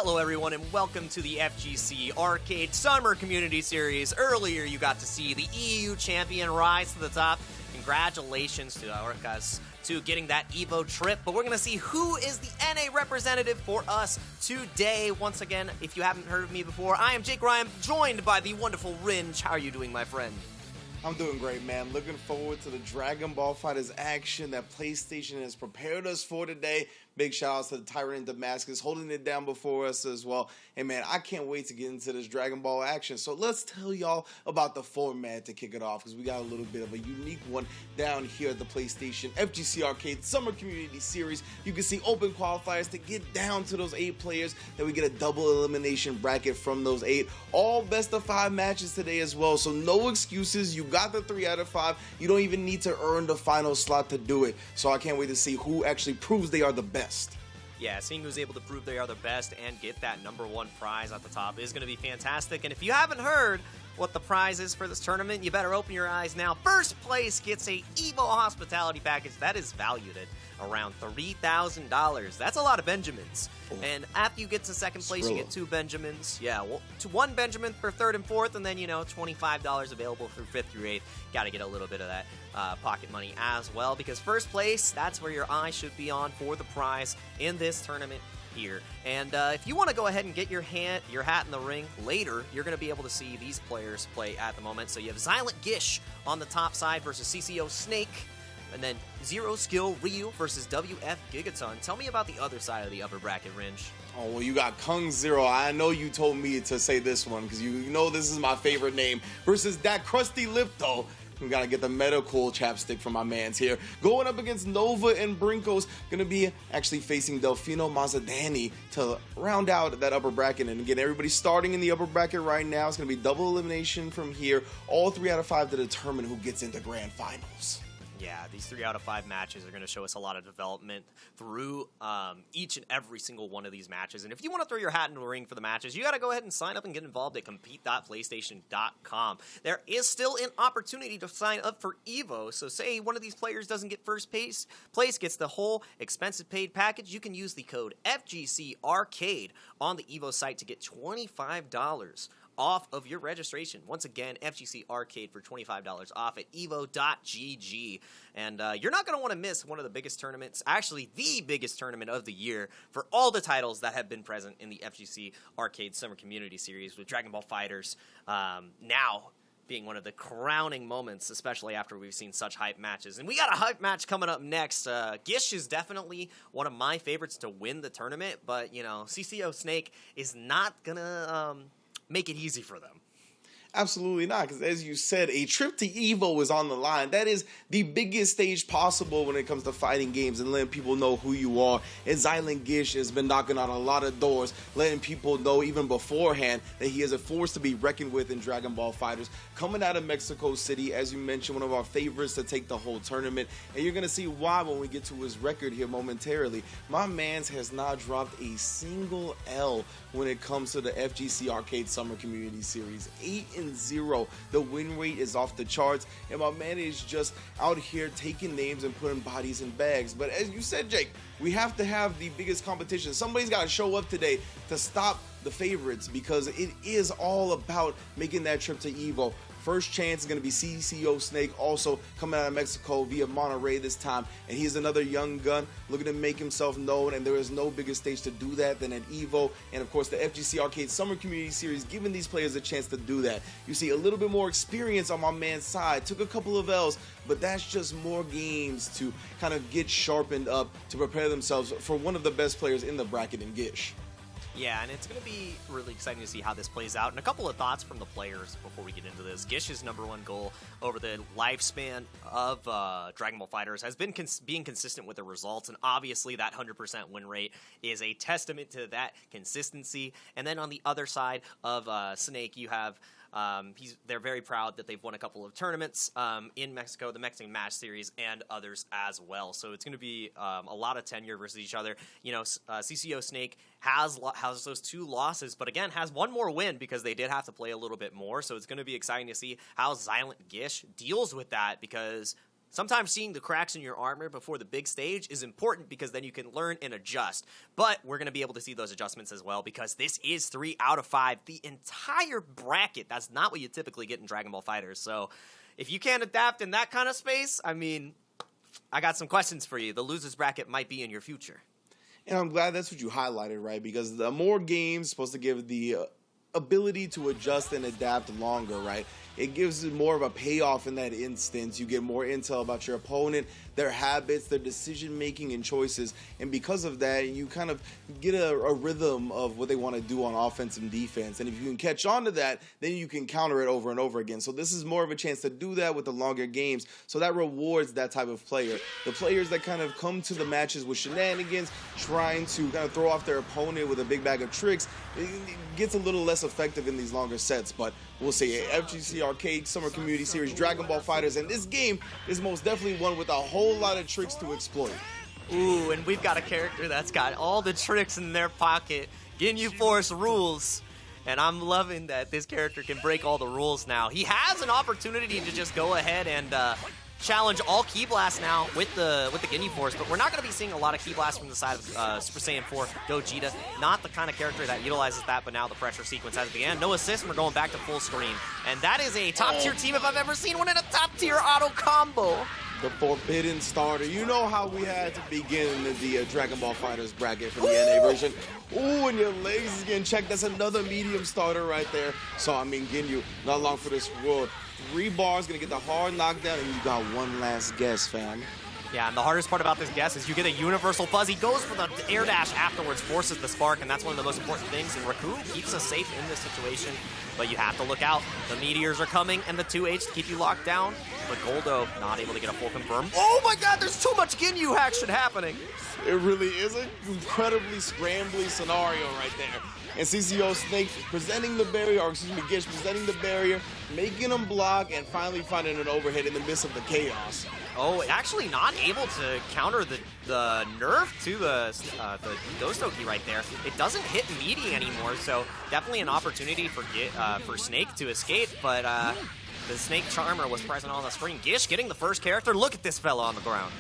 Hello everyone and welcome to the FGC Arcade Summer Community Series. Earlier you got to see the EU champion rise to the top. Congratulations to our guys to getting that EVO trip, but we're going to see who is the NA representative for us today. Once again, if you haven't heard of me before, I am Jake Ryan, joined by the wonderful Ringe. How are you doing, my friend? I'm doing great, man. Looking forward to the Dragon Ball FighterZ action that PlayStation has prepared us for today. Big shout outs to the Tyrant in Damascus holding it down before us as well. And man, I can't wait to get into this Dragon Ball action. So let's tell y'all about the format to kick it off, because we got a little bit of a unique one down here at the PlayStation FGC Arcade Summer Community Series. You can see open qualifiers to get down to those 8 players. Then we get a double elimination bracket from those 8. All best of 5 matches today as well. So no excuses. You got the 3 out of 5. You don't even need to earn the final slot to do it. So I can't wait to see who actually proves they are the best. Yeah, seeing who's able to prove they are the best and get that #1 prize at the top is going to be fantastic. And if you haven't heard what the prize is for this tournament, you better open your eyes now. First place gets a EVO hospitality package that is valued at around $3,000. That's a lot of Benjamins. Oh. And after you get to second place, you get 2 Benjamins. Yeah, well, 1 Benjamin for 3rd and 4th, and then, you know, $25 available for 5th through 8th. Got to get a little bit of that pocket money as well, because first place, that's where your eye should be on for the prize in this tournament here. And if you want to go ahead and get your hat in the ring later, you're going to be able to see these players play at the moment. So you have Silent Gish on the top side versus CCO Snake, and then Zero Skill Ryu versus WF Gigaton. Tell me about the other side of the upper bracket, Ringe. Oh, well, you got Kung Zero. I know you told me to say this one because you know this is my favorite name. Versus that crusty lip, though. We gotta get the meta cool chapstick from my mans here. Going up against Nova and Brinkos. Gonna be actually facing Delfino, Dany to round out that upper bracket. And again, everybody starting in the upper bracket right now. It's gonna be double elimination from here. All 3 out of 5 to determine who gets into grand finals. Yeah, these 3 out of 5 matches are going to show us a lot of development through each and every single one of these matches. And if you want to throw your hat in the ring for the matches, you got to go ahead and sign up and get involved at compete.playstation.com. There is still an opportunity to sign up for EVO. So say one of these players doesn't get first place, gets the whole expensive paid package, you can use the code FGC Arcade on the EVO site to get $25 off of your registration. Once again, FGC Arcade for $25 off at evo.gg. And you're not going to want to miss one of the biggest tournaments, actually the biggest tournament of the year for all the titles that have been present in the FGC Arcade Summer Community Series, with Dragon Ball FighterZ now being one of the crowning moments, especially after we've seen such hype matches. And we got a hype match coming up next. Gish is definitely one of my favorites to win the tournament, but, you know, CCO Snake is not going to make it easy for them. Absolutely not, because as you said, a trip to EVO is on the line. That is the biggest stage possible when it comes to fighting games and letting people know who you are. And Silent Gish has been knocking on a lot of doors, letting people know even beforehand that he is a force to be reckoned with in Dragon Ball FighterZ. Coming out of Mexico City, as you mentioned, one of our favorites to take the whole tournament. And you're going to see why when we get to his record here momentarily. My mans has not dropped a single L when it comes to the FGC Arcade Summer Community Series. 8-0. The win rate is off the charts, and my man is just out here taking names and putting bodies in bags. But as you said, Jake, we have to have the biggest competition. Somebody's got to show up today to stop the favorites, because it is all about making that trip to EVO. First chance is going to be CCO Snake, also coming out of Mexico via Monterrey this time. And he's another young gun looking to make himself known, and there is no bigger stage to do that than at EVO. And of course, the FGC Arcade Summer Community Series giving these players a chance to do that. You see a little bit more experience on my man's side. Took a couple of L's, but that's just more games to kind of get sharpened up to prepare themselves for one of the best players in the bracket in Gish. Yeah, and it's going to be really exciting to see how this plays out. And a couple of thoughts from the players before we get into this. Gish's #1 goal over the lifespan of Dragon Ball FighterZ has been being consistent with the results, and obviously that 100% win rate is a testament to that consistency. And then on the other side of Snake, you have they're very proud that they've won a couple of tournaments in Mexico, the Mexican Match Series, and others as well. So it's going to be a lot of tenure versus each other. You know, CCO Snake has those 2 losses, but again, has 1 more win because they did have to play a little bit more. So it's going to be exciting to see how Silent Gish deals with that, because Sometimes seeing the cracks in your armor before the big stage is important because then you can learn and adjust. But we're going to be able to see those adjustments as well because this is 3 out of 5. The entire bracket, that's not what you typically get in Dragon Ball FighterZ. So if you can't adapt in that kind of space, I mean, I got some questions for you. The loser's bracket might be in your future. And I'm glad that's what you highlighted, right? Because the more games supposed to give the ability to adjust and adapt longer, right? It gives more of a payoff in that instance. You get more intel about your opponent, their habits, their decision-making and choices. And because of that, you kind of get a rhythm of what they want to do on offense and defense. And if you can catch on to that, then you can counter it over and over again. So this is more of a chance to do that with the longer games. So that rewards that type of player. The players that kind of come to the matches with shenanigans, trying to kind of throw off their opponent with a big bag of tricks, it gets a little less effective in these longer sets. But we'll see. FGC Arcade Summer Community Series Dragon Ball FighterZ, and this game is most definitely one with a whole lot of tricks to exploit. Ooh, and we've got a character that's got all the tricks in their pocket. Ginyu Force rules. And I'm loving that this character can break all the rules now. He has an opportunity to just go ahead and challenge all Ki Blasts now with the Ginyu Force, but we're not going to be seeing a lot of Ki Blasts from the side of Super Saiyan 4 Gogeta. Not the kind of character that utilizes that, but now the pressure sequence has began. No assist, and we're going back to full screen. And that is a top-tier team if I've ever seen one in a top-tier auto combo. The forbidden starter. You know how we had to begin the Dragon Ball FighterZ bracket for the NA version. Ooh, and your legs is getting checked. That's another medium starter right there. So, I mean, Ginyu, not long for this world. 3 bars, gonna get the hard knockdown, and you got one last guess, fam. Yeah, and the hardest part about this guess is you get a universal fuzz. He goes for the air dash afterwards, forces the spark, and that's one of the most important things. And Raccoon keeps us safe in this situation, but you have to look out. The meteors are coming, and the 2H to keep you locked down. But Goldo not able to get a full confirm. Oh my god, there's too much Ginyu action happening. It really is an incredibly scrambly scenario right there. And CCO Snake presenting the barrier, or excuse me, Gish presenting the barrier, making him block, and finally finding an overhead in the midst of the chaos. Oh, actually not able to counter the nerf to the Dostoki right there. It doesn't hit meaty anymore, so definitely an opportunity for Snake to escape, but the Snake Charmer was present on the screen. Gish getting the first character. Look at this fella on the ground.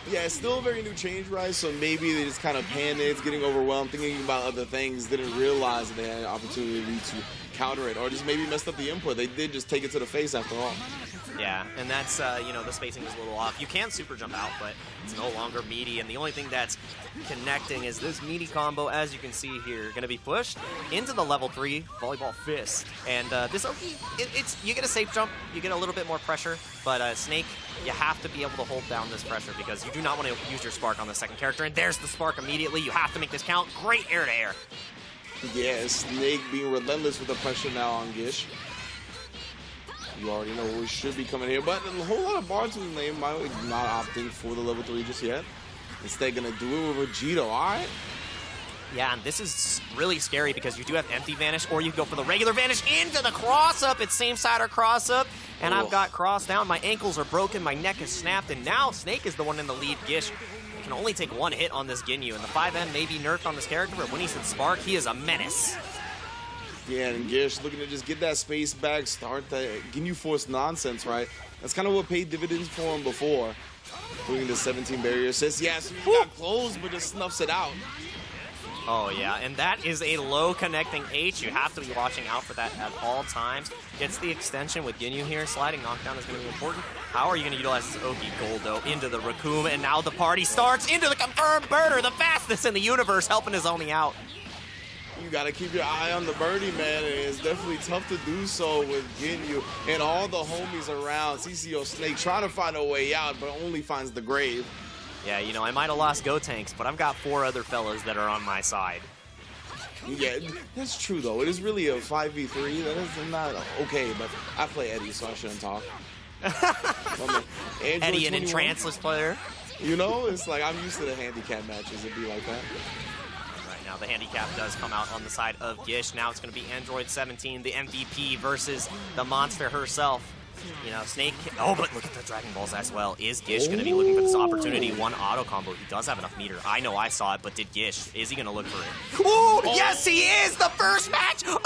Yeah, it's still a very new change, right? So maybe they just kind of panicked, getting overwhelmed, thinking about other things, didn't realize that they had an opportunity to counter it, or just maybe messed up the input. They did just take it to the face after all. Yeah, and that's, you know, the spacing is a little off. You can super jump out, but it's no longer meaty, and the only thing that's connecting is this meaty combo, as you can see here, going to be pushed into the level 3 volleyball fist. And this Oki, you get a safe jump, you get a little bit more pressure, but Snake, you have to be able to hold down this pressure because you do not want to use your spark on the second character, and there's the spark immediately. You have to make this count. Great air-to-air. Yeah, Snake being relentless with the pressure now on Gish. You already know who should be coming here, but a whole lot of bars in the lane, not opting for the level 3 just yet. Instead, gonna do it with Vegito, alright? Yeah, and this is really scary because you do have empty vanish, or you go for the regular vanish into the cross-up. It's same-sider cross-up, and I've got cross down. My ankles are broken, my neck is snapped, and now Snake is the one in the lead. Gish can only take 1 hit on this Ginyu, and the 5N may be nerfed on this character, but when he's in Spark, he is a menace. Yeah, and Gish looking to just get that space back, start that Ginyu Force nonsense, right? That's kind of what paid dividends for him before. Including the 17 barrier assist. Yeah, so he got close, but just snuffs it out. Oh, yeah, and that is a low connecting H. You have to be watching out for that at all times. Gets the extension with Ginyu here. Sliding knockdown is going to be important. How are you going to utilize this Oki Goldo into the Raccoon? And now the party starts into the confirmed burner, the fastest in the universe, helping his homie out. You got to keep your eye on the birdie, man, and it's definitely tough to do so with Ginyu and all the homies around. CCO Snake trying to find a way out, but only finds the grave. Yeah, you know, I might have lost Gotenks, but I've got 4 other fellas that are on my side. Yeah, that's true, though. It is really a 5v3. That is not okay, but I play Eddie, so I shouldn't talk. Eddie, an entranceless player. You know, it's like I'm used to the handicap matches. It'd be like that. Now the handicap does come out on the side of Gish. Now it's going to be Android 17, the MVP, versus the monster herself. You know, Snake. Oh, but look at the Dragon Balls as well. Is Gish going to be looking for this opportunity? 1 auto combo. He does have enough meter. I know I saw it, but did Gish? Is he going to look for it? Ooh, yes, he is! The first match of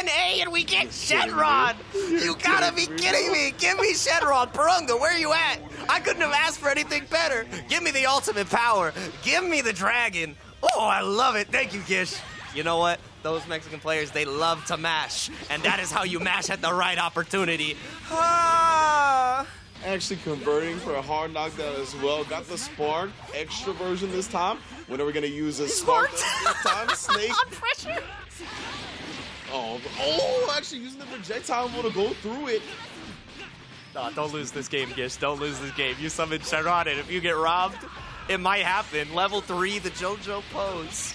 NA, and we get Shenron! You gotta be kidding me! Give me Shenron! Purunga, where are you at? I couldn't have asked for anything better. Give me the ultimate power. Give me the dragon. Oh, I love it. Thank you, Gish. You know what? Those Mexican players, they love to mash. And that is how you mash at the right opportunity. Ah! Actually converting for a hard knockdown as well. Got the spark, extra version this time. When are we going to use a spark this time? Snake. On pressure. Oh, actually using the projectile to go through it. No, don't lose this game, Gish. Don't lose this game. You summon Sharon, and if you get robbed, it might happen. Level 3, the JoJo pose.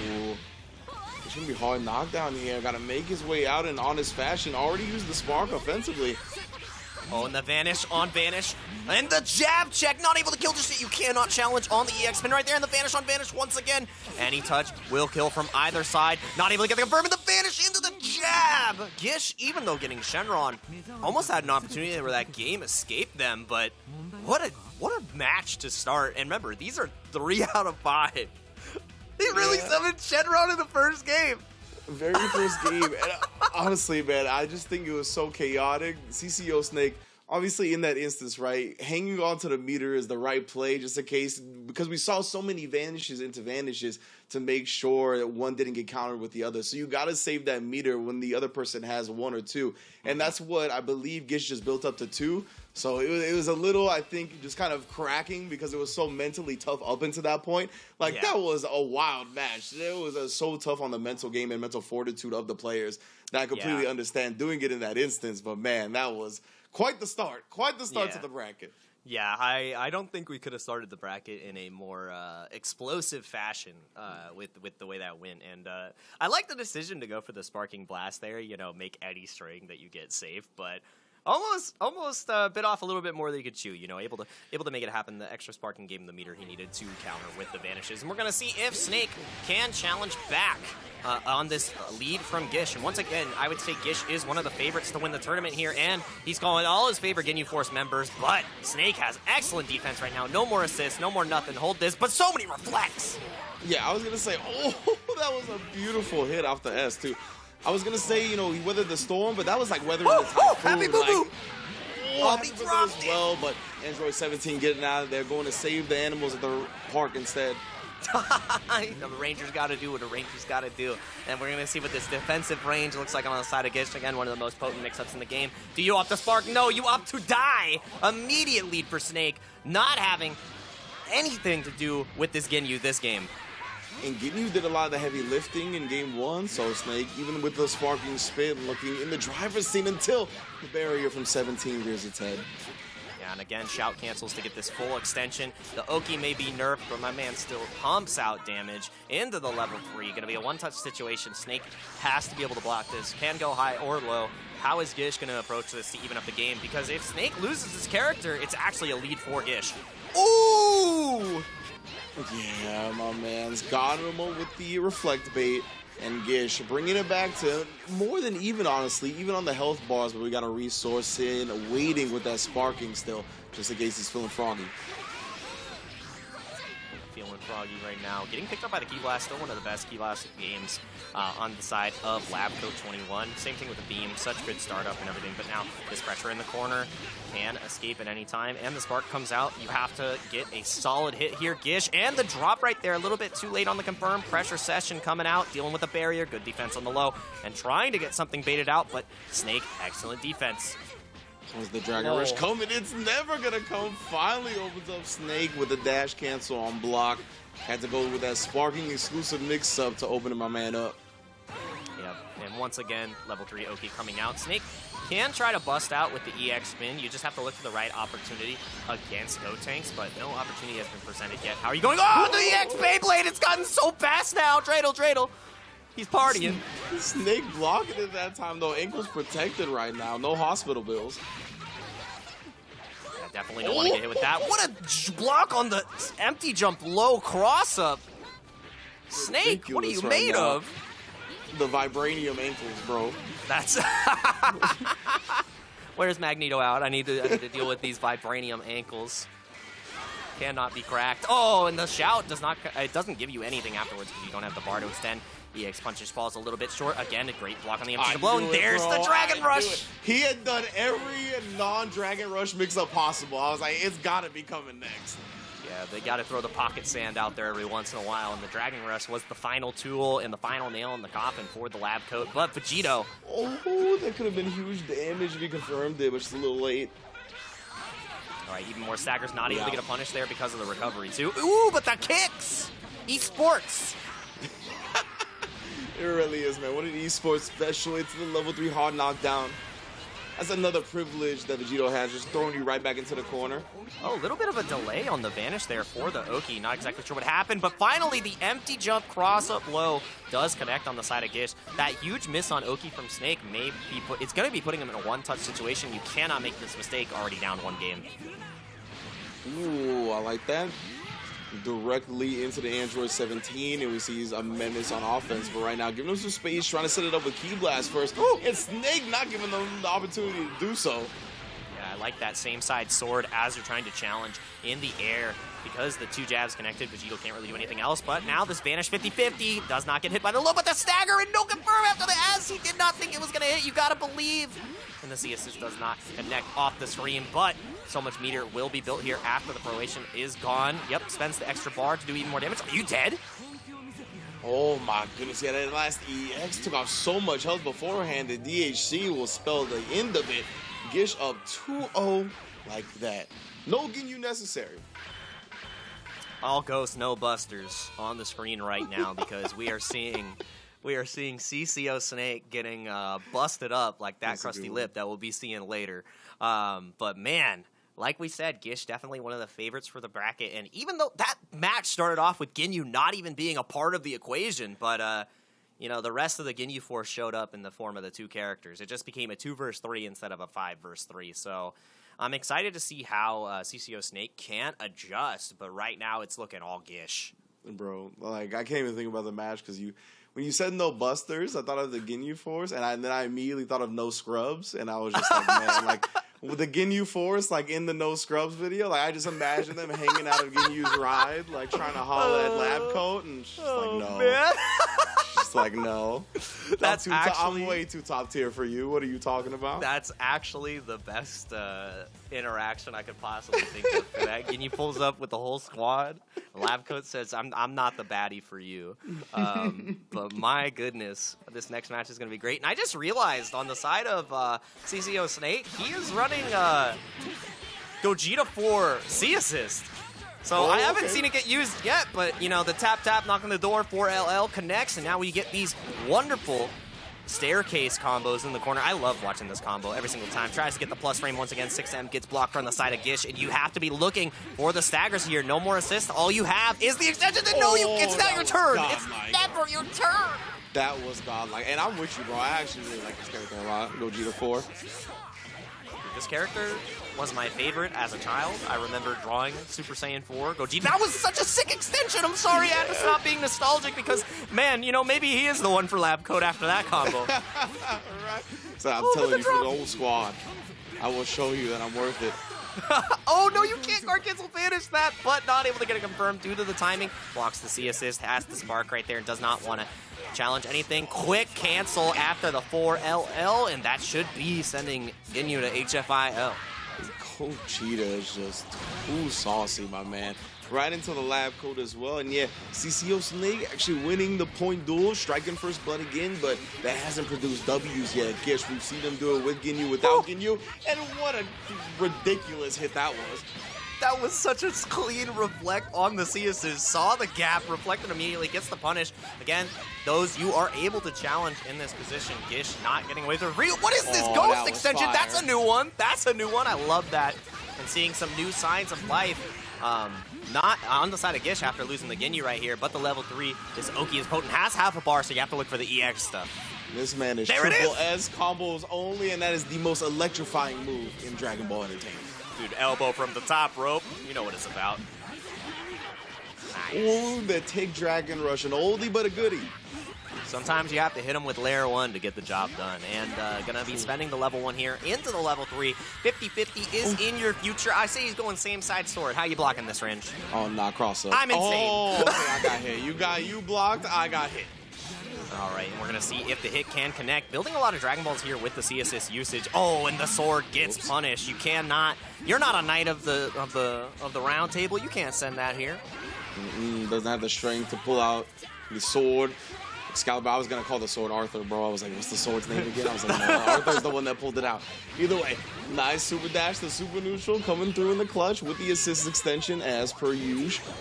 Ooh. It's going to be hard knockdown here. Got to make his way out in honest fashion. Already used the spark offensively. Oh, and the vanish on vanish. And the jab check. Not able to kill just yet. You cannot challenge on the EX spin right there. And the vanish on vanish once again. Any touch will kill from either side. Not able to get the confirm. And the vanish into the jab. Gish, even though getting Shenron, almost had an opportunity where that game escaped them. But what a match to start. And remember, these are 3 out of 5. He really summoned Shenron in the first game. Very first game. And honestly, man, I just think it was so chaotic. CCO Snake, obviously in that instance, right, hanging on to the meter is the right play just in case, because we saw so many vanishes into vanishes to make sure that one didn't get countered with the other. So you got to save that meter when the other person has 1 or 2. And that's what I believe Gish just built up to 2. So it was a little, I think, just kind of cracking because it was so mentally tough up until that point. Like, that was a wild match. It was so tough on the mental game and mental fortitude of the players that I completely understand doing it in that instance. But, man, that was quite the start. Quite the start to the bracket. Yeah, I don't think we could have started the bracket in a more explosive fashion with the way that went. And I like the decision to go for the Sparking Blast there, you know, make any string that you get safe. But almost bit off a little bit more than you could chew, you know, able to make it happen. The extra sparking gave him the meter he needed to counter with the vanishes. And we're going to see if Snake can challenge back on this lead from Gish. And once again, I would say Gish is one of the favorites to win the tournament here, and he's calling all his favorite Ginyu Force members, but Snake has excellent defense right now. No more assists, no more nothing. Hold this, but so many reflects. Yeah, I was going to say, that was a beautiful hit off the S, too. I was going to say, you know, he weathered the storm, but that was like weathering the typhoon. Happy boo-boo! Happy dropped as well, but Android 17 getting out of there, going to save the animals at the park instead. The Rangers got to do what the Rangers got to do. And we're going to see what this defensive range looks like on the side of Gish. Again, one of the most potent mix-ups in the game. Do you opt to spark? No, you opt to die. Immediate lead for Snake, not having anything to do with this Ginyu this game. And Ginyu did a lot of the heavy lifting in game 1, so Snake, even with the sparking spin, looking in the driver's seat until the barrier from 17 rears its head. Yeah, and again, shout cancels to get this full extension. The Oki may be nerfed, but my man still pumps out damage into the level 3. Going to be a one-touch situation. Snake has to be able to block this. Can go high or low. How is Gish going to approach this to even up the game? Because if Snake loses his character, it's actually a lead for Gish. Ooh! Yeah, my man's got him with the reflect bait, and Gish bringing it back to more than even, honestly, even on the health bars, but we got a resource in, waiting with that sparking still, just in case he's feeling froggy. Feeling froggy right now. Getting picked up by the Key Blast, still one of the best Key Blast games on the side of Labco 21. Same thing with the Beam, such good startup and everything, but now this pressure in the corner can escape at any time, and the spark comes out. You have to get a solid hit here, Gish, and the drop right there, a little bit too late on the confirm. Pressure session coming out, dealing with the barrier, good defense on the low, and trying to get something baited out, but Snake, excellent defense. As the Dragon Rush coming, it's never gonna come. Finally opens up Snake with a dash cancel on block. Had to go with that sparking exclusive mix-up to open my man up. Yep, and once again, level 3 Oki coming out. Snake can try to bust out with the EX spin. You just have to look for the right opportunity against Gotenks, but no opportunity has been presented yet. How are you going? Oh, the EX Beyblade! It's gotten so fast now! Dreidel! He's partying. Snake blocking it that time, though. Ankle's protected right now. No hospital bills. Yeah, definitely don't want to get hit with that. What a block on the empty jump low cross-up. Snake, what are you made of? The vibranium ankles, bro. That's... Where's Magneto out? I need to deal with these vibranium ankles. Cannot be cracked. Oh, and the shout doesn't give you anything afterwards because you don't have the bar to extend. EX punches falls a little bit short. Again, a great block on the empty blow, and there's the Dragon Rush. He had done every non-Dragon Rush mix-up possible. I was like, it's got to be coming next. Yeah, they got to throw the pocket sand out there every once in a while, and the Dragon Rush was the final tool and the final nail in the coffin for the lab coat. But Vegito. Oh, that could have been huge damage if he confirmed it, but it's a little late. All right, even more staggers, not able to get a punish there because of the recovery, too. Ooh, but the kicks! Esports! It really is, man. What an esports special. It's the level 3 hard knockdown. That's another privilege that Vegito has, just throwing you right back into the corner. Oh, a little bit of a delay on the vanish there for the Oki. Not exactly sure what happened, but finally the empty jump cross-up low does connect on the side of Gish. That huge miss on Oki from Snake may be it's going to be putting him in a one-touch situation. You cannot make this mistake already down one game. Ooh, I like that. Directly into the Android 17, and we see he's a menace on offense. But right now, giving him some space, trying to set it up with Key Blast first. Ooh, and Snake not giving them the opportunity to do so. Yeah, I like that same side sword as you're trying to challenge in the air. Because the two jabs connected, Vegito can't really do anything else. But now this Vanish 50-50 does not get hit by the low, but the stagger and no confirm after the S. He did not think it was going to hit. You got to believe. And the C assist does not connect off the screen, but so much meter will be built here after the Croatian is gone. Yep, spends the extra bar to do even more damage. Are you dead? Oh my goodness, yeah, that last EX took off so much health beforehand. The DHC will spell the end of it. Gish up 2-0 like that. No Ginyu necessary. All ghosts, no busters on the screen right now because we are seeing CCO Snake getting busted up like that crusty lip that we'll be seeing later. But man, like we said, Gish definitely one of the favorites for the bracket. And even though that match started off with Ginyu not even being a part of the equation, but you know, the rest of the Ginyu force showed up in the form of the two characters. It just became a 2 versus 3 instead of a 5 versus 3. So I'm excited to see how CCO Snake can adjust, but right now it's looking all Gish. Bro, like, I can't even think about the match because when you said no busters, I thought of the Ginyu Force, and then I immediately thought of no scrubs, and I was just like, man, like, with the Ginyu Force, like, in the no scrubs video, like, I just imagine them hanging out of Ginyu's ride, like, trying to holler at Lab Coat, and she's like, no. Man. She's like, no. That's actually... I'm way too top tier for you. What are you talking about? That's actually the best interaction I could possibly think of for that. Ginyu pulls up with the whole squad. Lab Coat says, I'm not the baddie for you. But my goodness, this next match is going to be great. And I just realized on the side of CCO Snake, he is running Gogeta for C assist. So I haven't seen it get used yet, but, you know, the tap-tap, knocking the door, 4LL connects, and now we get these wonderful staircase combos in the corner. I love watching this combo every single time. Tries to get the plus frame once again. 6M gets blocked from the side of Gish, and you have to be looking for the staggers here. No more assists. All you have is the extension. And no, it's not your turn. It's never your turn. That was godlike. And I'm with you, bro. I actually really like this character a lot. Gogeta 4. This character was my favorite as a child. I remember drawing Super Saiyan 4 Gogeta. That was such a sick extension. I'm sorry I had to stop being nostalgic because, man, you know, maybe he is the one for Lab Coat after that combo. Right. So I'm telling you, for the whole squad, I will show you that I'm worth it. Oh, no, you can't guard cancel finish that, but not able to get it confirmed due to the timing. Blocks the C assist, has the spark right there, and does not want to challenge anything. Quick cancel after the 4LL, and that should be sending Ginyu to HFIL. Gogeta is just too saucy, my man. Right into the Lab Coat as well. And yeah, CCO Snake actually winning the point duel, striking first blood again, but that hasn't produced W's yet. Gish, we've seen them do it with Ginyu, without Ginyu, and what a ridiculous hit that was. That was such a clean reflect on the C assist. Saw the gap, reflected immediately, gets the punish. Again, those you are able to challenge in this position. Gish not getting away with it. What is this ghost extension? Fire. That's a new one. That's a new one. I love that. And seeing some new signs of life. Not on the side of Gish after losing the Ginyu right here, but the level 3 is Oki is potent, has half a bar, so you have to look for the EX stuff. This man is triple S combos only, and that is the most electrifying move in Dragon Ball Entertainment. Dude, elbow from the top rope. You know what it's about. Nice. Ooh, the Take Dragon Rush, an oldie but a goodie. Sometimes you have to hit him with layer 1 to get the job done. And going to be spending the level 1 here into the level 3. 50-50 is in your future. I say he's going same side sword. How you blocking this, Ringe? Oh, not cross up. I'm insane. Oh, okay, I got hit. You blocked, I got hit. All right, and we're going to see if the hit can connect. Building a lot of Dragon Balls here with the C assist usage. Oh, and the sword gets punished. You cannot. You're not a knight of the round table. You can't send that here. Doesn't have the strength to pull out the sword. Excalibur, I was going to call the sword Arthur, bro. I was like, what's the sword's name again? I was like, no, Arthur's the one that pulled it out. Either way, nice super dash, the super neutral coming through in the clutch with the assist extension as per usual.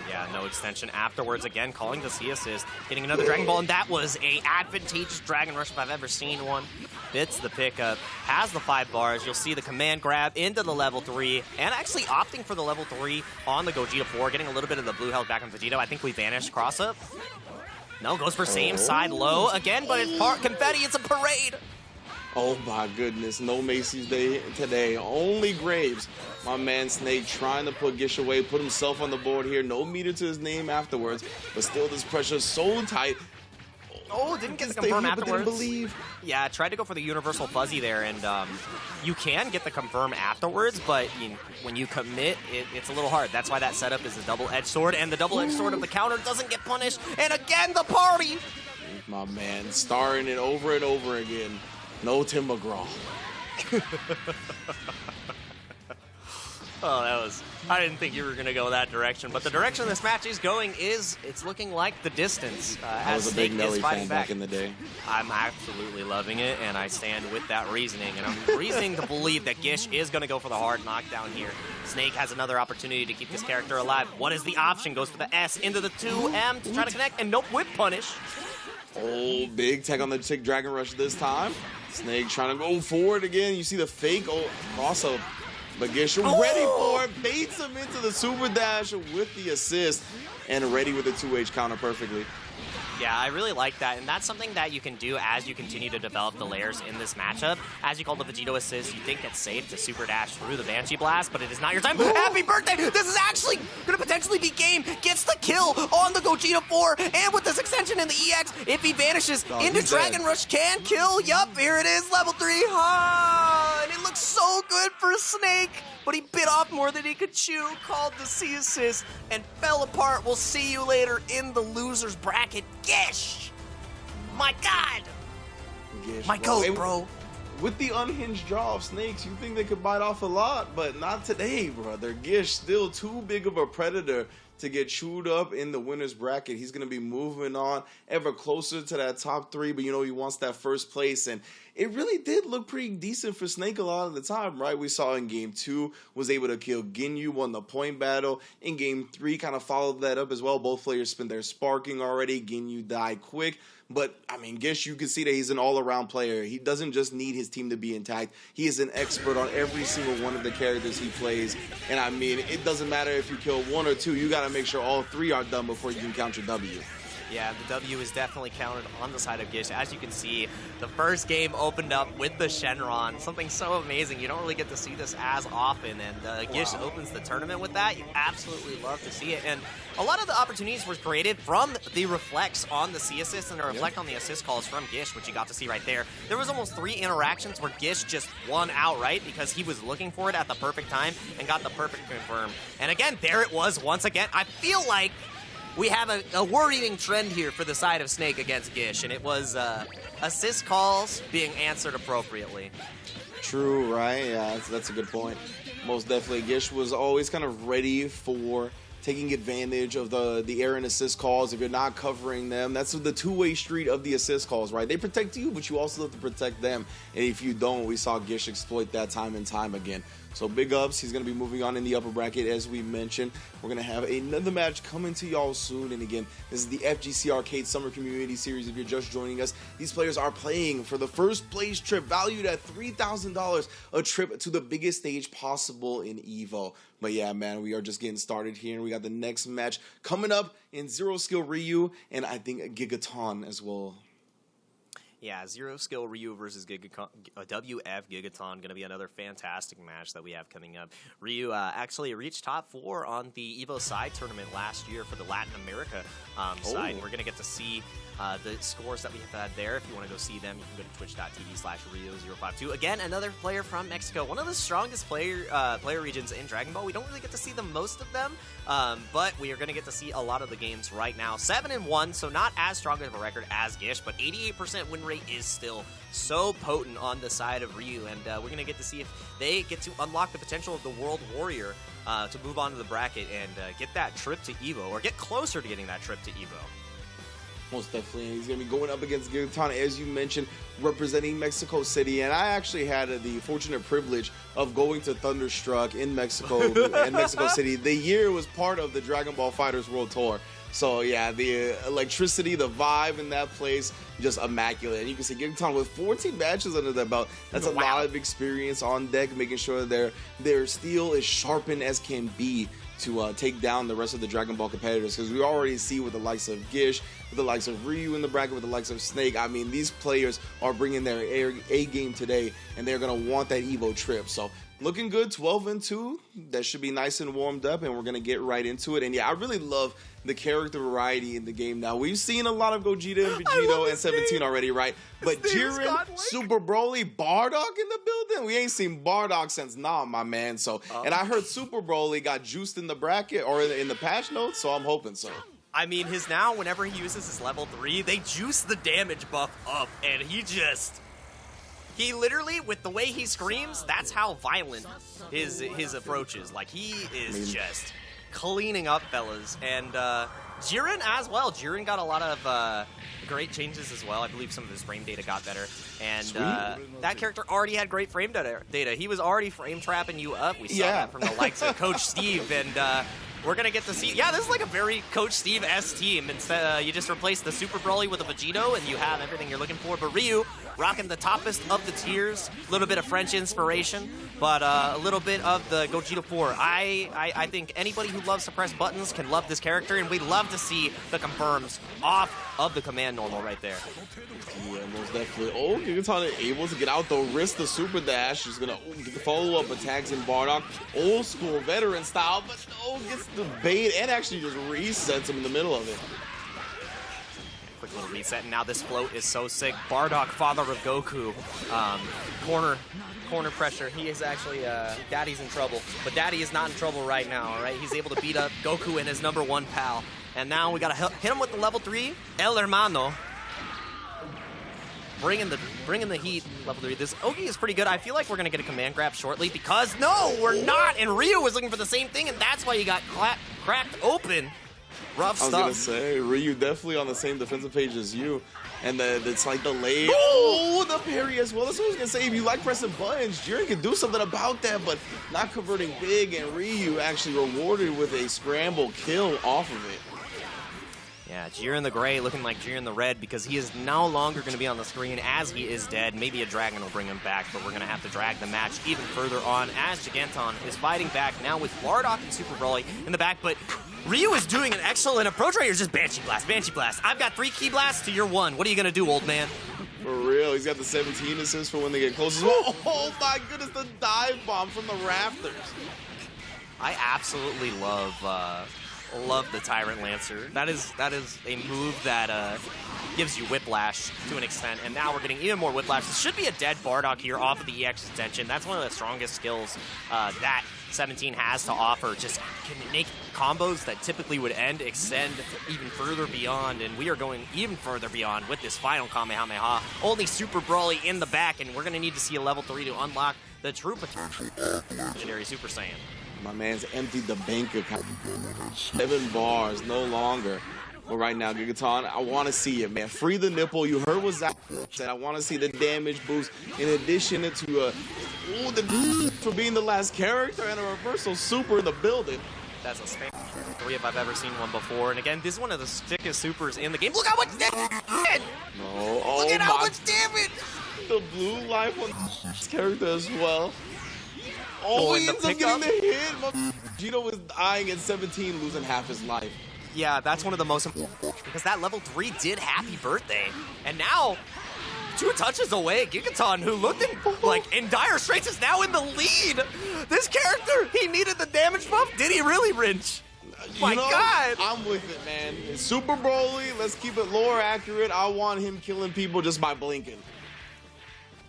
Yeah, no extension afterwards. Again, calling the C assist, hitting another Dragon Ball, and that was a advantageous Dragon Rush if I've ever seen one. Bits the pickup, has the 5 bars. You'll see the command grab into the level 3, and actually opting for the level 3 on the Gogeta 4, getting a little bit of the blue health back on Vegeta. I think we vanished cross-up. No, goes for same side low again, but it's confetti. It's a parade. Oh my goodness, no Macy's Day today, only Graves. My man Snake trying to put Gish away, put himself on the board here, no meter to his name afterwards, but still this pressure so tight. Oh, didn't get the confirm afterwards. Didn't believe. Yeah, tried to go for the universal fuzzy there, and you can get the confirm afterwards, but when you commit, it's a little hard. That's why that setup is a double-edged sword, and the double-edged sword of the counter doesn't get punished, and again, the party! My man, starring it over and over again. No Tim McGraw. Oh, that was... I didn't think you were going to go that direction, but the direction this match is going is, it's looking like the distance. I was a big Nelly fan back in the day. I'm absolutely loving it, and I stand with that reasoning, and I'm reasoning to believe that Gish is going to go for the hard knockdown here. Snake has another opportunity to keep this character alive. What is the option? Goes for the S into the 2M to try to connect, and nope, whip punish. Oh, big tech on the tick Dragon Rush this time. Snake trying to go forward again. You see the fake cross-up. But Gish ready for it. Baits him into the super dash with the assist. And ready with the 2H counter perfectly. Yeah, I really like that, and that's something that you can do as you continue to develop the layers in this matchup. As you call the Vegito assist, you think it's safe to super dash through the Banshee Blast, but it is not your time. Happy birthday! This is actually going to potentially be game. Gets the kill on the Gogeta 4, and with this extension in the EX, if he vanishes into Dragon Rush, can kill. Yup, here it is, level 3. And it looks so good for Snake, but he bit off more than he could chew, called the C assist, and fell apart. We'll see you later in the loser's bracket. Gish! My God! Gish, my goat, bro. With the unhinged draw of Snakes, you think they could bite off a lot, but not today, brother. Gish still too big of a predator to get chewed up in the winner's bracket. He's going to be moving on ever closer to that top 3, but you know he wants that first place, and it really did look pretty decent for Snake a lot of the time, right? We saw in Game 2, was able to kill Ginyu, won the point battle. In Game 3, kind of followed that up as well. Both players spent their sparking already. Ginyu died quick. But, I mean, Gish, you can see that he's an all-around player. He doesn't just need his team to be intact. He is an expert on every single one of the characters he plays. And, I mean, it doesn't matter if you kill 1 or 2. You got to make sure all 3 are done before you can count your W. Yeah, the W is definitely counted on the side of Gish. As you can see, the first game opened up with the Shenron, something so amazing. You don't really get to see this as often, and Gish opens the tournament with that. You absolutely love to see it, and a lot of the opportunities were created from the reflects on the C assist and the reflect on the assist calls from Gish, which you got to see right there. There was almost 3 interactions where Gish just won outright because he was looking for it at the perfect time and got the perfect confirm. And again, there it was once again. I feel like we have a worrying trend here for the side of Snake against Gish, and it was assist calls being answered appropriately. True, right? Yeah, that's a good point. Most definitely, Gish was always kind of ready for taking advantage of the air and assist calls. If you're not covering them, that's the two-way street of the assist calls, right? They protect you, but you also have to protect them. And if you don't, we saw Gish exploit that time and time again. So big ups. He's going to be moving on in the upper bracket, as we mentioned. We're going to have another match coming to y'all soon. And again, this is the FGC Arcade Summer Community Series. If you're just joining us, these players are playing for the first place trip, valued at $3,000, a trip to the biggest stage possible in EVO. But yeah, man, we are just getting started here. And we got the next match coming up in Zero Skill Ryu, and I think Gigaton as well. Yeah, Zero Skill Ryu versus Gigaton, WF Gigaton, going to be another fantastic match that we have coming up. Ryu actually reached top 4 on the EVO side tournament last year for the Latin America side. And we're going to get to see the scores that we have had there. If you want to go see them, you can go to twitch.tv/Rio052. Again, another player from Mexico. One of the strongest player regions in Dragon Ball. We don't really get to see the most of them, but we are going to get to see a lot of the games right now. 7-1, so not as strong of a record as Gish, but 88% win rate is still so potent on the side of Ryu, and we're going to get to see if they get to unlock the potential of the World Warrior to move on to the bracket and get that trip to EVO, or get closer to getting that trip to EVO. Most definitely. He's going to be going up against Gigaton, as you mentioned, representing Mexico City. And I actually had the fortunate privilege of going to Thunderstruck in Mexico and Mexico City the year it was part of the Dragon Ball FighterZ World Tour. So, yeah, the electricity, the vibe in that place, just immaculate. And you can see Gigaton with 14 matches under their belt. That's a lot of experience on deck, making sure their steel is sharpened as can be to take down the rest of the Dragon Ball competitors, because we already see with the likes of Gish, with the likes of Ryu in the bracket, with the likes of Snake. I mean, these players are bringing their A game today, and they're going to want that EVO trip. So looking good, 12-2. That should be nice and warmed up, and we're going to get right into it. And yeah, I really love the character variety in the game now. We've seen a lot of Gogeta and Vegito and 17 already, right? But Jiren, Super Broly, Bardock in the building? We ain't seen Bardock since my man. So, and I heard Super Broly got juiced in the bracket or in the patch notes, so I'm hoping so. I mean, whenever he uses his level 3, they juice the damage buff up, and he literally, with the way he screams, that's how violent his approach is. Like, he is just cleaning up, fellas. And Jiren as well. Jiren got a lot of great changes as well. I believe some of his frame data got better. And that character already had great frame data. He was already frame trapping you up. We saw that from the likes of Coach Steve. And we're going to get to see, this is like a very Coach Steve-esque team. Instead, you just replace the Super Broly with a Vegito, and you have everything you're looking for. But Ryu, rocking the toppest of the tiers, a little bit of French inspiration, but a little bit of the Gogeta 4. I think anybody who loves suppressed buttons can love this character, and we'd love to see the confirms off of the command normal right there. Yeah, most definitely. Oh, Gigaton is able to get out the wrist, the super dash. He's going to get the follow-up attacks in Bardock. Old school veteran style, but no, gets the bait and actually just resets him in the middle of it. Quick little reset, and now this float is so sick. Bardock, father of Goku. Corner pressure. He is actually, Daddy's in trouble. But Daddy is not in trouble right now, all right? He's able to beat up Goku and his #1 pal. And now we got to hit him with the level 3, El Hermano. Bringing the heat, level 3. This Ogi is pretty good. I feel like we're going to get a command grab shortly because, no, we're not. And Ryu was looking for the same thing, and that's why he got cracked open. Rough stuff. I was going to say, Ryu definitely on the same defensive page as you. And it's like the lay. Oh, the parry as well. That's what I was going to say. If you like pressing buttons, Jiren can do something about that, but not converting big. And Ryu actually rewarded with a scramble kill off of it. Yeah, Jiren the Gray looking like Jiren the Red because he is no longer going to be on the screen as he is dead. Maybe a dragon will bring him back, but we're going to have to drag the match even further on as Gigaton is fighting back now with Bardock and Super Broly in the back, but Ryu is doing an excellent approach right here. Just Banshee Blast, Banshee Blast. I've got 3 Key Blasts to your 1. What are you going to do, old man? For real, he's got the 17 assist for when they get close as well. Oh my goodness, the dive bomb from the rafters. I absolutely love the Tyrant Lancer. That is a move that gives you whiplash to an extent, and now we're getting even more whiplash. This should be a dead Bardock here off of the EX extension. That's one of the strongest skills that 17 has to offer. Just can make combos that typically would extend even further beyond, and we are going even further beyond with this final Kamehameha. Only Super Broly in the back, and we're going to need to see a level 3 to unlock the true potential legendary Super Saiyan. My man's emptied the bank account. 7 bars, no longer. But right now, Gigaton, I want to see it, man. Free the nipple. You heard what Zach said. I want to see the damage boost. In addition to for being the last character and a reversal super in the building. That's a spam 3 if I've ever seen one before. And again, this is one of the sickest supers in the game. Look how much damage! No, look at how much damage! The blue life on this character as well. Oh, he ends up getting the hit. Gino was dying at 17, losing half his life. Yeah, that's one of the most important, because that level 3 did happy birthday. And now, 2 touches away. Gigaton, who looked in dire straits, is now in the lead. This character, he needed the damage buff. Did he really, Rinch? My God. I'm with it, man. It's Super Broly. Let's keep it lore accurate. I want him killing people just by blinking.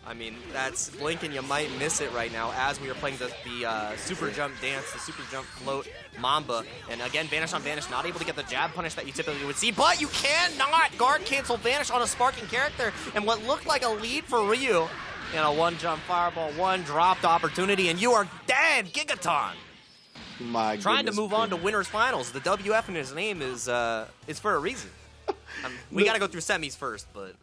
I mean, that's blinking. You might miss it right now as we are playing the super jump dance, the super jump float Mamba. And again, Vanish on Vanish, not able to get the jab punish that you typically would see, but you cannot guard cancel Vanish on a sparking character. And what looked like a lead for Ryu in a 1-jump fireball, 1 dropped opportunity, and you are dead, Gigaton. My Trying to move on to winners finals. The WF in his name is for a reason. We got to go through semis first, but...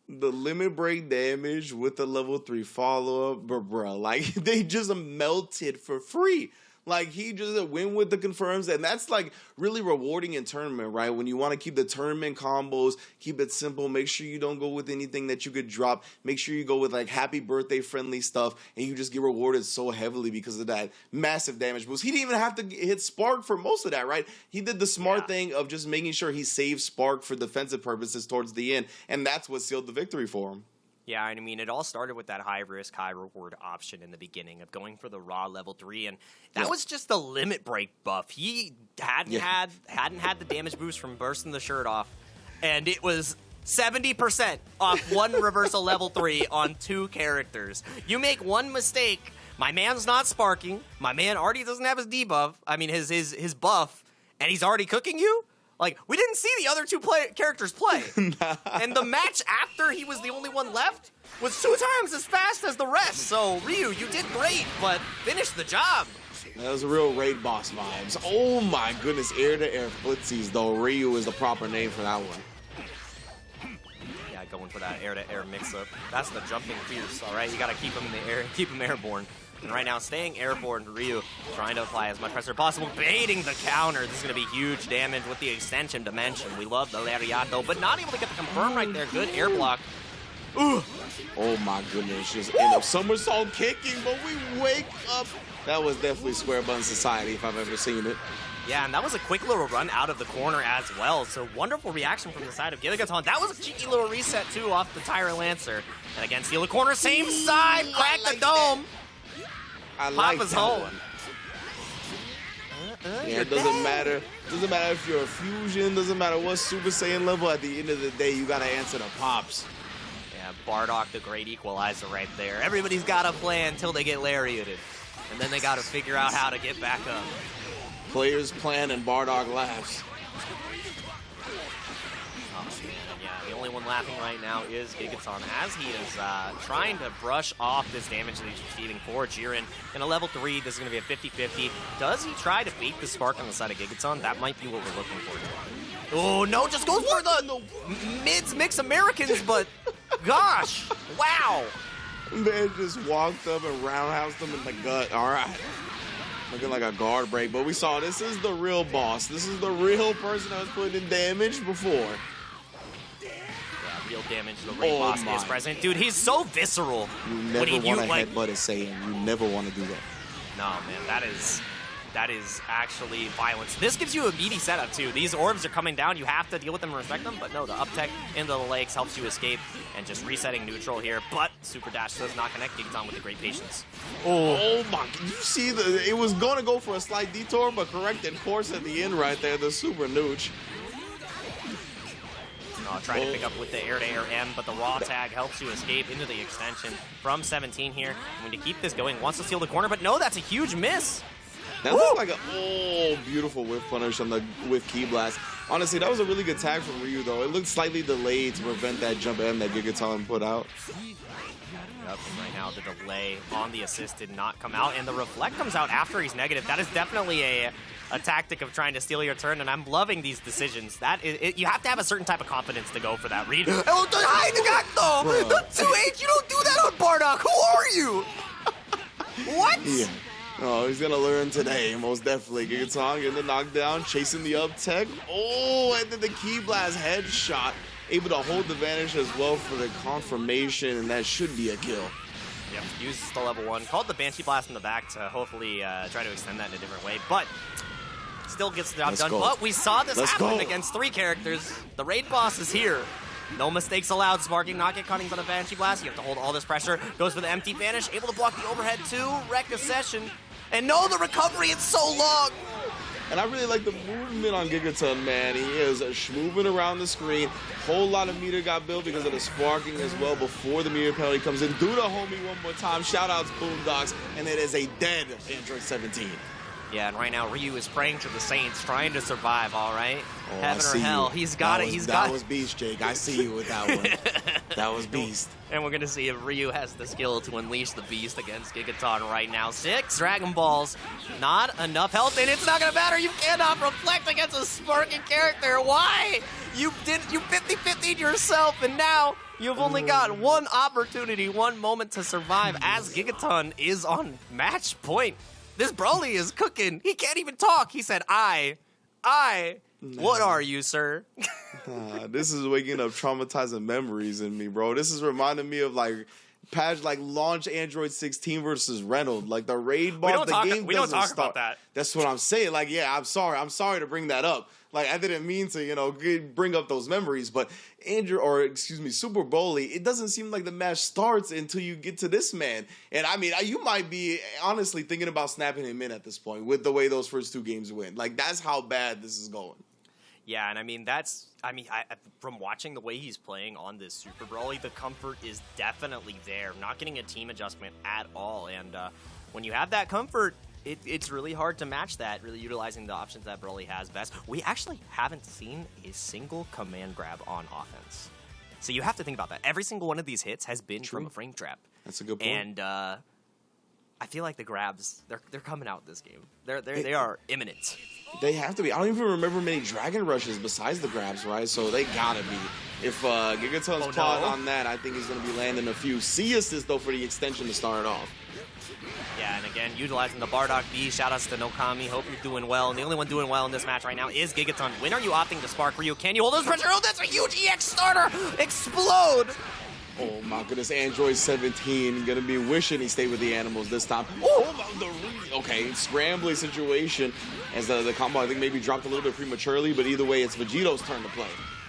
The limit break damage with the level 3 follow-up, bro, like, they just melted for free. Like, he just win with the confirms, and that's, like, really rewarding in tournament, right? When you want to keep the tournament combos, keep it simple, make sure you don't go with anything that you could drop, make sure you go with, like, happy birthday-friendly stuff, and you just get rewarded so heavily because of that massive damage boost. He didn't even have to hit Spark for most of that, right? He did the smart thing of just making sure he saved Spark for defensive purposes towards the end, and that's what sealed the victory for him. Yeah, I mean, it all started with that high-risk, high-reward option in the beginning of going for the raw level 3, and that was just the limit break buff. He hadn't had the damage boost from bursting the shirt off, and it was 70% off 1 reversal level 3 on 2 characters. You make 1 mistake, my man's not sparking, my man already doesn't have his debuff, I mean his buff, and he's already cooking you? Like, we didn't see the other 2 characters play. And the match after he was the only one left was 2 times as fast as the rest. So, Ryu, you did great, but finish the job. That was real raid boss vibes. Oh my goodness, air-to-air footsies, though. Ryu is the proper name for that one. Yeah, going for that air-to-air mix-up. That's the jumping fierce, all right? You got to keep him in the air, keep him airborne. And right now, staying airborne, Ryu trying to apply as much pressure as possible, baiting the counter. This is going to be huge damage with the extension dimension. We love the Lariato, but not able to get the confirm right there. Good air block. Ooh. Oh my goodness, just end up somersault kicking, but we wake up. That was definitely Square Bun Society if I've ever seen it. Yeah, and that was a quick little run out of the corner as well. So wonderful reaction from the side of Gigaton. That was a cheeky little reset, too, off the Tyrant Lancer. And again, steal the corner, same side, crack the dome. I like Papa's that home. one. Yeah, it doesn't matter. Doesn't matter if you're a fusion. Doesn't matter what Super Saiyan level. At the end of the day, you gotta answer the pops. Yeah, Bardock, the great equalizer right there. Everybody's got a plan until they get lariated, and then they gotta figure out how to get back up. Players plan and Bardock laughs. The only one laughing right now is Gigaton as he is trying to brush off this damage that he's receiving for Jiren. In a level 3, this is going to be a 50-50. Does he try to bait the spark on the side of Gigaton? That might be what we're looking for. Oh, no, just goes for the mids mix Americans, but gosh, wow. Man just walked up and roundhoused him in the gut. All right. Looking like a guard break, but we saw this is the real boss. This is the real person that was putting in damage before. Real damage, the raid boss is present. Dude, he's so visceral. You never want to headbutt a Saiyan. You never want to do that. No, man, that is actually violence. This gives you a meaty setup, too. These orbs are coming down. You have to deal with them and respect them, but no, the up tech into the legs helps you escape and just resetting neutral here, but Super Dash does not connect Gigaton with the great patience. Oh my, you see, it was going to go for a slight detour, but corrected course at the end right there, the Super Nooch. Trying to pick up with the air-to-air M, but the raw tag helps you escape into the extension from 17 here. I mean, to keep this going, wants to steal the corner, but no, that's a huge miss. That looked like a beautiful whip punish on the with Ki Blast. Honestly, that was a really good tag from Ryu, though. It looked slightly delayed to prevent that jump M that Gigaton put out. Yep, and right now the delay on the assist did not come out, and the reflect comes out after he's negative. That is definitely a tactic of trying to steal your turn, and I'm loving these decisions. You have to have a certain type of confidence to go for that read. Oh, the high Nagato! The 2H, you don't do that on Bardock! Who are you? What? Yeah. Oh, he's gonna learn today, most definitely. Gigaton getting the knockdown, chasing the up tech. Oh, and then the Ki Blast headshot. Able to hold the vanish as well for the confirmation, and that should be a kill. Yep, uses the level 1. Called the Banshee Blast in the back to hopefully try to extend that in a different way, but still gets the job done. But we saw this happen against 3 characters. The raid boss is here. No mistakes allowed. Sparking not get cutting for the Banshee Blast. You have to hold all this pressure. Goes for the empty vanish. Able to block the overhead too. Wreck the session. And no, the recovery, it's so long. And I really like the movement on Gigaton, man. He is moving around the screen. Whole lot of meter got built because of the sparking as well before the meter penalty comes in. Do the homie one more time. Shout outs Boondocks. And it is a dead Android 17. Yeah, and right now Ryu is praying to the Saints, trying to survive, all right? Oh, Heaven or hell, he's got it, he's got it. That was beast, Jake. I see you with that one. That was beast. And we're going to see if Ryu has the skill to unleash the beast against Gigaton right now. 6 Dragon Balls, not enough health, and it's not going to matter. You cannot reflect against a sparking character. Why? You 50-50'd yourself, and now you've only got one opportunity, one moment to survive as Gigaton is on match point. This Broly is cooking. He can't even talk. He said, I. What are you, sir? This is waking up traumatizing memories in me, bro. This is reminding me of like launch Android 16 versus Reynolds. Like the raid boss, we don't talk about that. That's what I'm saying. Like, yeah, I'm sorry to bring that up. Like, I didn't mean to, bring up those memories, but Super Broly, it doesn't seem like the match starts until you get to this man. And I mean, you might be honestly thinking about snapping him in at this point with the way those first 2 games went. Like, that's how bad this is going. Yeah, and I mean, from watching the way he's playing on this Super Broly, the comfort is definitely there. Not getting a team adjustment at all. And when you have that comfort, it's really hard to match that, really utilizing the options that Broly has best. We actually haven't seen a single command grab on offense. So you have to think about that. Every single one of these hits has been from a frame trap. That's a good point. And I feel like the grabs, they're coming out this game. They are imminent. They have to be. I don't even remember many Dragon Rushes besides the grabs, right? So they gotta be. If Gigaton's caught on that, I think he's gonna be landing a few C assists though for the extension to start it off. Yeah, and again, utilizing the Bardock B. Shoutouts to Nokami. Hope you're doing well. And the only one doing well in this match right now is Gigaton. When are you opting to spark Ryu? Can you hold those pressure? Oh, that's a huge EX starter! Explode! Oh my goodness, Android 17 gonna be wishing he stayed with the animals this time. Okay, scrambling situation as the combo I think maybe dropped a little bit prematurely, but either way, it's Vegito's turn to play.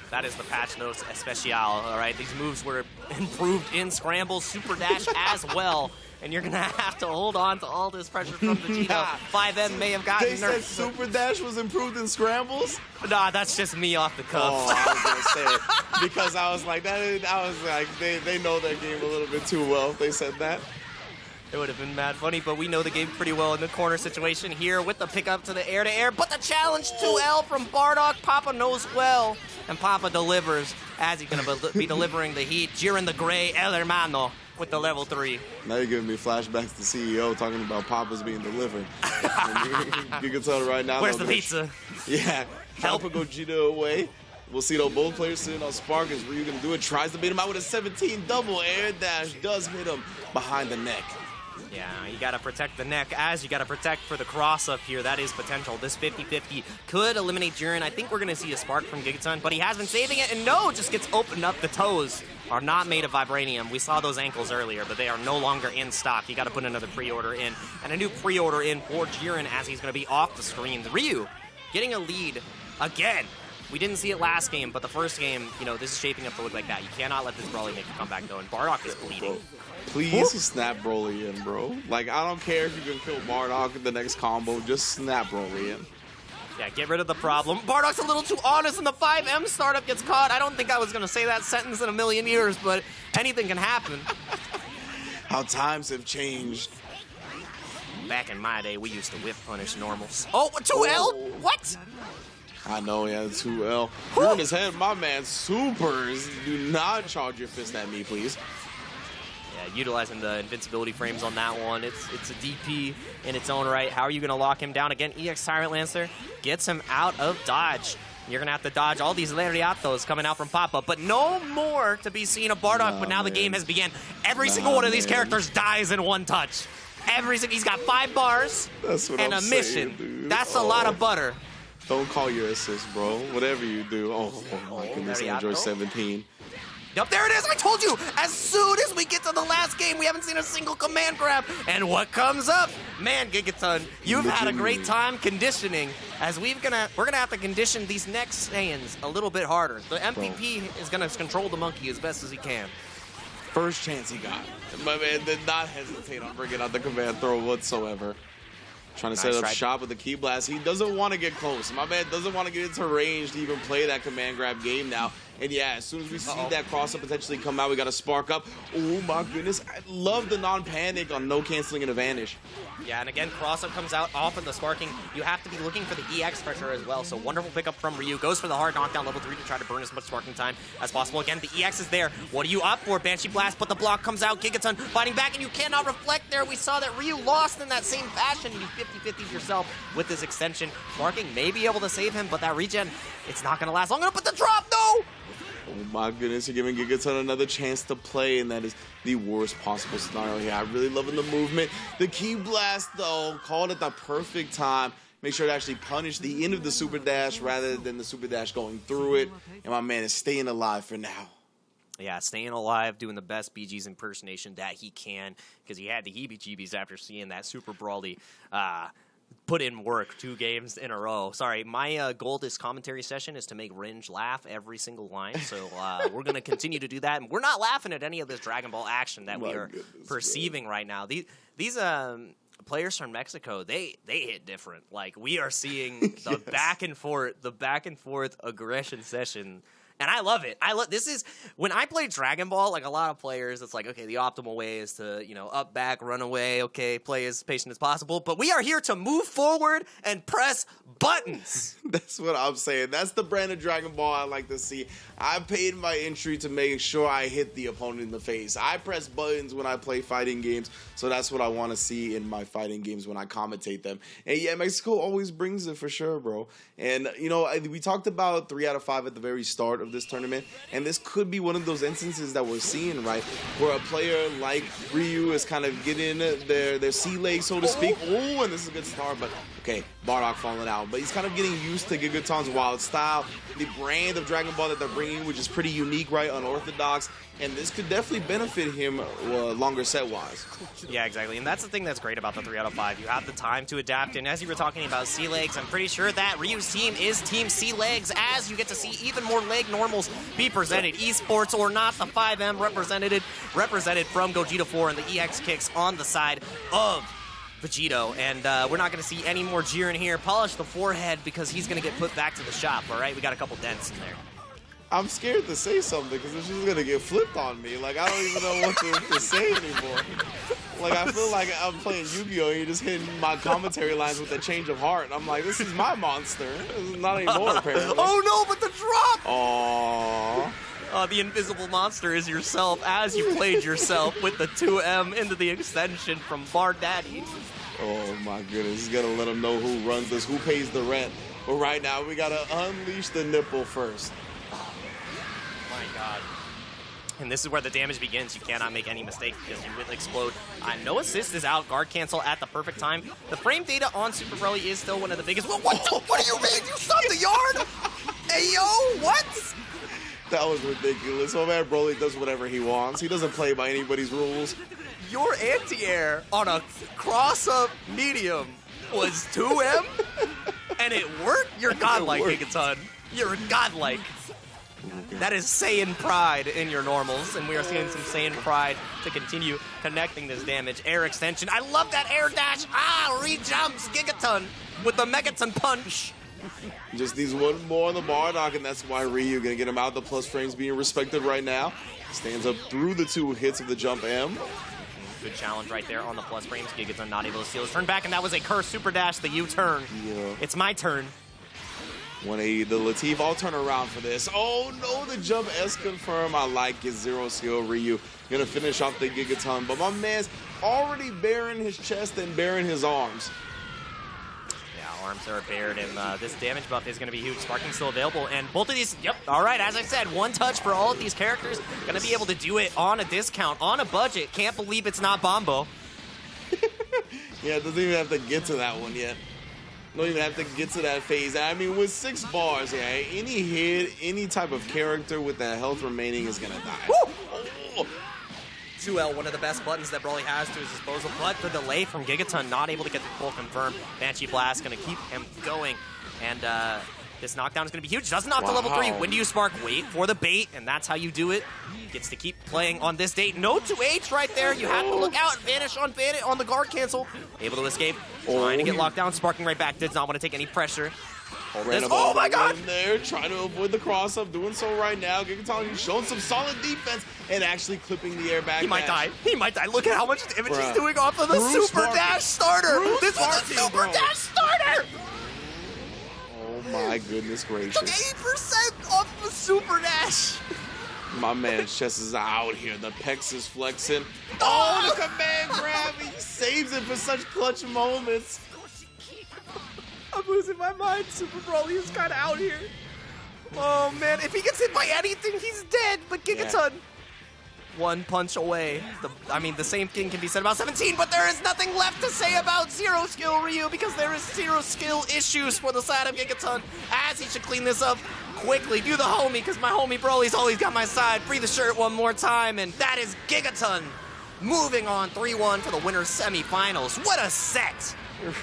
That is the patch notes especial, all right? These moves were improved in Scramble, Super Dash as well. And you're going to have to hold on to all this pressure from Vegito. 5M may have gotten nerfed. They said Super Dash was improved in Scrambles? Nah, that's just me off the cuff. Oh, I was going to say it. Because I was like, they know their game a little bit too well if they said that. It would have been mad funny, but we know the game pretty well in the corner situation here with the pickup to the air-to-air. But the challenge 2L from Bardock, Papa knows well. And Papa delivers as he's going to be delivering the heat. Jiren the Gray, El Hermano, with the level 3. Now you're giving me flashbacks to CEO talking about Papa's being delivered. You can tell right now. Where's the pizza? Yeah. Help Gogeta away. We'll see though, both players sitting on Spark. Is Ryu going to do it? Tries to beat him out with a 17 double air dash. Does hit him behind the neck. Yeah, you got to protect the neck as you got to protect for the cross-up here. That is potential. This 50-50 could eliminate Jiren. I think we're going to see a spark from Gigaton, but he has been saving it, and no, just gets opened up. The toes are not made of vibranium. We saw those ankles earlier, but they are no longer in stock. You got to put another pre-order in, and a new pre-order in for Jiren as he's going to be off the screen. Ryu getting a lead again. We didn't see it last game, but the first game, this is shaping up to look like that. You cannot let this Broly make a comeback, though, and Bardock is bleeding. Please snap Broly in, bro. Like, I don't care if you can kill Bardock in the next combo. Just snap Broly in. Yeah, get rid of the problem. Bardock's a little too honest, and the 5M startup gets caught. I don't think I was going to say that sentence in a million years, but anything can happen. How times have changed. Back in my day, we used to whip punish normals. Oh, 2L? What? I know, yeah, 2L. You're in his head, my man. Supers. Do not charge your fist at me, please. Yeah, utilizing the invincibility frames on that one. It's a DP in its own right. How are you going to lock him down? Again, EX Tyrant Lancer gets him out of dodge. You're going to have to dodge all these Lariatos coming out from Papa, but no more to be seen of Bardock, but now the game has begun. Every single one of these characters dies in one touch. He's got 5 bars and a mission. Dude. That's a lot of butter. Don't call your assist, bro. Whatever you do. Oh my goodness, Android 17. Yep, there it is. I told you. As soon as we get to the last game, we haven't seen a single command grab. And what comes up? Man, Gigaton, you've had a great time conditioning. As we're gonna have to condition these next Saiyans a little bit harder. The MVP is gonna control the monkey as best as he can. First chance he got. My man did not hesitate on bringing out the command throw whatsoever. Trying to set up shop with the Ki Blast. He doesn't want to get close. My man doesn't want to get into range to even play that command grab game now. And yeah, as soon as we see that cross-up potentially come out, we got to spark up. Oh my goodness. I love the non-panic on no canceling and a vanish. Yeah, and again, cross-up comes out off of the sparking. You have to be looking for the EX pressure as well. So wonderful pickup from Ryu. Goes for the hard knockdown level 3 to try to burn as much sparking time as possible. Again, the EX is there. What do you opt for? Banshee Blast, but the block comes out. Gigaton fighting back, and you cannot reflect there. We saw that Ryu lost in that same fashion. You 50-50 yourself with this extension. Sparking may be able to save him, but that regen, it's not going to last long enough. But the drop, no! Oh my goodness, you're giving Gigaton another chance to play, and that is the worst possible scenario here. I'm really loving the movement. The Ki Blast, though, called at the perfect time. Make sure to actually punish the end of the Super Dash rather than the Super Dash going through it. And my man is staying alive for now. Yeah, staying alive, doing the best BG's impersonation that he can, because he had the heebie-jeebies after seeing that Super Brawly put in work 2 games in a row. Sorry, my goal this commentary session is to make Ringe laugh every single line, so we're going to continue to do that. And we're not laughing at any of this Dragon Ball action that we are perceiving right now. These players from Mexico, they hit different. Like, we are seeing the back and forth aggression session. And I love it. This is when I play Dragon Ball, like a lot of players, it's like, okay, the optimal way is to, up, back, run away, okay, play as patient as possible. But we are here to move forward and press buttons. That's what I'm saying. That's the brand of Dragon Ball I like to see. I paid my entry to make sure I hit the opponent in the face. I press buttons when I play fighting games, so that's what I want to see in my fighting games when I commentate them. And yeah, Mexico always brings it for sure, bro. And, we talked about 3 out of 5 at the very start of this tournament, and this could be one of those instances that we're seeing, right, where a player like Ryu is kind of getting their sea legs, so to speak. Oh, and this is a good start, but okay, Bardock falling out. But he's kind of getting used to Gigaton's wild style, the brand of Dragon Ball that they're bringing, which is pretty unique, right, unorthodox, and this could definitely benefit him longer set-wise. Yeah, exactly, and that's the thing that's great about the 3 out of 5. You have the time to adapt, and as you were talking about sea legs, I'm pretty sure that Ryu's team is Team Sea Legs, as you get to see even more leg normals be presented. Esports or not, the 5M represented from Gogeta 4 and the EX kicks on the side of Vegito, and we're not going to see any more Jiren here. Polish the forehead because he's going to get put back to the shop, all right? We got a couple dents in there. I'm scared to say something because it's just going to get flipped on me. Like, I don't even know what to say anymore. Like, I feel like I'm playing Yu-Gi-Oh! And you're just hitting my commentary lines with a change of heart. And I'm like, this is my monster. This is not anymore, apparently. Oh, no, but the drop! Aww. The invisible monster is yourself as you played yourself with the 2M into the extension from Bar Daddy. Oh, my goodness. He's going to let him know who runs this, who pays the rent. But right now, we got to unleash the nipple first. My God. And this is where the damage begins. You cannot make any mistake because you will explode. No assist is out. Guard cancel at the perfect time. The frame data on Super Broly is still one of the biggest. What do you mean? You stopped the yard? Hey, yo, what? That was ridiculous. Oh, man, Broly does whatever he wants. He doesn't play by anybody's rules. Your anti-air on a cross-up medium was 2M, and it worked? You're godlike, Gigaton. You're godlike. That is Saiyan pride in your normals, and we are seeing some Saiyan pride to continue connecting this damage. Air extension. I love that air dash. Re-jumps Gigaton with the Megaton punch. Just needs one more on the Bardock, and that's why Ryu gonna get him out. The plus frames being respected right now. Stands up through the 2 hits of the jump M. Good challenge right there on the plus frames. Gigaton not able to steal his turn back, and that was a cursed super dash, the U-turn. Yeah. It's my turn. 180, the Latif, I'll turn around for this. Oh no, the jump S confirm. I like it. 0 skill Ryu. Gonna finish off the Gigaton, but my man's already bearing his chest and bearing his arms. Yeah, arms are bared, and this damage buff is gonna be huge. Sparking still available, and both of these, yep, all right, as I said, one touch for all of these characters. Gonna be able to do it on a discount, on a budget. Can't believe it's not Bombo. Yeah, it doesn't even have to get to that one yet. Don't even have to get to that phase. I mean, with 6 bars, yeah, any hit, any type of character with that health remaining is gonna die. Oh. 2L, one of the best buttons that Brawly has to his disposal, but the delay from Gigaton, not able to get the full confirm. Banshee Blast gonna keep him going, and this knockdown is gonna be huge. Doesn't knock to level 3. When do you spark? Wait for the bait, and that's how you do it. Gets to keep playing on this date. No 2H right there. You have to look out. Vanish on the guard cancel. Able to escape. Trying to get locked down. Sparking right back. Does not want to take any pressure. Oh my god! There, trying to avoid the cross up, doing so right now. Gigaton showing some solid defense and actually clipping the air back. He might die. He might die. Look at how much damage he's doing off of the super dash starter. This was a super dash starter. Oh my goodness gracious! Took 8% off of the super dash. My man's chest is out here. The pecs is flexing. Oh, the command grab! He saves it for such clutch moments. I'm losing my mind. Super Brawly is kind of out here. Oh, man. If he gets hit by anything, he's dead. But Gigaton, one punch away. The same thing can be said about 17, but there is nothing left to say about Zero Skill Ryu because there is Zero Skill issues for the side of Gigaton, as he should clean this up quickly. Do the homie, because my homie Broly's always got my side. Free the shirt one more time, and that is Gigaton moving on 3-1 for the winner's semifinals. What a set!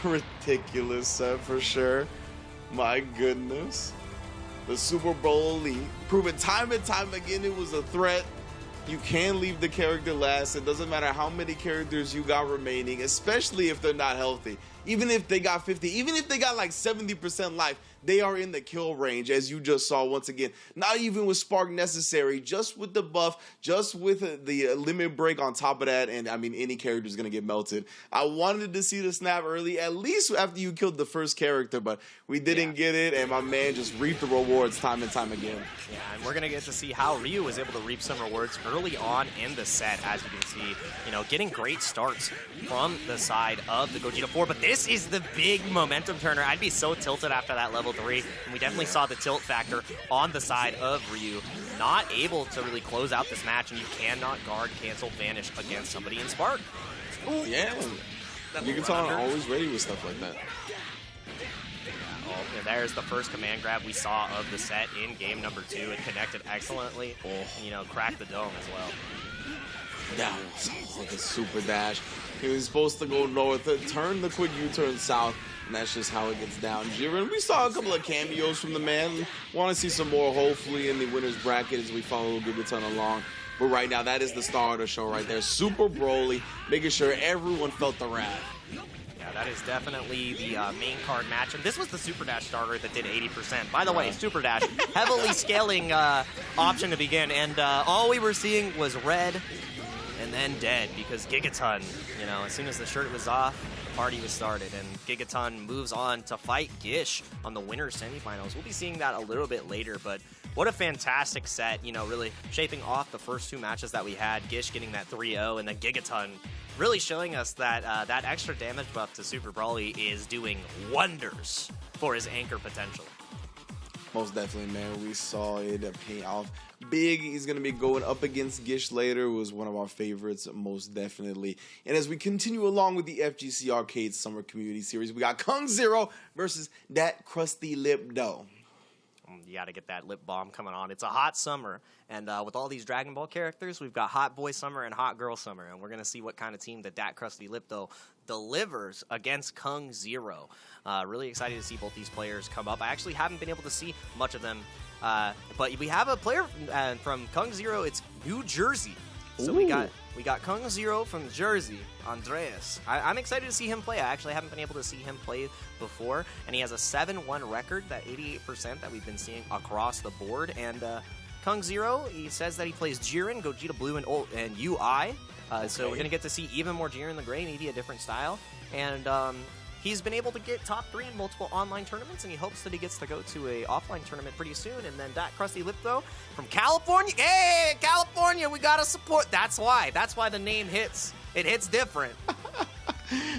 Ridiculous set for sure. My goodness. The Super Broly proven time and time again it was a threat. You can leave the character last. It doesn't matter how many characters you got remaining, especially if they're not healthy. Even if they got 50, even if they got like 70% life, they are in the kill range, as you just saw once again. Not even with Spark necessary, just with the buff, just with the limit break on top of that, and I mean, any character is going to get melted. I wanted to see the snap early, at least after you killed the first character, but we didn't get it, and my man just reaped the rewards time and time again. Yeah, and we're going to get to see how Ryu was able to reap some rewards early on in the set, as you can see, getting great starts from the side of the Gogeta 4, but this is the big momentum turner. I'd be so tilted after that level 3, and we definitely saw the tilt factor on the side of Ryu. Not able to really close out this match, and you cannot guard, cancel, vanish against somebody in Spark. Ooh, yeah, Gigaton always ready with stuff like that. And there's the first command grab we saw of the set in game number 2. It connected excellently, cracked the dome as well. That was the super dash. He was supposed to go north, turn the quick U-turn south, and that's just how it gets down. Jiren, we saw a couple of cameos from the man. Want to see some more, hopefully, in the winner's bracket as we follow Gigaton along. But right now, that is the star of the show right there. Super Broly, making sure everyone felt the wrath. Yeah, that is definitely the main card match. And this was the Super Dash starter that did 80%. By the way, Super Dash, heavily scaling option to begin. And all we were seeing was red and then dead because Gigaton, as soon as the shirt was off, the party was started. And Gigaton moves on to fight Gish on the winner's semifinals. We'll be seeing that a little bit later, but what a fantastic set, really shaping off the first 2 matches that we had. Gish getting that 3-0, and then Gigaton really showing us that that extra damage buff to Super Brawly is doing wonders for his anchor potential. Most definitely, man. We saw it pay off big. He's going to be going up against Gish later. It was one of our favorites, most definitely. And as we continue along with the FGC Arcade Summer Community Series, we got Kung Zero versus that crusty lip dough. You got to get that lip balm coming on. It's a hot summer, and with all these Dragon Ball characters, we've got Hot Boy Summer and Hot Girl Summer, and we're going to see what kind of team that crusty lip dough delivers against Kung Zero. Really excited to see both these players come up. I actually haven't been able to see much of them, but we have a player from Kung Zero. It's New Jersey. So we got Kung Zero from Jersey, Andreas. I'm excited to see him play. I actually haven't been able to see him play before, and he has a 7-1 record, that 88% that we've been seeing across the board. And Kung Zero, he says that he plays Jiren, Gogeta Blue, and UI. So we're going to get to see even more Jiren the Gray, maybe a different style. And he's been able to get top 3 in multiple online tournaments, and he hopes that he gets to go to a offline tournament pretty soon. And then that crusty lip though from California. Hey, California, we gotta support. That's why the name hits. It hits different.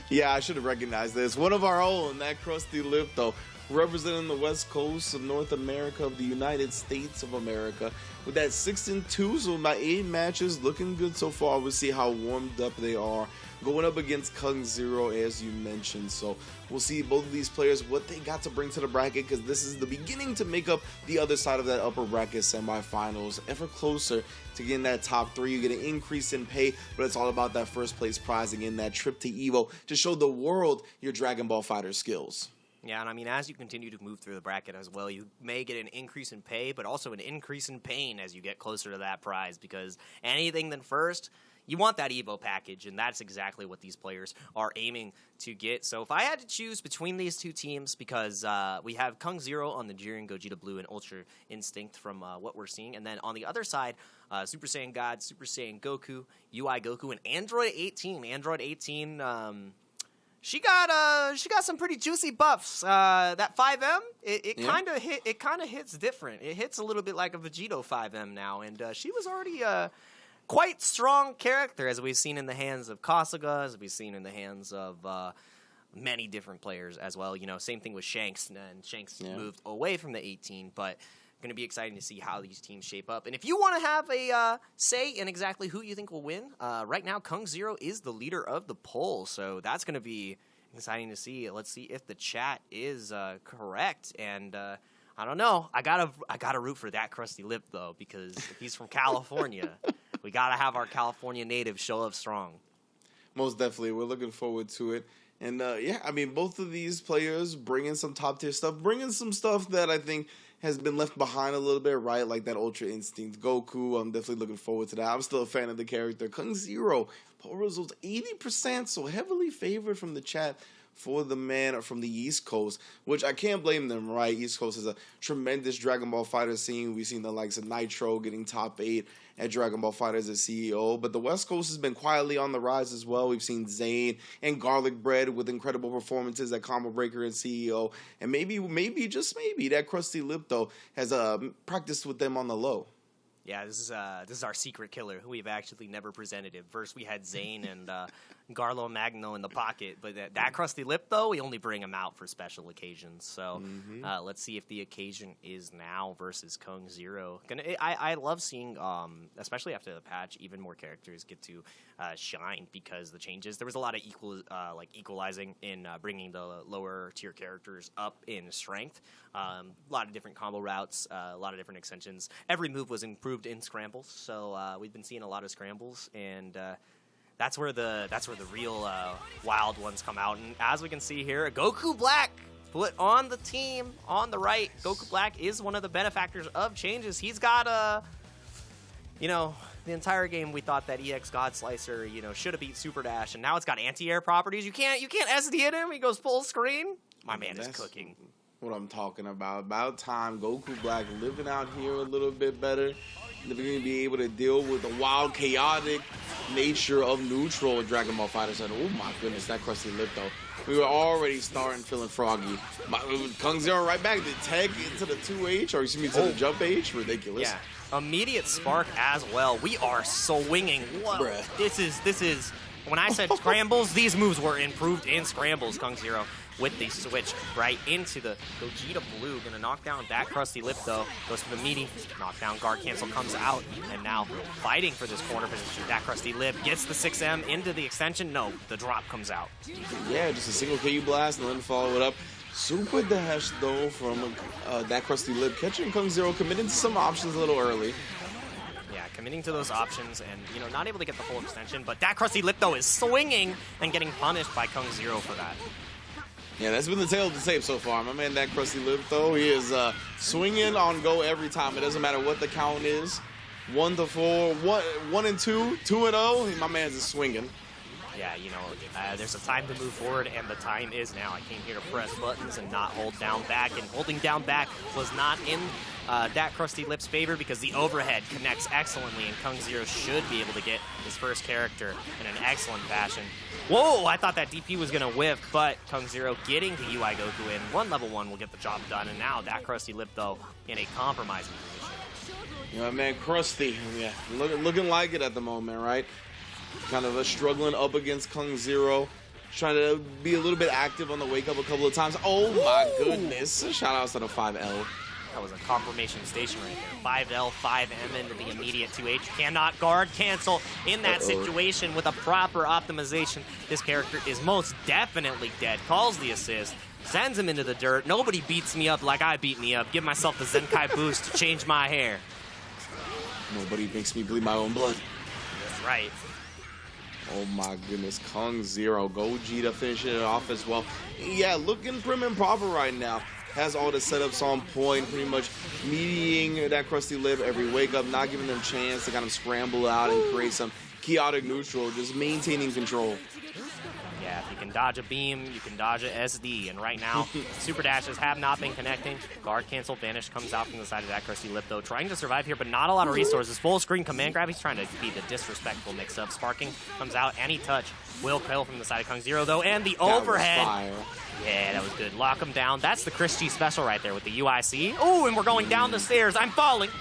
Yeah, I should have recognized this. One of our own, that crusty lip though, representing the West Coast of North America, of the United States of America, with that 6-2, so about 8 matches, looking good so far. We'll see how warmed up they are going up against Kung Zero, as you mentioned. So we'll see both of these players, what they got to bring to the bracket, because this is the beginning to make up the other side of that upper bracket semifinals. Ever closer to getting that top 3. You get an increase in pay, but it's all about that first place prize, again, that trip to EVO to show the world your Dragon Ball Fighter skills. Yeah, and I mean, as you continue to move through the bracket as well, you may get an increase in pay, but also an increase in pain as you get closer to that prize, because anything than first, you want that EVO package, and that's exactly what these players are aiming to get. So if I had to choose between these two teams, because we have Kung Zero on the Jiren, Gogeta Blue, and Ultra Instinct from what we're seeing, and then on the other side, Super Saiyan God, Super Saiyan Goku, UI Goku, and Android 18. Android 18... She got some pretty juicy buffs. That 5M, it kind of hits different. It hits a little bit like a Vegito 5M now, and she was already a quite strong character, as we've seen in the hands of Kasuga, as we've seen in the hands of many different players as well. You know, same thing with Shanks, and Shanks moved away from the 18, but going to be exciting to see how these teams shape up. And if you want to have a say in exactly who you think will win, right now Kung Zero is the leader of the poll, so that's going to be exciting to see. Let's see if the chat is correct. And I don't know. I gotta root for that crusty lip though, because if he's from California, we gotta have our California native show up strong. Most definitely, we're looking forward to it. And yeah, I mean, both of these players bringing some top tier stuff, bringing some stuff that I think has been left behind a little bit, right? Like that Ultra Instinct Goku. I'm definitely looking forward to that. I'm still a fan of the character. Kung Zero, poll results 80%, so heavily favored from the chat for the man from the East Coast, which I can't blame them, right? East Coast is a tremendous Dragon Ball Fighter scene. We've seen the likes of Nitro getting top 8 at Dragon Ball Fighter as a CEO, but the West Coast has been quietly on the rise as well. We've seen Zane and Garlic Bread with incredible performances at Combo Breaker and CEO, and maybe, just maybe, that Krusty Lip, though, has practiced with them on the low. Yeah, this is our secret killer who we've actually never presented him. First we had Zane and Garlo Magno in the pocket, but that Krusty Lip, though, we only bring him out for special occasions. So let's see if the occasion is now versus Kung Zero. I love seeing, especially after the patch, even more characters get to shine because the changes. There was a lot of equalizing in bringing the lower tier characters up in strength. A lot of different combo routes, a lot of different extensions. Every move was improved in scrambles, so we've been seeing a lot of scrambles, and that's where the real wild ones come out. And as we can see here, Goku Black put on the team on the right. Goku Black is one of the benefactors of changes. He's got the entire game we thought that EX God Slicer, should have beat Super Dash, and now it's got anti-air properties. You can't SD hit him. He goes full screen. My man is cooking. What I'm talking about. About time Goku Black living out here a little bit better. They're going to be able to deal with the wild, chaotic nature of neutral Dragon Ball Fighter. So, oh my goodness, that Krusty Lip, though. We were already starting feeling froggy. Kung Zero right back. The tag into the 2H, or excuse me, to the jump H. Ridiculous. Yeah. Immediate spark as well. We are swinging. Whoa. This is, when I said scrambles, these moves were improved in scrambles, Kung Zero. With the switch right into the Gogeta Blue. Gonna knock down that Krusty Lip, though. Goes for the meaty. Knockdown guard cancel comes out. And now fighting for this corner position. That Krusty Lip gets the 6M into the extension. No, the drop comes out. Yeah, just a single KU blast and then follow it up. Super dash, though, from that Krusty Lip. Catching Kung Zero, committing to some options a little early. Yeah, committing to those options and, not able to get the full extension. But that Krusty Lip, though, is swinging and getting punished by Kung Zero for that. Yeah, that's been the tale of the tape so far. My man, that Krusty Lip, though, he is swinging on go every time. It doesn't matter what the count is. 1 to 4, 1 and 2, 2 and 0. My man's is swinging. Yeah, there's a time to move forward, and the time is now. I came here to press buttons and not hold down back, and holding down back was not in that Krusty Lip's favor because the overhead connects excellently, and Kung Zero should be able to get his first character in an excellent fashion. Whoa, I thought that DP was going to whiff, but Kung Zero getting to UI Goku in. One level 1 will get the job done, and now that Krusty Lip, though, in a compromising position. Yeah, man, Krusty, yeah, looking like it at the moment, right? Kind of struggling up against Kung Zero. Trying to be a little bit active on the wake up a couple of times. Oh my goodness. Shout outs to the 5L. That was a confirmation station right there. 5L, 5M into the immediate 2H. Cannot guard cancel in that situation with a proper optimization. This character is most definitely dead. Calls the assist. Sends him into the dirt. Nobody beats me up like I beat me up. Give myself the Zenkai boost to change my hair. Nobody makes me bleed my own blood. That's right. Oh my goodness, Kung Zero, Goji to finish it off as well. Yeah, looking prim and proper right now. Has all the setups on point, pretty much mediating that crusty lip every wake up, not giving them a chance to kind of scramble out and create some chaotic neutral, just maintaining control. Yeah, if you can dodge a beam, you can dodge a SD, and right now, super dashes have not been connecting. Guard cancel, vanish comes out from the side of that crusty lip, though, trying to survive here, but not a lot of resources. Full screen command grab, he's trying to be the disrespectful mix-up. Sparking comes out, any touch will kill from the side of Kung Zero, though, and the overhead. Yeah, that was good. Lock him down. That's the Chris G special right there with the UIC. Oh, and we're going down the stairs. I'm falling.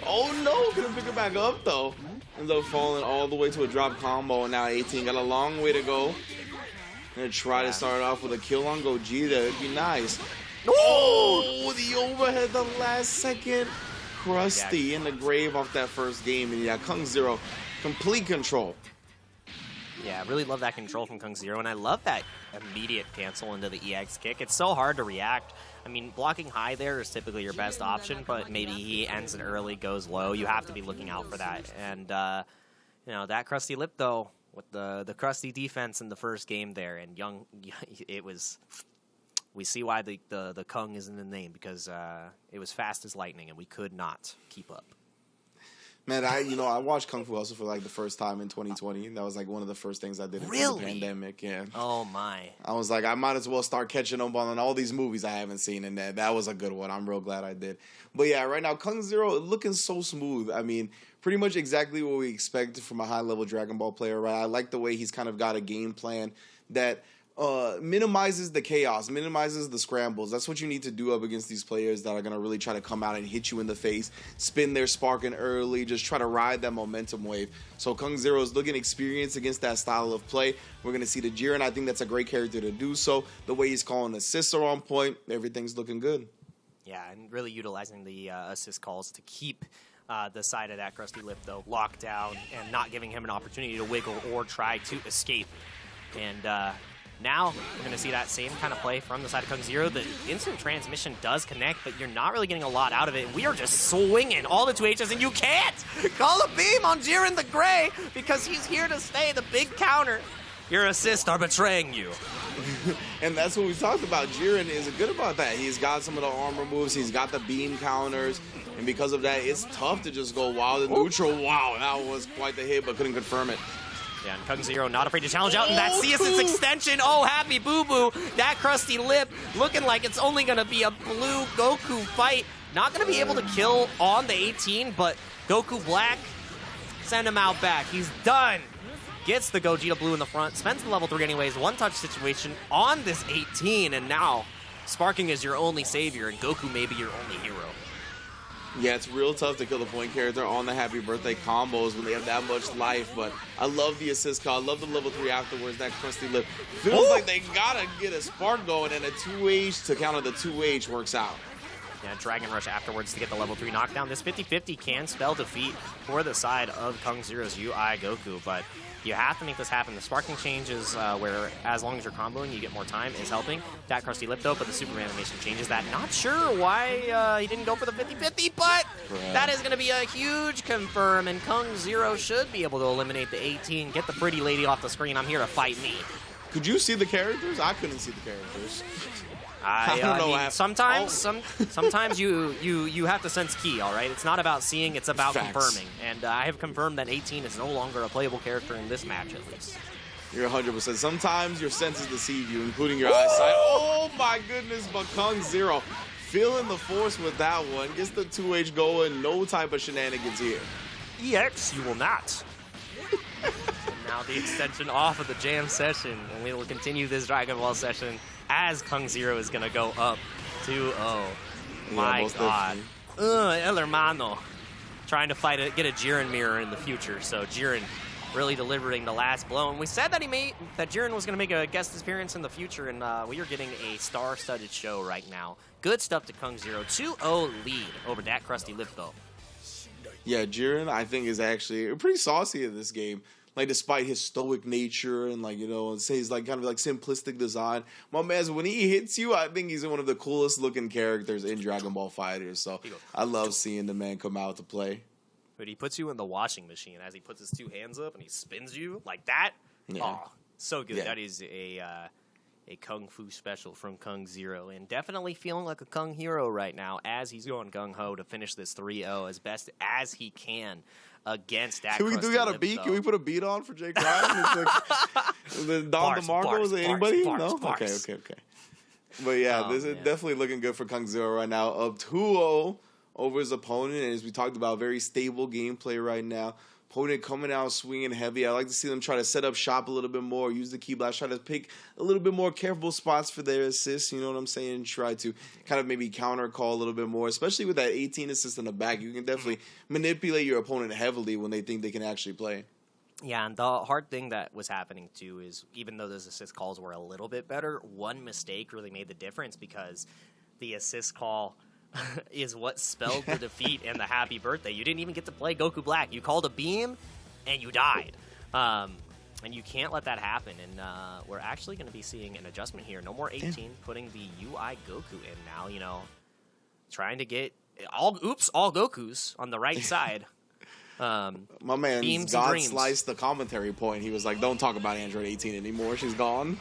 Oh no, couldn't pick it back up though. Ends up falling all the way to a drop combo, and now 18 got a long way to go. Gonna try to start off with a kill on Gogeta. It'd be nice. Oh, the overhead, the last second. Krusty in the grave off that first game, and yeah, Kung Zero, complete control. Yeah, I really love that control from Kung Zero, and I love that immediate cancel into the EX kick. It's so hard to react. I mean, blocking high there is typically your best option, but maybe he ends it early, goes low. You have to be looking out for that. And, you know, that crusty lip, though, with the crusty defense in the first game there, and Young, it was... We see why the Kung is in the name, because it was fast as lightning, and we could not keep up. Man, I watched Kung Fu Hustle for like the first time in 2020. That was like one of the first things I did in the pandemic. Yeah. Oh my. I was like, I might as well start catching up on all these movies I haven't seen, and that was a good one. I'm real glad I did. But yeah, right now Kung Zero looking so smooth. I mean, pretty much exactly what we expected from a high-level Dragon Ball player. Right? I like the way he's kind of got a game plan that minimizes the chaos, minimizes the scrambles. That's what you need to do up against these players that are going to really try to come out and hit you in the face, spin their sparking early, just try to ride that momentum wave. So Kung Zero is looking experienced against that style of play. We're going to see the Jiren. I think that's a great character to do so. The way he's calling assists are on point. Everything's looking good. Yeah, and really utilizing the assist calls to keep the side of that crusty lip, though, locked down and not giving him an opportunity to wiggle or try to escape. And now we're going to see that same kind of play from the side of Kung Zero. The instant transmission does connect, but you're not really getting a lot out of it. We are just swinging all the 2Hs, and you can't call a beam on Jiren the Gray because he's here to stay, the big counter. Your assists are betraying you. And that's what we talked about. Jiren is good about that. He's got some of the armor moves. He's got the beam counters. And because of that, it's tough to just go wild and neutral. Wow, that was quite the hit, but couldn't confirm it. Yeah, and Kung Zero not afraid to challenge out, and that CS extension, oh, happy boo-boo. That crusty lip looking like it's only going to be a blue Goku fight. Not going to be able to kill on the 18, but Goku Black, send him out back. He's done. Gets the Gogeta Blue in the front, spends the level 3 anyways, one-touch situation on this 18, and now Sparking is your only savior, and Goku may be your only hero. Yeah, it's real tough to kill the point character on the happy birthday combos when they have that much life, but I love the assist call. I love the level 3 afterwards, that crusty lip. Feels like they gotta get a spark going, and a 2H to counter the 2H works out. Yeah, Dragon Rush afterwards to get the level 3 knockdown. This 50-50 can spell defeat for the side of Kung Zero's UI Goku, but you have to make this happen. The sparking changes where as long as you're comboing, you get more time is helping. That crusty lip though, but the Superman animation changes that. Not sure why he didn't go for the 50-50, but that is going to be a huge confirm, and Kung Zero should be able to eliminate the 18, get the pretty lady off the screen. I'm here to fight me. Could you see the characters? I couldn't see the characters. I don't know. Sometimes you have to sense key, all right? It's not about seeing, it's about confirming. And I have confirmed that 18 is no longer a playable character in this match, at least. You're 100%. Sometimes your senses deceive you, including your eyesight. Oh, my goodness, but Kung Zero feeling the force with that one. Gets the 2H going. No type of shenanigans here. EX, you will not. Now the extension off of the jam session, and we will continue this Dragon Ball session as Kung Zero is going to go up 2-0. My God. El hermano. Trying to get a Jiren mirror in the future. So Jiren really delivering the last blow. And we said that that Jiren was going to make a guest appearance in the future, and we are getting a star-studded show right now. Good stuff to Kung Zero. 2-0 lead over that crusty lip, though. Yeah, Jiren, I think, is actually pretty saucy in this game. Like, despite his stoic nature and, like, you know, say he's, like, kind of, like, simplistic design. My man, when he hits you, I think he's one of the coolest-looking characters in Dragon Ball FighterZ. So, I love seeing the man come out to play. But he puts you in the washing machine as he puts his two hands up and he spins you like that. Yeah. Oh, so good. Yeah. That is a Kung Fu special from Kung Zero. And definitely feeling like a Kung hero right now as he's going gung-ho to finish this 3-0 as best as he can against that. Can we Can we put a beat on for Jake Ryan? Don DeMarco? Is it anybody? No? Okay. But yeah, this is definitely looking good for Kung Zero right now. Up 2-0 over his opponent. And as we talked about, very stable gameplay right now. Opponent coming out swinging heavy. I like to see them try to set up shop a little bit more, use the key blast, try to pick a little bit more careful spots for their assists, you know what I'm saying? Try to kind of maybe counter call a little bit more, especially with that 18 assist in the back. You can definitely manipulate your opponent heavily when they think they can actually play. Yeah, and the hard thing that was happening, too, is even though those assist calls were a little bit better, one mistake really made the difference because the assist call is what spelled the defeat and the happy birthday. You didn't even get to play Goku Black. You called a beam, and you died. And you can't let that happen. And we're actually going to be seeing an adjustment here. No more 18, putting the UI Goku in now, you know, trying to get all Gokus on the right side. My man God sliced the commentary point. He was like, don't talk about Android 18 anymore. She's gone.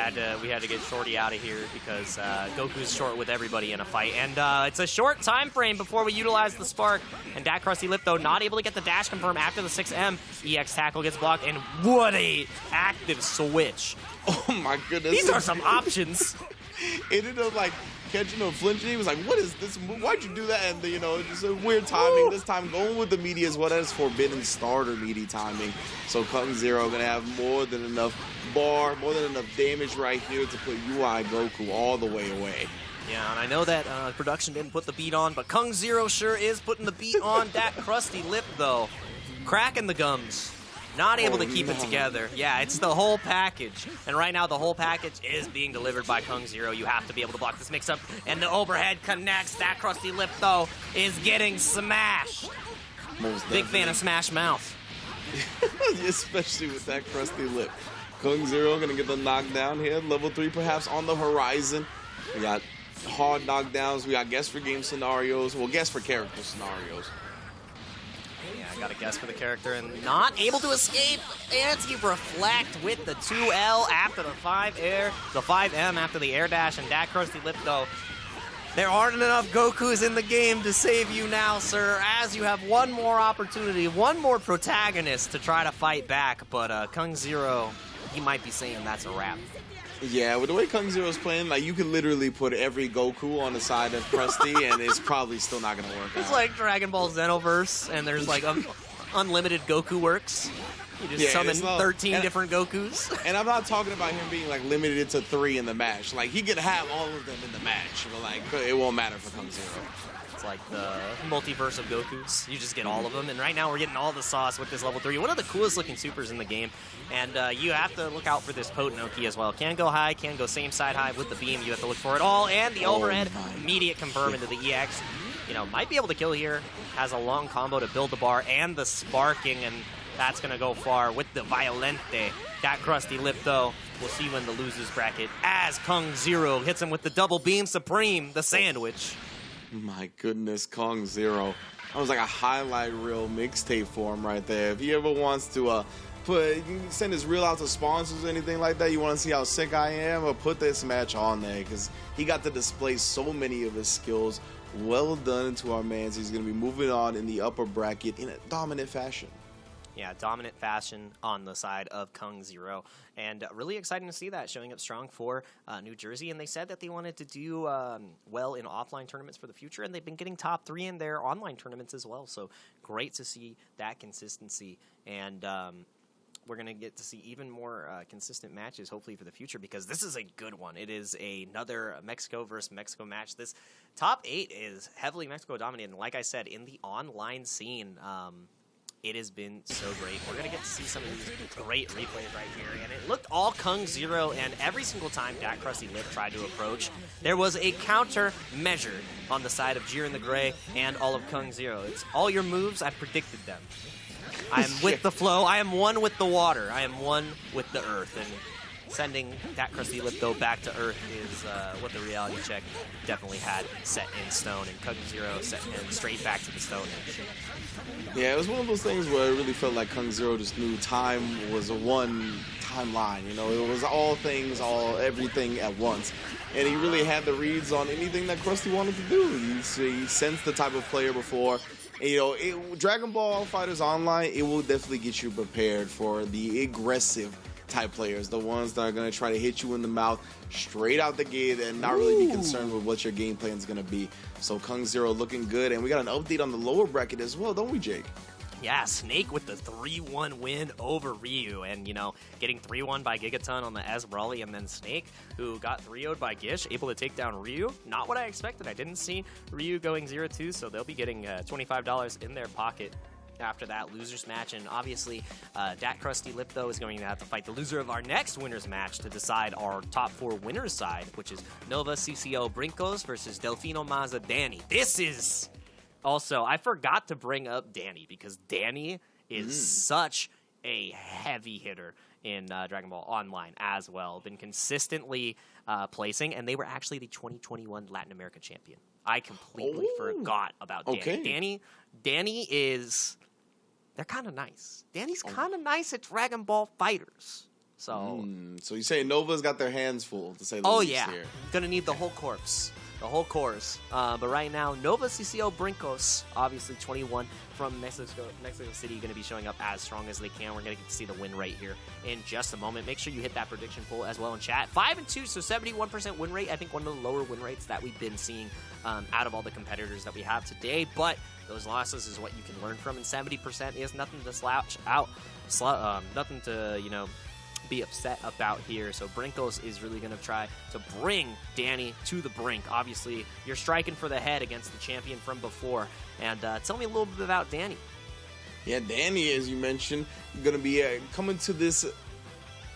Yeah, we had to get Shorty out of here because Goku's short with everybody in a fight. And it's a short time frame before we utilize the spark. And that crusty lip, though, not able to get the dash confirm after the 6M. EX tackle gets blocked, and what a active switch. Oh, my goodness. These are some options. It ended up, like, catching him flinching. He was like, what is this? Why'd you do that? And, you know, just a weird timing. This time going with the media is what is forbidden starter media timing. So Kung Zero going to have more than enough more than enough damage right here to put UI Goku all the way away. Yeah, and I know that production didn't put the beat on, but Kung Zero sure is putting the beat on that crusty lip, though. Cracking the gums. Not able to keep it together. Yeah, it's the whole package. And right now, the whole package is being delivered by Kung Zero. You have to be able to block this mix-up. And the overhead connects. That crusty lip, though, is getting smashed. Big fan of Smash Mouth. Especially with that crusty lip. Kung Zero going to get the knockdown here. Level 3 perhaps on the horizon. We got hard knockdowns. We got guess for game scenarios. Well, guess for character scenarios. Yeah, I got a guess for the character and not able to escape. Anti-reflect with the 2L after the 5M after the air dash, and that crusty lip, though. There aren't enough Gokus in the game to save you now, sir, as you have one more opportunity, one more protagonist to try to fight back, but Kung Zero, he might be saying that's a wrap. Yeah, with the way Kung Zero's playing, like, you could literally put every Goku on the side of Krusty, and it's probably still not going to work out. It's like Dragon Ball Xenoverse, and there's, like, unlimited Goku works. You just summon 13 different Gokus. And I'm not talking about him being, like, limited to 3 in the match. Like, he could have all of them in the match, but, like, it won't matter for Kung Zero. It's like the multiverse of Gokus. You just get all of them, and right now we're getting all the sauce with this level 3. One of the coolest looking supers in the game, and you have to look out for this potent Oki as well. Can go high, can go same side high with the beam. You have to look for it all, and the overhead, immediate confirm into the EX. You know, might be able to kill here. Has a long combo to build the bar, and the sparking, and that's going to go far with the Violente. That crusty lip, though, we'll see when the losers bracket as Kung Zero hits him with the double beam supreme, the sandwich. My goodness, Kung Zero. That was like a highlight reel mixtape for him right there. If he ever wants to send his reel out to sponsors or anything like that, you want to see how sick I am, or put this match on there, because he got to display so many of his skills. Well done to our man. He's going to be moving on in the upper bracket in a dominant fashion. Yeah, dominant fashion on the side of Kung Zero. And really exciting to see that showing up strong for New Jersey. And they said that they wanted to do well in offline tournaments for the future. And they've been getting top 3 in their online tournaments as well. So great to see that consistency. And we're going to get to see even more consistent matches, hopefully, for the future, because this is a good one. It is another Mexico versus Mexico match. This top 8 is heavily Mexico dominated. And like I said, in the online scene, It has been so great. We're going to get to see some of these great replays right here. And it looked all Kung Zero, and every single time Dak Krusty Lip tried to approach, there was a counter measure on the side of Jiren the Gray and all of Kung Zero. It's all your moves, I predicted them. I am with the flow. I am one with the water. I am one with the earth. And sending Dak Krusty Lip, though, back to earth is what the reality check definitely had set in stone. And Kung Zero set him straight back to the Stone Age. Yeah, it was one of those things where it really felt like Kung Zero just knew time was a one timeline. You know, it was all things, everything at once. And he really had the reads on anything that Krusty wanted to do. He sensed the type of player before. And, you know, Dragon Ball FighterZ Online, it will definitely get you prepared for the aggressive type players, the ones that are going to try to hit you in the mouth straight out the gate and not really be concerned with what your game plan is going to be. So Kung Zero looking good, and we got an update on the lower bracket as well, don't we, Jake? Yeah, Snake with the 3-1 win over Ryu, and, you know, getting 3-1 by Gigaton on the S Brawly, and then Snake, who got 3-0'd by Gish, able to take down Ryu. Not what I expected. I didn't see Ryu going 0-2, so they'll be getting $25 in their pocket after that losers match. And obviously Dak Krusty Lip, though, is going to have to fight the loser of our next winners match to decide our top 4 winners side, which is Nova CCO Brinkos versus Delfino Maza Dany. This is also, I forgot to bring up Dany, because Dany is such a heavy hitter in Dragon Ball Online as well. Been consistently placing, and they were actually the 2021 Latin America champion. I completely forgot about Dany. Okay. Dany is... They're kind of nice. Dany's kind of nice at Dragon Ball FighterZ. So so you say Nova's got their hands full, to say the least yeah. here. Gonna need the whole corpse. The whole chorus. But right now, Nova CCO Brinkos, obviously 21 from Mexico City, going to be showing up as strong as they can. We're going to get to see the win right here in just a moment. Make sure you hit that prediction poll as well in chat. 5-2, so 71% win rate. I think one of the lower win rates that we've been seeing out of all the competitors that we have today. But those losses is what you can learn from, and 70% is nothing to slouch out. Nothing to, you know, be upset about here. So Brinkos is really going to try to bring Dany to the brink. Obviously, you're striking for the head against the champion from before. And tell me a little bit about Dany. Yeah, Dany, as you mentioned, going to be coming to this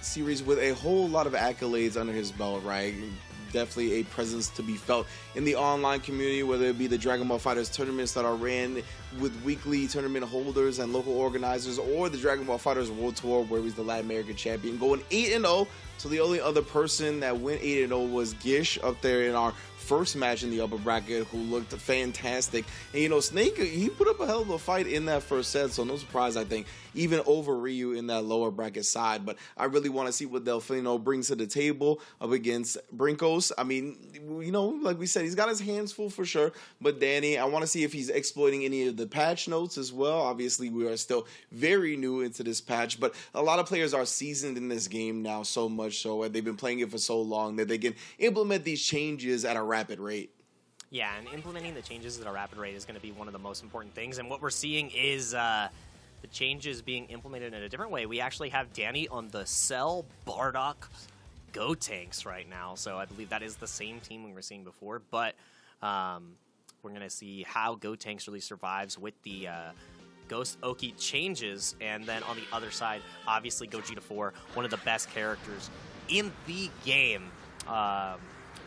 series with a whole lot of accolades under his belt, right? Definitely a presence to be felt in the online community, whether it be the Dragon Ball FighterZ tournaments that are ran with weekly tournament holders and local organizers, or the Dragon Ball FighterZ World Tour, where he's the Latin American champion, going 8-0. So the only other person that went 8-0 was Gish up there in our first match in the upper bracket, who looked fantastic. And, you know, Snake, he put up a hell of a fight in that first set, so no surprise, I think, even over Ryu in that lower bracket side. But I really want to see what Delfino brings to the table up against Brinkos. I mean, you know, like we said, he's got his hands full for sure. But Dany, I want to see if he's exploiting any of the patch notes as well. Obviously, we are still very new into this patch, but a lot of players are seasoned in this game now, so much so, and they've been playing it for so long that they can implement these changes at a rapid rate. Yeah, and implementing the changes at a rapid rate is going to be one of the most important things. And what we're seeing is the changes being implemented in a different way. We actually have Dany on the Cell, Bardock, Go Tanks right now. So I believe that is the same team we were seeing before. But we're going to see how Go Tanks really survives with the Ghost Oki changes. And then on the other side, obviously Gogeta 4, one of the best characters in the game.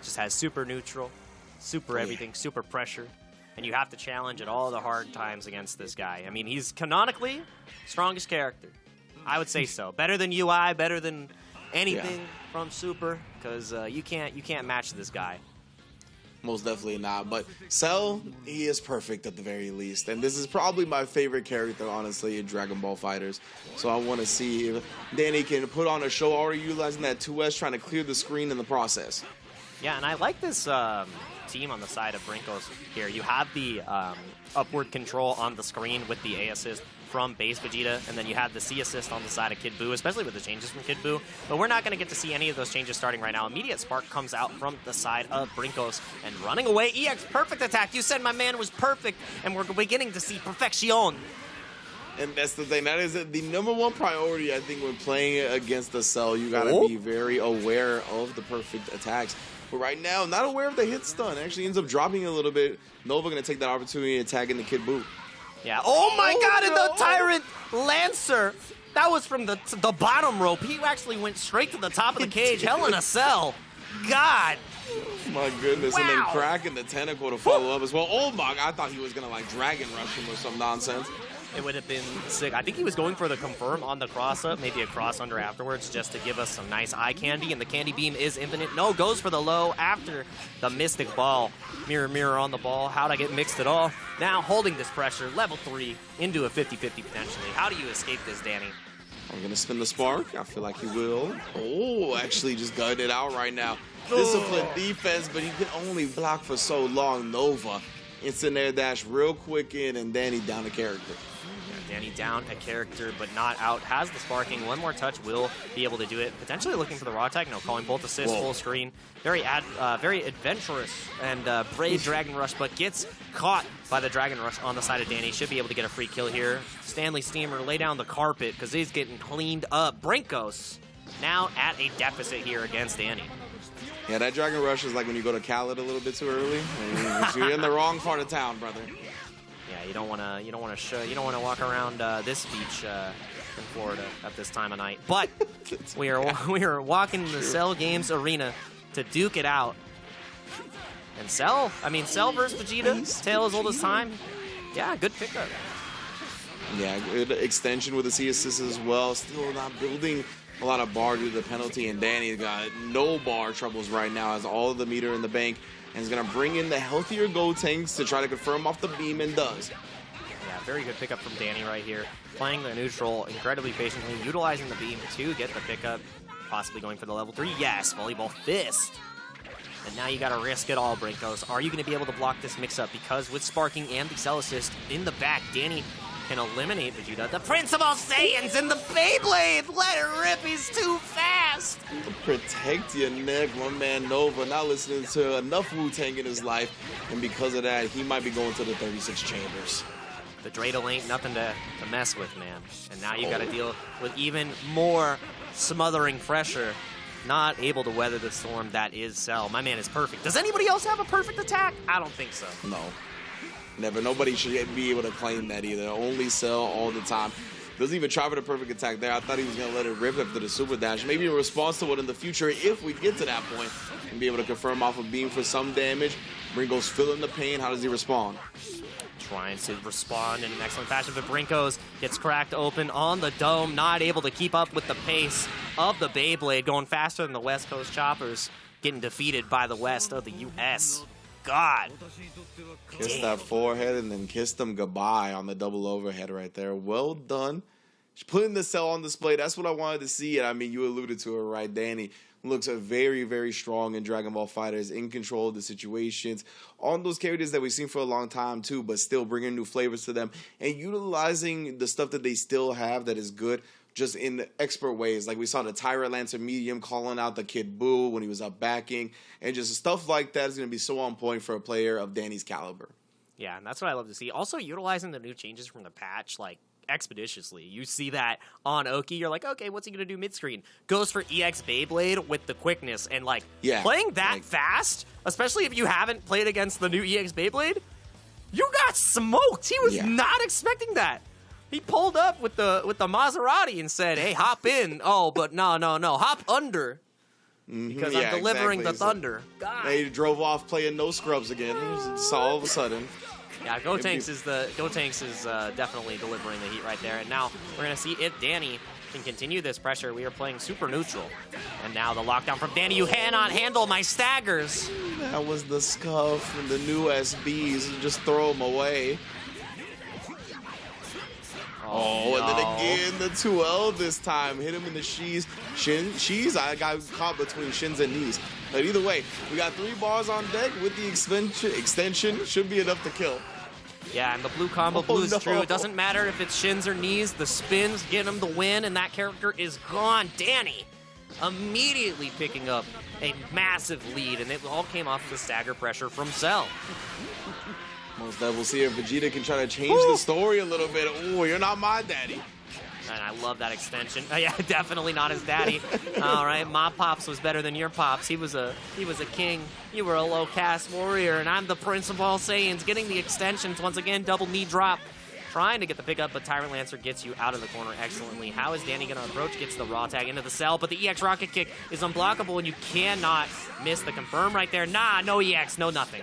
Just has super neutral, super everything, super pressure, and you have to challenge at all the hard times against this guy. I mean, he's canonically strongest character. I would say so. Better than UI, better than anything from Super, because you can't match this guy. Most definitely not. But Cell, he is perfect at the very least. And this is probably my favorite character, honestly, in Dragon Ball FighterZ. So I want to see if Dany can put on a show, already utilizing that 2S, trying to clear the screen in the process. Yeah, and I like this team on the side of Brinkos here. You have the upward control on the screen with the A assist from base Vegeta, and then you have the C assist on the side of Kid Buu, especially with the changes from Kid Buu. But we're not going to get to see any of those changes starting right now. Immediate Spark comes out from the side of Brinkos, and running away, EX perfect attack. You said my man was perfect, and we're beginning to see perfection. And that's the thing. That is the number one priority, I think, when playing against the Cell. You got to be very aware of the perfect attacks. But right now, not aware of the hit stun. Actually ends up dropping a little bit. Nova going to take that opportunity and tag into Kid Buu. Yeah. Oh my God! And the Tyrant Lancer. That was from the bottom rope. He actually went straight to the top of the cage. Hell in a cell. God. My goodness. Wow. And then cracking the tentacle to follow up as well. Oh my God. I thought he was going to like dragon rush him or some nonsense. It would have been sick. I think he was going for the confirm on the cross-up, maybe a cross-under afterwards, just to give us some nice eye candy, and the candy beam is infinite. No, goes for the low after the Mystic Ball. Mirror, mirror on the ball. How'd I get mixed at all? Now holding this pressure, level 3, into a 50-50 potentially. How do you escape this, Dany? I'm going to spin the spark. I feel like he will. Oh, actually just gutted it out right now. Disciplined defense, but he can only block for so long. Nova, instant air dash real quick in, and Dany down the character. Dany down a character, but not out. Has the sparking. One more touch will be able to do it. Potentially looking for the raw tag. No, calling both assists, full screen. Very adventurous and brave Dragon Rush, but gets caught by the Dragon Rush on the side of Dany. Should be able to get a free kill here. Stanley Steamer lay down the carpet because he's getting cleaned up. Brinkos now at a deficit here against Dany. Yeah, that Dragon Rush is like when you go to Khaled a little bit too early. You're in the wrong part of town, brother. Yeah, you don't want to walk around this beach in Florida at this time of night. But we are walking the Cell Games arena to duke it out. And Cell versus Vegeta, tale as old as time. Yeah, good pickup. Yeah, good extension with the C assist as well. Still not building a lot of bar due to the penalty, and Dany's got no bar troubles right now, has all of the meter in the bank, and is going to bring in the healthier gold tanks to try to confirm off the beam, and does. Yeah, very good pickup from Dany right here. Playing the neutral incredibly patiently, utilizing the beam to get the pickup, possibly going for the level 3. Yes, volleyball fist. And now you got to risk it all, Brinkos. Are you going to be able to block this mix-up? Because with sparking and the cell assist in the back, Dany can eliminate Vegeta. The Prince of all Saiyans and the Beyblade! Let it rip, he's too fast! Protect your neck, my man Nova. Not listening to enough Wu-Tang in his life, and because of that, he might be going to the 36 chambers. The Dreidel ain't nothing to mess with, man. And now you got to deal with even more smothering pressure. Not able to weather the storm that is Cell. My man is perfect. Does anybody else have a perfect attack? I don't think so. No. Never. Nobody should be able to claim that either. Only Cell all the time. Doesn't even try for the perfect attack there. I thought he was going to let it rip after the super dash. Maybe in response to it in the future, if we get to that point, and be able to confirm off a beam for some damage. Brinkos feeling the pain. How does he respond? Trying to respond in an excellent fashion, but Brinkos gets cracked open on the dome, not able to keep up with the pace of the Beyblade, going faster than the West Coast Choppers, getting defeated by the West of the U.S. God. Kiss that forehead and then kiss them goodbye on the double overhead right there. Well done. Putting the Cell on display, that's what I wanted to see, and I mean, you alluded to it, right? Dany looks very, very strong in Dragon Ball FighterZ, in control of the situations, on those characters that we've seen for a long time too, but still bringing new flavors to them and utilizing the stuff that they still have that is good, just in expert ways. Like we saw the Tyrant Lancer medium calling out the Kid Buu when he was up backing, and just stuff like that is going to be so on point for a player of Dany's caliber. Yeah, and that's what I love to see. Also, utilizing the new changes from the patch, like, expeditiously. You see that on Oki, you're like, okay, what's he gonna do mid-screen? Goes for EX Beyblade with the quickness, and like, playing that fast, especially if you haven't played against the new EX Beyblade, you got smoked. He was not expecting that. He pulled up with the Maserati and said, hey, hop in. Oh, but no, hop under. Because I'm delivering the thunder. God. They drove off playing no scrubs again. It's all of a sudden. Yeah, Gotenks is definitely delivering the heat right there. And now we're going to see if Dany can continue this pressure. We are playing super neutral. And now the lockdown from Dany. You cannot handle my staggers. That was the scuff and the new SBs. Just throw them away. Oh, and then again, the 2L this time. Hit him in the Shins. I got caught between shins and knees. But either way, we got 3 bars on deck with the extension. Should be enough to kill. Yeah, and the blue combo, blue is true. It doesn't matter if it's shins or knees. The spins get him the win, and that character is gone. Dany immediately picking up a massive lead, and it all came off the stagger pressure from Cell. Most that we'll see if Vegeta can try to change the story a little bit. Oh, you're not my daddy. And I love that extension. Yeah, definitely not his daddy. All right, my pops was better than your pops. He was a king. You were a low caste warrior, and I'm the Prince of all Saiyans. Getting the extensions once again, double knee drop. trying to get the pickup, but Tyrant Lancer gets you out of the corner excellently. How is dany going to approach? Gets the raw tag into the cell, but the EX rocket kick is unblockable, and you cannot miss the confirm right there. Nah, no EX, no nothing.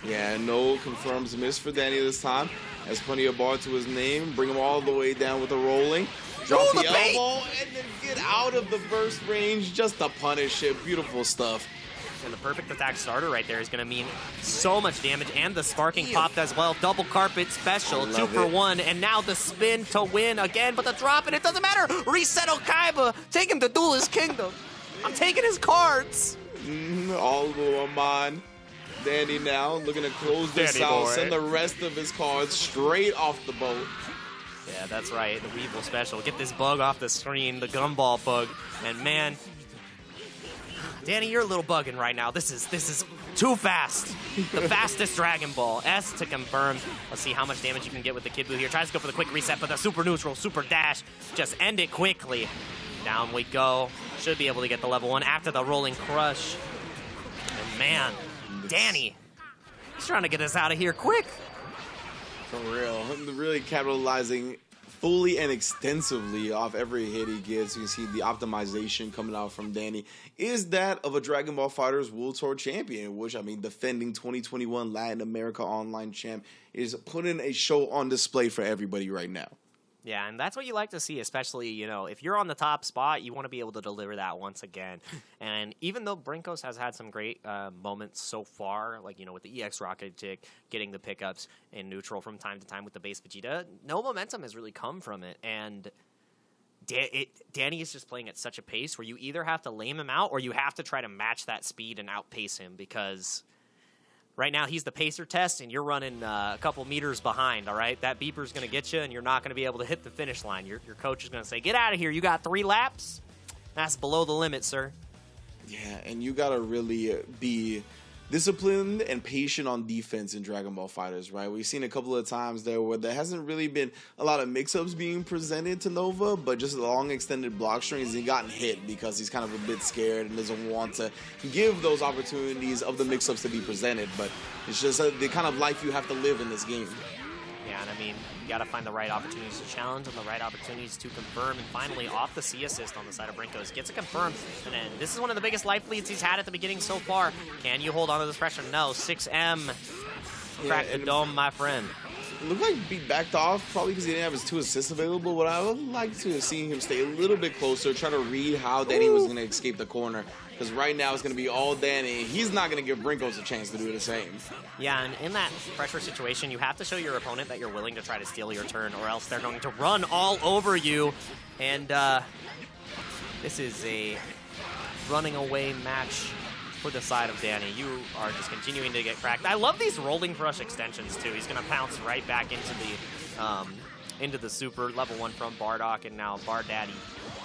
Yeah, no confirms miss for dany this time. Has plenty of bar to his name. Bring him all the way down with the rolling. Drop the elbow, and then get out of the burst range just to punish it. Beautiful stuff. And the perfect attack starter right there is going to mean so much damage, and the sparking popped as well. Double carpet special, 2 for 1, and now the spin to win again, but the drop, and it doesn't matter. Reset Okaiba, take him to Duelist Kingdom. I'm taking his cards. All of them are mine. dany now looking to close this out, send the rest of his cards straight off the boat. Yeah, that's right, the Weevil special. Get this bug off the screen, the gumball bug, and man, dany, you're a little bugging right now. This is too fast. The fastest Dragon Ball. S to confirm. Let's see how much damage you can get with the Kid Buu here. Tries to go for the quick reset, but the super neutral, super dash. Just end it quickly. Down we go. Should be able to get the level 1 after the rolling crush. And man, dany, he's trying to get us out of here quick. For real. Really capitalizing fully and extensively off every hit he gets. You can see the optimization coming out from dany is that of a Dragon Ball FighterZ World Tour champion, which, I mean, defending 2021 Latin America Online champ is putting a show on display for everybody right now. Yeah, and that's what you like to see, especially, you know, if you're on the top spot, you want to be able to deliver that once again. And even though Brinkos has had some great moments so far, like, you know, with the EX rocket kick, getting the pickups in neutral from time to time with the base Vegeta, no momentum has really come from it. And dany is just playing at such a pace where you either have to lame him out or you have to try to match that speed and outpace him, because right now, he's the pacer test, and you're running a couple meters behind, all right? That beeper's going to get you, and you're not going to be able to hit the finish line. Your coach is going to say, get out of here. You got 3 laps? That's below the limit, sir. Yeah, and you got to really be disciplined and patient on defense in Dragon Ball FighterZ, right? We've seen a couple of times there where there hasn't really been a lot of mix-ups being presented to Nova, but just long extended block strings, and gotten hit because he's kind of a bit scared and doesn't want to give those opportunities of the mix-ups to be presented. But it's just the kind of life you have to live in this game. Yeah, and I mean, you got to find the right opportunities to challenge and the right opportunities to confirm. And finally, off the C assist on the side of Brinkos, gets a confirm. And then this is one of the biggest life leads he's had at the beginning so far. Can you hold on to this pressure? No. 6M. Crack the dome, my friend. It looked like he backed off, probably because he didn't have his 2 assists available, but I would like to have seen him stay a little bit closer, try to read how dany was going to escape the corner. Because right now it's going to be all dany. He's not going to give Brinkos a chance to do the same. Yeah, and in that pressure situation, you have to show your opponent that you're willing to try to steal your turn, or else they're going to run all over you. And this is a running away match for the side of dany. You are just continuing to get cracked. I love these rolling crush extensions, too. He's going to pounce right back into the super level 1 from Bardock, and now Bar Daddy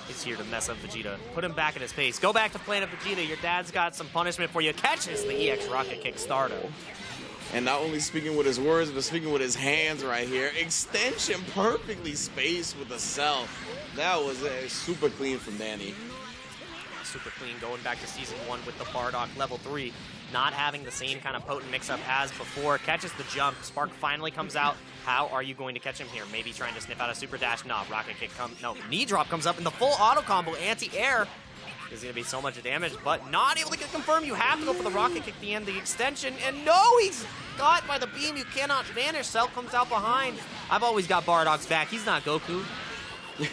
is here to mess up Vegeta. Put him back in his pace. Go back to Planet Vegeta. Your dad's got some punishment for you. Catches the EX rocket kick starter. And not only speaking with his words, but speaking with his hands right here. Extension perfectly spaced with the cell. That was super clean from dany. Super clean, going back to Season 1 with the Bardock level 3. Not having the same kind of potent mix-up as before. Catches the jump. Spark finally comes out. How are you going to catch him here? Maybe trying to sniff out a super dash. No, rocket kick comes. No, knee drop comes up in the full auto combo. Anti-air. There's going to be so much damage, but not able to get confirmed. You have to go for the rocket kick at the end, the extension. And no, he's got by the beam. You cannot vanish. Cell comes out behind. I've always got Bardock's back. He's not Goku.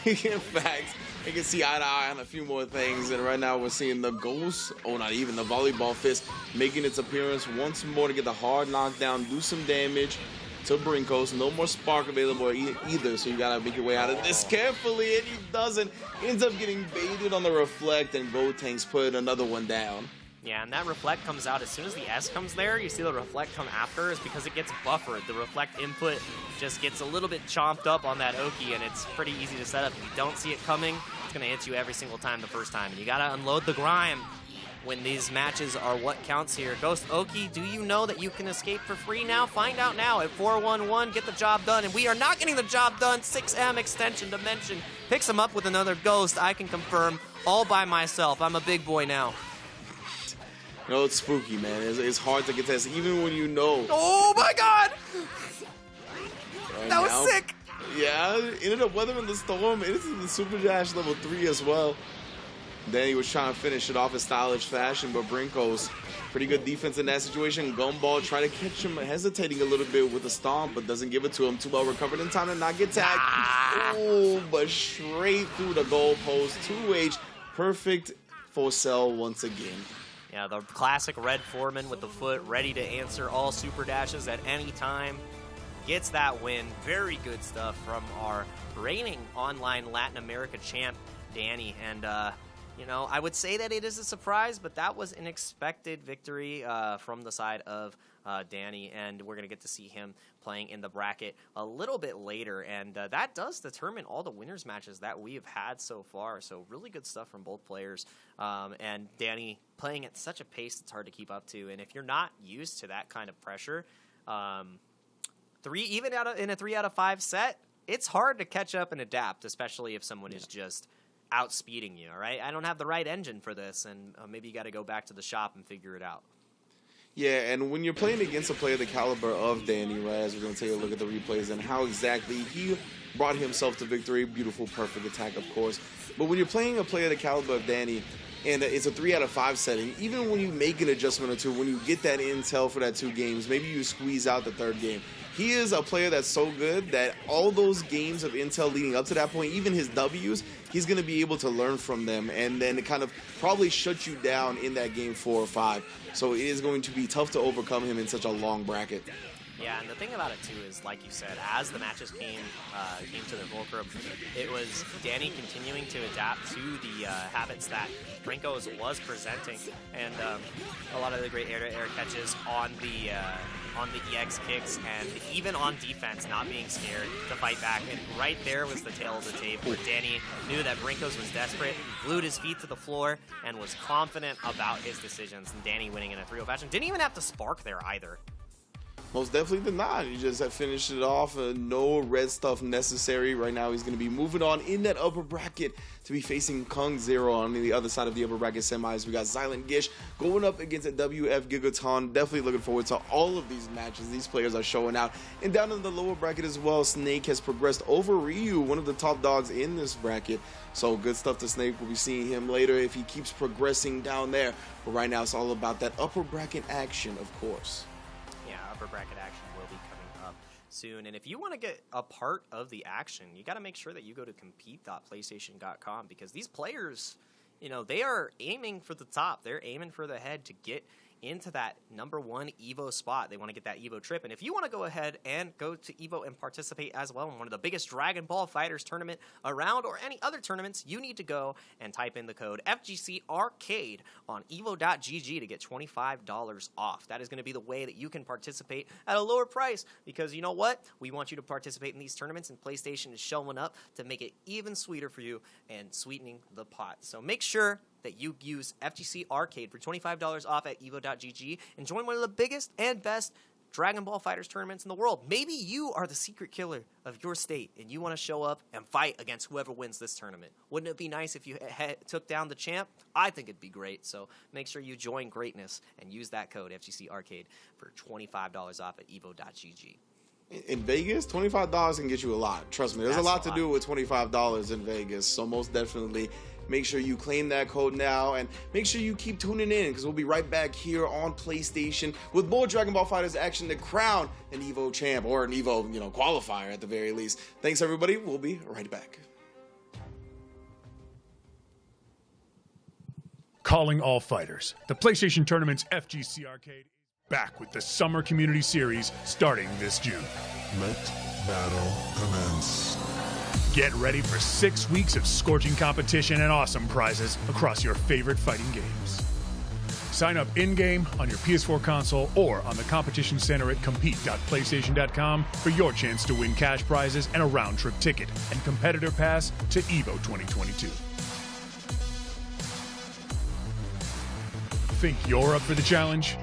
In fact, you can see eye to eye on a few more things, and right now we're seeing the ghost, not even the volleyball fist, making its appearance once more to get the hard knockdown, do some damage to Brinkos. No more spark available either, so you gotta make your way out of this carefully, and he doesn't. Ends up getting baited on the reflect, and Gotenks put another one down. Yeah, and that reflect comes out as soon as the S comes there. You see the reflect come after is because it gets buffered. The reflect input just gets a little bit chomped up on that Oki, and it's pretty easy to set up. If you don't see it coming, it's going to hit you every single time the first time. And you got to unload the grime when these matches are what counts here. Ghost Oki, do you know that you can escape for free now? Find out now at 411. Get the job done. And we are not getting the job done. 6M extension dimension picks him up with another Ghost. I can confirm all by myself. I'm a big boy now. You know, it's spooky, man. It's hard to get this, even when you know. Oh, my God! Right That was now, sick! Yeah, ended up weathering the storm. It is in the Super Dash level 3 as well. Then he was trying to finish it off in stylish fashion, but brinkos, pretty good defense in that situation. Gumball trying to catch him, hesitating a little bit with a stomp, but doesn't give it to him. Too well recovered in time to not get tagged. Oh, but straight through the goalpost. 2H, perfect for Cell once again. Yeah, the classic Red Foreman with the foot, ready to answer all super dashes at any time. Gets that win. Very good stuff from our reigning online Latin America champ, dany. And, you know, I would say that it is a surprise, but that was an expected victory from the side of dany, and we're going to get to see him playing in the bracket a little bit later, and that does determine all the winners matches that we have had so far, so really good stuff from both players, and dany playing at such a pace it's hard to keep up to, and if you're not used to that kind of pressure, in a 3 out of 5 set, it's hard to catch up and adapt, especially if someone is just outspeeding you, all right? I don't have the right engine for this, and maybe you got to go back to the shop and figure it out. Yeah, and when you're playing against a player the caliber of dany, right, as we're going to take a look at the replays and how exactly he brought himself to victory, beautiful, perfect attack, of course. But when you're playing a player the caliber of dany, and it's a 3 out of 5 setting, even when you make an adjustment or two, when you get that intel for that 2 games, maybe you squeeze out the 3rd game. He is a player that's so good that all those games of intel leading up to that point, even his W's, he's going to be able to learn from them and then kind of probably shut you down in that game 4 or 5. So it is going to be tough to overcome him in such a long bracket. Yeah, and the thing about it, too, is, like you said, as the matches came to the fulcrum, it was dany continuing to adapt to the habits that brinkos was presenting, and a lot of the great air-to-air catches on the EX kicks, and even on defense, not being scared to fight back. And right there was the tail of the tape where dany knew that brinkos was desperate, glued his feet to the floor, and was confident about his decisions, and dany winning in a 3-0 fashion. Didn't even have to spark there either. Most definitely did not. He just had finished it off. No red stuff necessary. Right now he's going to be moving on in that upper bracket to be facing Kung Zero on the other side of the upper bracket semis. We got Silent Gish going up against a WF Gigaton. Definitely looking forward to all of these matches. These players are showing out. And down in the lower bracket as well, Snake has progressed over Ryu, one of the top dogs in this bracket. So good stuff to Snake. We'll be seeing him later if he keeps progressing down there. But right now it's all about that upper bracket action, of course. Bracket action will be coming up soon, and if you want to get a part of the action, you got to make sure that you go to compete.playstation.com, because these players, you know, they are aiming for the top. They're aiming for the head to get into that #1 EVO spot. They want to get that EVO trip, and if you want to go ahead and go to EVO and participate as well in one of the biggest Dragon Ball FighterZ tournament around, or any other tournaments, you need to go and type in the code FGC Arcade on evo.gg to get $25 off. That is going to be the way that you can participate at a lower price, because you know what? We want you to participate in these tournaments, and PlayStation is showing up to make it even sweeter for you and sweetening the pot. So make sure that you use FGC Arcade for $25 off at evo.gg and join one of the biggest and best Dragon Ball FighterZ tournaments in the world. Maybe you are the secret killer of your state and you want to show up and fight against whoever wins this tournament. Wouldn't it be nice if you took down the champ? I think it'd be great. So make sure you join greatness and use that code FGC Arcade for $25 off at evo.gg. In Vegas, $25 can get you a lot. Trust me, there's a lot to do with $25 in Vegas. So most definitely, make sure you claim that code now, and make sure you keep tuning in, because we'll be right back here on PlayStation with more Dragon Ball FighterZ action to crown an EVO champ, or an EVO, qualifier at the very least. Thanks, everybody. We'll be right back. Calling all fighters. The PlayStation Tournament's FGC Arcade is back with the Summer Community Series starting this June. Let battle commence. Get ready for 6 weeks of scorching competition and awesome prizes across your favorite fighting games. Sign up in-game, on your PS4 console, or on the competition center at compete.playstation.com for your chance to win cash prizes and a round-trip ticket and competitor pass to EVO 2022. Think you're up for the challenge?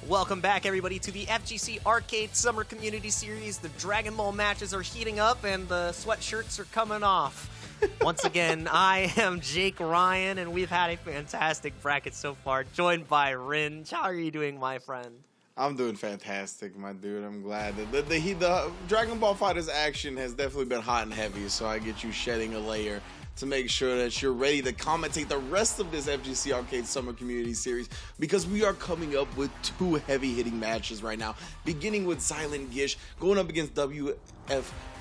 Welcome back, everybody, to the FGC Arcade Summer Community Series. The Dragon Ball matches are heating up, and the sweatshirts are coming off. Once again, I am Jake Ryan, and we've had a fantastic bracket so far, joined by Rin. How are you doing, my friend? I'm doing fantastic, my dude. I'm glad that the Dragon Ball FIghterZ action has definitely been hot and heavy, so I get you shedding a layer to make sure that you're ready to commentate the rest of this FGC Arcade Summer Community Series, because we are coming up with two heavy-hitting matches right now, beginning with Silent Gish going up against WF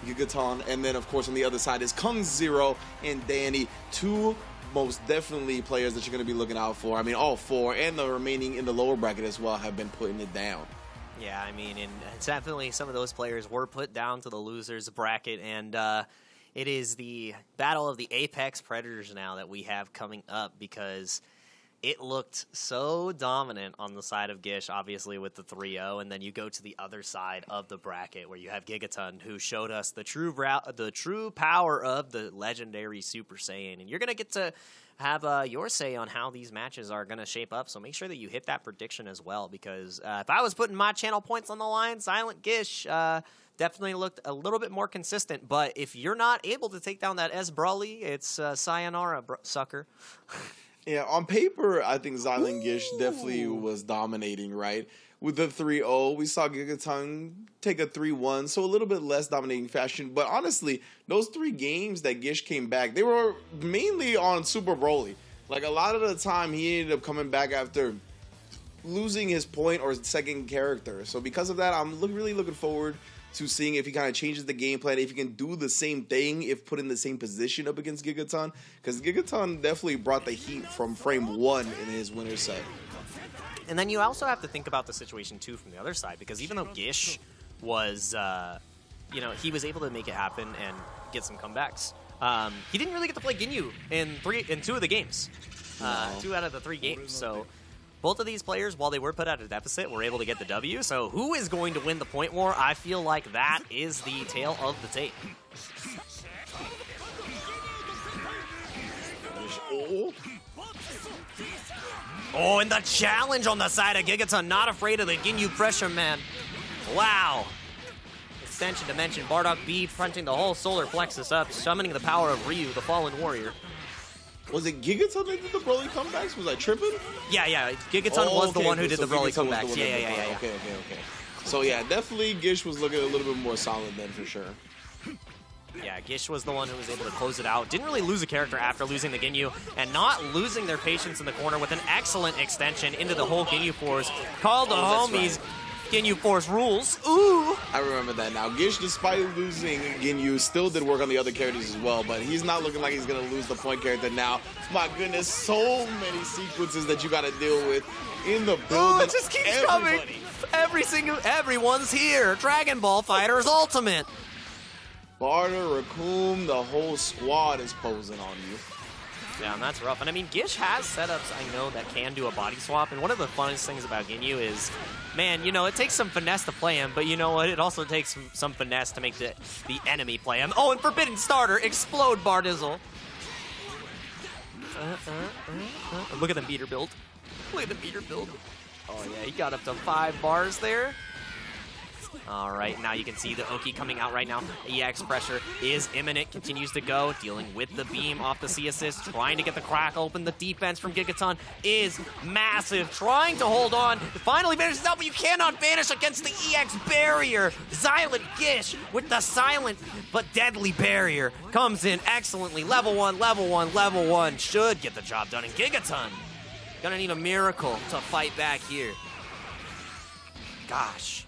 Gigaton, and then, of course, on the other side is Kung Zero and Dany, two most definitely players that you're going to be looking out for. I mean, all four, and the remaining in the lower bracket as well, have been putting it down. Yeah, I mean, and definitely some of those players were put down to the losers bracket, and it is the battle of the Apex Predators now that we have coming up, because it looked so dominant on the side of Gish, obviously with the 3-0, and then you go to the other side of the bracket where you have Gigaton, who showed us the true power of the legendary Super Saiyan, and you're going to get to have your say on how these matches are going to shape up, so make sure that you hit that prediction as well, because if I was putting my channel points on the line, Silent Gish definitely looked a little bit more consistent, but if you're not able to take down that S Broly, it's sayonara, sucker. Yeah, on paper, I think Silent Gish definitely was dominating, right? With the 3-0, we saw Gigaton take a 3-1, so a little bit less dominating fashion. But honestly, those 3 games that Gish came back, they were mainly on Super Broly. Like, a lot of the time, he ended up coming back after losing his point or his second character. So because of that, I'm really looking forward to seeing if he kind of changes the game plan, if he can do the same thing, if put in the same position up against Gigaton, because Gigaton definitely brought the heat from frame 1 in his winner set. And then you also have to think about the situation, too, from the other side, because even though Gish was, he was able to make it happen and get some comebacks, he didn't really get to play Ginyu in 2 of the games, 2 out of the 3 games, so both of these players, while they were put at a deficit, were able to get the W. So who is going to win the point war? I feel like that is the tale of the tape. Oh, and the challenge on the side of Gigaton. Not afraid of the Ginyu pressure, man. Wow. Extension dimension. Bardock B punching the whole solar plexus up, summoning the power of Ryu, the fallen warrior. Was it Gigaton that did the Broly comebacks? Was I tripping? Yeah. Gigaton was the one who did the Broly comebacks. Yeah. Okay. So yeah, definitely Gish was looking a little bit more solid then for sure. Yeah, Gish was the one who was able to close it out. Didn't really lose a character after losing the Ginyu, and not losing their patience in the corner with an excellent extension into the whole Ginyu Force. Called the homies. Right. Ginyu Force rules. Ooh! I remember that now. Gish, despite losing Ginyu, still did work on the other characters as well, but he's not looking like he's going to lose the point character now. My goodness, so many sequences that you got to deal with in the build. Oh, it just keeps coming. Everyone's here. Dragon Ball FIghterZ Ultimate. Barter, Raccoon, the whole squad is posing on you. Yeah, and that's rough. And I mean, Gish has setups, I know, that can do a body swap. And one of the funnest things about Ginyu is, man, it takes some finesse to play him, but you know what? It also takes some finesse to make the enemy play him. Oh, and Forbidden Starter, explode Bardizzle. Look at the meter build. Look at the meter build. Oh, yeah, he got up to 5 bars there. All right, now you can see the Oki coming out right now. EX pressure is imminent, continues to go, dealing with the beam off the C assist, trying to get the crack open. The defense from Gigaton is massive, trying to hold on. Finally vanishes out, but you cannot vanish against the EX barrier. Silent Gish with the silent but deadly barrier comes in excellently. Level 1 should get the job done. And Gigaton gonna need a miracle to fight back here. Gosh.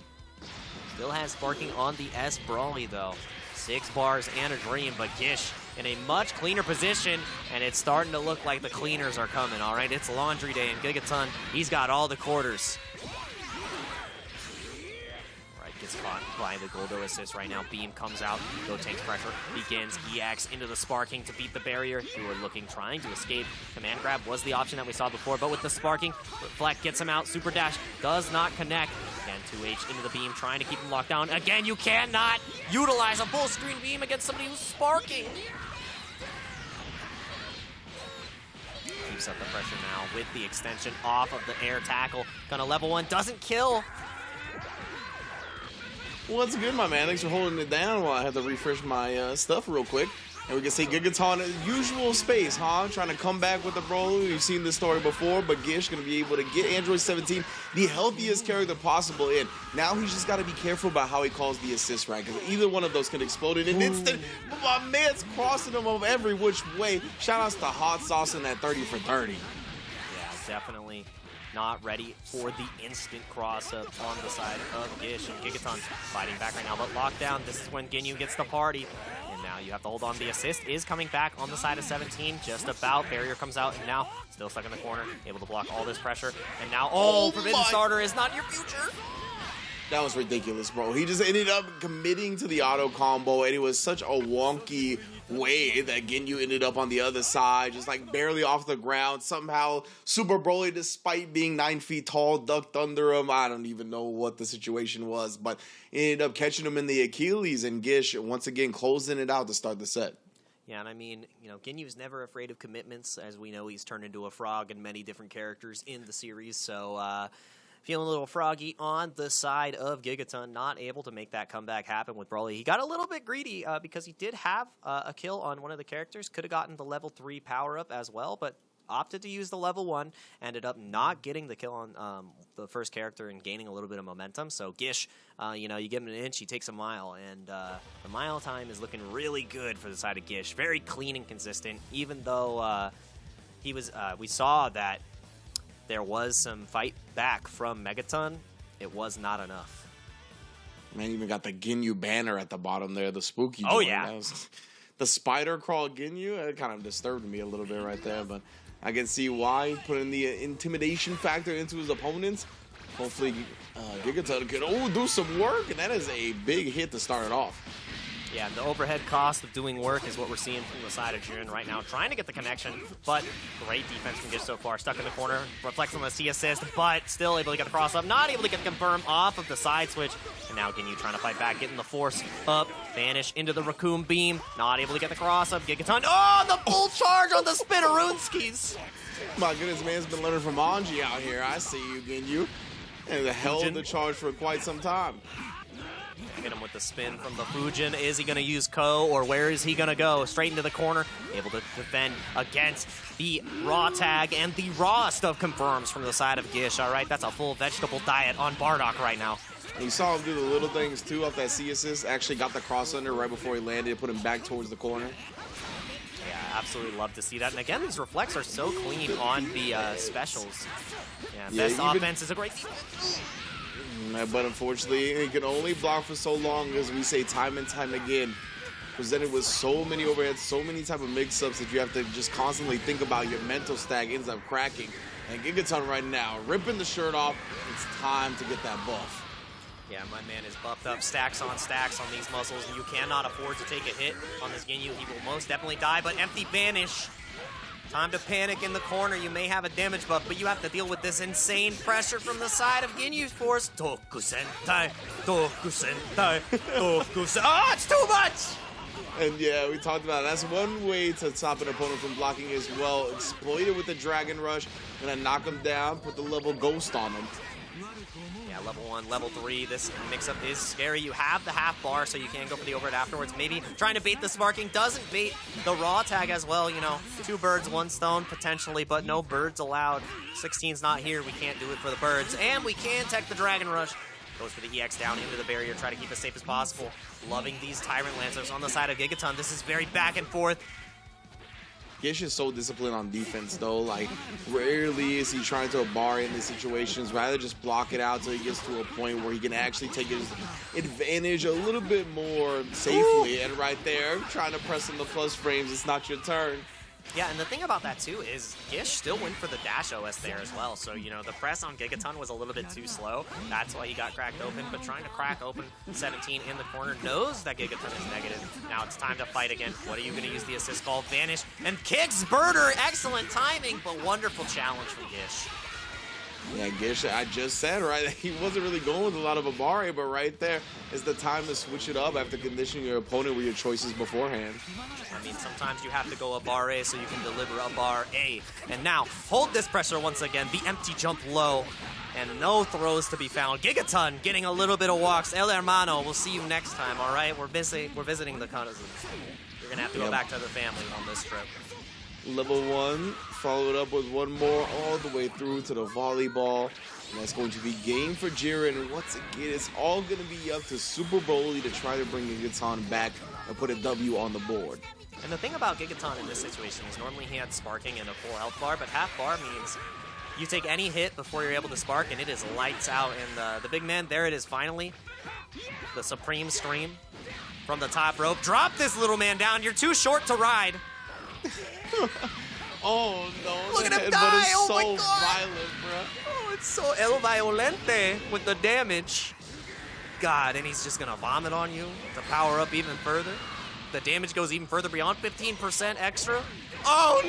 Still has sparking on the S Broly, though. 6 bars and a dream, but Gish in a much cleaner position, and it's starting to look like the cleaners are coming, all right? It's laundry day, and Gigaton, he's got all the quarters. Gets caught by the Goldo assist right now. Beam comes out. Gotenks pressure begins. EX into the sparking to beat the barrier. You were looking, trying to escape. Command grab was the option that we saw before, but with the sparking, Reflect gets him out. Super dash does not connect. Again, 2H into the beam, trying to keep him locked down. Again, you cannot utilize a full screen beam against somebody who's sparking. keeps up the pressure now with the extension off of the air tackle. Gonna level 1, doesn't kill. Well, that's good, my man. Thanks for holding it down while I had to refresh my stuff real quick. And we can see Gigaton in usual space, huh? Trying to come back with the Broly. We've seen this story before, but Gish going to be able to get Android 17 the healthiest character possible in. Now he's just got to be careful about how he calls the assist, right? Because either one of those can explode in an instant. But my man's crossing him of every which way. Shout outs to Hot Sauce in that 30 for 30. Yeah, definitely not ready for the instant cross-up on the side of Gish. And Gigaton fighting back right now, but lockdown. This is when Ginyu gets the party. And now you have to hold on. The assist is coming back on the side of 17. Just about. Barrier comes out, and now still stuck in the corner. Able to block all this pressure. And now, Forbidden Starter is not your future. That was ridiculous, bro. He just ended up committing to the auto combo, and it was such a wonky way that Ginyu ended up on the other side, just like barely off the ground. Somehow, Super Broly, despite being 9 feet tall, ducked under him. I don't even know what the situation was, but ended up catching him in the Achilles, and Gish once again closing it out to start the set. Yeah, and I mean, you know, Ginyu's never afraid of commitments. As we know, he's turned into a frog in many different characters in the series, so feeling a little froggy on the side of Gigaton, not able to make that comeback happen with Broly. He got a little bit greedy because he did have a kill on one of the characters. Could have gotten the level 3 power-up as well, but opted to use the level 1. Ended up not getting the kill on the first character and gaining a little bit of momentum. So Gish, you know, you give him an inch, he takes a mile. And the mile time is looking really good for the side of Gish. Very clean and consistent, even though he was, we saw that there was some fight back from Megaton. It was not enough. Man, even got the Ginyu banner at the bottom there, the spooky joint. Oh, yeah. That was, the spider crawl Ginyu, it kind of disturbed me a little bit right there, but I can see why, putting the intimidation factor into his opponents. Hopefully, Gigaton can do some work, and that is a big hit to start it off. Yeah, the overhead cost of doing work is what we're seeing from the side of Jun right now. Trying to get the connection, but great defense from Gish so far. Stuck in the corner, reflects on the C assist, but still able to get the cross up. Not able to get the confirm off of the side switch. And now Ginyu trying to fight back, getting the force up. Vanish into the Raccoon Beam. Not able to get the cross up. Gigaton, the full charge on the Spinnerunskis. My goodness, man's been learning from Anji out here. I see you, Ginyu. And held the charge for quite some time. Hit him with the spin from the Fujin. Is he going to use Ko, or where is he going to go? Straight into the corner. Able to defend against the raw tag and the rawest of confirms from the side of Gish. All right, that's a full vegetable diet on Bardock right now. You saw him do the little things, too, off that C assist. Actually got the cross under right before he landed, put him back towards the corner. Yeah, absolutely love to see that. And again, these reflects are so clean on the specials. Yeah, best offense is a great defense. But unfortunately, it can only block for so long, as we say time and time again. Presented with so many overheads, so many type of mix-ups that you have to just constantly think about. Your mental stack ends up cracking. And Gigaton right now, ripping the shirt off. It's time to get that buff. Yeah, my man is buffed up stacks on these muscles, and you cannot afford to take a hit on this Ginyu. He will most definitely die, but empty vanish. Time to panic in the corner. You may have a damage buff, but you have to deal with this insane pressure from the side of Ginyu's force. Toku Sentai, Toku Sentai, Toku Sentai. It's too much! And yeah, we talked about it. That's one way to stop an opponent from blocking as well. Exploit it with the Dragon Rush, and then knock him down, put the level Ghost on him. Yeah, level 1, level 3, this mix-up is scary. You have the half bar, so you can go for the overhead afterwards. Maybe trying to bait the sparking, doesn't bait the raw tag as well. You know, 2 birds, 1 stone potentially, but no birds allowed. 16's not here, we can't do it for the birds. And we can tech the Dragon Rush. Goes for the EX down into the barrier, try to keep as safe as possible. Loving these Tyrant Lancers on the side of Gigaton. This is very back and forth. Gish is so disciplined on defense, though. Like, rarely is he trying to bar in these situations. Rather just block it out until he gets to a point where he can actually take his advantage a little bit more safely. And right there, trying to press in the plus frames, it's not your turn. Yeah, and the thing about that, too, is Gish still went for the dash OS there as well. So, you know, the press on Gigaton was a little bit too slow. That's why he got cracked open. But trying to crack open 17 in the corner, knows that Gigaton is negative. Now it's time to fight again. What are you going to use the assist call? Vanish and kicks Birder. Excellent timing, but wonderful challenge from Gish. Yeah, Gish, I just said, right, he wasn't really going with a lot of Abare, but right there is the time to switch it up after conditioning your opponent with your choices beforehand. I mean, sometimes you have to go Abare so you can deliver Abare. And now, hold this pressure once again. The empty jump low, and no throws to be found. Gigaton getting a little bit of walks. El Hermano, we'll see you next time, all right? We're visiting the cousins. You're going to have to go back to the family on this trip. Level 1, followed up with one more all the way through to the volleyball. And that's going to be game for Jiren. And once again, it's all going to be up to Super Broly to try to bring Gigaton back and put a W on the board. And the thing about Gigaton in this situation is normally he had sparking and a full health bar, but half bar means you take any hit before you're able to spark, and it is lights out. And the big man, there it is finally. The Supreme Stream from the top rope. Drop this little man down. You're too short to ride. Oh no! Look at him headbutt die! is Oh so my god! Violent, bro. Oh, it's so el violente with the damage. God, and he's just gonna vomit on you to power up even further. The damage goes even further beyond 15% extra. Oh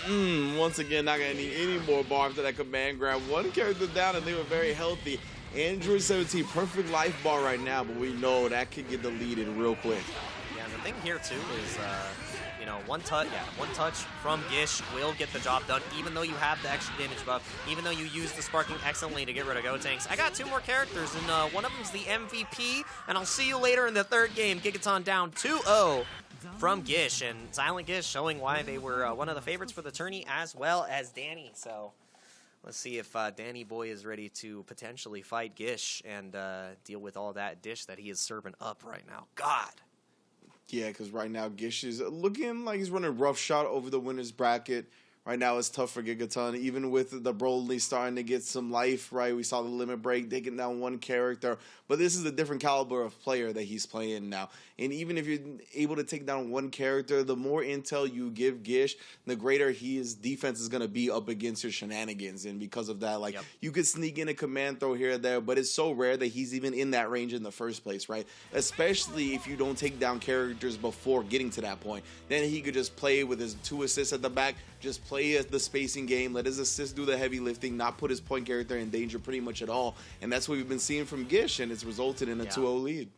no! Once again, not gonna need any more bar after that command grab. One character down, and they were very healthy. Android 17, perfect life bar right now, but we know that could get deleted real quick. Yeah, and the thing here too is, you know, one touch from Gish will get the job done, even though you have the extra damage buff, even though you use the sparking excellently to get rid of Gotenks. I got two more characters, and one of them's the MVP, and I'll see you later in the third game. Gigaton down 2-0 from Gish, and Silent Gish showing why they were one of the favorites for the tourney, as well as Dany. So let's see if Dany Boy is ready to potentially fight Gish and deal with all that dish that he is serving up right now. God. Yeah, because right now Gish is looking like he's running rough shot over the winner's bracket. Right now it's tough for Gigaton, even with the Broly starting to get some life, right? We saw the limit break, taking down one character. But this is a different caliber of player that he's playing now. And even if you're able to take down one character, the more intel you give Gish, the greater his defense is going to be up against your shenanigans. And because of that, like, you could sneak in a command throw here or there, but it's so rare that he's even in that range in the first place, right? Especially if you don't take down characters before getting to that point. Then he could just play with his 2 assists at the back, just play the spacing game, let his assist do the heavy lifting, not put his point character in danger pretty much at all. And that's what we've been seeing from Gish, and it's resulted in a 2-0 lead.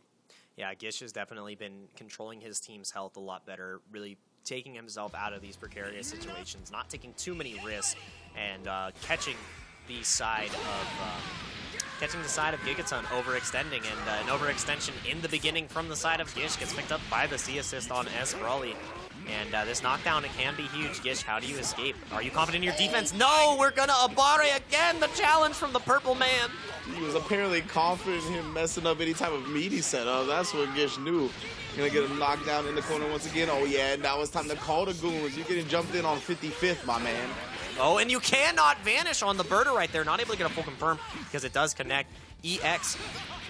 Yeah, Gish has definitely been controlling his team's health a lot better, really taking himself out of these precarious situations, not taking too many risks, and catching the side of Gigaton overextending, and an overextension in the beginning from the side of Gish gets picked up by the C assist on S. Brawley. And this knockdown, it can be huge. Gish, how do you escape? Are you confident in your defense? No, we're gonna Abare again. The challenge from the purple man. He was apparently confident in him messing up any type of meaty setup. That's what Gish knew. Gonna get him knocked down in the corner once again. Oh yeah, now it's time to call the goons. You're getting jumped in on 55th, my man. Oh, and you cannot vanish on the birder right there. Not able to get a full confirm because it does connect. EX,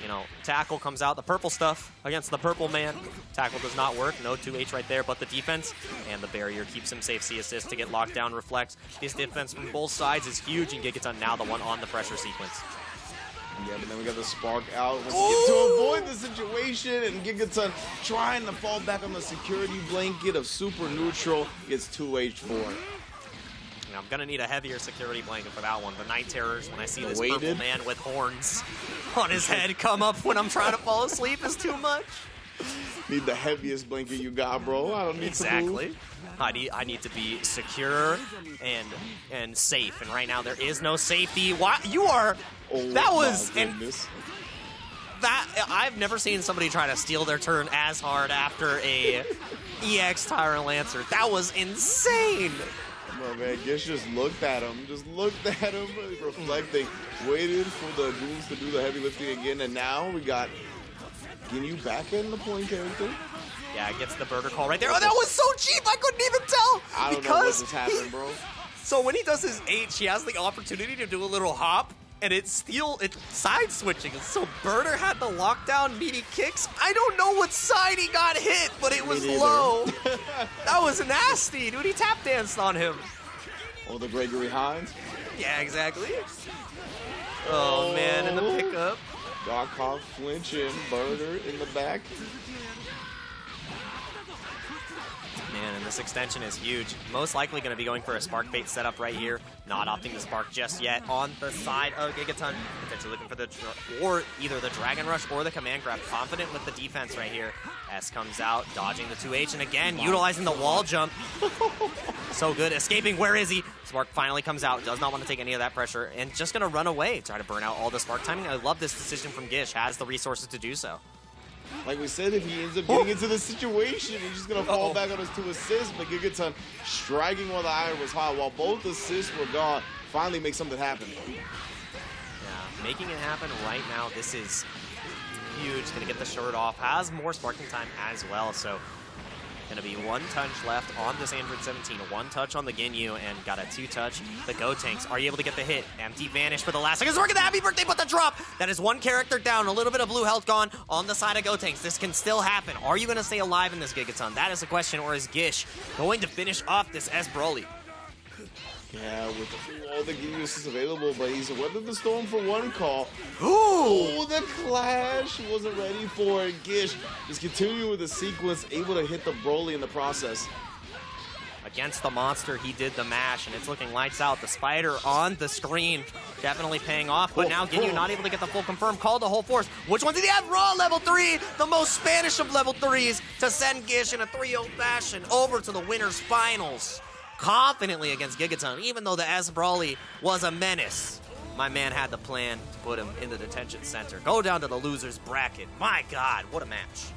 you know, tackle comes out. The purple stuff against the purple man. Tackle does not work. No 2H right there, but the defense and the barrier keeps him safe. C assist to get locked down reflects. This defense from both sides is huge, and Gigaton now the one on the pressure sequence. Yeah, but then we got the spark out to avoid the situation, and Gigaton trying to fall back on the security blanket of super neutral, gets 2H4. I'm gonna need a heavier security blanket for that one. The Night Terrors, when I see this purple man with horns on his head come up when I'm trying to fall asleep, is too much. Need the heaviest blanket you got, bro. I don't need to move. I need to be secure and safe, and right now there is no safety. Why you are? That was I've never seen somebody try to steal their turn as hard after a EX Tyrant Lancer. That was insane. Oh man, Gish just looked at him, reflecting, waited for the goons to do the heavy lifting again, and now we got Ginyu back in the point character. Yeah, it gets the birder call right there. Oh, that was so cheap, I couldn't even tell. I don't know what just happened, bro. So when he does his H, he has the opportunity to do a little hop, and it's side switching. So Birder had the lockdown meaty kicks. I don't know what side he got hit, but it was low. That was nasty, dude. He tap danced on him. Oh, the Gregory Hines? Yeah, exactly. Oh man, in the pickup. Darkhawk flinching, Birder in the back. Man, and this extension is huge. Most likely going to be going for a Spark Bait setup right here. Not opting to Spark just yet on the side of Gigaton. Potentially looking for the, or either the Dragon Rush or the Command Grab. Confident with the defense right here. S comes out, dodging the 2H, and again, utilizing the wall jump. So good. Escaping. Where is he? Spark finally comes out. Does not want to take any of that pressure. And just going to run away. Try to burn out all the Spark timing. I love this decision from Gish. Has the resources to do so. Like we said, if he ends up getting into the situation, he's just going to fall back on his 2 assists. But Gigaton striking while the iron was hot. While both assists were gone, finally make something happen. Yeah, making it happen right now. This is huge. Going to get the shirt off. Has more sparking time as well. So going to be 1 touch left on this Android 17. 1 touch on the Ginyu and got a 2 touch. The Gotenks are you able to get the hit? Empty vanish for the last second. Look at the happy birthday, but the drop. That is 1 character down. A little bit of blue health gone on the side of Gotenks. This can still happen. Are you going to stay alive in this Gigaton? That is the question. Or is Gish going to finish off this S Broly? Yeah, with all the Ginyus available, but he's weathered the storm for 1 call. Ooh! Oh, the clash! He wasn't ready for it. Gish just continuing with the sequence, able to hit the Broly in the process. Against the monster, he did the mash, and it's looking lights out. The spider on the screen, definitely paying off, but now Ginyu not able to get the full confirm. Call the whole force. Which one did he have? Raw level 3, the most Spanish of level 3s, to send Gish in a 3-0 fashion over to the winner's finals. Confidently against Gigaton, even though the S Broly was a menace. My man had the plan to put him in the detention center. Go down to the loser's bracket. My God, what a match.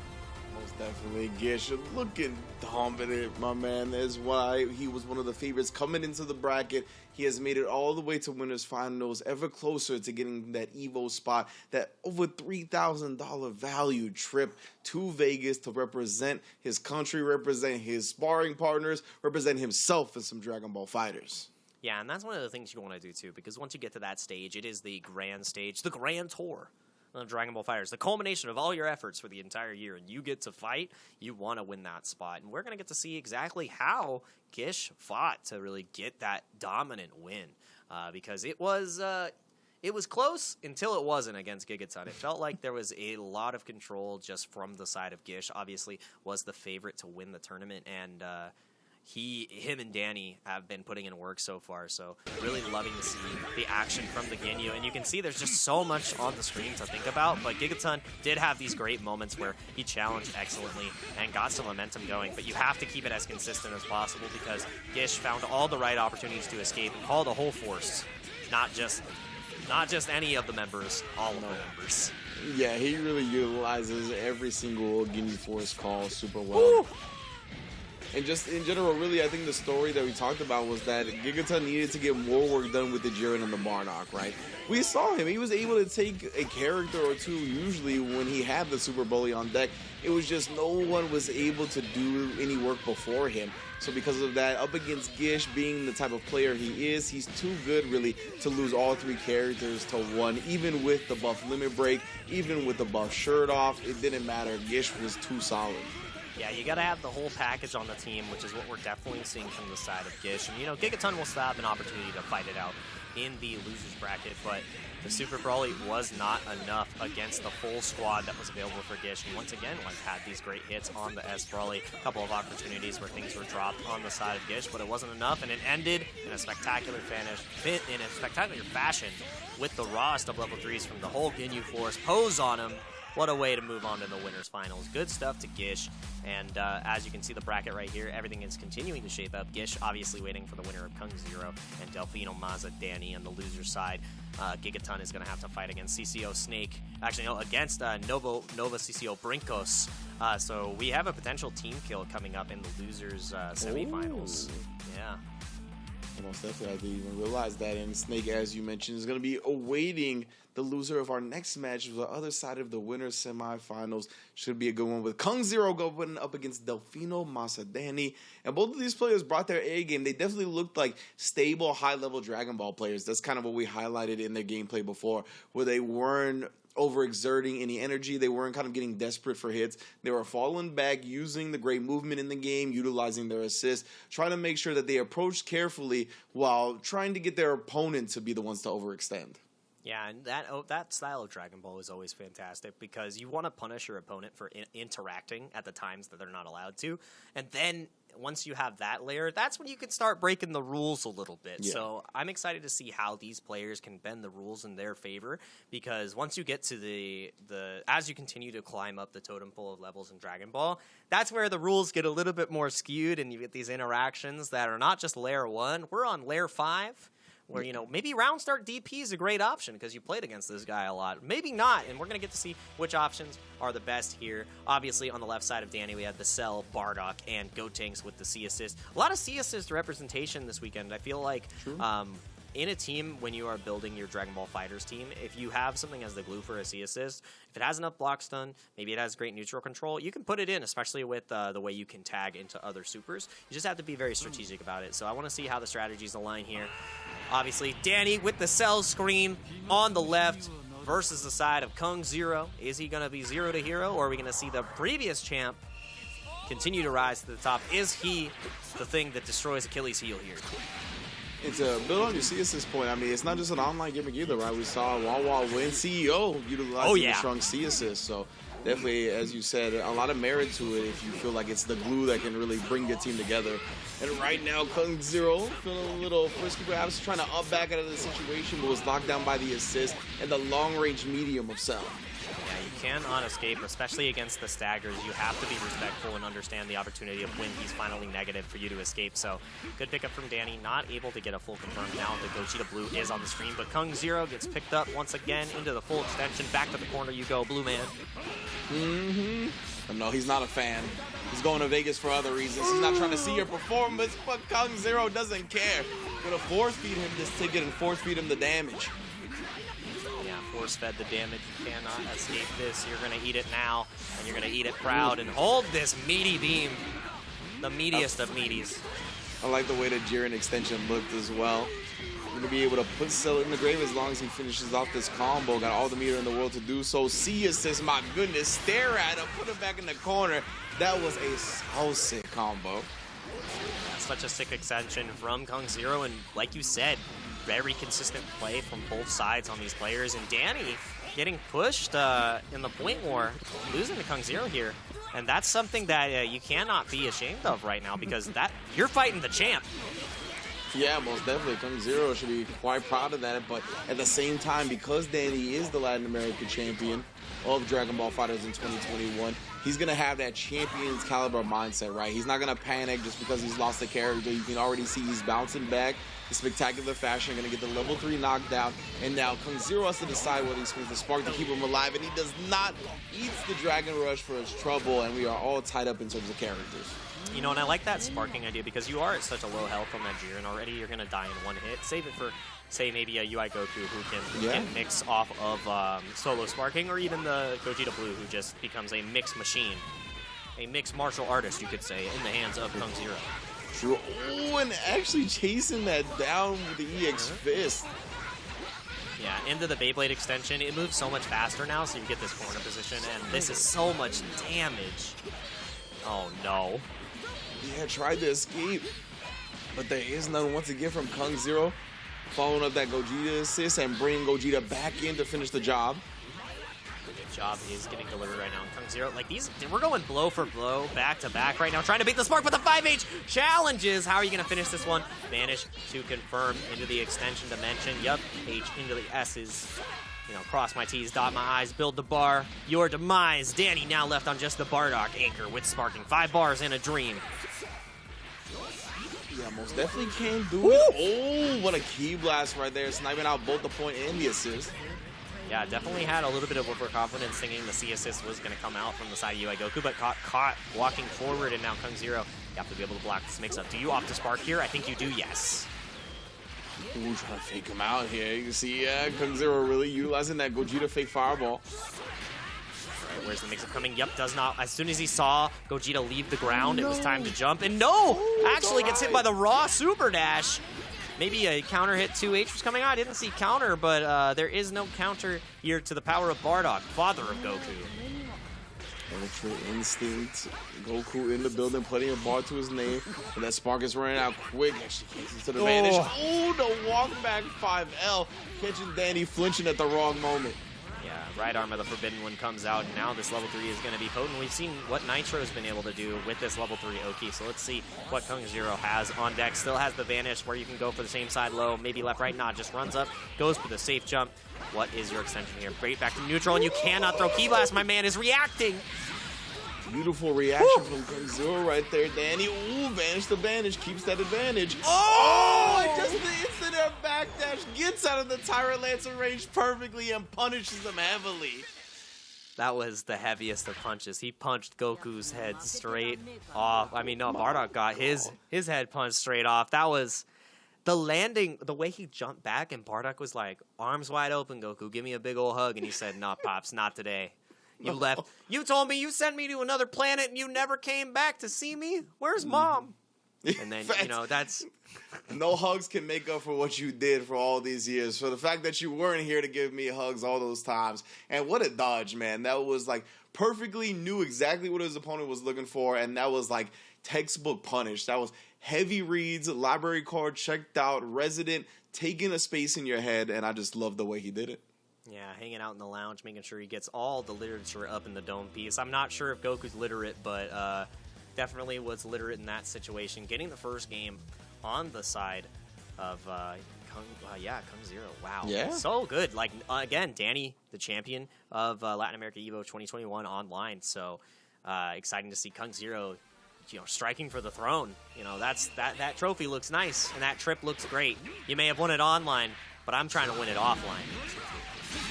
Most definitely, Gish looking dominant, my man. That's why he was one of the favorites coming into the bracket. He has made it all the way to winners finals, ever closer to getting that Evo spot, that over $3,000 value trip to Vegas to represent his country, represent his sparring partners, represent himself in some Dragon Ball FighterZ. Yeah, and that's one of the things you want to do too, because once you get to that stage, it is the grand stage, the grand tour of Dragon Ball FighterZ, the culmination of all your efforts for the entire year, and you get to fight, you want to win that spot. And we're going to get to see exactly how Gish fought to really get that dominant win, because it was close until it wasn't against Gigaton. It felt like there was a lot of control just from the side of Gish. Obviously was the favorite to win the tournament, and him and Dany have been putting in work so far, so really loving to see the action from the Ginyu. And you can see there's just so much on the screen to think about, but Gigaton did have these great moments where he challenged excellently and got some momentum going, but you have to keep it as consistent as possible because Gish found all the right opportunities to escape and call the whole force, not just any of the members, all of the members. Yeah, he really utilizes every single Ginyu Force call super well. Woo! And just in general, really, I think the story that we talked about was that Gigaton needed to get more work done with the Jiren and the Bardock, right? We saw him. He was able to take a character or two usually when he had the Super Broly on deck. It was just no one was able to do any work before him. So because of that, up against Gish being the type of player he is, he's too good really to lose all 3 characters to 1. Even with the buff limit break, even with the buff shirt off, it didn't matter. Gish was too solid. Yeah, you got to have the whole package on the team, which is what we're definitely seeing from the side of Gish. And, you know, Gigaton will still have an opportunity to fight it out in the loser's bracket, but the Super Broly was not enough against the full squad that was available for Gish. And once again, had these great hits on the S Broly. A couple of opportunities where things were dropped on the side of Gish, but it wasn't enough, and it ended in a spectacular fashion with the rawest of level 3s from the whole Ginyu Force. Pose on him. What a way to move on to the winners finals. Good stuff to Gish. And as you can see the bracket right here, everything is continuing to shape up. Gish obviously waiting for the winner of Kung Zero and Delfino, Maza, Dany on the loser side. Gigaton is going to have to fight against CCO Snake. Actually, no, against Nova CCO Brinkos. So we have a potential team kill coming up in the losers semifinals. Ooh. Yeah. Most definitely, I didn't even realize that. And Snake, as you mentioned, is going to be awaiting the loser of our next match. The other side of the winners semifinals should be a good one with Kung Zero going up against Delfino, Dany. And both of these players brought their A game. They definitely looked like stable, high-level Dragon Ball players. That's kind of what we highlighted in their gameplay before, where they weren't overexerting any energy. They weren't kind of getting desperate for hits. They were falling back, using the great movement in the game, utilizing their assists, trying to make sure that they approached carefully while trying to get their opponent to be the ones to overextend. Yeah, and that style of Dragon Ball is always fantastic because you want to punish your opponent for interacting at the times that they're not allowed to, and then once you have that layer, that's when you can start breaking the rules a little bit. Yeah. So I'm excited to see how these players can bend the rules in their favor, because once you get to the as you continue to climb up the totem pole of levels in Dragon Ball, that's where the rules get a little bit more skewed, and you get these interactions that are not just layer 1. We're on layer 5. Where, you know, maybe round start DP is a great option because you played against this guy a lot. Maybe not, and we're going to get to see which options are the best here. Obviously, on the left side of Dany, we have the Cell, Bardock, and Gotenks with the C assist. A lot of C assist representation this weekend. I feel like in a team, when you are building your Dragon Ball FighterZ team, if you have something as the glue for a C assist, if it has enough block stun, maybe it has great neutral control, you can put it in, especially with the way you can tag into other supers. You just have to be very strategic about it. So I want to see how the strategies align here. Obviously, Dany with the Cell Scream on the left versus the side of Kung Zero. Is he going to be 0 to hero, or are we going to see the previous champ continue to rise to the top? Is he the thing that destroys Achilles' heel here? And to build on your C assist point, I mean, it's not just an online gimmick either, right? We saw Wawa win CEO utilizing the strong C assist. So definitely, as you said, a lot of merit to it if you feel like it's the glue that can really bring your team together. And right now, Kung Zero feeling a little frisky, perhaps trying to up back out of the situation, but was locked down by the assist and the long-range medium of Cell. Yeah, you cannot escape, especially against the staggers. You have to be respectful and understand the opportunity of when he's finally negative for you to escape. So, good pickup from Dany, not able to get a full confirm now. The Gogeta Blue is on the screen, but Kung Zero gets picked up once again into the full extension. Back to the corner you go, Blue Man. No, he's not a fan. He's going to Vegas for other reasons. He's not trying to see your performance, but Kung Zero doesn't care. Gonna force feed him this ticket and force feed him the damage. Yeah, force fed the damage. You cannot escape this. You're gonna eat it now, and you're gonna eat it proud and hold this meaty beam. The meatiest of meaties. I like the way the Jiren extension looked as well. We're gonna be able to put Cell in the grave as long as he finishes off this combo. Got all the meter in the world to do so. C assist, my goodness, stare at him, put him back in the corner. That was a so sick combo. Such a sick extension from Kung Zero, and like you said, very consistent play from both sides on these players. And Dany getting pushed in the point war, losing to Kung Zero here. And that's something that you cannot be ashamed of right now, because that you're fighting the champ. Yeah, most definitely. Kung Zero should be quite proud of that. But at the same time, because Dany is the Latin American champion of Dragon Ball FighterZ in 2021, he's going to have that champion's caliber mindset, right? He's not going to panic just because he's lost a character. You can already see he's bouncing back in spectacular fashion, going to get the level 3 knockdown. And now Kung Zero has to decide whether he swings the spark to keep him alive, and he does not. Eats the Dragon Rush for his trouble, and we are all tied up in terms of characters. You know, and I like that sparking idea, because you are at such a low health on that Jiren already. You're going to die in one hit. Save it for, say, maybe a UI Goku who can mix off of solo sparking, or even the Gogeta Blue, who just becomes a mixed machine. A mixed martial artist, you could say, in the hands of Kung Zero. True. Oh, and actually chasing that down with the EX Fist. Yeah, into the Beyblade extension. It moves so much faster now, so you get this corner position, and this is so much damage. Oh, no. Yeah, tried to escape, but there is none once again from Kung Zero. Following up that Gogeta assist and bringing Gogeta back in to finish the job. Good job is getting delivered right now. And Kung Zero, like these, we're going blow for blow, back to back right now, trying to beat the spark with the 5H challenges. How are you going to finish this one? Managed to confirm into the extension dimension. Yup, H into the S's. You know, cross my T's, dot my I's, build the bar. Your demise. Dany now left on just the Bardock anchor with sparking. 5 bars in a dream. Yeah, most definitely can do it. Oh, what a key blast right there. Sniping out both the point and the assist. Yeah, definitely had a little bit of overconfidence thinking the C assist was going to come out from the side of UI Goku, but caught walking forward, and now Kung Zero, you have to be able to block this mix-up. Do you opt to spark here? I think you do, yes. Ooh, trying to fake him out here. You can see, Kung Zero really utilizing that Gogeta fake fireball. Right, where's the mix-up coming? Yep, does not. As soon as he saw Gogeta leave the ground, it was time to jump. And no! Actually gets hit by the raw super dash. Maybe a counter hit 2H was coming out. I didn't see counter, but there is no counter here to the power of Bardock, father of Goku. Ultra Instinct. Goku in the building, putting a bar to his name. And that spark is running out quick. Actually gets to the advantage. Oh, the walk back 5L. Catching Dany flinching at the wrong moment. Yeah, right arm of the Forbidden One comes out. Now this level 3 is going to be potent. We've seen what Nitro's been able to do with this level 3 Oki, so let's see what Kung Zero has on deck. Still has the Vanish where you can go for the same side low, maybe left, right, not. Just runs up, goes for the safe jump. What is your extension here? Straight back to neutral, and you cannot throw Ki Blast. My man is reacting. Beautiful reaction from Kung Zero right there, Dany. Ooh, Vanish the Vanish, keeps that advantage. Oh! Just the instant air backdash, gets out of the Tyrant Lancer range perfectly and punishes him heavily. That was the heaviest of punches. He punched Goku's head straight off. I mean, no, Bardock got his head punched straight off. That was the landing, the way he jumped back, and Bardock was like, arms wide open, Goku, give me a big old hug. And he said, nah, Pops, not today. You left. You told me you sent me to another planet and you never came back to see me. Where's Mom? And then, you know, that's... No hugs can make up for what you did for all these years. For the fact that you weren't here to give me hugs all those times. And what a dodge, man. That was like perfectly knew exactly what his opponent was looking for. And that was like textbook punish. That was heavy reads, library card checked out, resident, taking a space in your head. And I just love the way he did it. Yeah, hanging out in the lounge, making sure he gets all the literature up in the dome piece. I'm not sure if Goku's literate, but definitely was literate in that situation. Getting the first game on the side of Kung Zero. Wow. Yeah. So good. Like, again, Dany, the champion of Latin America Evo 2021 online. So exciting to see Kung Zero, you know, striking for the throne. You know, that trophy looks nice, and that trip looks great. You may have won it online, but I'm trying to win it offline.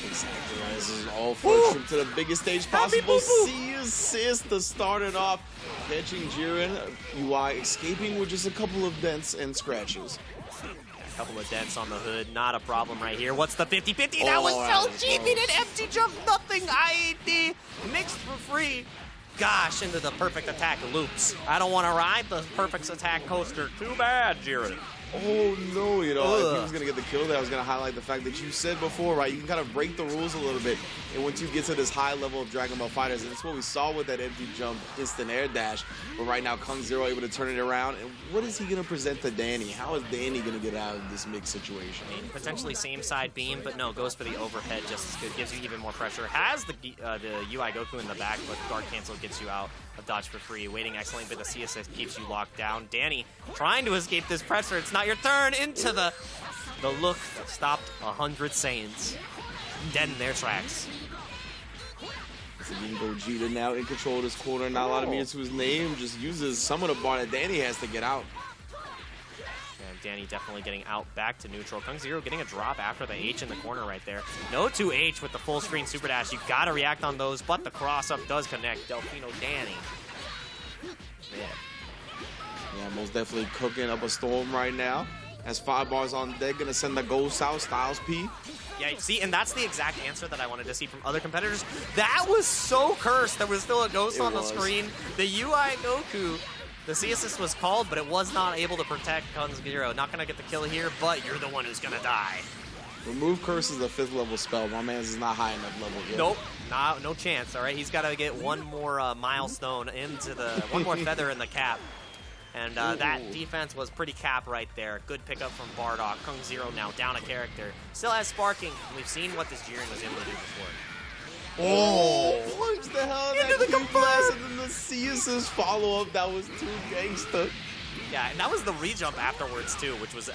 Exactly. This is all for a trip to the biggest stage possible. See assist to start it off. Catching Jiren, UI escaping with just a couple of dents and scratches. A couple of dents on the hood, not a problem right here. What's the 50-50? That was so cheap. He did empty jump, nothing. IED mixed for free. Gosh, into the perfect attack loops. I don't want to ride the perfect attack coaster. Too bad, Jiren. Oh no, you know, if he was going to get the kill there, I was going to highlight the fact that you said before, right, you can kind of break the rules a little bit, and once you get to this high level of Dragon Ball FighterZ, and that's what we saw with that empty jump, instant air dash, but right now Kung Zero able to turn it around, and what is he going to present to Dany? How is Dany going to get out of this mixed situation? I mean, potentially same side beam, but no, goes for the overhead just as good, gives you even more pressure. Has the UI Goku in the back, but guard cancel gets you out of dodge for free. Waiting excellently, but the C assist keeps you locked down. Dany trying to escape this pressure. It's not your turn. Into the look that stopped 100 Saiyans dead in their tracks. Gogeta now in control of this corner. Not a lot of meters to his name. Just uses some of the bar that Dany has to get out. And Dany definitely getting out back to neutral. Kung Zero getting a drop after the H in the corner right there. No 2H with the full screen super dash. You gotta react on those, but the cross up does connect. Delfino Dany. Yeah, most definitely cooking up a storm right now. Has 5 bars on deck, gonna send the Ghost out, Styles P. Yeah, see, and that's the exact answer that I wanted to see from other competitors. That was so cursed. There was still a Ghost on the screen. The UI Goku, the C assist was called, but it was not able to protect Kung Zero. Not gonna get the kill here, but you're the one who's gonna die. Remove Curse is a 5th level spell. My man's is not high enough level yet. Nope, no chance. All right, he's got to get one more milestone into one more feather in the cap. And that defense was pretty cap right there. Good pickup from Bardock. Kung Zero now down a character. Still has sparking. We've seen what this Jiren was able to do before. Oh, punch the hell out of that Ki Blast, and then the C assist follow-up. That was too gangsta. Yeah, and that was the re-jump afterwards, too, which was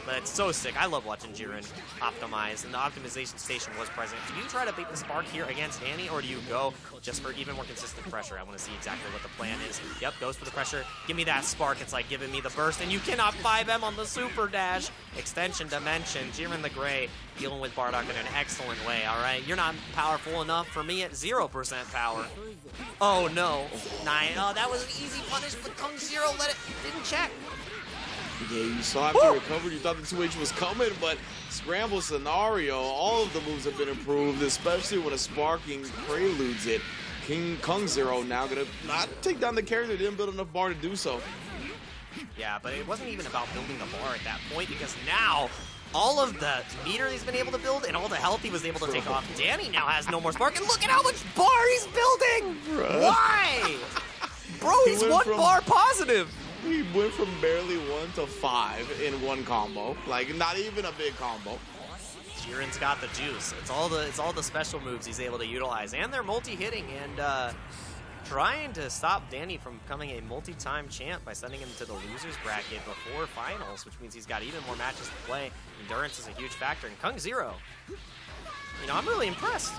it's so sick. I love watching Jiren optimize, and the optimization station was present. Do you try to beat the spark here against Dany, or do you go just for even more consistent pressure? I want to see exactly what the plan is. Yep, goes for the pressure. Give me that spark. It's like giving me the burst, and you cannot 5M on the super dash. Extension dimension. Jiren the Gray dealing with Bardock in an excellent way, all right? You're not powerful enough for me at 0% power. Oh, no. Oh, that was an easy punish, but Kung Zero didn't check. Yeah, you saw after he recovered, you thought the 2H was coming, but scramble scenario, all of the moves have been improved, especially when a sparking preludes it. Kung Zero now gonna not take down the character, didn't build enough bar to do so. Yeah, but it wasn't even about building the bar at that point, because now all of the meter he's been able to build and all the health he was able to take off. Dany now has no more spark, and look at how much bar he's building! Bruh. Why? Bro, he's 1 bar positive! He went from barely 1 to 5 in one combo. Like, not even a big combo. Jiren's got the juice. It's all the special moves he's able to utilize, and they're multi-hitting and trying to stop dany from becoming a multi-time champ by sending him to the losers bracket before finals, which means he's got even more matches to play. Endurance is a huge factor. And Kung Zero, you know, I'm really impressed.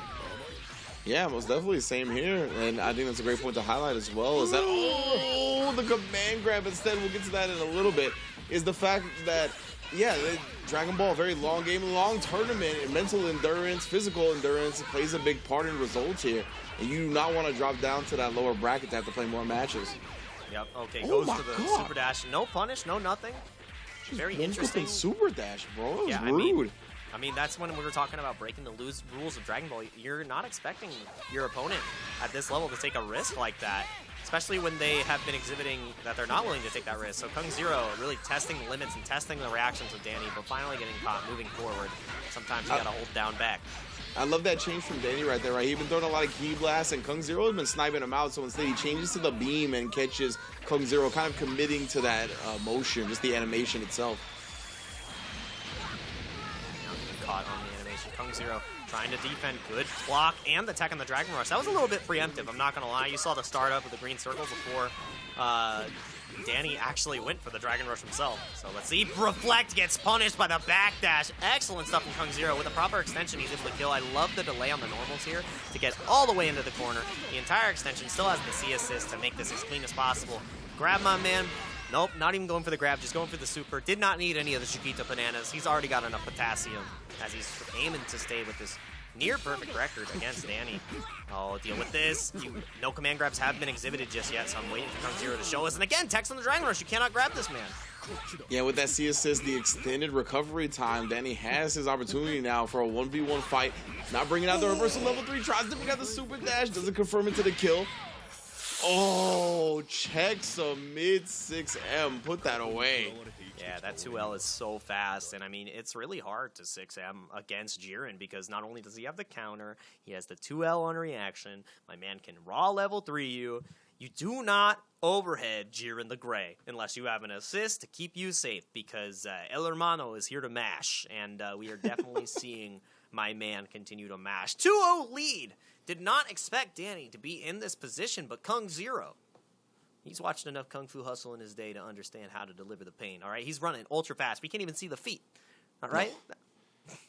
Yeah, most definitely. Same here. And I think that's a great point to highlight as well, is that, oh, the command grab instead, we'll get to that in a little bit, is the fact that, yeah, Dragon Ball, very long game, long tournament, and mental endurance, physical endurance plays a big part in results here. And you do not want to drop down to that lower bracket to have to play more matches. Yep, okay, Oh goes my for the God. super dash. No punish, no nothing. Very Woke up interesting. in super dash, bro. That was Yeah, rude. I mean, that's when we were talking about breaking the rules of Dragon Ball. You're not expecting your opponent at this level to take a risk like that, especially when they have been exhibiting that they're not willing to take that risk. So Kung Zero really testing the limits and testing the reactions of dany, but finally getting caught moving forward. Sometimes you gotta hold down back. I love that change from dany right there, right? He's been throwing a lot of key blasts, and Kung Zero has been sniping him out, so instead he changes to the beam and catches Kung Zero, kind of committing to that motion, just the animation itself. Caught on the animation. Kung Zero trying to defend, good block, and the tech on the Dragon Rush. That was a little bit preemptive, I'm not going to lie. You saw the startup of the green circle before dany actually went for the Dragon Rush himself. So let's see. Reflect gets punished by the backdash. Excellent stuff from Kung Zero. With a proper extension, he's able to kill. I love the delay on the normals here to get all the way into the corner. The entire extension still has the C assist to make this as clean as possible. Grab my man. Nope, not even going for the grab, just going for the super. Did not need any of the Gigaton bananas. He's already got enough potassium as he's aiming to stay with this near perfect record against dany. Oh, deal with this. No command grabs have been exhibited just yet, so I'm waiting for Kung Zero to show us. And again, text on the Dragon Rush. You cannot grab this man. Yeah, with that C assist, the extended recovery time, dany has his opportunity now for a 1v1 fight. Not bringing out the reversal level 3, tries to bring out the super dash, doesn't confirm into the kill. Oh, checks a mid 6M, put that away. Yeah, that 2L is so fast, and I mean, it's really hard to 6M against Jiren because not only does he have the counter, he has the 2L on reaction. My man can raw level 3 you. You do not overhead Jiren the Gray unless you have an assist to keep you safe because El Hermano is here to mash, and we are definitely seeing my man continue to mash. 2-0 lead. Did not expect dany to be in this position, but Kung Zero, he's watched enough Kung Fu Hustle in his day to understand how to deliver the pain, all right? He's running ultra fast. We can't even see the feet, all right?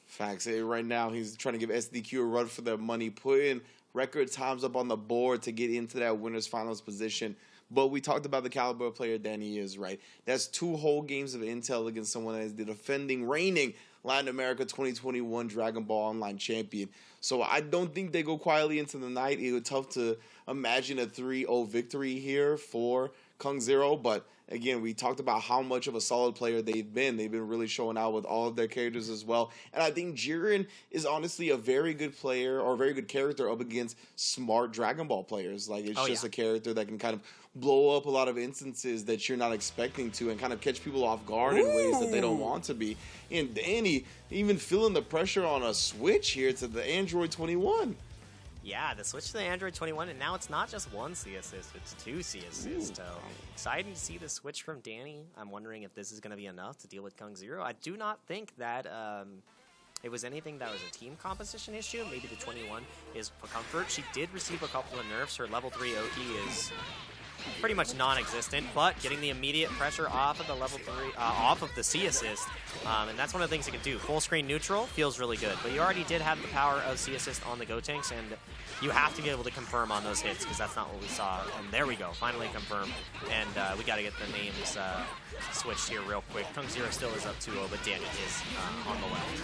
Facts. Right now, he's trying to give SDQ a run for their money, putting record times up on the board to get into that winner's finals position. But we talked about the caliber of player dany is, right? That's 2 whole games of intel against someone that is the defending, reigning Latin America 2021 Dragon Ball Online champion. So I don't think they go quietly into the night. It would be tough to imagine a 3-0 victory here for Kung Zero, but again, we talked about how much of a solid player they've been. They've been really showing out with all of their characters as well. And I think Jiren is honestly a very good player or a very good character up against smart Dragon Ball players. Like, it's just a character that can kind of blow up a lot of instances that you're not expecting to and kind of catch people off guard in ways that they don't want to be. And dany even feeling the pressure on a switch here to the Android 21. Yeah, the switch to the Android 21, and now it's not just 1 C assist, it's 2 C assist. So excited to see the switch from dany. I'm wondering if this is going to be enough to deal with Kung Zero. I do not think that it was anything that was a team composition issue. Maybe the 21 is for comfort. She did receive a couple of nerfs. Her level 3 OE is pretty much non-existent, but getting the immediate pressure off of the level 3, off of the C assist, and that's one of the things you can do. Full screen neutral feels really good, but you already did have the power of C assist on the Gotenks, and you have to be able to confirm on those hits because that's not what we saw. And there we go, finally confirmed, and we got to get the names switched here real quick. Kung Zero still is up 2-0, but dany is on the left.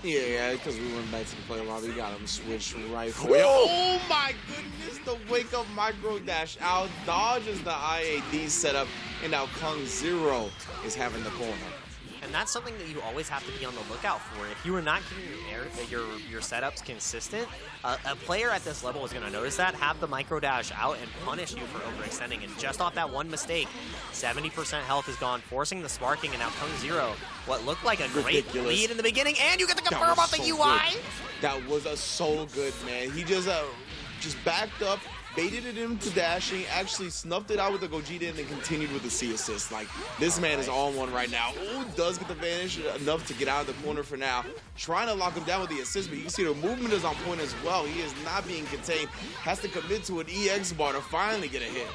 Yeah, because we went back to the play lobby. We got him switched right for you. Oh my goodness, the wake up micro dash out, dodges the IAD setup, and now Kung Zero is having the corner. And that's something that you always have to be on the lookout for. If you are not keeping your setups consistent, a player at this level is going to notice that, have the micro dash out, and punish you for overextending. And just off that one mistake, 70% health is gone, forcing the sparking, and now Kung Zero, what looked like a great lead in the beginning, and you get to confirm off the UI. That was so good, man. He just backed up, baited it into dashing, actually snuffed it out with the Gogeta, and then continued with the C assist. Like, this man is on one right now. Ooh, does get the vanish enough to get out of the corner for now. Trying to lock him down with the assist, but you can see the movement is on point as well. He is not being contained. Has to commit to an EX bar to finally get a hit.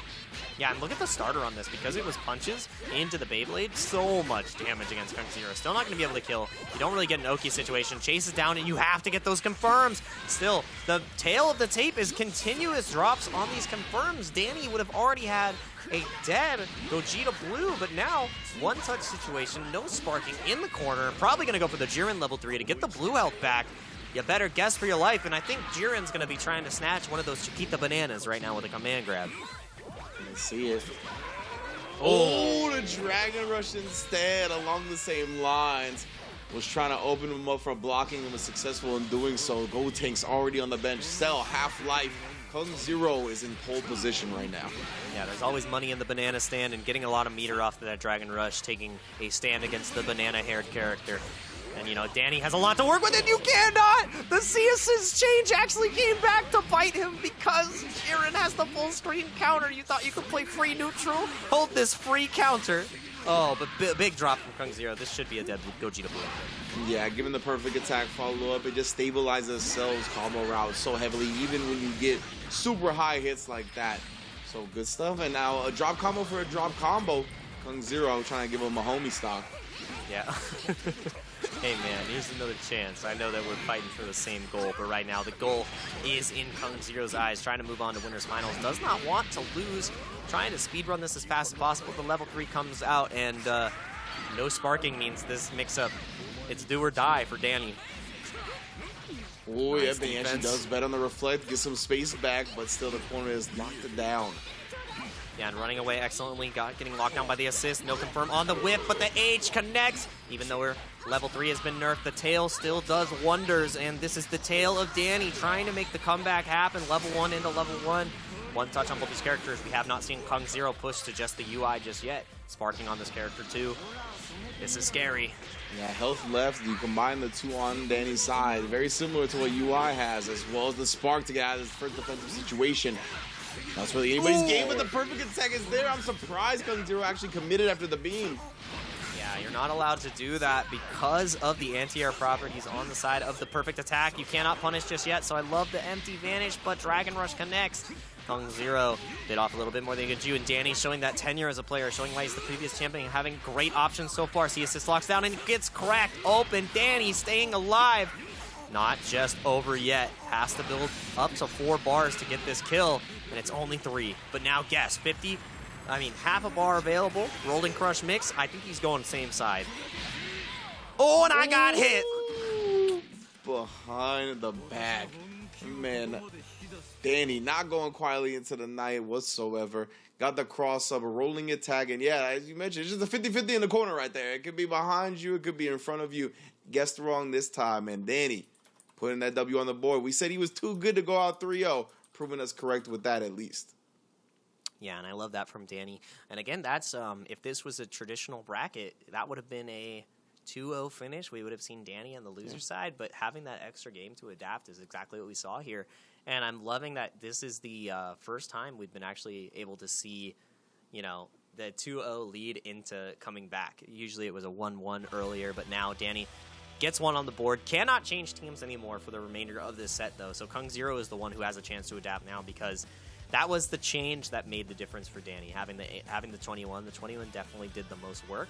Yeah, and look at the starter on this. Because it was punches into the Beyblade, so much damage against Kung Zero. Still not going to be able to kill. You don't really get an Oki situation. Chases down, and you have to get those confirms. Still, the tail of the tape is continuous drops on these confirms. Dany would have already had a dead Gogeta Blue, but now, one-touch situation, no sparking in the corner. Probably going to go for the Jiren level 3 to get the blue health back. You better guess for your life, and I think Jiren's going to be trying to snatch one of those Chiquita bananas right now with a command grab. See it. Oh, the Dragon Rush instead along the same lines. Was trying to open him up for blocking and was successful in doing so. Gotank's already on the bench. Cell, half-life. Kung Zero is in pole position right now. Yeah, there's always money in the banana stand and getting a lot of meter off of that Dragon Rush, taking a stand against the banana-haired character. And, you know, Dany has a lot to work with, and you cannot! The C assist change actually came back to bite him because Jiren has the full screen counter. You thought you could play free neutral? Hold this free counter. Oh, but big drop from Kung Zero. This should be a dead Gogeta Blue. Yeah, given the perfect attack follow-up, it just stabilizes Cell's combo route so heavily, even when you get super high hits like that. So good stuff. And now a drop combo for a drop combo. Kung Zero trying to give him a homie stock. Yeah. Hey man, here's another chance. I know that we're fighting for the same goal, but right now the goal is in Kung Zero's eyes, trying to move on to winners finals. Does not want to lose, trying to speedrun this as fast as possible. The level 3 comes out, and no sparking means this mix-up, it's do or die for Dany. Oh Nice yeah, Dany actually defense. does bet on the reflect, get some space back, but still the corner is locked it down. Yeah, and running away excellently, getting locked down by the assist. No confirm on the whip, but the H connects. Even though we're level 3 has been nerfed, the tail still does wonders. And this is the tail of Dany trying to make the comeback happen. Level 1 into level 1. One touch on both these characters. We have not seen Kung Zero push to just the UI just yet. Sparking on this character too. This is scary. Yeah, health left, you combine the two on Dany's side. Very similar to what UI has, as well as the spark to get out of this first defensive situation. That's really anybody's game, but the perfect attack is there. I'm surprised Kung Zero actually committed after the beam. Yeah, you're not allowed to do that because of the anti-air properties on the side of the perfect attack. You cannot punish just yet, so I love the empty vanish, but Dragon Rush connects. Kung Zero bit off a little bit more than he could do, and Dany showing that tenure as a player, showing why he's the previous champion, having great options so far. C assist locks down and gets cracked open. Dany staying alive. Not just over yet. Has to build up to 4 bars to get this kill, and it's only 3. But now guess, 50, half a bar available. Rolling Crush mix, I think he's going same side. Oh, and I got hit. Behind the back. Man, Dany not going quietly into the night whatsoever. Got the cross-up, rolling attack, and yeah, as you mentioned, it's just a 50-50 in the corner right there. It could be behind you, it could be in front of you. Guessed wrong this time, and Dany putting that W on the board. We said he was too good to go out 3-0, proving us correct with that at least. Yeah, and I love that from Dany. And again, that's if this was a traditional bracket, that would have been a 2-0 finish. We would have seen Dany on the loser side, but having that extra game to adapt is exactly what we saw here. And I'm loving that this is the first time we've been actually able to see, you know, the 2-0 lead into coming back. Usually it was a 1-1 earlier, but now Dany gets one on the board. Cannot change teams anymore for the remainder of this set, though. So Kung Zero is the one who has a chance to adapt now, because that was the change that made the difference for Dany. Having the 21. The 21 definitely did the most work.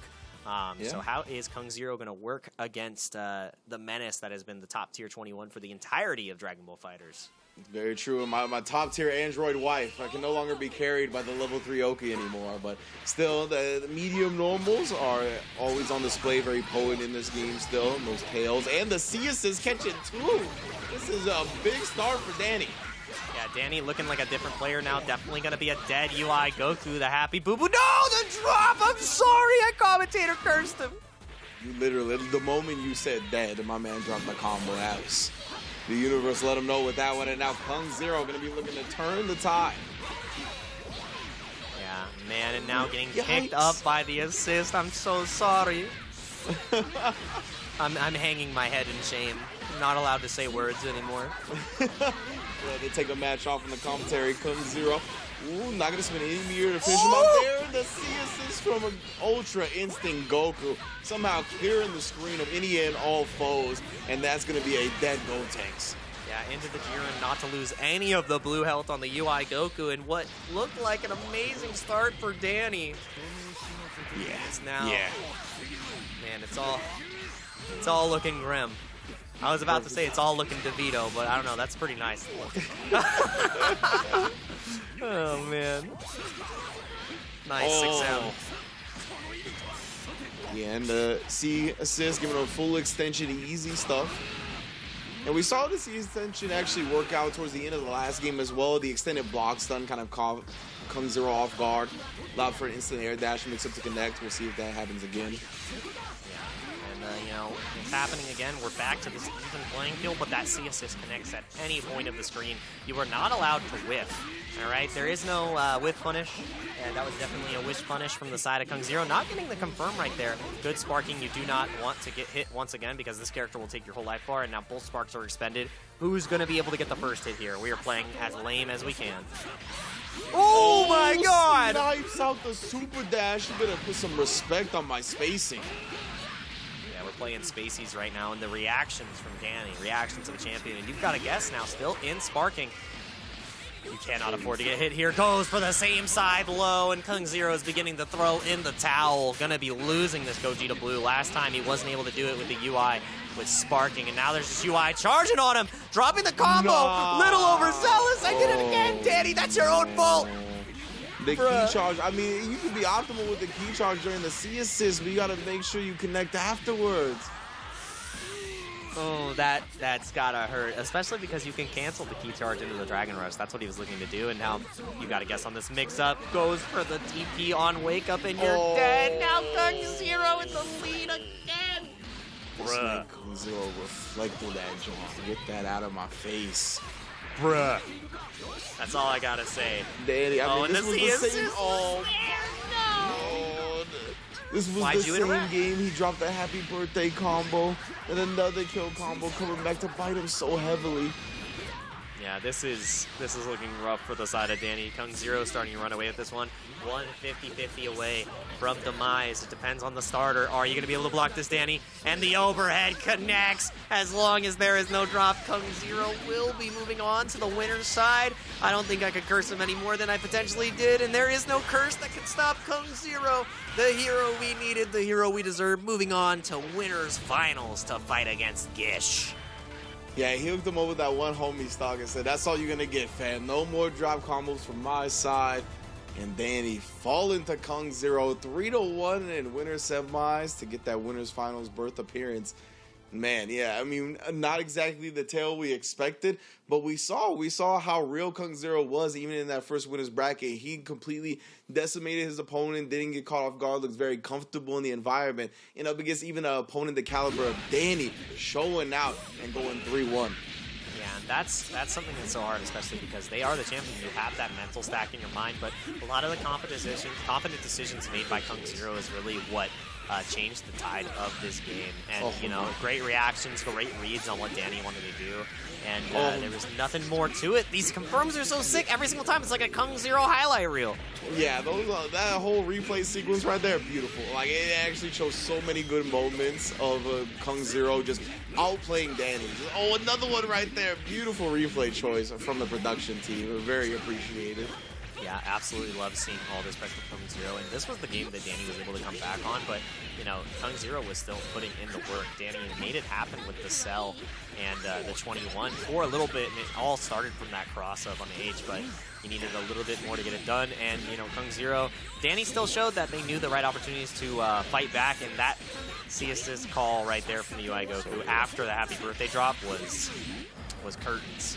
So how is Kung Zero going to work against the menace that has been the top tier 21 for the entirety of Dragon Ball FighterZ? Very true. My top tier Android wife, I can no longer be carried by the level 3 Oki anymore, but still the medium normals are always on display, very potent in this game still. Those tails and the C assist catch it too. This is a big start for Dany. Yeah, Dany looking like a different player now. Definitely going to be a dead UI Goku, the happy boo-boo. No, the drop! I'm sorry, I commentator cursed him. You literally, the moment you said dead, my man dropped the combo house. The universe let him know with that one, and now Kung Zero going to be looking to turn the tide. Yeah, man, and now getting picked up by the assist. I'm so sorry. I'm hanging my head in shame. Not allowed to say words anymore. Yeah, they take a match off in the commentary. Kung Zero. Ooh, not gonna spend any meter to finish him up there. The C assist from an Ultra Instinct Goku. Somehow clearing the screen of any and all foes. And that's gonna be a dead Gotenks. Yeah, into the Jiren, not to lose any of the blue health on the UI Goku, and what looked like an amazing start for Dany. Yeah. It's now, Yeah. man, it's all looking grim. I was about to say it's all looking DeVito, but I don't know, that's pretty nice. Oh, man. Nice 6M. Yeah, and the C assist, giving him a full extension, easy stuff. And we saw the C extension actually work out towards the end of the last game as well. The extended block stun kind of caught Kung Zero off guard. Allowed for an instant air dash mix up to connect. We'll see if that happens again. You know, it's happening again. We're back to this even playing field, but that C assist connects at any point of the screen. You are not allowed to whiff, all right? There is no whiff punish, and that was definitely a wish punish from the side of Kung Zero. Not getting the confirm right there. Good sparking. You do not want to get hit once again because this character will take your whole life bar, and now both sparks are expended. Who's going to be able to get the first hit here? We are playing as lame as we can. Oh my god! Snipes out the super dash. You better put some respect on my spacing. We're playing Spaceys right now, and the reactions from Dany, reactions of the champion, and you've got a guess now, still in sparking. You cannot afford to get hit here. Goes for the same side low, and Kung Zero is beginning to throw in the towel. Gonna be losing this Gogeta Blue. Last time he wasn't able to do it with the UI with sparking, and now there's this UI charging on him, dropping the combo. No. Little overzealous. I did it again, Dany. That's your own fault. The key charge, I mean, you can be optimal with the key charge during the C assist, but you gotta make sure you connect afterwards. Oh, that's gotta hurt, especially because you can cancel the key charge into the Dragon Rush. That's what he was looking to do, and now you gotta guess on this mix-up. Goes for the TP on Wake Up, and you're dead. Now Kung Zero in the lead again. Bruh. Kung Zero reflected that jump. Get that out of my face. Bruh. That's all I gotta say. Dany, I mean, and this was the same. Oh, no. This was Why'd the you same interact? game. He dropped a happy birthday combo and another kill combo coming back to bite him so heavily. Yeah, this is looking rough for the side of Dany. Kung Zero starting to run away with this one. 150-50 away from demise. It depends on the starter. Are you going to be able to block this, Dany? And the overhead connects. As long as there is no drop, Kung Zero will be moving on to the winner's side. I don't think I could curse him any more than I potentially did, and there is no curse that can stop Kung Zero. The hero we needed, the hero we deserve. Moving on to winners finals to fight against Gish. Yeah, he hooked him up with that one homie stock and said, that's all you're going to get, fam. No more drop combos from my side. And Dany falling to Kung Zero 3-1 in winner's semis to get that winner's finals berth appearance. Man, yeah, I mean, not exactly the tale we expected, but we saw how real Kung Zero was even in that first winner's bracket. He completely decimated his opponent, didn't get caught off guard, looks very comfortable in the environment, and up against even an opponent the caliber of Dany, showing out and going 3-1. Yeah, and that's something that's so hard, especially because they are the champion. You have that mental stack in your mind, but a lot of the confident decisions made by Kung Zero is really what changed the tide of this game. And, you know, great reactions, great reads on what Dany wanted to do. And there was nothing more to it. These confirms are so sick every single time. It's like a Kung Zero highlight reel. Yeah, that whole replay sequence right there, beautiful. Like, it actually shows so many good moments of Kung Zero just outplaying Dany. Oh, another one right there. Beautiful replay choice from the production team. Very appreciated. Yeah, absolutely love seeing all this press from Kung Zero, and this was the game that Dany was able to come back on, but, you know, Kung Zero was still putting in the work. Dany made it happen with the cell and the 21 for a little bit, and it all started from that cross-up on the H, but he needed a little bit more to get it done, and, you know, Kung Zero, Dany still showed that they knew the right opportunities to fight back, and that C-assist call right there from the UI Goku after the happy birthday drop was curtains.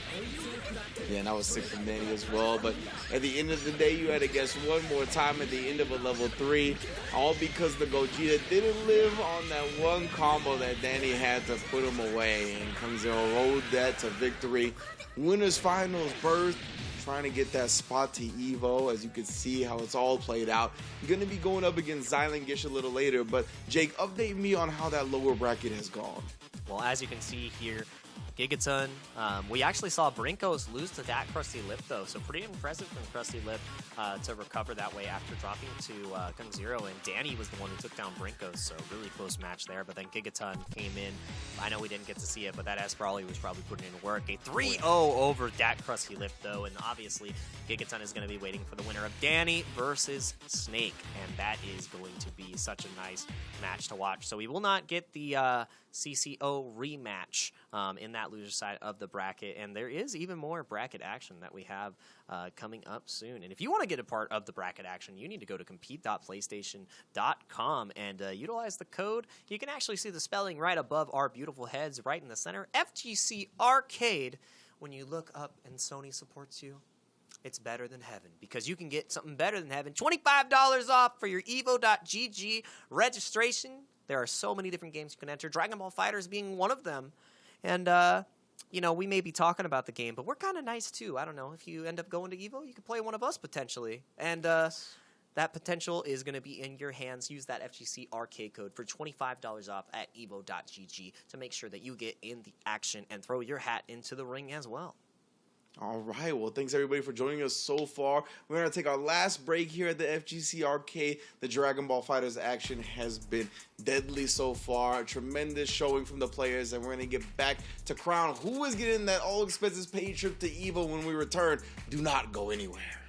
Yeah, and I was sick from Dany as well, but at the end of the day, you had to guess one more time at the end of a level 3, all because the Gogeta didn't live on that one combo that Dany had to put him away, and Kung Zero rode that to victory. Winners finals berth, trying to get that spot to Evo, as you can see how it's all played out. You're going to be going up against Zylan Gish a little later, but Jake, update me on how that lower bracket has gone. Well, as you can see here, Gigaton. We actually saw Brinkos lose to that Krusty Lip, though, so pretty impressive from Krusty Lip to recover that way after dropping to Kung Zero, and dany was the one who took down Brinkos, so really close match there, but then Gigaton came in. I know we didn't get to see it, but that Asperali was probably putting in work. A 3-0 over that Krusty Lip, though, and obviously Gigaton is going to be waiting for the winner of dany versus Snake, and that is going to be such a nice match to watch. So we will not get the CCO rematch in that loser side of the bracket, and there is even more bracket action that we have coming up soon. And if you want to get a part of the bracket action, you need to go to compete.playstation.com and utilize the code. You can actually see the spelling right above our beautiful heads, right in the center, FGC Arcade. When you look up and Sony supports you, it's better than heaven, because you can get something better than heaven. $25 off for your evo.gg registration. There are so many different games you can enter, Dragon Ball FighterZ being one of them. And, you know, we may be talking about the game, but we're kind of nice, too. I don't know. If you end up going to Evo, you could play one of us, potentially. And that potential is going to be in your hands. Use that FGC Arcade code for $25 off at evo.gg to make sure that you get in the action and throw your hat into the ring as well. All right, well, thanks everybody for joining us so far. We're going to take our last break here at the FGC Arcade. The Dragon Ball FighterZ action has been deadly so far. A tremendous showing from the players, and we're going to get back to crown who is getting that all-expenses paid trip to EVO when we return. Do not go anywhere.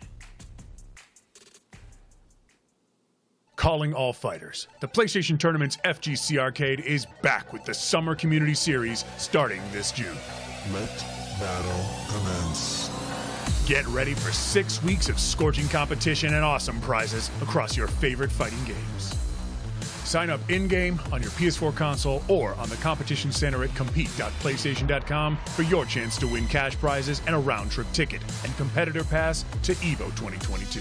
Calling all fighters. The PlayStation Tournament's FGC Arcade is back with the Summer Community Series starting this June. Let battle commence. Get ready for 6 weeks of scorching competition and awesome prizes across your favorite fighting games. Sign up in-game on your PS4 console or on the competition center at compete.playstation.com for your chance to win cash prizes and a round-trip ticket and competitor pass to EVO 2022.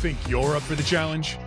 Think you're up for the challenge?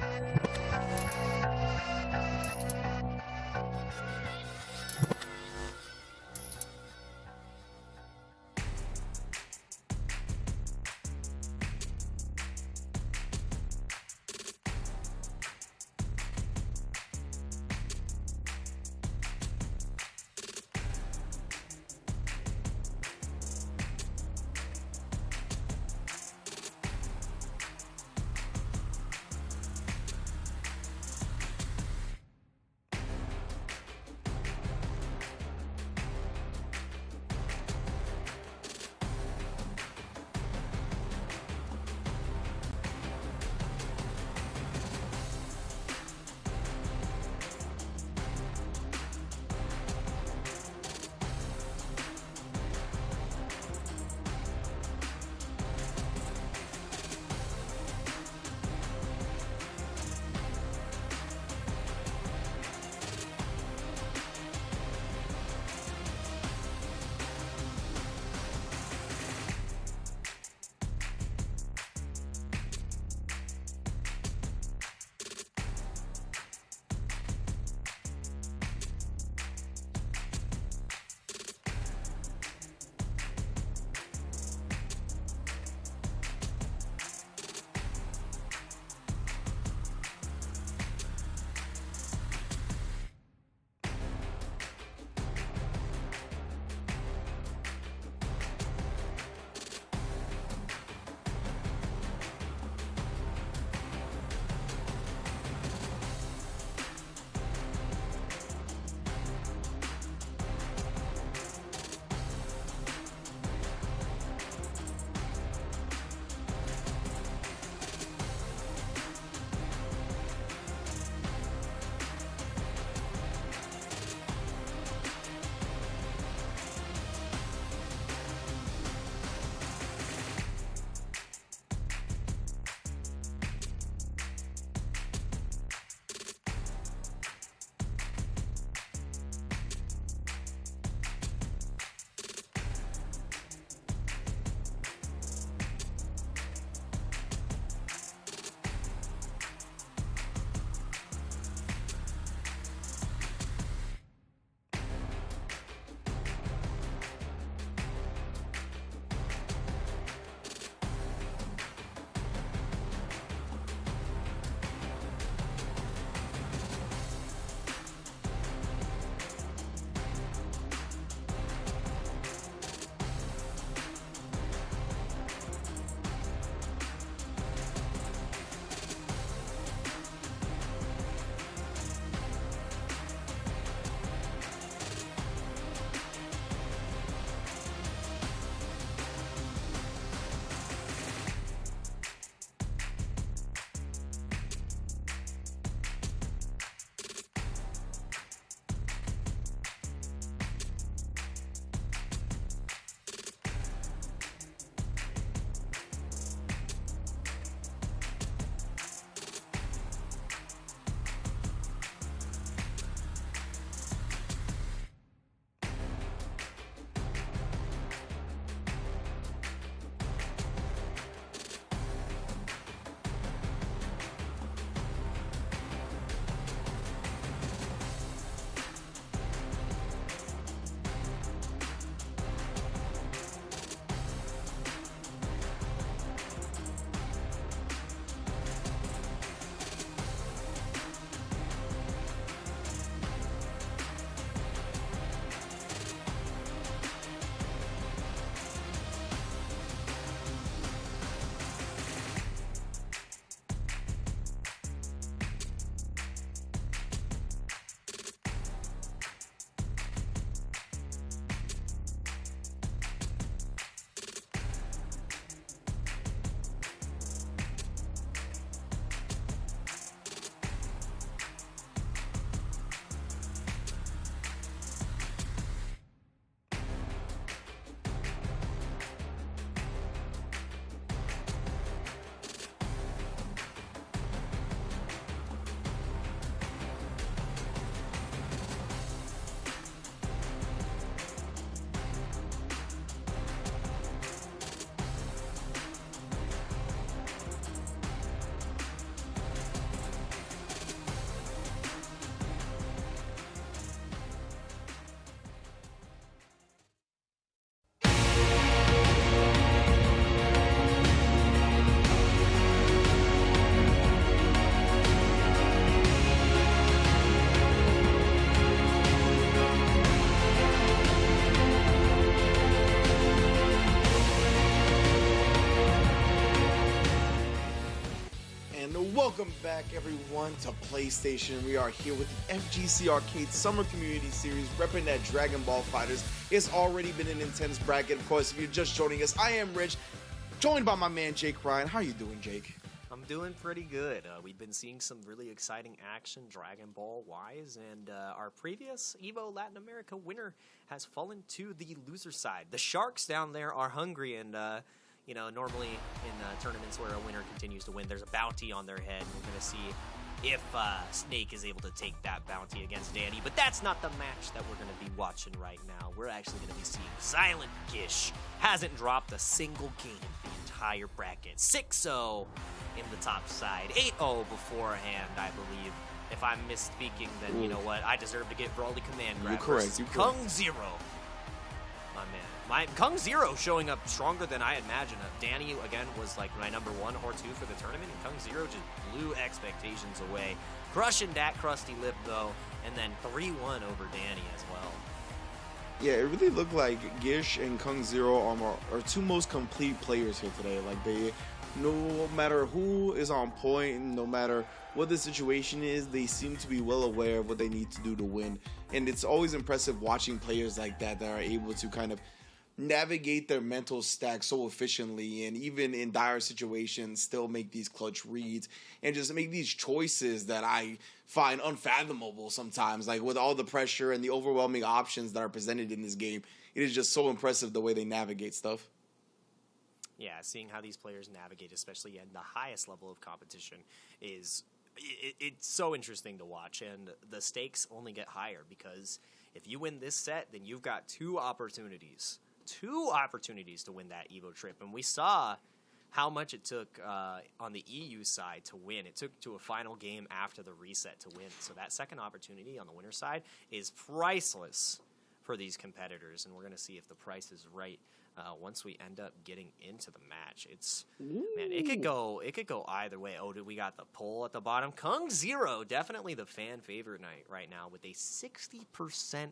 Welcome back, everyone, to PlayStation. We are here with the FGC Arcade Summer Community Series, repping that Dragon Ball FighterZ. It's already been an intense bracket. Of course, if you're just joining us, I am Rich, joined by my man Jake Ryan. How you doing, Jake? I'm doing pretty good. We've been seeing some really exciting action Dragon Ball wise, and our previous EVO Latin America winner has fallen to the loser side. The Sharks down there are hungry, and you know, normally in tournaments where a winner continues to win, there's a bounty on their head. We're going to see if Snake is able to take that bounty against Dany, but that's not the match that we're going to be watching right now. We're actually going to be seeing Silent Gish. Hasn't dropped a single game the entire bracket. 6-0 in the top side, 8-0 beforehand, I believe. If I'm misspeaking, then you know what? I deserve to get Brawly Command Grab. You're correct. Kung Zero. My man. Kung Zero showing up stronger than I imagined. Dany, again, was like my number 1 or 2 for the tournament, and Kung Zero just blew expectations away. Crushing that crusty lip, though, and then 3-1 over Dany as well. Yeah, it really looked like Gish and Kung Zero are two most complete players here today. Like, they, no matter who is on point, no matter what the situation is, they seem to be well aware of what they need to do to win. And it's always impressive watching players like that are able to kind of navigate their mental stack so efficiently, and even in dire situations still make these clutch reads and just make these choices that I find unfathomable sometimes. Like, with all the pressure and the overwhelming options that are presented in this game, it is just so impressive the way they navigate stuff. Yeah, seeing how these players navigate, especially in the highest level of competition, is it's so interesting to watch, and the stakes only get higher because if you win this set, then you've got two opportunities to win that EVO trip. And we saw how much it took on the EU side to win. It took to a final game after the reset to win. So that second opportunity on the winner's side is priceless for these competitors. And we're going to see if the price is right once we end up getting into the match. It's man, it could go either way. Oh, we got the poll at the bottom. Kung Zero, definitely the fan favorite night right now with a 60%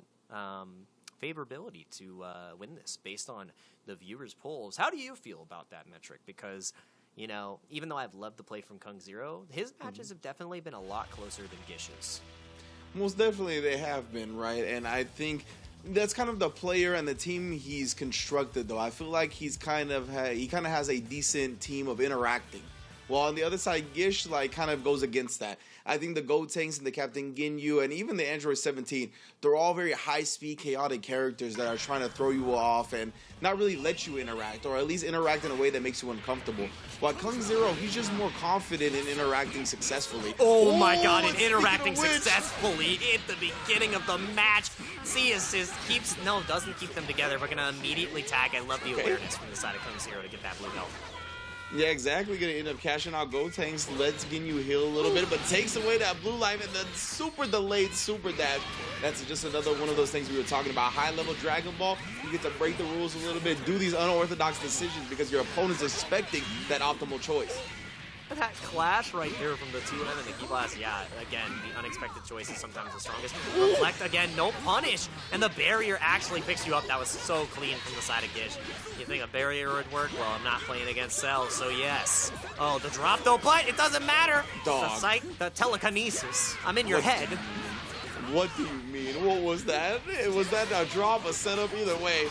favorability to win this based on the viewers' polls. How do you feel about that metric? Because, you know, even though I've loved the play from Kung Zero, his matches have definitely been a lot closer than Gish's. Most definitely they have been, right? And I think that's kind of the player and the team he's constructed, though. I feel like he kind of has a decent team of interacting. While on the other side, Gish kind of goes against that. I think the Gotenks and the Captain Ginyu and even the Android 17, they're all very high-speed, chaotic characters that are trying to throw you off and not really let you interact, or at least interact in a way that makes you uncomfortable. While Kung Zero, he's just more confident in interacting successfully. Oh my god, and interacting successfully at the beginning of the match. See, assist doesn't keep them together. We're going to immediately tag. I love the awareness from the side of Kung Zero to get that blue belt. Yeah, exactly. Gonna end up cashing out Gotenks, lets Ginyu heal a little bit, but takes away that blue life and the super delayed super dash. That's just another one of those things we were talking about. High-level Dragon Ball, you get to break the rules a little bit, do these unorthodox decisions because your opponent's expecting that optimal choice. That clash right there from the 2M and the Ki Blast, yeah, again, the unexpected choice is sometimes the strongest. Reflect again, no punish, and the barrier actually picks you up. That was so clean from the side of Gish. You think a barrier would work? Well, I'm not playing against Cell, so yes. Oh, the drop though, but it doesn't matter. Dog. The telekinesis. I'm in your head. What do you mean? What was that? Was that a drop, a setup? Either way,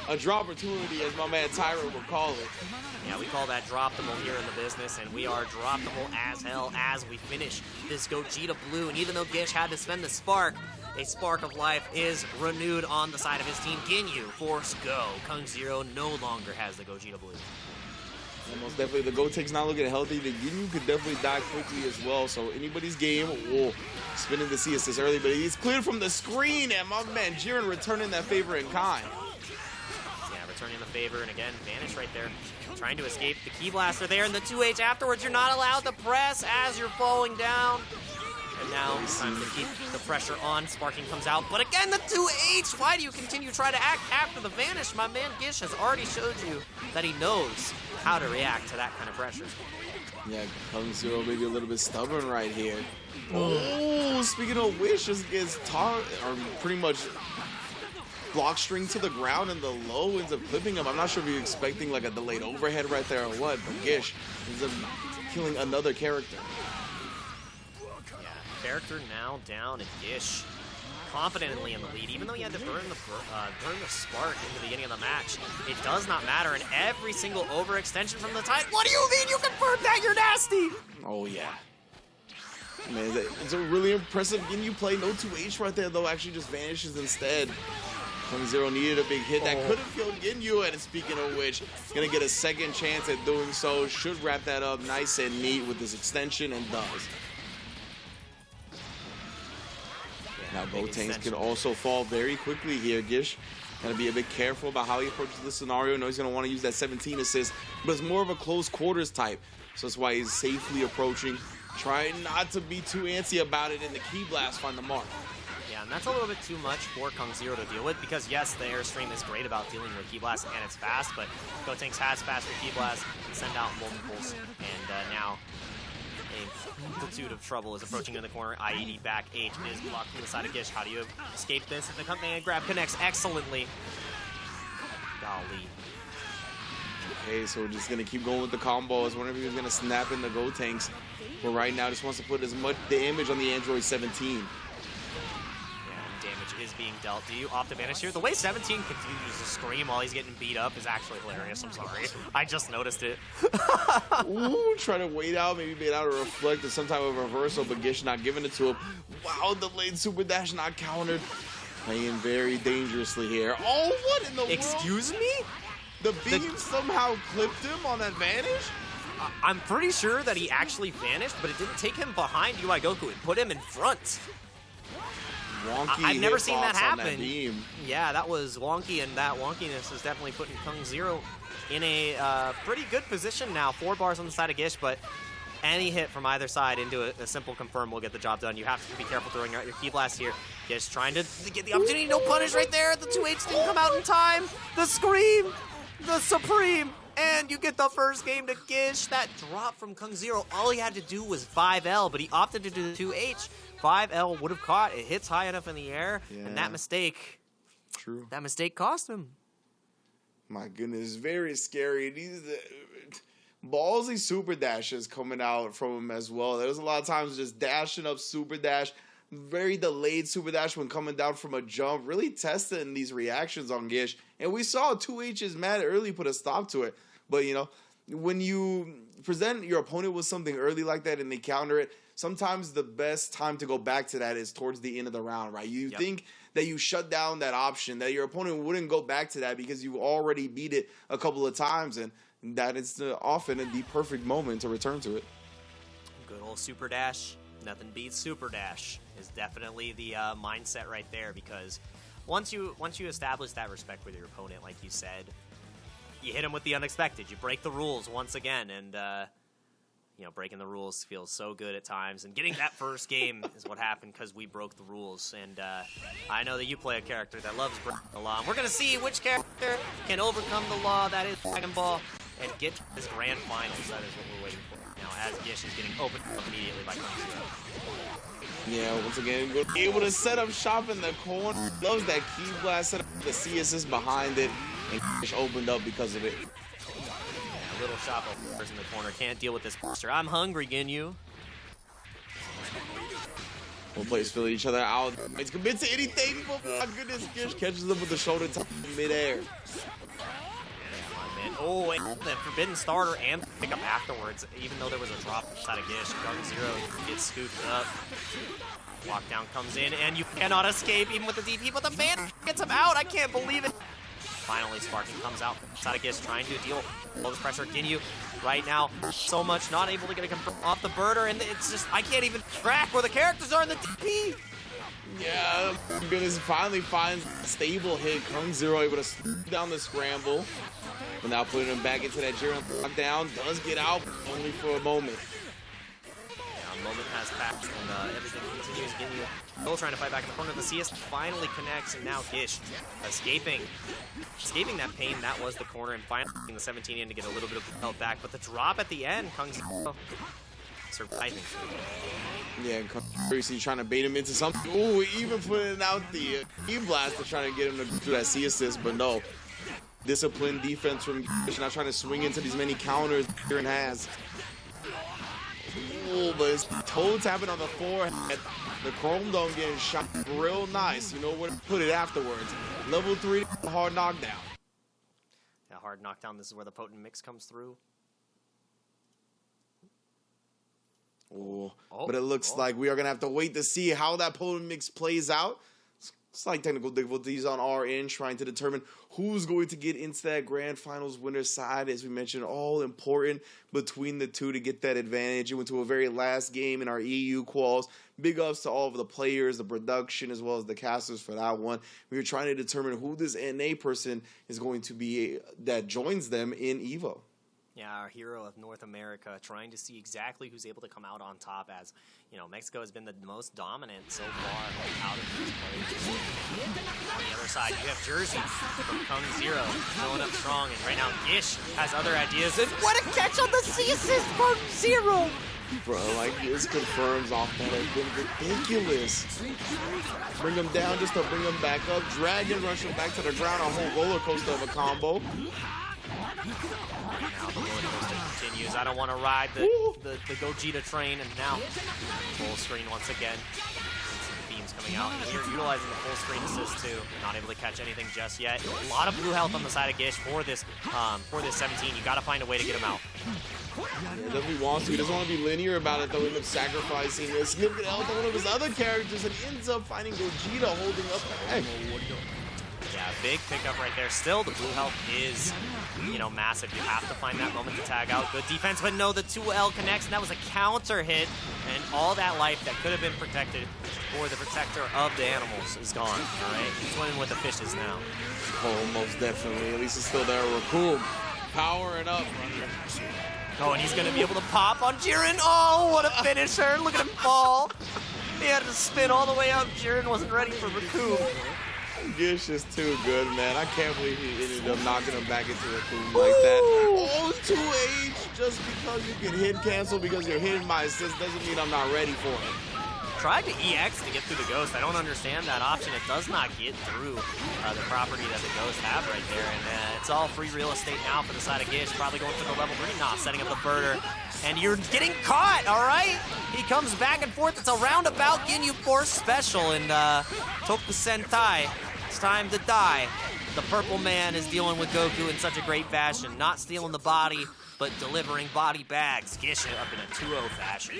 a drop opportunity, as my man Tyro would call it. Yeah, we call that droptimal here in the business, and we are droptimal as hell as we finish this Gogeta Blue. And even though Gish had to spend the spark, a spark of life is renewed on the side of his team. Ginyu, force go. Kung Zero no longer has the Gogeta Blue. And most definitely, the Gotenks not looking healthy. The Ginyu could definitely die quickly as well. So anybody's game, spinning the C assist early, but he's cleared from the screen, and my man Jiren returning that favor in kind. Yeah, returning the favor, and again, vanish right there. Trying to escape the Ki Blaster there, and the 2H afterwards. You're not allowed to press as you're falling down. And now it's time to keep the pressure on. Sparking comes out, but again, the 2H! Why do you continue to try to act after the vanish? My man Gish has already showed you that he knows how to react to that kind of pressure. Yeah, Kung Zero maybe a little bit stubborn right here. Oh, speaking of which, just gets pretty much block string to the ground, and the low ends up clipping him. I'm not sure if you're expecting like a delayed overhead right there or what, but Gish ends up killing another character. character now down, and Gish confidently in the lead, even though he had to burn the spark in the beginning of the match. It does not matter, and every single overextension from the tide. What do you mean you confirmed that? You're nasty! Oh, yeah. Man, it's a really impressive Ginyu play. No 2H right there, though, actually just vanishes instead. Zero needed a big hit that could have killed Ginyu, and speaking of which, gonna get a second chance at doing so. Should wrap that up nice and neat with this extension, and does. Now Gotenks can also fall very quickly here. Gish gonna be a bit careful about how he approaches this scenario. I know he's gonna want to use that 17 assist, but it's more of a close quarters type. So that's why he's safely approaching, trying not to be too antsy about it, and the Ki Blast find the mark. Yeah, and that's a little bit too much for Kung Zero to deal with, because yes, the Airstream is great about dealing with Ki Blast and it's fast, but Gotenks has faster Ki Blast, can send out multiples, and now a multitude of trouble is approaching in the corner. IED back, H is blocked from the side of Gish. How do you escape this? And the company and grab connects excellently. Golly. Okay, so we're just gonna keep going with the combos. Whenever he was gonna snap in the Gotenks, but right now just wants to put as much damage on the Android 17. Is being dealt. Do you opt to vanish here? The way 17 continues to scream while he's getting beat up is actually hilarious. I'm sorry. I just noticed it. Ooh, trying to wait out, maybe bait out or reflect or some type of reversal, but Gish not giving it to him. Wow, delayed super dash not countered. Playing very dangerously here. Oh, what in the world? Excuse me? The beam somehow clipped him on that vanish? I'm pretty sure that he actually vanished, but it didn't take him behind UI Goku. It put him in front. Wonky I've never seen that happen. That beam. Yeah, that was wonky, and that wonkiness is definitely putting Kung Zero in a pretty good position now. 4 bars on the side of Gish, but any hit from either side into a simple confirm will get the job done. You have to be careful throwing out your Ki Blast here. Gish trying to get the opportunity. No punish right there. The 2H didn't come out in time. The Scream, the Supreme, and you get the first game to Gish. That drop from Kung Zero, all he had to do was 5L, but he opted to do the 2H. 5L would have caught. It hits high enough in the air, and that mistake, that mistake cost him. My goodness, very scary. These ballsy super dashes coming out from him as well. There was a lot of times just dashing up super dash, very delayed super dash when coming down from a jump, really testing these reactions on Gish. And we saw 2H's mad early put a stop to it. But, you know, when you present your opponent with something early like that and they counter it, sometimes the best time to go back to that is towards the end of the round, right? You think that you shut down that option, that your opponent wouldn't go back to that because you already beat it a couple of times, and that is often the perfect moment to return to it. Good old super dash. Nothing beats super dash is definitely the mindset right there, because once you establish that respect with your opponent, like you said, you hit him with the unexpected. You break the rules once again, and you know, breaking the rules feels so good at times, and getting that first game is what happened because we broke the rules. And I know that you play a character that loves breaking the law, and we're going to see which character can overcome the law, that is Dragon Ball, and get to this grand finals. That is what we're waiting for now, as Gish is getting opened up immediately by Kung Zero. Yeah, once again, able to set up shop in the corner. Loves that Ki Blast, set up the C assist behind it, and Gish opened up because of it. Little shop in the corner, can't deal with this monster. I'm hungry, Ginyu. Both players fill each other out. It's commit to anything, but my goodness, Gish catches them with the shoulder top in midair. Yeah, oh, and the forbidden starter and pick up afterwards, even though there was a drop inside of Gish. Kung Zero gets scooped up. Lockdown comes in, and you cannot escape even with the DP, but the man gets him out. I can't believe it. Finally, Sparking comes out inside of Gish, trying to deal all this pressure. Ginyu right now, so much, not able to get a off the birder, and it's just, I can't even track where the characters are in the DP. Yeah, goodness, finally finds a stable hit. Kung Zero able to scoop down the scramble, but now putting him back into that Jiren lockdown. Does get out, but only for a moment. Yeah, a moment has passed, and everything continues. Ginyu still trying to fight back in the corner. The CS finally connects, and now Gish escaping that pain. That was the corner, and finally getting the 17 in to get a little bit of health back. But the drop at the end, Kung Zero surviving. Yeah, and Kung Zero trying to bait him into something. Ooh, even putting out the Ki Blast to try to get him to do that C assist, but no. Disciplined defense from Gish, not trying to swing into these many counters Jiren has. Oh, but his toe tapping on the forehead. The Chrome Dome getting shot real nice. You know where to put it afterwards. Level 3, hard knockdown. Yeah, hard knockdown. This is where the potent mix comes through. Oh, but it looks like we are going to have to wait to see how that potent mix plays out. Slight technical difficulties on our end, trying to determine who's going to get into that grand finals winner's side. As we mentioned, all important between the two to get that advantage. It went to a very last game in our EU quals. Big ups to all of the players, the production, as well as the casters for that one. We were trying to determine who this NA person is going to be that joins them in EVO. Yeah, our hero of North America, trying to see exactly who's able to come out on top, as you know, Mexico has been the most dominant so far out of these players. On the other side, you have Jersey from Kung Zero going up strong, and right now Gish has other ideas. And what a catch on the C assist from Zero! Bro, like, this confirms off that has been ridiculous. Bring him down just to bring him back up. Dragon rush him back to the ground. A whole roller coaster of a combo. Now the roller coaster continues. I don't want to ride the Gogeta train, and now full screen once again. Some beams coming out, and here utilizing the full screen assist too. Not able to catch anything just yet. A lot of blue health on the side of Gish for this 17. You got to find a way to get him out. Yeah, definitely wants to. He doesn't want to be linear about it, though. He ends up sacrificing a significant health on one of his other characters and ends up finding Gogeta holding up the egg. Yeah, big pickup right there. Still, the blue health is, you know, massive. You have to find that moment to tag out. Good defense, but no, the 2L connects, and that was a counter hit, and all that life that could have been protected for the protector of the animals is gone, all right? He's winning with the fishes now. Oh, most definitely. At least it's still there. Raccoon powering up. Oh, and he's going to be able to pop on Jiren. Oh, what a finisher. Look at him fall. He had to spin all the way up. Jiren wasn't ready for Raccoon. Gish is too good, man. I can't believe he ended up knocking him back into Raccoon like that. Oh, 2H, just because you can hit cancel because you're hitting my assist doesn't mean I'm not ready for it. Tried to EX to get through the Ghost. I don't understand that option. It does not get through the property that the Ghost have right there. And it's all free real estate now for the side of Gish. Probably going for the level 3 knot, setting up the birder. And you're getting caught, all right? He comes back and forth. It's a roundabout Ginyu Force special. And Toku Sentai, it's time to die. The purple man is dealing with Goku in such a great fashion. Not stealing the body, but delivering body bags. Gish up in a 2-0 fashion.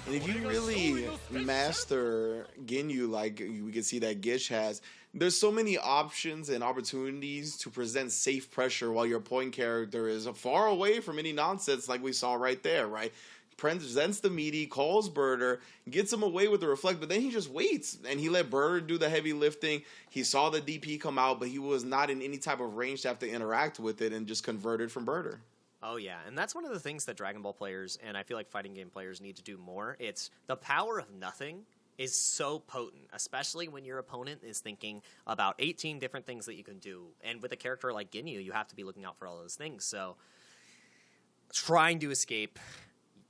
And if you really master Ginyu like we can see that Gish has, there's so many options and opportunities to present safe pressure while your point character is far away from any nonsense like we saw right there, right? Presents the meaty, calls Birder, gets him away with the reflect, but then he just waits, and he let Birder do the heavy lifting. He saw the DP come out, but he was not in any type of range to have to interact with it and just converted from Birder. Oh, yeah, and that's one of the things that Dragon Ball players, and I feel like fighting game players need to do more. It's the power of nothing is so potent, especially when your opponent is thinking about 18 different things that you can do. And with a character like Ginyu, you have to be looking out for all those things. So trying to escape,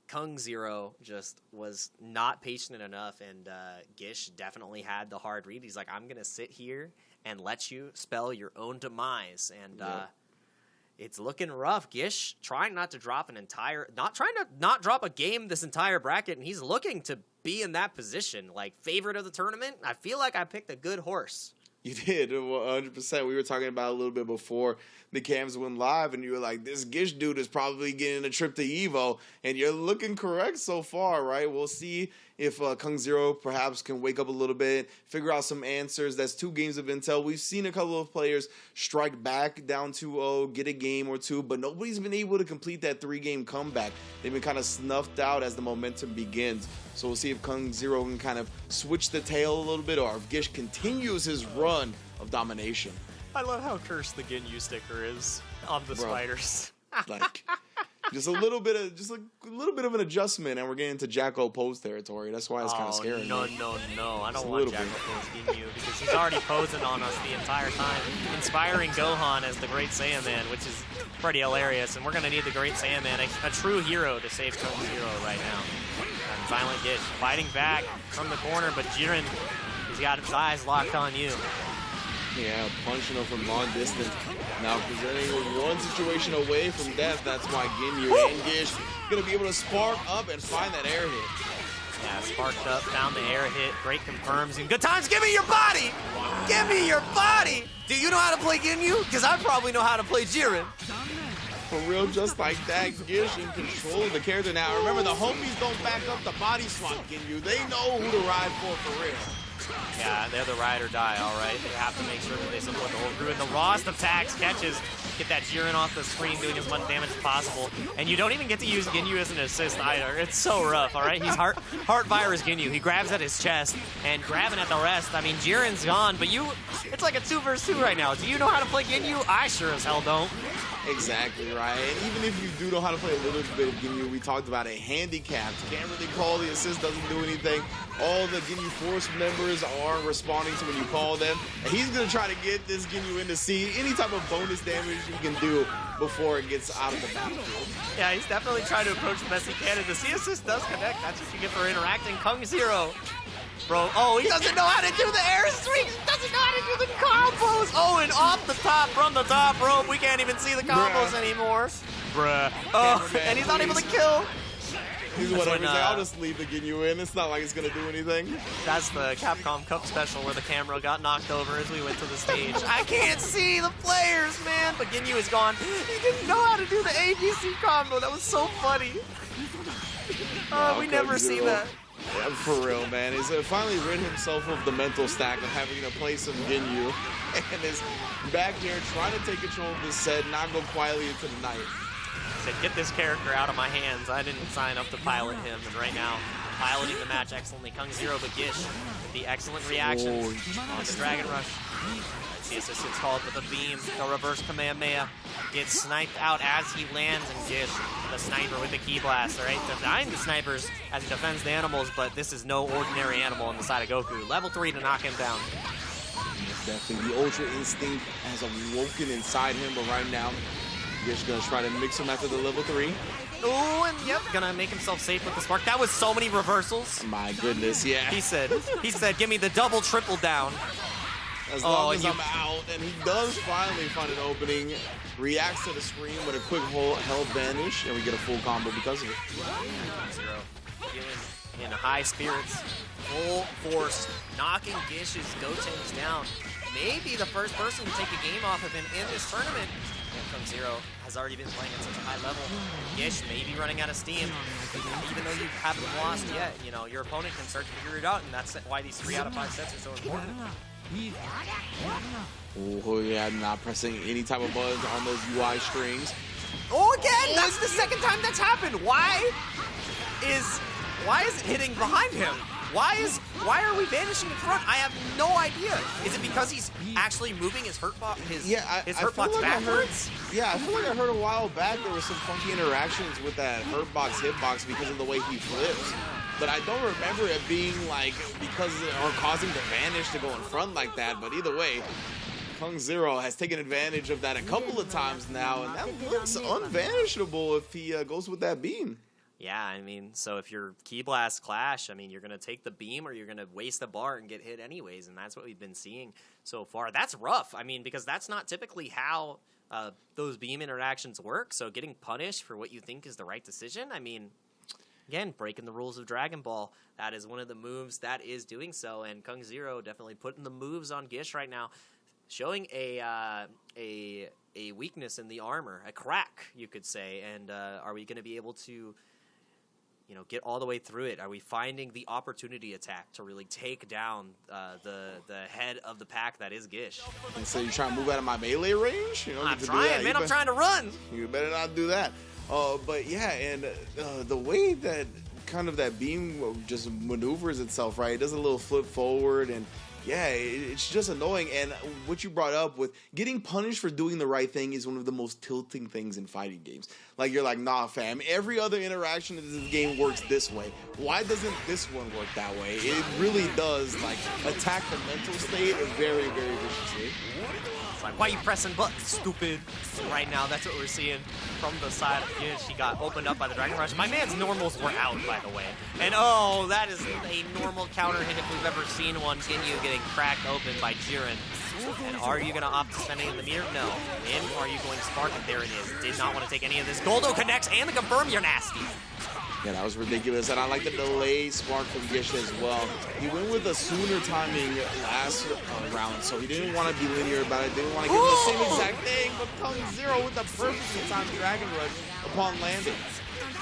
Kung Zero just was not patient enough, and Gish definitely had the hard read. He's like, I'm going to sit here and let you spell your own demise. And it's looking rough. Gish trying not to drop not drop a game this entire bracket, and he's looking to be in that position. Like, favorite of the tournament, I feel like I picked a good horse. You did, 100%. We were talking about it a little bit before the cams went live, and you were like, this Gish dude is probably getting a trip to EVO, and you're looking correct so far, right? We'll see if Kung Zero perhaps can wake up a little bit, figure out some answers. That's 2 games of intel. We've seen a couple of players strike back down 2-0, get a game or 2, but nobody's been able to complete that 3-game comeback. They've been kind of snuffed out as the momentum begins. So we'll see if Kung Zero can kind of switch the tail a little bit, or if Gish continues his run of domination. I love how cursed the Ginyu sticker is on the spiders. Like, just a little bit of an adjustment, and we're getting into Jacko Pose territory. That's why it's kind of scary. No. I don't want Jacko Pose Ginyu, because he's already posing on us the entire time, inspiring Gohan as the Great Saiyaman, which is pretty hilarious. And we're going to need the Great Saiyaman, a true hero, to save Kung Zero right now. And Violent Gish fighting back from the corner, but Jiren, he's got his eyes locked on you. Yeah, punching him from long distance. Now presenting one situation away from death. That's why Ginyu and Gish gonna be able to spark up and find that air hit. Yeah, sparked up, found the air hit, great confirms, and good times. Give me your body! Give me your body! Do you know how to play Ginyu? Because I probably know how to play Jiren. For real, just like that, Gish in control of the character now. Remember, the homies don't back up the body swap Ginyu. They know who to ride for real. Yeah, they're the ride or die, all right? They have to make sure that they support the whole crew. And the rawest of attacks catches, get that Jiren off the screen, doing as much damage as possible. And you don't even get to use Ginyu as an assist either. It's so rough, all right? He's heart virus Ginyu. He grabs at his chest and grabbing at the rest. I mean, Jiren's gone, but it's like a 2 versus 2 right now. Do you know how to play Ginyu? I sure as hell don't. Exactly, right? And even if you do know how to play a little bit of Ginyu, we talked about it, handicapped. Can't really call the assist, doesn't do anything. All the Ginyu Force members are responding to when you call them. And he's going to try to get this Ginyu in to see any type of bonus damage you can do before it gets out of the battlefield. Yeah, he's definitely trying to approach the best he can. And the C assist does connect. That's what you get for interacting. Kung Zero. Bro, oh, he doesn't know how to do the air swings. He doesn't know how to do the combos. Oh, and off the top, from the top rope. We can't even see the combos anymore. Bruh. Oh, and he's not able to kill. He's whatever. He's like, I'll just leave the Ginyu in. It's not like it's going to do anything. That's the Capcom Cup special where the camera got knocked over as we went to the stage. I can't see the players, man. But Ginyu is gone. He didn't know how to do the ABC combo. That was so funny. We never see that. Yeah, for real, man. He's finally rid himself of the mental stack of having to play some Ginyu and is back here trying to take control of this set, not go quietly into the night. Said, get this character out of my hands. I didn't sign up to pilot him, and right now, piloting the match excellently. Kung Zero, but Gish with the excellent reaction on the Dragon Rush. The assistant's called with the beam, the reverse Kamehameha. Gets sniped out as he lands, and Gish, the sniper with the Ki Blast, all right? Denying the snipers as he defends the animals, but this is no ordinary animal on the side of Goku. Level 3 to knock him down. Definitely, the Ultra Instinct has awoken inside him, but right now, Gish gonna try to mix him after the level 3. Oh, and yep, gonna make himself safe with the spark. That was so many reversals. My goodness, yeah. He said, give me the double, triple down. As long as I'm out, and he does finally find an opening, reacts to the screen with a quick held vanish, and we get a full combo because of it. Zero, feeling in high spirits, full force, knocking Gish's Gotenks down. Maybe the first person to take a game off of him in this tournament. And Kung Zero has already been playing at such a high level. Gish may be running out of steam. Even though you haven't lost yet, you know, your opponent can start to figure it out, and that's why these 3 out of 5 sets are so important. Oh, yeah, not pressing any type of buttons on those UI strings. Oh, again! That's the second time that's happened. Why is it hitting behind him? Why are we vanishing in front? I have no idea. Is it because he's actually moving his hurtbox backwards? I feel like I heard a while back there was some funky interactions with that hurtbox hitbox because of the way he flips. But I don't remember it being like because or causing the vanish to go in front like that. But either way, Kung Zero has taken advantage of that a couple of times now, and that looks unvanishable if he goes with that beam. Yeah, I mean, so if your Ki Blast clash, I mean, you're going to take the beam or you're going to waste the bar and get hit anyways, and that's what we've been seeing so far. That's rough, I mean, because that's not typically how those beam interactions work, so getting punished for what you think is the right decision, I mean, again, breaking the rules of Dragon Ball, that is one of the moves that is doing so, and Kung Zero definitely putting the moves on Gish right now, showing a weakness in the armor, a crack, you could say, and are we going to be able to get all the way through it? Are we finding the opportunity attack to really take down the head of the pack that is Gish? And so you're trying to move out of my melee range? I'm trying, man. I'm trying to run. You better not do that. But yeah, and the way that kind of that beam just maneuvers itself, right? It does a little flip forward, and yeah, it's just annoying. And what you brought up with getting punished for doing the right thing is one of the most tilting things in fighting games. Like, you're like, nah, fam, every other interaction in this game works this way. Why doesn't this one work that way? It really does, like, attack the mental state very, very viciously. Like, why are you pressing buttons, stupid? Right now, that's what we're seeing from the side of Gish. He got opened up by the Dragon Rush. My man's normals were out, by the way. And oh, that is a normal counter hit if we've ever seen one. Ginyu getting cracked open by Jiren. And are you going to opt to spend any of the meter? No. And are you going to spark it? There it is. Did not want to take any of this. Goldo connects and the confirm. You're nasty. Yeah, that was ridiculous, and I like the delayed spark from Gish as well. He went with a sooner timing last round, so he didn't want to be linear about it, didn't want to give him the same exact thing, but Kung Zero with the perfectly timed Dragon Rush upon landing.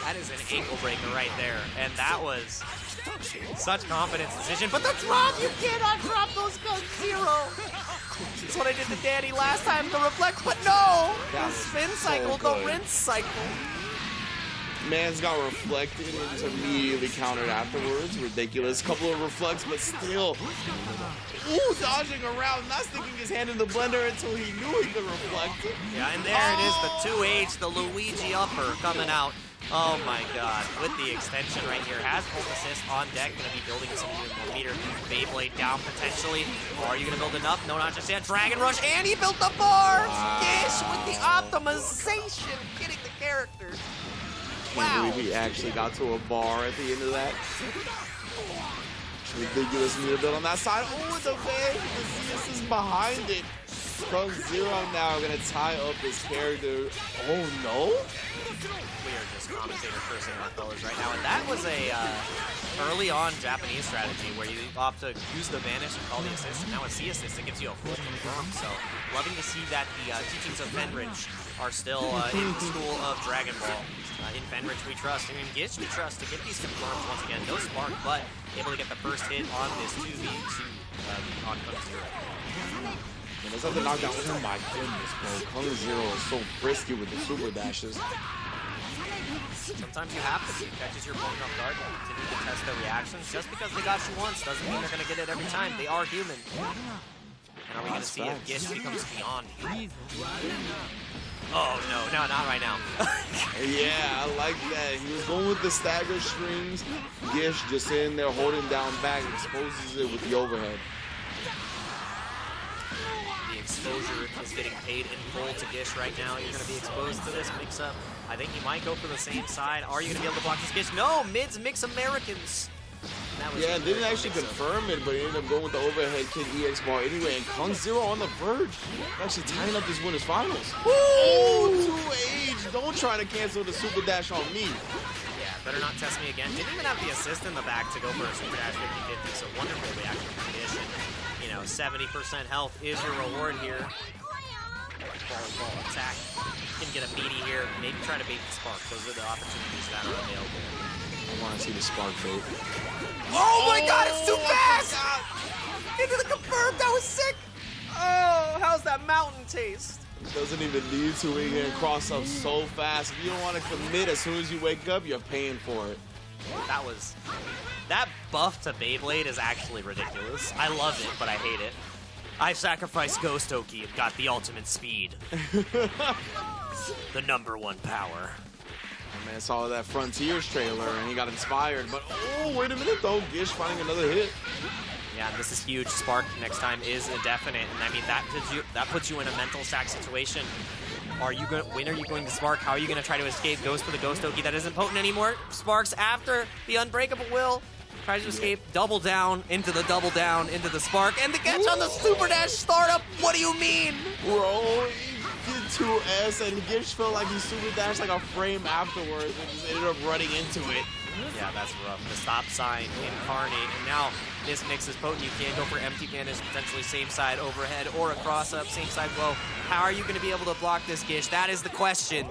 That is an ankle breaker right there, and that was such confidence decision, but the drop, you cannot drop those Kung Zero. That's what I did to Dany last time, the reflect, but no! The spin cycle, the rinse cycle. Man's got reflected and just immediately countered afterwards. Ridiculous. Couple of reflects, but still. Ooh, dodging around, not sticking his hand in the blender until he knew he could reflect it. Yeah, and there it is, the 2H, the Luigi upper coming out. Oh my god, with the extension right here. Has ult assist on deck, gonna be building some more meter. Beyblade down potentially. Are you gonna build enough? No, not just yet. Dragon Rush, and he built the bars! Wow. Gish with the optimization, getting the characters. Can't believe he actually got to a bar at the end of that. Ridiculous meter build on that side. Oh, it's a bang. The Z assist behind it. Kung Zero now gonna tie up his character. Oh no? We are just commentator cursing our fellas right now, and that was a early on Japanese strategy where you opt to use the vanish and call the assist, and now a C assist that gives you a full confirm. So loving to see that the teachings of Fenridge are still in the school of Dragon Ball. In Fenridge we trust, and in Gish we trust to get these confirms once again. No spark, but able to get the first hit on this 2v2 on Kung Zero. And there's other knockdown. Oh my goodness, bro. Kung Zero is so frisky with the super dashes. Sometimes you have to be. Catches your opponent off guard and continue to test their reactions. Just because they got you once doesn't mean they're going to get it every time. They are human. And are we going to see if Gish becomes beyond human? Oh, no, not right now. Yeah, I like that. He was going with the stagger strings. Gish just sitting there holding down back, exposes it with the overhead. The exposure is getting paid in full to Gish right now. You're going to be exposed to this mix-up. I think he might go for the same side. Are you going to be able to block this Gish? No, mids mix Americans. Yeah, didn't actually confirm it, but he ended up going with the overhead kid EX bar anyway. And Kung Zero on the verge, actually tying up this winners finals. Oh, 2H! Don't try to cancel the super dash on me. Yeah, better not test me again. Didn't even have the assist in the back to go for a super dash 50-50, so wonderful reaction from Gish. You know, 70% health is your reward here. Ball attack. Can get a meaty here. Maybe try to bait the spark. Those are the opportunities that are available. I want to see the spark bait. Oh my god, it's too fast! Into the confirm, that was sick! Oh, how's that mountain taste? Doesn't even need to. He can cross up so fast. If you don't want to commit, as soon as you wake up, you're paying for it. That buff to Beyblade is actually ridiculous. I love it, but I hate it. I sacrificed Ghost Oki and got the ultimate speed. The #1 power. My man saw that Frontiers trailer and he got inspired, but oh, wait a minute though, Gish finding another hit. Yeah, this is huge. Spark next time is indefinite, and I mean that puts you in a mental sack situation. When are you going to spark? How are you going to try to escape? Goes for the Ghost Oki that isn't potent anymore. Sparks after the Unbreakable Will. Tries to escape, double down, into the spark, and the catch on the super dash startup. What do you mean? Bro, he did 2S and Gish felt like he super dashed like a frame afterwards and just ended up running into it. Yeah, that's rough. The stop sign incarnate, and now this mix is potent. You can't go for empty vanish, potentially same side overhead or a cross up, same side blow. How are you going to be able to block this Gish? That is the question.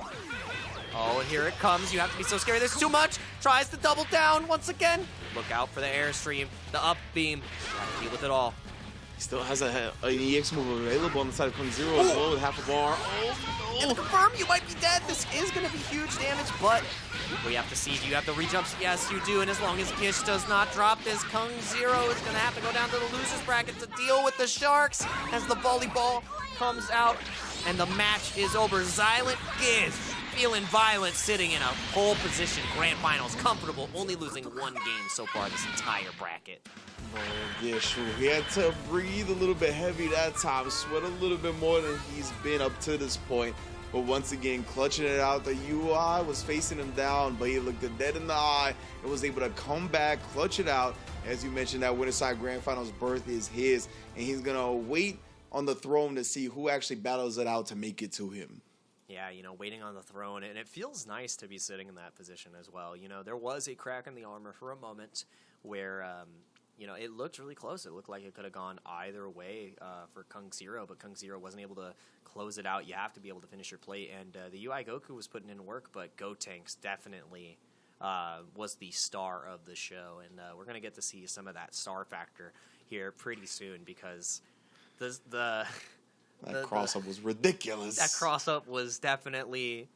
Oh, and here it comes. You have to be so scary. There's too much. Tries to double down once again. Look out for the airstream, the up beam. Gotta deal with it all. He still has an EX move available on the side of Kung Zero as well with half a bar. Oh, And confirm, you might be dead. This is going to be huge damage, but we have to see. Do you have the rejumps? Yes, you do. And as long as Gish does not drop this, Kung Zero is going to have to go down to the loser's bracket to deal with the Sharks as the volleyball comes out and the match is over. Silent Gish feeling violent, sitting in a pole position, grand finals, comfortable, only losing one game so far this entire bracket. Gish, he had to breathe a little bit heavy that time, sweat a little bit more than he's been up to this point. But once again, clutching it out. The UI was facing him down, but he looked it dead in the eye and was able to come back, clutch it out. As you mentioned, that Winterside Grand Finals berth is his, and he's going to wait on the throne to see who actually battles it out to make it to him. Yeah, you know, waiting on the throne, and it feels nice to be sitting in that position as well. You know, there was a crack in the armor for a moment where, you know, it looked really close. It looked like it could have gone either way for Kung Zero, but Kung Zero wasn't able to close it out. You have to be able to finish your plate, and the UI Goku was putting in work, but Gotenks definitely was the star of the show, and we're going to get to see some of that star factor here pretty soon because that cross-up was ridiculous. That cross-up was definitely,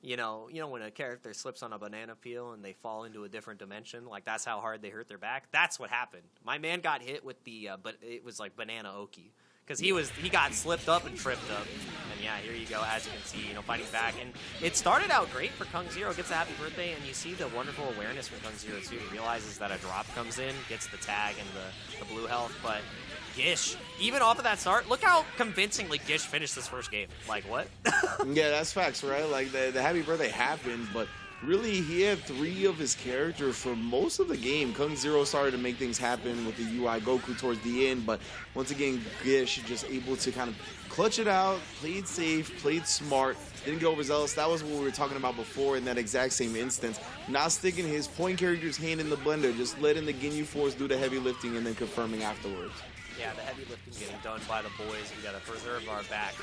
you know when a character slips on a banana peel and they fall into a different dimension, like that's how hard they hurt their back. That's what happened. My man got hit with the, but it was like banana oki. Because he got slipped up and tripped up. And yeah, here you go, as you can see, you know, fighting back. And it started out great for Kung Zero, gets a happy birthday, and you see the wonderful awareness from Kung Zero too. He realizes that a drop comes in, gets the tag and the blue health, but Gish, even off of that start, look how convincingly Gish finished this first game. Like, what? Yeah, that's facts, right? Like, the happy birthday happened, but really, he had 3 of his characters for most of the game. Kung Zero started to make things happen with the UI Goku towards the end, but once again, Gish just able to kind of clutch it out, played safe, played smart, didn't get overzealous. That was what we were talking about before in that exact same instance. Not sticking his point character's hand in the blender, just letting the Ginyu Force do the heavy lifting and then confirming afterwards. Yeah, the heavy lifting getting done by the boys. We got to preserve our back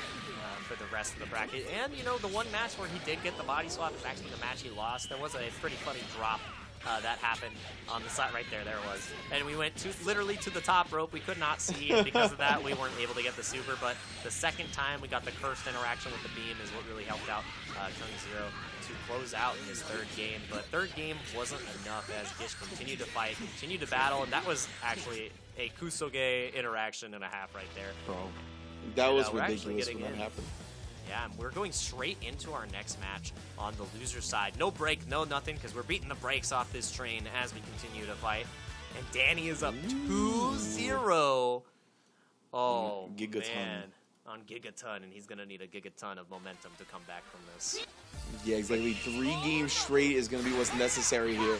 for the rest of the bracket. And, you know, the one match where he did get the body swap is actually the match he lost. There was a pretty funny drop that happened on the side right there. There it was. And we went literally to the top rope. We could not see, and because of that, we weren't able to get the super. But the second time we got the cursed interaction with the beam is what really helped out Kung Zero to close out his third game. But third game wasn't enough as Gish continued to fight, continued to battle, and that was actually a Kusoge interaction and a half right there. Bro, that was ridiculous when that happened. Yeah, we're going straight into our next match on the loser side. No break, no nothing, because we're beating the brakes off this train as we continue to fight. And Dany is up 2-0. Oh, Gigaton. Man. On Gigaton, and he's going to need a gigaton of momentum to come back from this. Yeah, exactly. 3 games straight is going to be what's necessary here.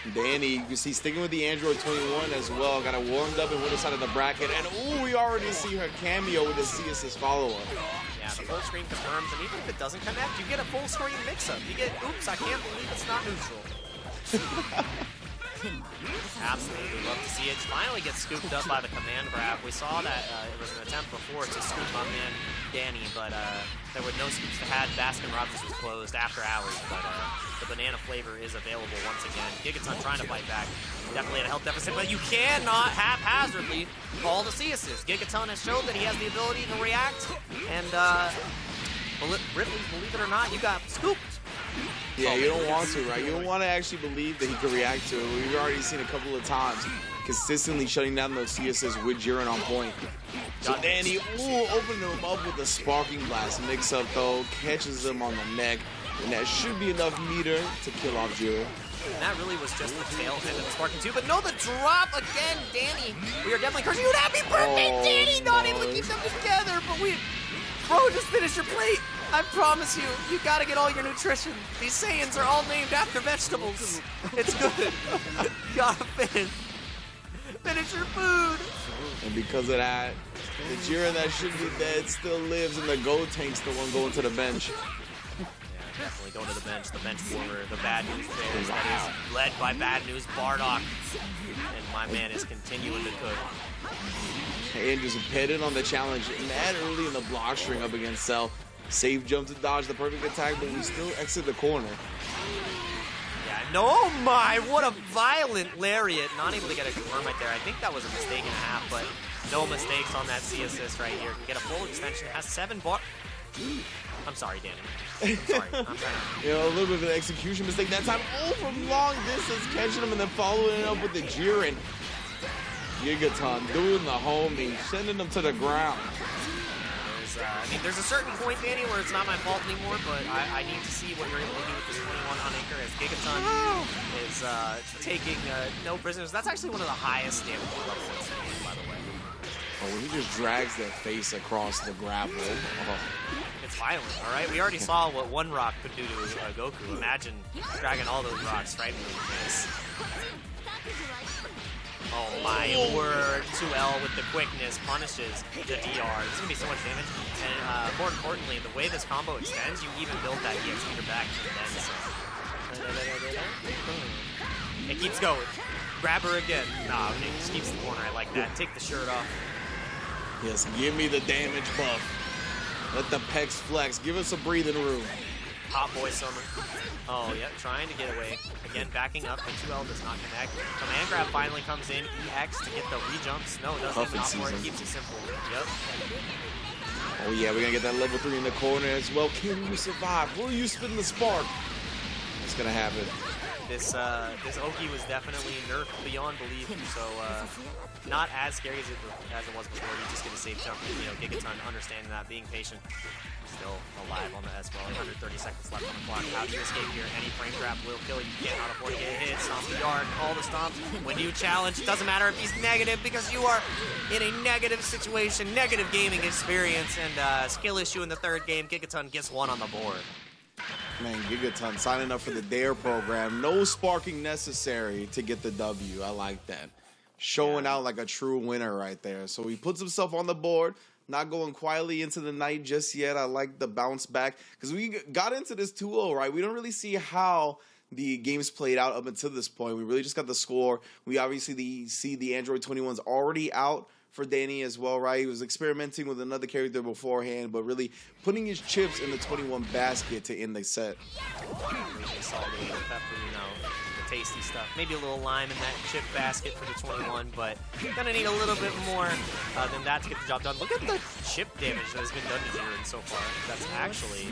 Dany, you can see sticking with the Android 21 as well. Got it warmed up in winter side of the bracket. And, ooh, we already see her cameo with the C-assist follow-up. Yeah, the full screen confirms, and even if it doesn't connect, you get a full screen mix-up. You get, oops, I can't believe it's not neutral. Absolutely love to see it. Finally gets scooped up by the command grab. We saw that it was an attempt before to scoop my man Dany, but there were no scoops to had. Baskin-Robbins was closed after hours, but the banana flavor is available once again. Gigaton trying to fight back. Definitely at a health deficit, but you cannot haphazardly call the C-assist. Gigaton has showed that he has the ability to react, and Ripley, believe it or not, you got scooped. Yeah, you don't want to, right? You don't want to actually believe that he could react to it. We've already seen a couple of times consistently shutting down those C-assists with Jiren on point. So Dany, opening him up with a Sparking Blast mix-up, though, catches him on the neck, and that should be enough meter to kill off Jiren. And that really was just the tail end of the Sparking 2. But no, the drop again, Dany. We are definitely cursing you. Happy birthday, Dany! Not able to keep them together, but bro, just finish your plate. I promise you, you gotta get all your nutrition. These Saiyans are all named after vegetables. It's good. You gotta finish. Finish your food. And because of that, the Jiren that should be dead still lives, and the Gotenk's the one going to the bench. Yeah, definitely going to the bench warmer, the Bad News Bears. That is led by Bad News Bardock. And my man is continuing to cook. And just petted on the challenge mad early in the block string up against Cell. Safe jump to dodge the perfect attack, but we still exit the corner. Yeah, no, oh my, what a violent lariat. Not able to get a confirm right there. I think that was a mistake and a half, but no mistakes on that C-assist right here. Can get a full extension, has 7 bar. I'm sorry, Dany. I'm sorry. I'm trying to... You know, a little bit of an execution mistake that time. Oh, from long distance, catching him and then following it up with the Jiren. Gigaton doing the homie, sending him to the ground. I mean, there's a certain point, Dany, where it's not my fault anymore, but I need to see what you're able to do with this 21 on anchor as Gigaton is taking no prisoners. That's actually one of the highest damage levels in the game, by the way. Oh, he just drags that face across the gravel. Oh. It's violent, all right? We already saw what one rock could do to Goku. Imagine dragging all those rocks right into the face. Oh my word, 2L with the quickness punishes the DR. It's gonna be so much damage. And more importantly, the way this combo extends, you even build that EX meter back and then some. It keeps going. Grab her again. Nah, it just keeps the corner. I like that. Take the shirt off. Yes, give me the damage buff. Let the pecs flex. Give us a breathing room. Hot boy summer. Oh, yep, trying to get away. Again, backing up, but 2L does not connect. Command grab finally comes in. EX to get the re-jumps. No, doesn't even opt for it. Keeps it simple. Yep. Oh, yeah, we're going to get that level 3 in the corner as well. Can you survive? Will you spin the spark? It's going to happen. This Oki was definitely nerfed beyond belief, so not as scary as it was before. You just get a safe jump. You know, Gigaton understanding that, being patient. Still alive on the S well. 130 seconds left on the clock. How do you escape here? Any frame trap will kill you. You cannot afford to get hit. Stomp the yard. All the stomps. When do you challenge? It doesn't matter if he's negative because you are in a negative situation, negative gaming experience, and skill issue in the third game. Gigaton gets one on the board. Man, Gigaton signing up for the DARE program. No sparking necessary to get the W. I like that. Showing out like a true winner right there. So he puts himself on the board. Not going quietly into the night just yet. I like the bounce back. Because we got into this 2-0, right? We don't really see how the game's played out up until this point. We really just got the score. We obviously see the Android 21's already out for Dany as well, right? He was experimenting with another character beforehand, but really putting his chips in the 21 basket to end the set. Really salty, pepper, you know, the tasty stuff. Maybe a little lime in that chip basket for the 21, but gonna need a little bit more than that to get the job done. Look at the chip damage that has been done to Jiren so far. That's actually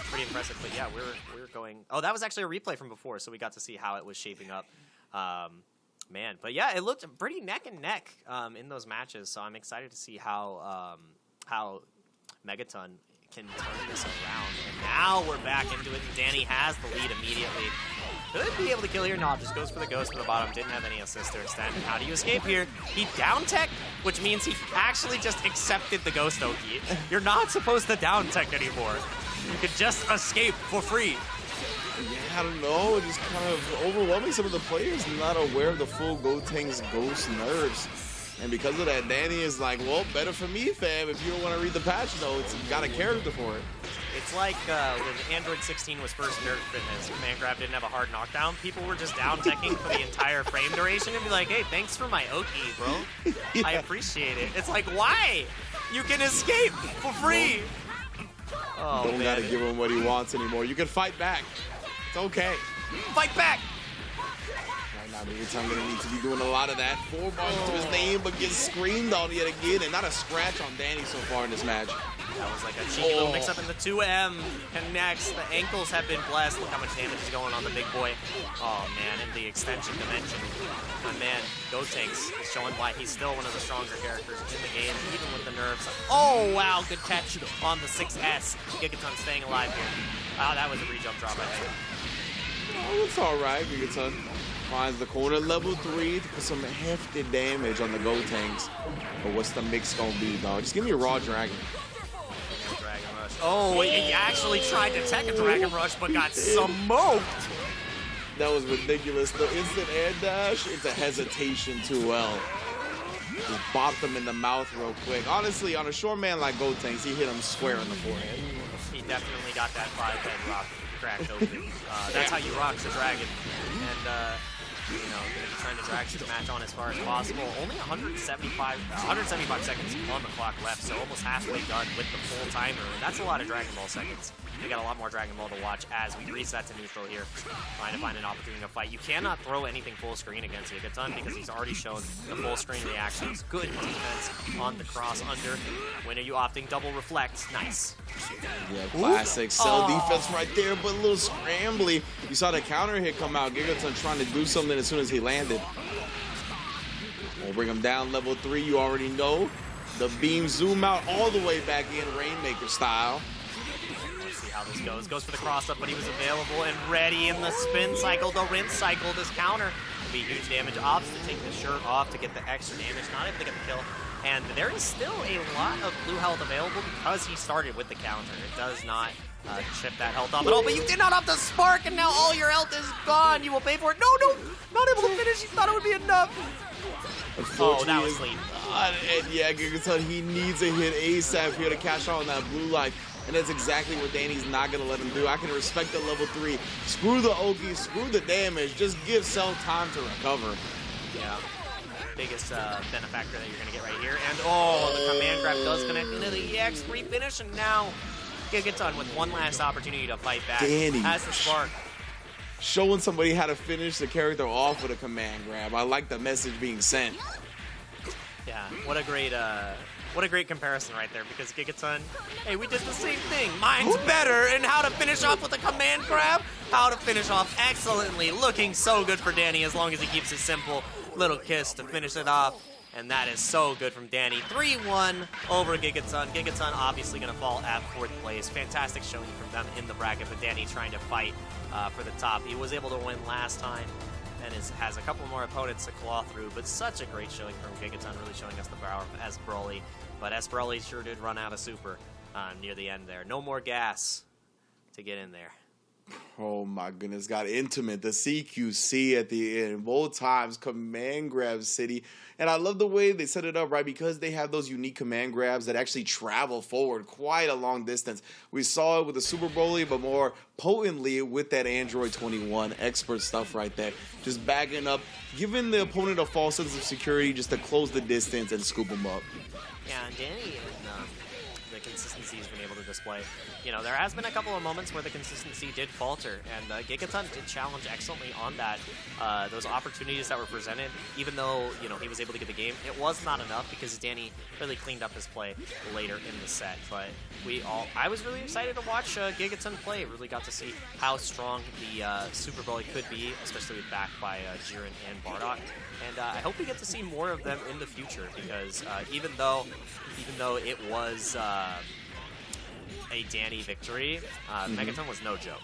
pretty impressive. But yeah, we're going. Oh, that was actually a replay from before, so we got to see how it was shaping up. Man, but yeah, it looked pretty neck and neck in those matches, so I'm excited to see how Megaton can turn this around. And now we're back into it, and Dany has the lead immediately. Could be able to kill here. No, just goes for the ghost for the bottom. Didn't have any assist to extend. How do you escape here? He down tech, which means he actually just accepted the ghost Oki. You're not supposed to down tech anymore. You could just escape for free. Yeah, I don't know. Just kind of overwhelming some of the players not aware of the full Gotenks ghost nerfs. And because of that, Dany is like, well, better for me, fam. If you don't want to read the patch notes, you got a character for it. It's like when Android 16 was first nerfed and his command grab didn't have a hard knockdown, people were just down teching for the entire frame duration and be like, hey, thanks for my Oki, bro. Yeah. I appreciate it. It's like, why? You can escape for free. Oh, don't gotta give him what he wants anymore. You can fight back. It's okay. Fight back! Right now, Gigaton gonna need to be doing a lot of that. 4 bars to his name, but gets screamed on yet again, and not a scratch on Dany so far in this match. That was like a cheeky little mix-up in the 2M. Connects. The ankles have been blessed. Look how much damage is going on the big boy. Oh, man, in the extension dimension. My man, Gotenks is showing why he's still one of the stronger characters in the game, even with the nerfs. Oh, wow, good catch on the 6S. Gigaton staying alive here. Wow, that was a re-jump drop, I think. Oh, it's all right. Gigaton finds the corner, level 3 to put some hefty damage on the Gotenks. But what's the mix gonna be, dog? Just give me a raw dragon. Dragon Rush. Oh, he actually tried to tech a Dragon Rush, but got smoked. That was ridiculous. The instant air dash, it's a hesitation 2L. Just bopped him in the mouth real quick. Honestly, on a short man like Gotenks, he hit him square in the forehead. He definitely got that 5-head rock cracked open. That's how you rock the dragon. And, you know, going to be trying to drag this match on as far as possible. Only 175 seconds on the clock left, so almost halfway done with the full timer. And that's a lot of Dragon Ball seconds. We got a lot more Dragon Ball to watch as we reset to neutral here, trying to find an opportunity to fight. You cannot throw anything full screen against Gigaton because he's already shown the full screen reactions. Good defense on the cross under. When are you opting? Double reflect. Nice. Yeah, classic cell defense right there, but a little scrambly. You saw the counter hit come out. Gigaton trying to do something as soon as he landed. We'll bring him down level 3. You already know. The beam zoom out all the way back in, Rainmaker style. Let's see how this goes. Goes for the cross-up, but he was available and ready in the spin cycle, the rinse cycle. This counter will be huge damage. Opts to take the shirt off to get the extra damage, not able to get the kill. And there is still a lot of blue health available because he started with the counter. It does not chip that health off at all, but you did not have the spark, and now all your health is gone. You will pay for it. No, not able to finish. You thought it would be enough. Oh, that was clean. And yeah, Gigaton, he needs a hit ASAP here to cash out on that blue life. And that's exactly what Dany's not going to let him do. I can respect the level 3. Screw the Oki, screw the damage. Just give Cell time to recover. Yeah. Biggest benefactor that you're going to get right here. And oh, the command grab does connect into the EX3 finish. And now Gigaton with one last opportunity to fight back. Dany has the spark. Showing somebody how to finish the character off with a command grab. I like the message being sent. Yeah, what a great comparison right there, because Gigaton, hey, we did the same thing. Mine's better, and how to finish off with a command grab, how to finish off excellently. Looking so good for Dany as long as he keeps it simple. Little kiss to finish it off, and that is so good from Dany. 3-1 over Gigaton. Gigaton obviously going to fall at 4th place. Fantastic showing from them in the bracket, but Dany trying to fight for the top. He was able to win last time and has a couple more opponents to claw through, but such a great showing from Gigaton, really showing us the power of S. Broly. But S. Broly sure did run out of super near the end there. No more gas to get in there. Oh my goodness, got intimate. The CQC at the end, both times, command grab city. And I love the way they set it up, right? Because they have those unique command grabs that actually travel forward quite a long distance. We saw it with the Super Broly, but more potently with that Android 21 expert stuff right there. Just backing up, giving the opponent a false sense of security just to close the distance and scoop them up. Yeah, and Dany and the consistency he's been able to display. You know, there has been a couple of moments where the consistency did falter, and Gigaton did challenge excellently on that. Those opportunities that were presented, even though, you know, he was able to get the game, it was not enough because Dany really cleaned up his play later in the set. But I was really excited to watch Gigaton play. Really got to see how strong the Super Broly could be, especially backed by Jiren and Bardock. And I hope we get to see more of them in the future, because even though it was a Dany victory, Megaton was no joke.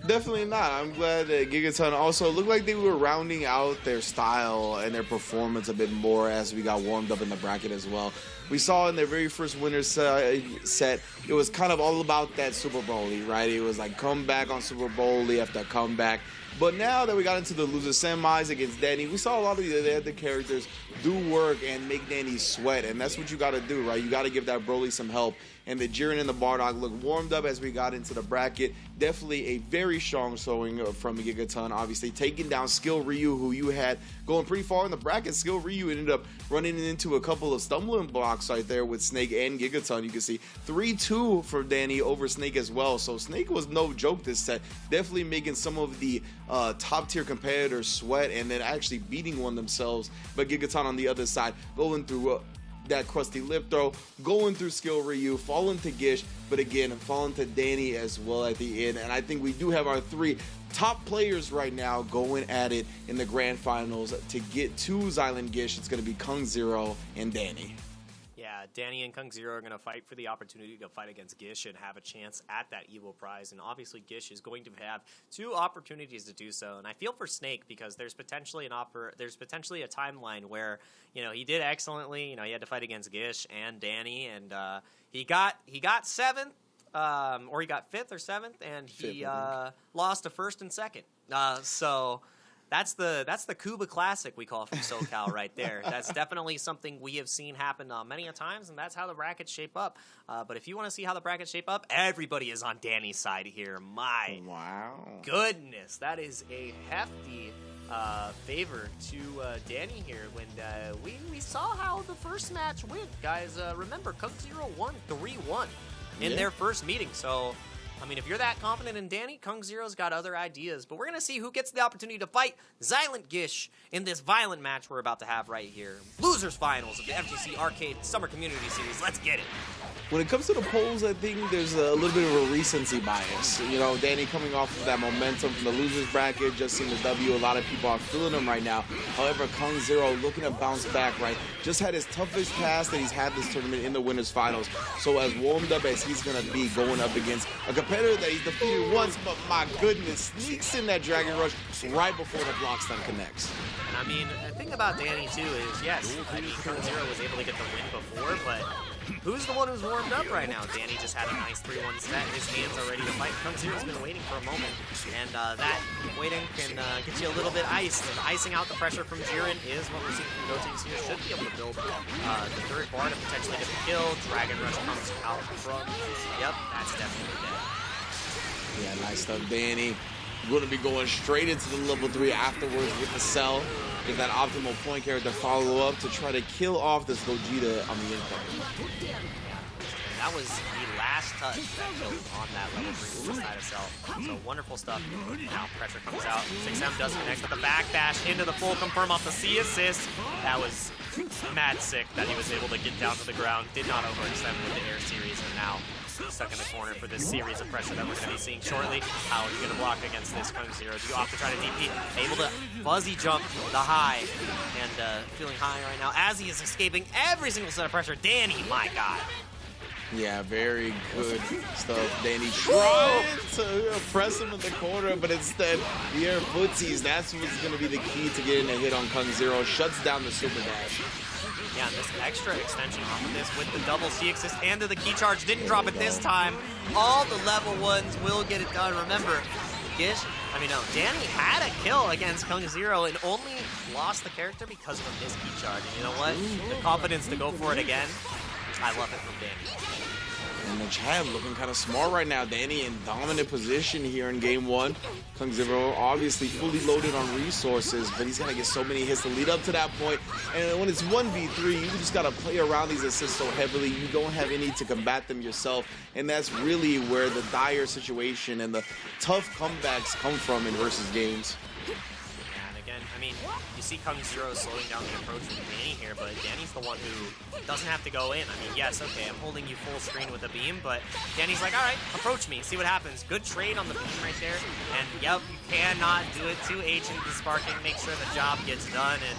Definitely not. I'm glad that Gigaton also looked like they were rounding out their style and their performance a bit more as we got warmed up in the bracket as well. We saw in their very first winner's set, it was kind of all about that Super Broly, right? It was like comeback on Super Broly after comeback. But now that we got into the loser semis against Dany, we saw a lot of the other characters do work and make Dany sweat, and that's what you got to do, right? You got to give that Broly some help. And the Jiren and the Bardock looked warmed up as we got into the bracket. Definitely a very strong showing from Gigaton. Obviously, taking down Skill Ryu, who you had going pretty far in the bracket. Skill Ryu ended up running into a couple of stumbling blocks right there with Snake and Gigaton. You can see 3-2 for Dany over Snake as well. So Snake was no joke this set. Definitely making some of the top-tier competitors sweat and then actually beating one themselves. But Gigaton on the other side going through that crusty lip throw, going through Skill Ryu, falling to Gish, but again, falling to Dany as well at the end. And I think we do have our 3 top players right now going at it in the grand finals to get to Zylan Gish. It's going to be Kung Zero and Dany. Yeah, Dany and Kung Zero are going to fight for the opportunity to fight against Gish and have a chance at that Evo prize. And obviously, Gish is going to have 2 opportunities to do so. And I feel for Snake because there's potentially a timeline where, you know, he did excellently. You know, he had to fight against Gish and Dany, and he got 7th, or he got 5th or 7th, and he lost to 1st and 2nd. So. That's the Cuba Classic we call from SoCal right there. That's definitely something we have seen happen many a times, and that's how the brackets shape up. But if you want to see how the brackets shape up, everybody is on Dany's side here. My goodness, that is a hefty favor to Dany here. When we saw how the first match went, guys. Remember, Kung Zero won 3-1 in their first meeting, so. I mean, if you're that confident in Dany, Kung Zero's got other ideas. But we're going to see who gets the opportunity to fight Zylan Gish in this violent match we're about to have right here. Losers Finals of the FGC Arcade Summer Community Series. Let's get it. when it comes to the polls, I think there's a little bit of a recency bias. You know, dany coming off of that momentum from the losers bracket, just seen the W. A lot of people are feeling him right now. However, Kung Zero looking to bounce back, right? Just had his toughest task that he's had this tournament in the winners finals. So as warmed up as he's going to be going up against a competitor that he's defeated once, but my goodness, sneaks in that Dragon Rush right before the block stun connects. And I mean, the thing about dany too is, yes, I mean, Kung Zero was able to get the win before, but who's the one who's warmed up right now? dany just had a nice 3-1 set. His hands are ready to fight. Kung Zero's been waiting for a moment, and that waiting can get you a little bit iced. And icing out the pressure from Jiren is what we're seeing from Go teams here. Should be able to build the third bar to potentially get the kill. Dragon Rush comes out from. Yep, that's definitely dead. Yeah, nice stuff, dany. Going to be going straight into the level 3 afterwards with the cell. Get that optimal point character follow up to try to kill off this Gogeta on the incoming. That was the last touch that killed on that level 3 side of cell. So wonderful stuff. Now pressure comes out. 6M does connect with the backdash into the full confirm off the C assist. That was mad sick that he was able to get down to the ground. Did not overextend with the air series, and now stuck in the corner for this series of pressure that we're going to be seeing shortly. How are you going to block against this Kung Zero? Do you opt to try to DP? Able to fuzzy jump the high, and feeling high right now as he is escaping every single set of pressure. dany, my God. Yeah, very good stuff. dany tried to press him in the corner, but instead, the air footsies, that's what's going to be the key to getting a hit on Kung Zero. Shuts down the super dash. Yeah, and this extra extension off of this with the double C assist and the key charge didn't drop it this time. All the level 1s will get it done. Remember, dany had a kill against Kung Zero and only lost the character because of his key charge. And you know what? The confidence to go for it again, I love it from dany. And the chat looking kind of smart right now. dany in dominant position here in game 1. Kung Zero obviously fully loaded on resources, but he's got to get so many hits to lead up to that point. And when it's 1v3, you just got to play around these assists so heavily. You don't have any to combat them yourself. And that's really where the dire situation and the tough comebacks come from in versus games. And again, I mean, you see Kung Zero slowing down the approach from dany here, but dany's the one who doesn't have to go in. I mean, yes, okay, I'm holding you full screen with a beam, but dany's like, all right, approach me, see what happens. Good trade on the beam right there, and yep, you cannot do it. 2 H into the sparking, make sure the job gets done, and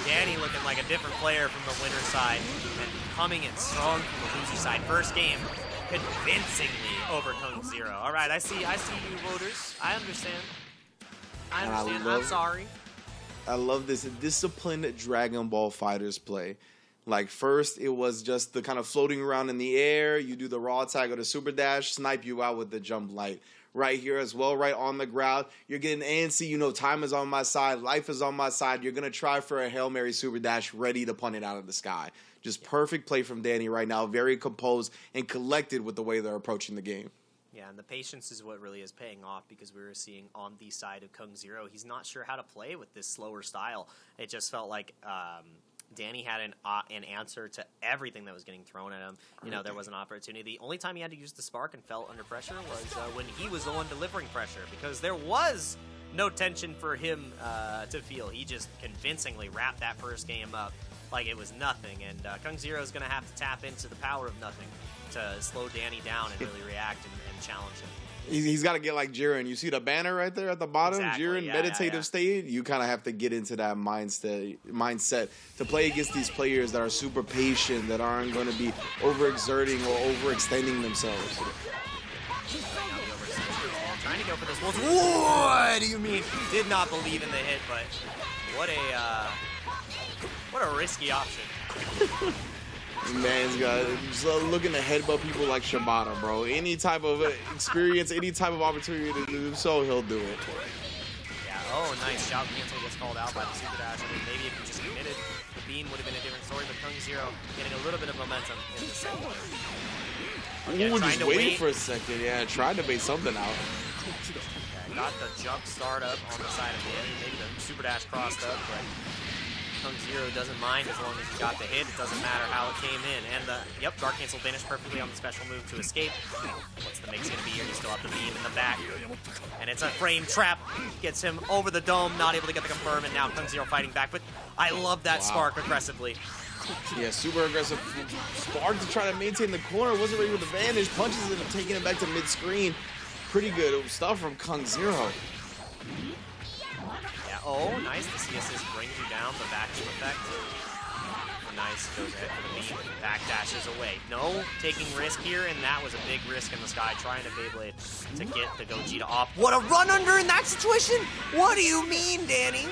dany looking like a different player from the winner side, and coming in strong from the loser side. First game, convincingly over Kung Zero. All right, I see you voters. I understand. I'm sorry. I love this disciplined Dragon Ball FighterZ play. Like, first, it was just the kind of floating around in the air. You do the raw tag or the super dash, snipe you out with the jump light. Right here as well, right on the ground. You're getting antsy. You know, time is on my side. Life is on my side. You're going to try for a Hail Mary super dash ready to punt it out of the sky. Just perfect play from dany right now. Very composed and collected with the way they're approaching the game. Yeah, and the patience is what really is paying off, because we were seeing on the side of Kung Zero, he's not sure how to play with this slower style. It just felt like dany had an answer to everything that was getting thrown at him. You know, there was an opportunity. The only time he had to use the spark and felt under pressure was when he was the one delivering pressure, because there was no tension for him to feel. He just convincingly wrapped that first game up like it was nothing, and Kung Zero is going to have to tap into the power of nothing to slow dany down and really react and challenge him. He's got to get like Jiren. You see the banner right there at the bottom? Exactly, Jiren, meditative state. You kind of have to get into that mindset to play against these players that are super patient, that aren't going to be overexerting or overextending themselves. Trying to go for this. What do you mean? Did not believe in the hit, but what a risky option. Man's got just looking to headbutt people like Shibata, bro. Any type of experience, any type of opportunity to do so, he'll do it. Yeah, oh, nice. Shout cancel gets called out by the super dash. I mean, maybe if he just committed, the beam would have been a different story, but Kung Zero getting a little bit of momentum in the second. Ooh, just waiting for a second. Yeah, tried to bait something out. Yeah, got the jump start up on the side of dany. Maybe the super dash crossed up, but Kung Zero doesn't mind as long as he got the hit. It doesn't matter how it came in. And the Dark Cancel finished perfectly on the special move to escape. What's the mix going to be here? You still have the beam in the back. And it's a frame trap. Gets him over the dome, not able to get the confirm, and now Kung Zero fighting back. But I love that spark aggressively. Yeah, super aggressive spark to try to maintain the corner. Wasn't ready with the vanish. Punches it and taking it back to mid-screen. Pretty good stuff from Kung Zero. Yeah, oh, nice. The C assist brings you down, the vacuum effect. Nice, goes ahead for the beat, back dashes away. No taking risk here, and that was a big risk in the sky, trying to Beyblade to get the Gogeta off. What a run under in that situation! What do you mean, dany?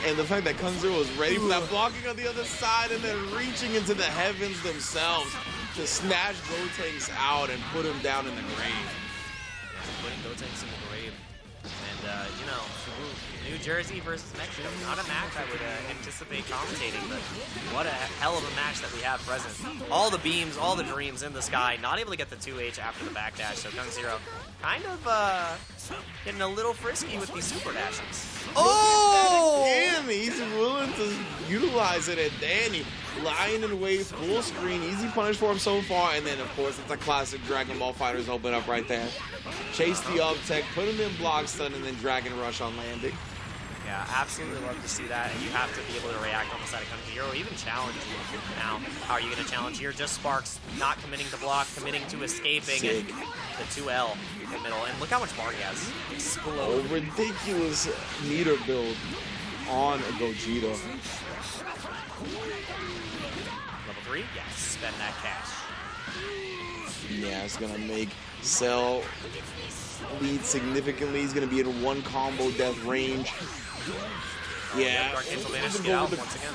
And the fact that Kung Zero was ready for that blocking on the other side and then reaching into the heavens themselves to snatch Gotenks out and put him down in the grave. Yeah, putting Gotenks in the grave. And, you know, New Jersey versus Mexico. Not a match I would anticipate commentating, but what a hell of a match that we have present. All the beams, all the dreams in the sky. Not able to get the 2H after the backdash, so Kung Zero kind of getting a little frisky with these super dashes. Oh! Damn, he's willing to utilize it, and dany lying in wait, full screen, easy punish for him so far, and then of course it's a classic Dragon Ball FighterZ open up right there. Chase the up tech, put him in block stun, and then Dragon Rush on landing. Yeah, absolutely love to see that, and you have to be able to react on the side of Kung Zero, even challenge you. Now, how are you going to challenge here? Just Sparks, not committing to block, committing to escaping, and the 2L in the middle. And look how much bar he has. Explode. Oh, ridiculous meter build on Gogeta. Level 3? Yes, spend that cash. Yeah, it's going to make Cell lead significantly. He's going to be in one combo death range. Yeah. Dark Angel managed to get out once again.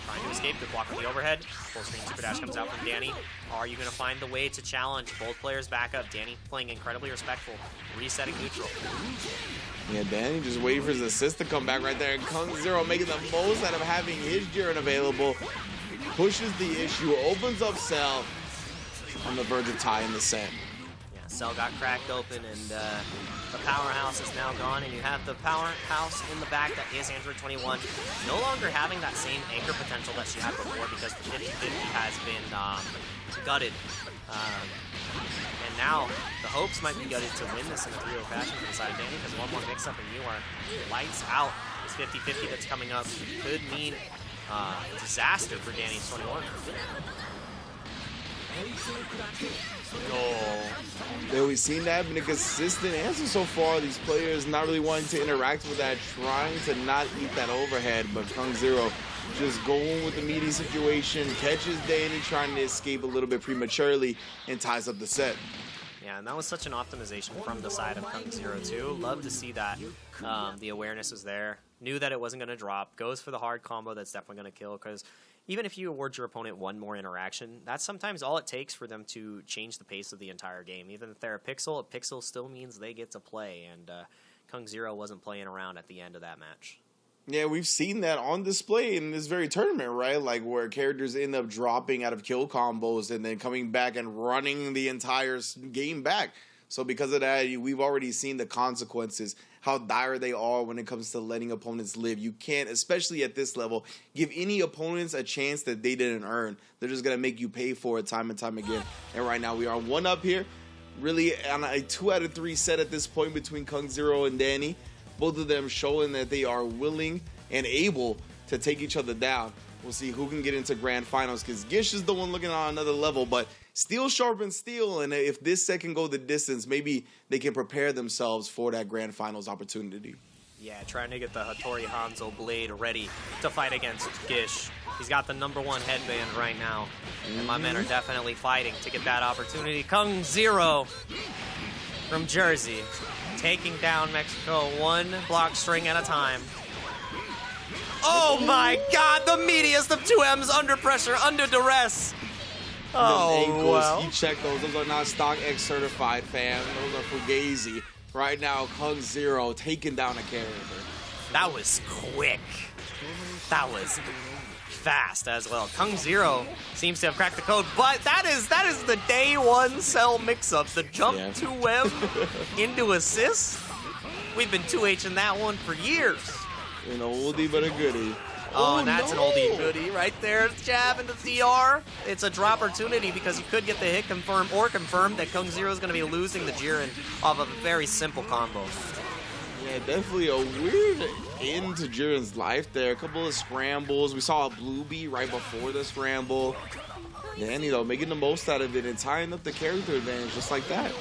Trying to escape. Good block with the overhead. Full screen super dash comes out from dany. Are you going to find the way to challenge both players back up? dany playing incredibly respectful. Resetting neutral. Yeah, dany just waiting for his assist to come back right there. And Kung Zero making the most out of having his Jiren available. Pushes the issue, opens up Cell on the verge of tying the set. Yeah, Cell got cracked open, and the powerhouse is now gone, and you have the powerhouse in the back that is Android 21, no longer having that same anchor potential that she had before because the 50-50 has been gutted. And now the hopes might be gutted to win this in a 3-0 fashion for the side of dany, because one more mix-up and you are lights out. This 50-50 that's coming up could mean disaster for dany's 21. Yeah, we've seen that been a consistent answer so far. These players not really wanting to interact with that, trying to not eat that overhead, but Kung Zero just going with the meaty situation, catches dany trying to escape a little bit prematurely, and ties up the set. Yeah, and that was such an optimization from the side of Kung Zero too. Love to see that. The awareness was there. Knew that it wasn't going to drop. Goes for the hard combo that's definitely going to kill, because even if you award your opponent one more interaction, that's sometimes all it takes for them to change the pace of the entire game. Even if they're a pixel still means they get to play, and Kung Zero wasn't playing around at the end of that match. Yeah, we've seen that on display in this very tournament, right? Like where characters end up dropping out of kill combos and then coming back and running the entire game back. So because of that, we've already seen the consequences, how dire they are when it comes to letting opponents live. You can't, especially at this level, give any opponents a chance that they didn't earn. They're just going to make you pay for it time and time again. And right now we are 1-up here, really on a 2 out of 3 set at this point between Kung Zero and dany. Both of them showing that they are willing and able to take each other down. We'll see who can get into grand finals, because Gish is the one looking on another level, but steel sharpens steel, and if this set can go the distance, maybe they can prepare themselves for that grand finals opportunity. Yeah, trying to get the Hattori Hanzo blade ready to fight against Gish. He's got the #1 headband right now, and my men are definitely fighting to get that opportunity. Kung Zero from Jersey, taking down Mexico one block string at a time. Oh my god, the meatiest of 2Ms under pressure, under duress. Oh, ankles, wow. He checked those. Those are not StockX certified, fam. Those are Fugazi. Right now, Kung Zero taking down a character. That was quick. That was fast as well. Kung Zero seems to have cracked the code, but that is the day one Cell mix-up. The jump 2M into assist. We've been 2H'ing that one for years. An oldie but a goodie. Oh, and that's an oldie goodie right there. Jab into DR. It's a drop opportunity because you could get the hit confirmed or confirmed that Kung Zero is going to be losing the Jiren off of a very simple combo. Yeah, definitely a weird into Jiren's life there. A couple of scrambles. We saw a blue bee right before the scramble. Dany, though, making the most out of it and tying up the character advantage just like that.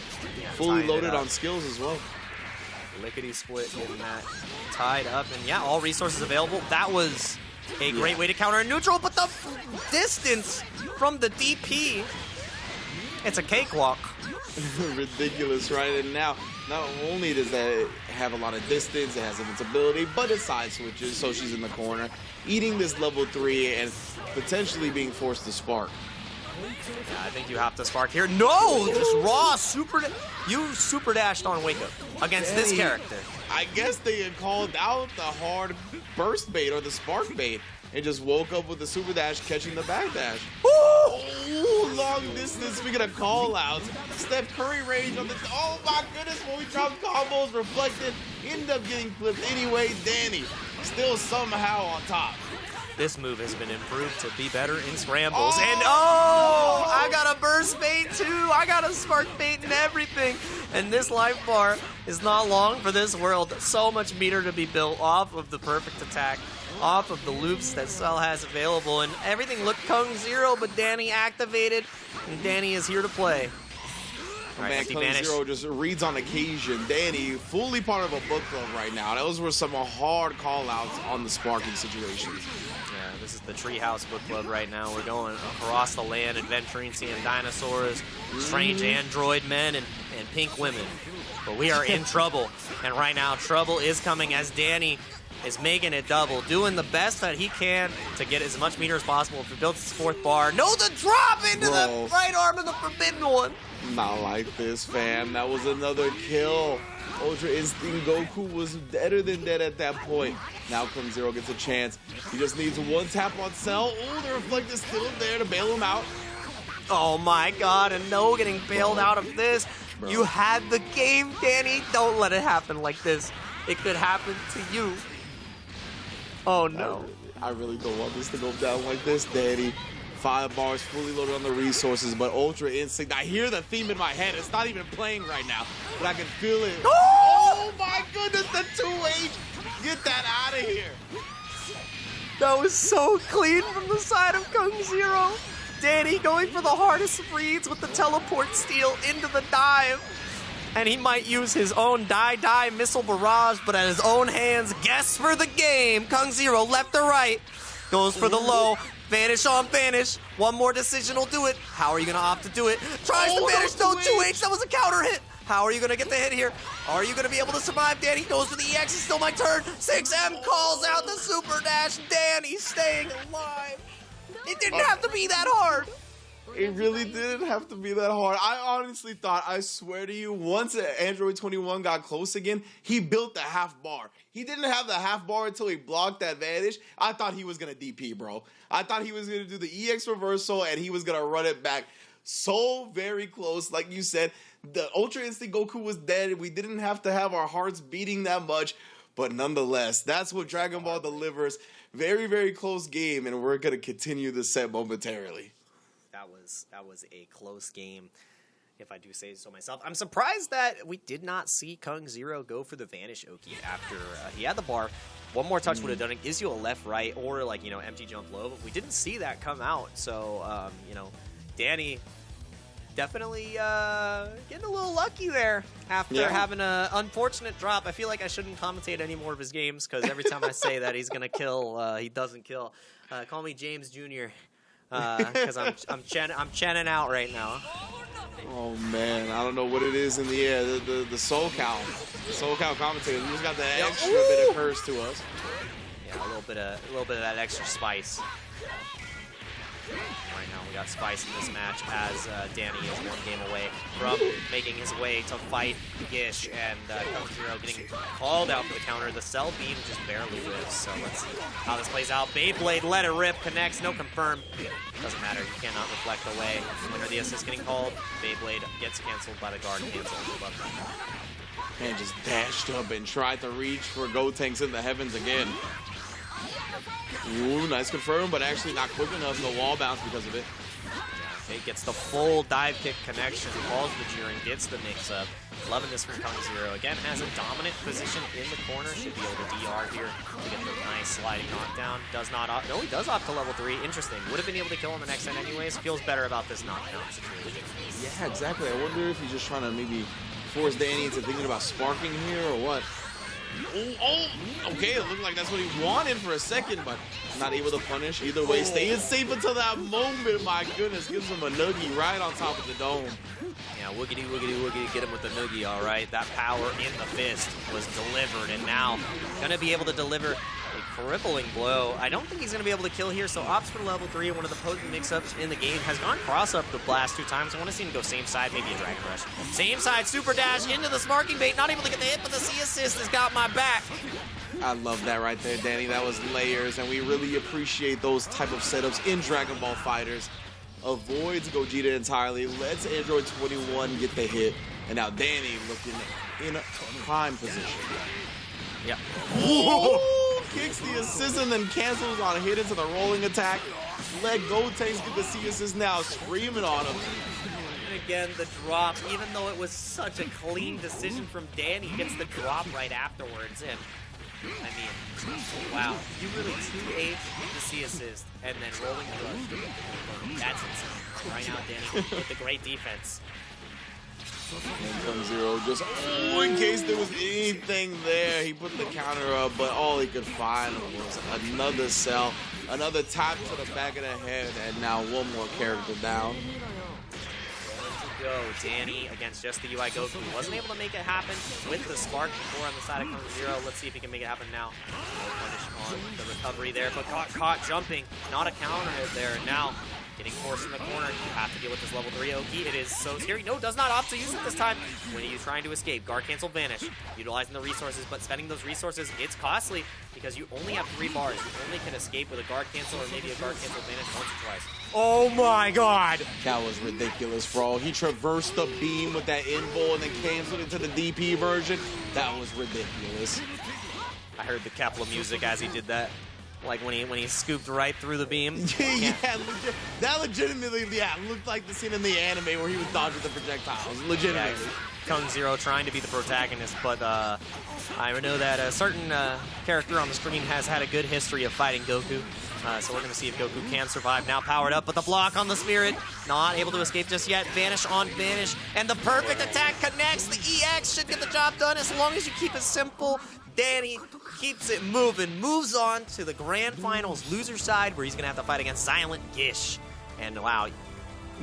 Yeah, fully loaded on skills as well. Lickety split, getting that tied up, and yeah, all resources available. That was a great way to counter a neutral, but the distance from the DP, it's a cakewalk. Ridiculous, right? And now, not only does that have a lot of distance, it has invincibility, but it side switches, so she's in the corner, eating this level 3 and potentially being forced to spark. Yeah, I think you have to spark here. No! Just raw super dashed on Wake Up against this character. I guess they had called out the hard burst bait or the spark bait and just woke up with the super dash catching the back dash. Oh, long distance. Speaking of call outs, Steph Curry range on the. Oh my goodness, when we drop combos reflected, end up getting flipped anyway. Dany still somehow on top. This move has been improved to be better in scrambles. And I got a burst bait too. I got a spark bait and everything. And this life bar is not long for this world. So much meter to be built off of the perfect attack, off of the loops that Cell has available. And everything looked Kung Zero, but Dany activated, and Dany is here to play. Right, man, Kung Zero just reads on occasion. Dany, fully part of a book club right now. Those were some hard call-outs on the sparking situations. Yeah, this is the Treehouse Book Club right now. We're going across the land, adventuring, seeing dinosaurs, strange android men, and pink women. But we are in trouble. And right now, trouble is coming as Dany is making it double, doing the best that he can to get as much meter as possible. If he builds his fourth bar, no, the drop into the right arm of the forbidden one. Not like this, fam. That was another kill. Ultra Instinct Goku was deader than dead at that point. Now Kung Zero gets a chance. He just needs one tap on Cell. Oh, the reflect is still there to bail him out. Oh my god, and no getting bailed out of this. Bro. You had the game, Dany. Don't let it happen like this. It could happen to you. Oh no. I really don't want this to go down like this, Dany. 5 bars fully loaded on the resources, but Ultra Instinct. I hear the theme in my head. It's not even playing right now, but I can feel it. Oh my goodness, the 2H. Get that out of here. That was so clean from the side of Kung Zero. Dany going for the hardest reads with the teleport steal into the dive. And he might use his own die missile barrage, but at his own hands, guess for the game. Kung Zero left to right. Goes for the low. Vanish on vanish. One more decision will do it. How are you going to opt to do it? Tries to vanish. No 2H. That was a counter hit. How are you going to get the hit here? Are you going to be able to survive? Dany goes for the EX. It's still my turn. 6M calls out the super dash. Dany staying alive. It didn't have to be that hard. It really didn't have to be that hard. I honestly thought, I swear to you, once Android 21 got close again, he built the half bar. He didn't have the half bar until he blocked that vanish. I thought he was going to DP, bro. I thought he was going to do the EX reversal and he was going to run it back. So very close. Like you said, the Ultra Instinct Goku was dead. We didn't have to have our hearts beating that much. But nonetheless, that's what Dragon Ball delivers. Very, very close game, and we're going to continue this set momentarily. That was a close game, if I do say so myself. I'm surprised that we did not see Kung Zero go for the Vanish Oki after he had the bar. One more touch would have done it. Gives you a left-right or, like, you know, empty jump low. But we didn't see that come out. So, you know, Dany definitely getting a little lucky there after having an unfortunate drop. I feel like I shouldn't commentate any more of his games because every time I say that he's going to kill, he doesn't kill. Call me James Jr., because I'm channing out right now. Oh man, I don't know what it is in the air. The SoCal commentator. We just got that extra bit of curse to us. Yeah, a little bit of that extra spice. Right now we got spice in this match as Dany is one game away from making his way to fight Gish, and Kung Zero getting called out for the counter. The Cell Beam just barely lives, so let's see how this plays out. Beyblade, let it rip, connects, no confirm. Doesn't matter, you cannot reflect away. Winner the assist getting called, Beyblade gets canceled by the guard cancel. Man just dashed up and tried to reach for Gotenks in the heavens again. Ooh, nice confirm, but actually not quick enough. No wall bounce because of it. Okay, gets the full dive kick connection, falls the Jiren, gets the mix-up. Loving this from Kung0. Again, has a dominant position in the corner. Should be able to DR here to get the nice sliding knockdown. Does not opt. No, he does opt to level 3. Interesting. Would have been able to kill him the next end anyways. Feels better about this knockdown situation. Yeah, exactly. I wonder if he's just trying to maybe force Dany into thinking about sparking here or what. Okay, it looked like that's what he wanted for a second, but not able to punish. Either way, staying safe until that moment. My goodness, gives him a noogie right on top of the dome. Yeah, woogity, woogity, woogity, get him with the noogie, all right. That power in the fist was delivered, and now gonna be able to deliver a crippling blow. I don't think he's gonna be able to kill here, so opts for level 3, one of the potent mix-ups in the game. Has gone cross-up the blast 2 times. I want to see him go same side, maybe a Dragon Rush. Same side, super dash into the sparking bait. Not able to get the hit, but the C assist has got my back. I love that right there, Dany. That was layers, and we really appreciate those type of setups in Dragon Ball FighterZ. Avoids Gogeta entirely, lets Android 21 get the hit, and now Dany looking in a prime position. Yeah. Ooh, kicks the assist and then cancels on a hit into the rolling attack. Let Gotenks get the C assist now, screaming on him. And again, the drop, even though it was such a clean decision from Dany, gets the drop right afterwards. And I mean, wow, you really 2H the C assist and then rolling the rush. That's insane. Right now, Dany with the great defense. And Kung0 just, in case there was anything there, he put the counter up, but all he could find was another cell, another tap to the back of the head, and now one more character down. Go, Dany against just the UI Goku. Wasn't able to make it happen with the spark before on the side of Kung0. Let's see if he can make it happen now. No punish on the recovery there, but got caught jumping. Not a counter hit there. Now getting forced in the corner. You have to deal with this level 3 Oki. It is so scary. No, does not opt to use it this time. When are you trying to escape? Guard cancel vanish. Utilizing the resources, but spending those resources, it's costly because you only have 3 bars. You only can escape with a guard cancel or maybe a guard cancel vanish once or twice. Oh my god! That was ridiculous, bro. He traversed the beam with that invul and then canceled it to the DP version. That was ridiculous. I heard the Kepler music as he did that. Like when he scooped right through the beam. Yeah, that legitimately, looked like the scene in the anime where he was dodging the projectiles. Legitimately. Yeah, Kung0 trying to be the protagonist, but I know that a certain character on the screen has had a good history of fighting Goku. So we're going to see if Goku can survive. Now powered up, but the block on the Spirit. Not able to escape just yet. Vanish on Vanish. And the perfect attack connects. The EX should get the job done as long as you keep it simple. Dany keeps it moving, moves on to the grand finals loser side where he's going to have to fight against Silent Gish. And wow,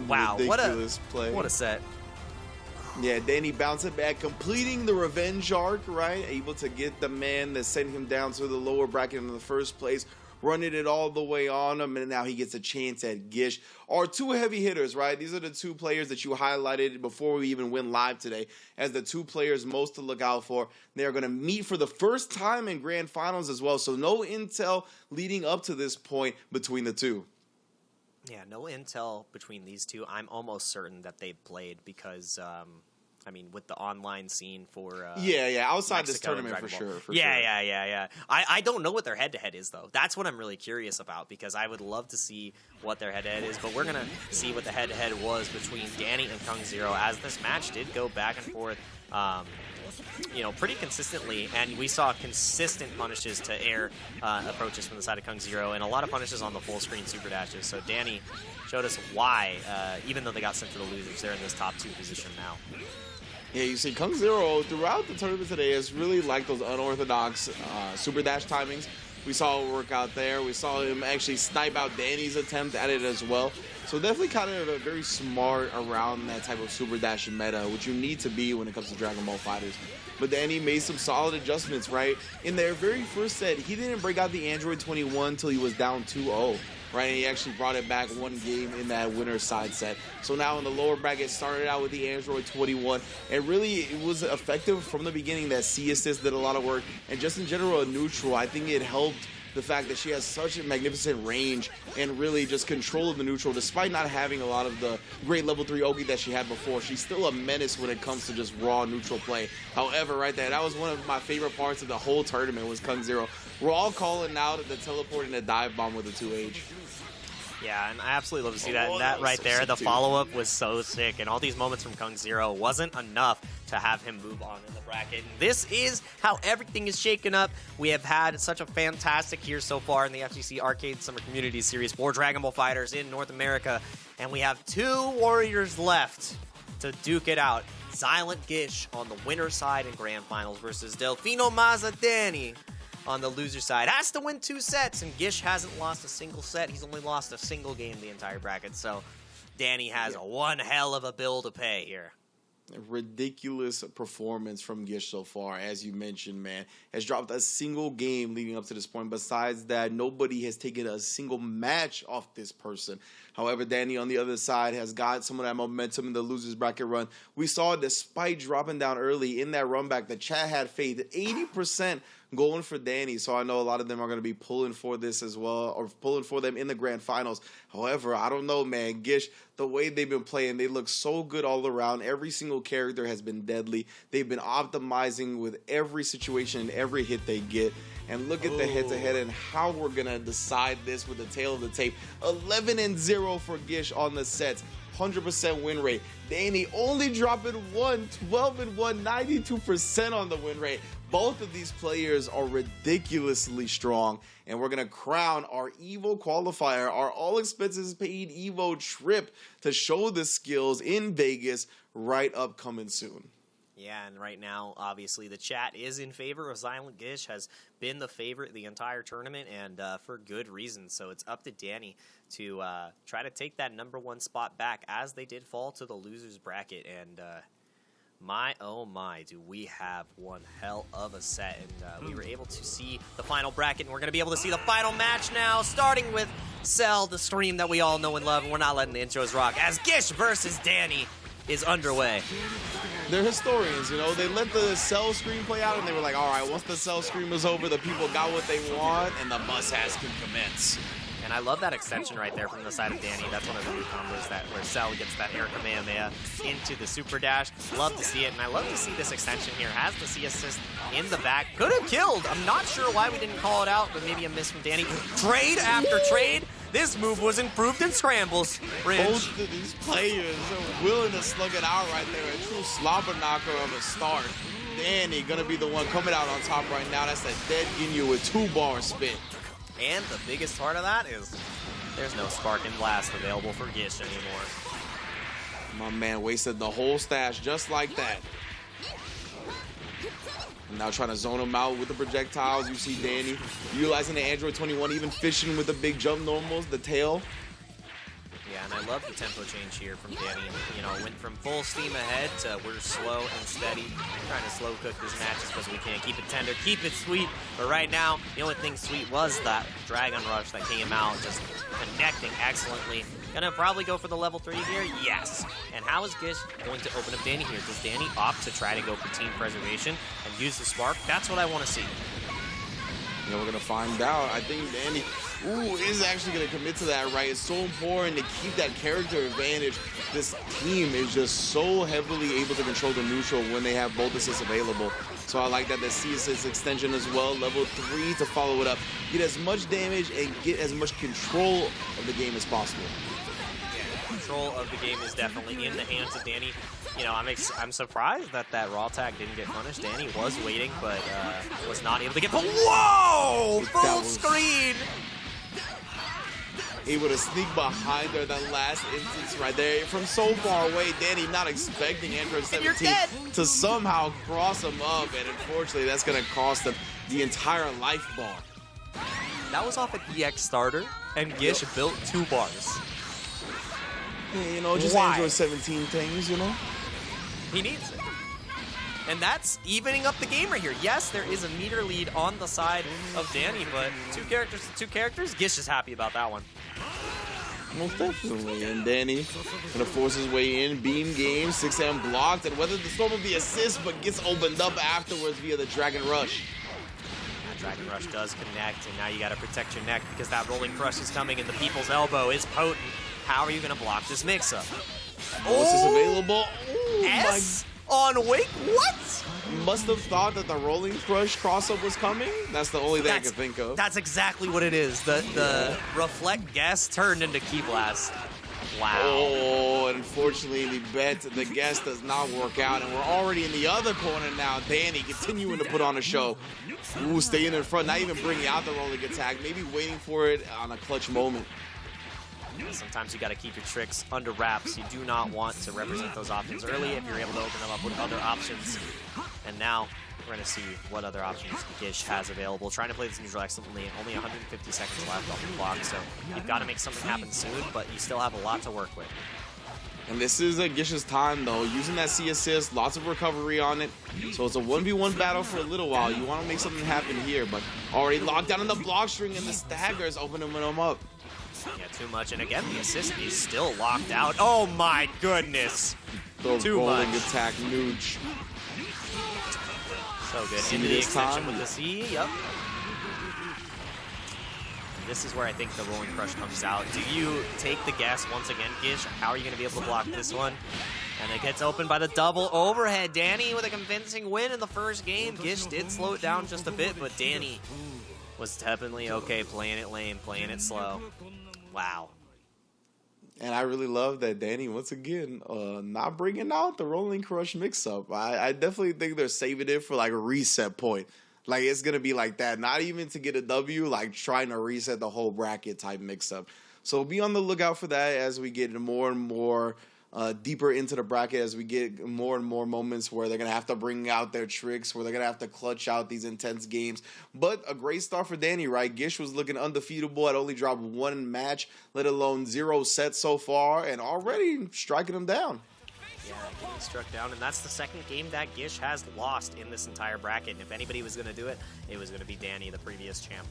what a set. Yeah, Dany bouncing back, completing the revenge arc, right? Able to get the man that sent him down to the lower bracket in the first place, running it all the way on him, and now he gets a chance at Gish. Our 2 heavy hitters, right? These are the 2 players that you highlighted before we even went live today as the 2 players most to look out for. They are going to meet for the first time in grand finals as well, so no intel leading up to this point between the 2. Yeah, no intel between these 2. I'm almost certain that they played because I mean, with the online scene for outside Mexico this tournament for sure. Yeah. I don't know what their head-to-head is, though. That's what I'm really curious about, because I would love to see what their head-to-head is, but we're going to see what the head-to-head was between Dany and Kung0, as this match did go back and forth, pretty consistently, and we saw consistent punishes to air approaches from the side of Kung0, and a lot of punishes on the full-screen super dashes, so Dany showed us why, even though they got sent to the losers, they're in this top 2 position now. Yeah, you see Kung0 throughout the tournament today has really liked those unorthodox super dash timings. We saw it work out there. We saw him actually snipe out Dany's attempt at it as well. So definitely kind of very smart around that type of super dash meta, which you need to be when it comes to Dragon Ball FighterZ. But Dany made some solid adjustments, right? In their very first set, he didn't break out the Android 21 until he was down 2-0. Right, and he actually brought it back 1 game in that winner's side set. So now in the lower bracket, started out with the Android 21, and really it was effective from the beginning. That C assist did a lot of work, and just in general, a neutral, I think it helped the fact that she has such a magnificent range and really just control of the neutral, despite not having a lot of the great level 3 Oki that she had before. She's still a menace when it comes to just raw neutral play. However, right there, that was one of my favorite parts of the whole tournament was Kung0. We're all calling out the teleport and the dive bomb with the 2H. Yeah, and I absolutely love to see that. And that was right so there, sick the too. follow-up was so sick. And all these moments from Kung Zero wasn't enough to have him move on in the bracket. And this is how everything is shaken up. We have had such a fantastic year so far in the FGC Arcade Summer Community Series for Dragon Ball FighterZ in North America. And we have 2 warriors left to duke it out. Silent Gish on the winner's side in Grand Finals versus Delfino Dany on the loser side. Has to win 2 sets, and Gish hasn't lost a single set. He's only lost a single game the entire bracket, so Dany has one hell of a bill to pay here. Ridiculous performance from Gish so far, as you mentioned, man. Has dropped a single game leading up to this point. Besides that, nobody has taken a single match off this person. However, Dany on the other side has got some of that momentum in the losers bracket run. We saw, despite dropping down early in that run back, the chat had faith. 80% going for Dany, so I know a lot of them are going to be pulling for this as well, or pulling for them in the grand finals. However, I don't know, man. Gish, the way they've been playing, they look so good all around. Every single character has been deadly. They've been optimizing with every situation and every hit they get. And look at the head-to-head and how we're going to decide this with the tail of the tape. 11-0 for Gish on the sets. 100% win rate. Dany only dropping 1, 12-1, 92% on the win rate. Both of these players are ridiculously strong, and we're going to crown our EVO qualifier, our all-expenses-paid EVO trip to show the skills in Vegas right up coming soon. Yeah, and right now, obviously, the chat is in favor of Silent Gish, has been the favorite the entire tournament, and for good reason. So it's up to Dany to try to take that #1 spot back, as they did fall to the losers bracket. And my, oh my, do we have one hell of a set. And we were able to see the final bracket, and we're going to be able to see the final match now, starting with Cell, the stream that we all know and love, and we're not letting the intros rock, as Gish versus Dany is underway. They're historians, you know. They let the Cell screen play out, and they were like, all right, once the Cell screen was over, the people got what they want, and the must-haves can commence. And I love that extension right there from the side of Dany. That's one of the new combos where Cell gets that air Kamehameha into the super dash. Love to see it, and I love to see this extension here. Has the C assist in the back. Could have killed. I'm not sure why we didn't call it out, but maybe a miss from Dany. Trade after trade. This move was improved in scrambles. Ridge. Both of these players are willing to slug it out right there. A true slobber knocker of a start. Dany gonna be the one coming out on top right now. That's a dead Ginyu with 2-bar spin. And the biggest part of that is there's no Spark and Blast available for Gish anymore. My man wasted the whole stash just like that. Now trying to zone him out with the projectiles. You see Dany utilizing the Android 21, even fishing with the big jump normals, the tail. Yeah, and I love the tempo change here from Dany. You know, went from full steam ahead to we're slow and steady. Trying to slow cook this match as best as we can. Keep it tender, keep it sweet. But right now, the only thing sweet was that Dragon Rush that came out, just connecting excellently. Gonna probably go for the level 3 here? Yes. And how is Gish going to open up Dany here? Does Dany opt to try to go for team preservation and use the Spark? That's what I want to see. You know, we're going to find out. I think Dany is actually going to commit to that, right? It's so important to keep that character advantage. This team is just so heavily able to control the neutral when they have both assists available. So I like that the C assist extension as well, level 3 to follow it up. Get as much damage and get as much control of the game as possible. Control of the game is definitely in the hands of Dany. You know, I'm surprised that raw tag didn't get punished. Dany was waiting, but was not able to get. Whoa! Full screen. Able to sneak behind her that last instance right there from so far away. Dany not expecting Android 17 to somehow cross him up, and unfortunately, that's going to cost him the entire life bar. That was off a DX starter, and Gish built 2 bars. Yeah, you know, just Android 17 things, you know? He needs it. And that's evening up the game right here. Yes, there is a meter lead on the side of Dany, but 2 characters to 2 characters. Gish is happy about that one. Most definitely. And Dany gonna force his way in. Beam game, 6M blocked, and weathered the storm of the assist, but gets opened up afterwards via the Dragon Rush. Dragon Rush does connect, and now you gotta protect your neck because that rolling crush is coming, and the people's elbow is potent. How are you gonna block this mix-up? Oh, is this available? Oh, S on Wake? What? must have thought that the Rolling Crush cross-up was coming. That's the only thing I can think of. That's exactly what it is. The Reflect Guess turned into Ki Blast. Wow. Oh, unfortunately, the guess does not work out, and we're already in the other corner now. Dany continuing to put on a show. Ooh, staying in front, not even bringing out the rolling attack, maybe waiting for it on a clutch moment. Sometimes you got to keep your tricks under wraps. You do not want to represent those options early if you're able to open them up with other options. And now we're going to see what other options Gish has available. Trying to play this neutral excellently. Only 150 seconds left on the clock, so you've got to make something happen soon, but you still have a lot to work with. And this is Gish's time, though. Using that C assist, lots of recovery on it. So it's a 1v1 battle for a little while. You want to make something happen here, but already locked down in the block string, and the staggers opening them up. Yeah, too much. And again, the assist is still locked out. Oh my goodness. The too rolling much. attack, nooch. So good. See Into the this extension time? with the C. Yep. This is where I think the Rolling Crush comes out. Do you take the guess once again, Gish? How are you going to be able to block this one? And it gets opened by the double overhead. Dany with a convincing win in the first game. Gish did slow it down just a bit, but Dany was definitely okay playing it lame, playing it slow. Wow. And I really love that Dany, once again, not bringing out the Rolling Crush mix-up. I definitely think they're saving it for, like, a reset point. Like, it's going to be like that. Not even to get a W, like, trying to reset the whole bracket type mix-up. So be on the lookout for that as we get more and more deeper into the bracket, as we get more and more moments where they're going to have to bring out their tricks, where they're going to have to clutch out these intense games. But a great start for Dany, right? Gish was looking undefeatable, had only dropped one match, let alone 0 sets so far, and already striking them down. Yeah, getting struck down, and that's the second game that Gish has lost in this entire bracket. And if anybody was going to do it, it was going to be Dany, the previous champ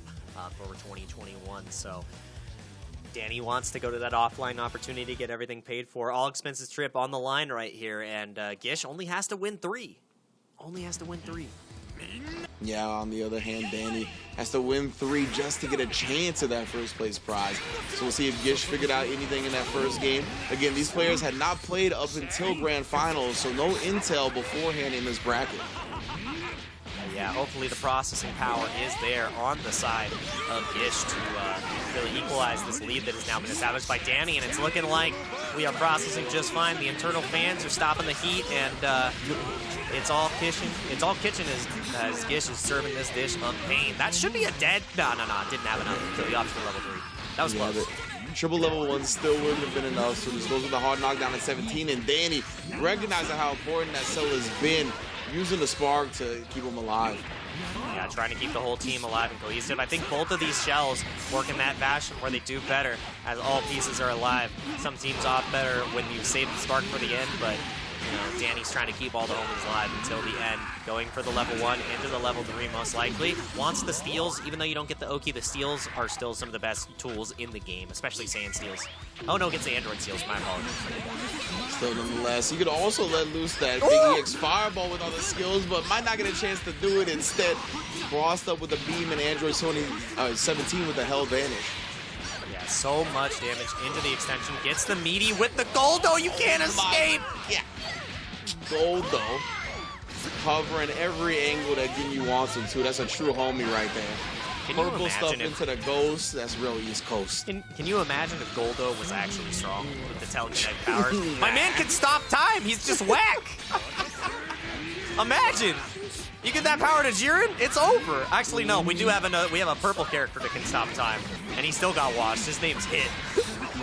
for 2021. So Dany wants to go to that offline opportunity, get everything paid for. All expenses trip on the line right here, and Gish only has to win 3. Only has to win 3. Yeah, on the other hand, Dany has to win 3 just to get a chance at that first place prize. So we'll see if Gish figured out anything in that first game. Again, these players had not played up until Grand Finals, so no intel beforehand in this bracket. Yeah, hopefully the processing power is there on the side of Gish to really equalize this lead that has now been established by Dany, and it's looking like we are processing just fine. The internal fans are stopping the heat, and it's all kitchen. It's all kitchen as Gish is serving this dish of pain. That should be a dead. No, didn't have enough until the option level 3. That was close. Triple level 1 still wouldn't have been enough, so this goes with the hard knockdown at 17, and Dany recognizing how important that cell has been, using the spark to keep him alive. Yeah, trying to keep the whole team alive and cohesive. I think both of these shells work in that fashion where they do better as all pieces are alive. Some teams off better when you save the spark for the end, but you know, Dany's trying to keep all the homies alive until the end. Going for the level 1 into the level 3 most likely. Wants the steals, even though you don't get the Oki, the steals are still some of the best tools in the game, especially sand steals. Oh no, gets the Android steals, my apologies. Still nonetheless, you could also let loose that big EX Fireball with all the skills, but might not get a chance to do it. Instead, crossed up with a beam and Android 17 with the Hell Vanish. Yeah, so much damage into the extension. Gets the meaty with the Goldo. You can't escape. Yeah. Goldo covering every angle that Ginyu wants him to. That's a true homie right there. Purple stuff into the ghost. That's real East Coast. Can you imagine if Goldo was actually strong with the telekinetic powers? My man can stop time. He's just whack. Imagine. You get that power to Jiren, it's over. Actually, no. We have a purple character that can stop time, and he still got washed. His name's Hit.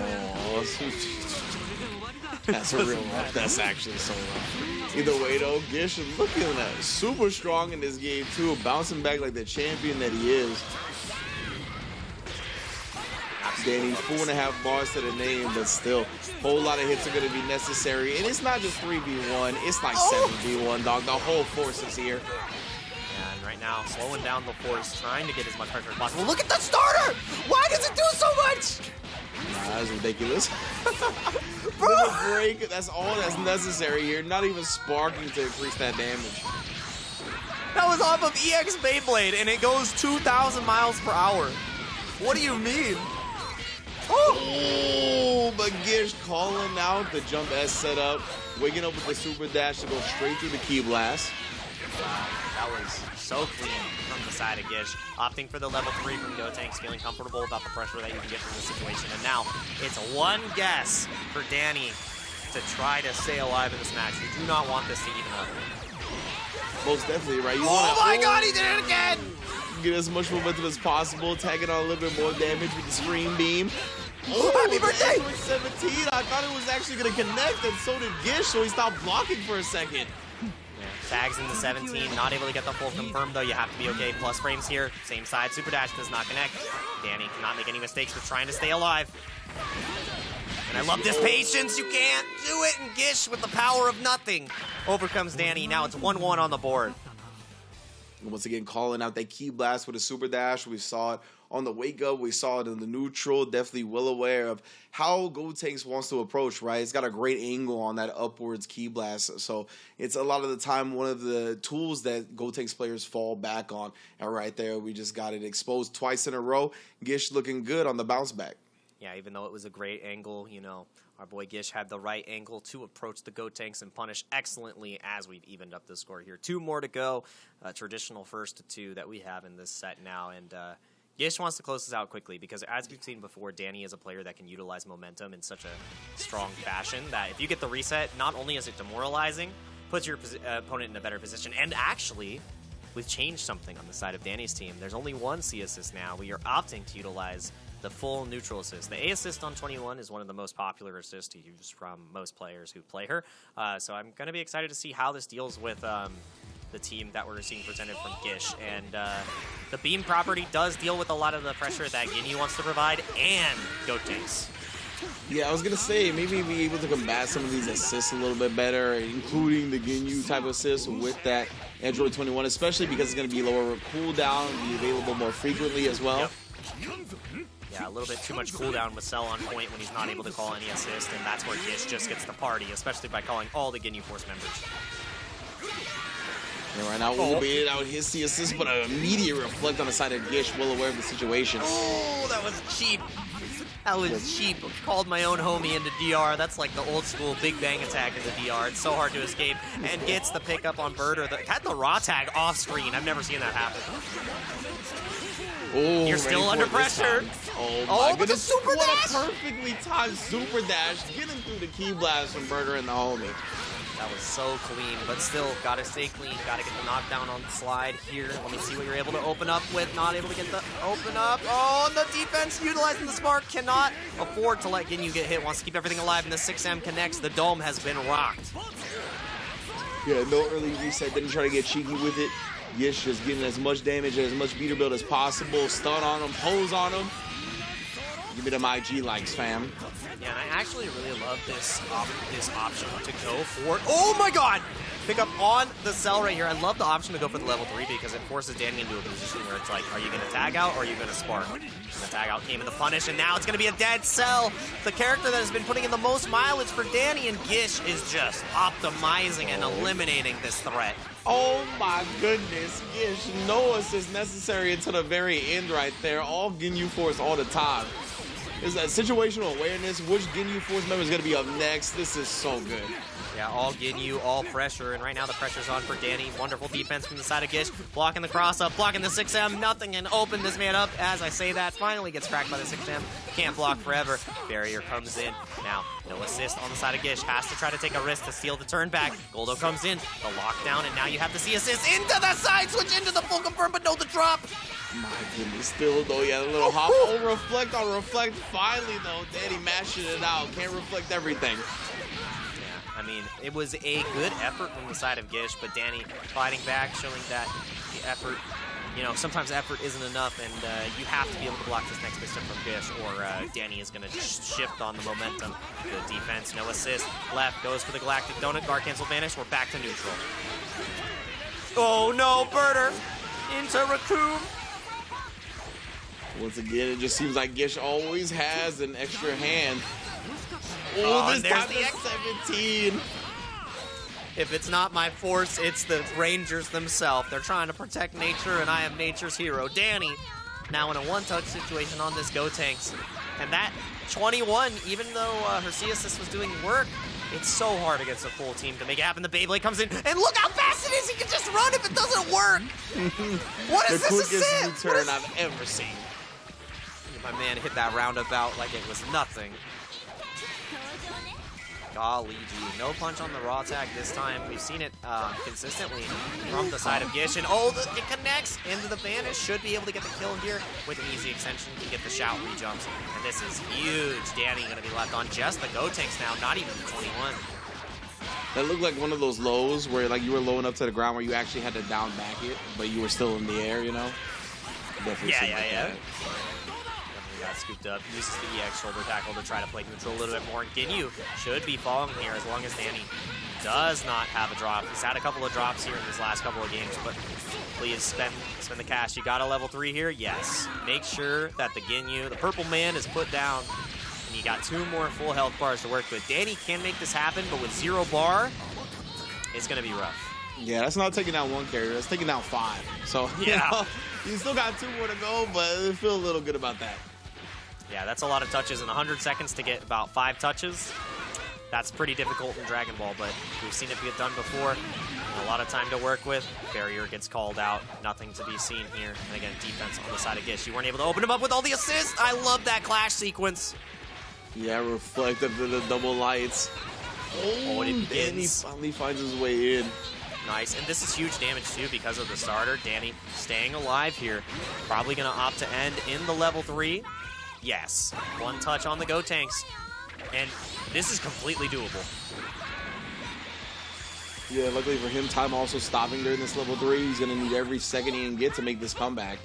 Oh, that's a real rough. That's actually so rough. Either way, though, Gish is looking super strong in this game, too. Bouncing back like the champion that he is. Dany, 4.5 bars to the name, but still, a whole lot of hits are going to be necessary. And it's not just 3v1, it's like 7v1, dog. The whole force is here. And right now, slowing down the force, trying to get as much pressure as possible. Look at the starter! Why does it do so much? Nah, that's ridiculous. Bro! Break, that's all that's necessary here. Not even sparking to increase that damage. That was off of EX Beyblade, and it goes 2,000 miles per hour. What do you mean? Oh, but Gish calling out the jump S setup, waking up with the super dash to go straight through the Ki Blast. That was so clean from the side of Gish. Opting for the level 3 from Gotenks, feeling comfortable about the pressure that you can get from this situation. And now it's one guess for dany to try to stay alive in this match. You do not want this to even up. Most definitely, right? Oh my god, he did it again! Get as much momentum as possible, tag it on a little bit more damage with the Scream Beam. Oh, happy birthday! 17, I thought it was actually going to connect, and so did Gish, so he stopped blocking for a second. Tags in the 17, not able to get the full confirm though. You have to be okay. Plus frames here, same side. Super dash does not connect. dany cannot make any mistakes for trying to stay alive. And I love this patience. You can't do it. And Gish, with the power of nothing, overcomes dany. Now it's 1-1 on the board. Once again, calling out that key blast with a super dash. We saw it on the wake up. We saw it in the neutral. Definitely well aware of how Gotenks wants to approach, right? It's got a great angle on that upwards key blast. So it's a lot of the time one of the tools that Gotenks players fall back on. And right there, we just got it exposed twice in a row. Gish looking good on the bounce back. Yeah, even though it was a great angle, you know, our boy Gish had the right angle to approach the Gotenks and punish excellently as we've evened up the score here. 2 more to go. Traditional first to 2 that we have in this set now. And Gish wants to close this out quickly because, as we've seen before, dany is a player that can utilize momentum in such a strong fashion that if you get the reset, not only is it demoralizing, puts your opponent in a better position. And actually, we've changed something on the side of dany's team. There's only one C assist now. We are opting to utilize the full neutral assist. The A assist on 21 is one of the most popular assists to use from most players who play her. So I'm going to be excited to see how this deals with the team that we're seeing presented from Gish. And the beam property does deal with a lot of the pressure that Ginyu wants to provide and Gotenks. Yeah, I was going to say, maybe be able to combat some of these assists a little bit better, including the Ginyu type of assist with that Android 21, especially because it's going to be lower cooldown, be available more frequently as well. Yep. Yeah, a little bit too much cooldown with Cell on point when he's not able to call any assist, and that's where Gish just gets the party, especially by calling all the Ginyu Force members. And right now, albeit out his the assist, but an immediate reflect on the side of Gish, well aware of the situation. Oh, that was cheap. That was cheap. Called my own homie into DR. That's like the old school Big Bang attack in the DR. It's so hard to escape. And gets the pickup on Bird, or had the raw tag off screen. I've never seen that happen. Oh, you're still under pressure. Oh my goodness. Super dash. What a perfectly timed super dash. Getting through the key blast from Birder and the homie. That was so clean, but still gotta stay clean. Gotta get the knockdown on the slide here. Let me see what you're able to open up with. Not able to get the open up. Oh, and the defense utilizing the spark cannot afford to let Ginyu get hit. Wants to keep everything alive, and the 6M connects. The dome has been rocked. Yeah, no early reset. Didn't try to get cheeky with it. Gish just getting as much damage and as much beater build as possible. Stun on him, pose on him. Give me them IG likes, fam. Yeah, and I actually really love this option to go for. Oh my god! Pick up on the Cell right here. I love the option to go for the level 3 because it forces dany into a position where it's like, are you going to tag out or are you going to spark? And the tag out came in the punish, and now it's going to be a dead Cell. The character that has been putting in the most mileage for dany, and Gish is just optimizing and eliminating this threat. Oh my goodness, Gish, no assist necessary until the very end right there. All Ginyu Force all the time. Is that situational awareness? Which Ginyu Force member is going to be up next? This is so good. Yeah, all Ginyu, all pressure, and right now the pressure's on for dany. Wonderful defense from the side of Gish, blocking the cross up, blocking the 6M, nothing, and open this man up. As I say that, finally gets cracked by the 6M. Can't block forever. Barrier comes in. Now, no assist on the side of Gish. Has to try to take a risk to steal the turn back. Goldo comes in, the lockdown, and now you have to see assist into the side switch, into the full confirm, but no the drop. My goodness, still though, yeah, a little hop. Oh, reflect on reflect. Finally though, dany mashing it out. Can't reflect everything. I mean, it was a good effort from the side of Gish, but dany fighting back, showing that the effort, you know, sometimes effort isn't enough, and you have to be able to block this next misstep from Gish, or dany is going to shift on the momentum. Good defense, no assist. Left goes for the Galactic Donut, guard cancel vanish. We're back to neutral. Oh no, Birder into Raccoon. Once again, it just seems like Gish always has an extra hand. Oh, this time it's 17. If it's not my force, it's the Rangers themselves. They're trying to protect nature, and I am nature's hero. dany, now in a one-touch situation on this Gotenks. And that 21, even though her C assist was doing work, it's so hard against a full team to make it happen. The Beyblade comes in, and look how fast it is! He can just run if it doesn't work! What is this assist? The quickest U-turn I've ever seen. My man hit that roundabout like it was nothing. Golly gee, no punch on the raw tag this time. We've seen it consistently from the side of Gish. And it connects into the Vanish. Should be able to get the kill here with an easy extension. Can get the shout re-jumps. And this is huge. Dany going to be left on just the Go Tanks now, not even the 21. That looked like one of those lows where like you were low enough to the ground where you actually had to down back it, but you were still in the air, you know? Definitely Yeah. Got scooped up, uses the EX shoulder tackle to try to play neutral a little bit more. And Ginyu should be following here as long as Dany does not have a drop. He's had a couple of drops here in his last couple of games, but please spend the cash. You got a level 3 here? Yes. Make sure that the Ginyu, the purple man, is put down. And you got 2 more full health bars to work with. Dany can make this happen, but with 0 bar, it's going to be rough. Yeah, that's not taking down 1 carrier. That's taking down 5. So, yeah. You still got 2 more to go, but I feel a little good about that. Yeah, that's a lot of touches in 100 seconds to get about 5 touches. That's pretty difficult in Dragon Ball, but we've seen it get done before. A lot of time to work with. Barrier gets called out. Nothing to be seen here. And again, defense on the side of Gish. You weren't able to open him up with all the assists. I love that clash sequence. Yeah, reflective of the double lights. Oh, and it begins. Dany finally finds his way in. Nice, and this is huge damage too because of the starter. Dany staying alive here. Probably going to opt to end in the level 3. Yes, 1 touch on the Go Tanks, and this is completely doable. Yeah, luckily for him, time also stopping during this level 3. He's going to need every second he can get to make this comeback.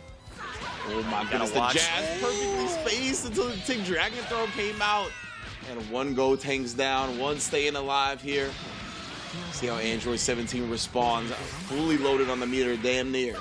Oh my goodness, the jazz perfectly spaced until the Tick Dragon Throw came out. And 1 Go Tanks down, 1 staying alive here. See how Android 17 responds, fully loaded on the meter, damn near.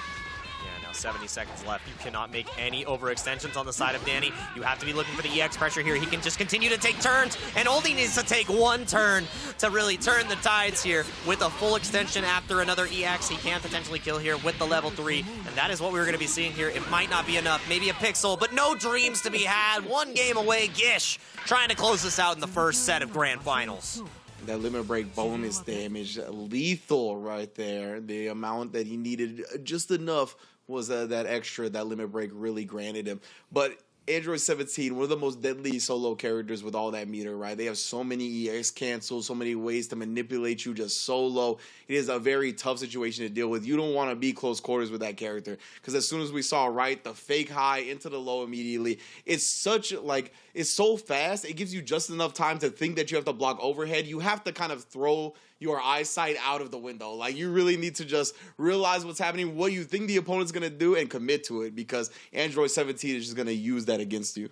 70 seconds left. You cannot make any overextensions on the side of Dany. You have to be looking for the EX pressure here. He can just continue to take turns, and only needs to take 1 turn to really turn the tides here. With a full extension after another EX, he can potentially kill here with the level 3, and that is what we're going to be seeing here. It might not be enough, maybe a pixel, but no dreams to be had. 1 game away. Gish trying to close this out in the first set of Grand Finals. That limit break bonus damage, lethal right there. The amount that he needed, just enough, was that extra that limit break really granted him. But Android 17, one of the most deadly solo characters with all that meter, right? They have so many EX cancels, so many ways to manipulate you just solo. It is a very tough situation to deal with. You don't want to be close quarters with that character, because as soon as we saw, right, the fake high into the low immediately, it's so fast, it gives you just enough time to think that you have to block overhead. You have to kind of throw your eyesight out of the window. Like, you really need to just realize what's happening, what you think the opponent's going to do, and commit to it, because Android 17 is just going to use that against you.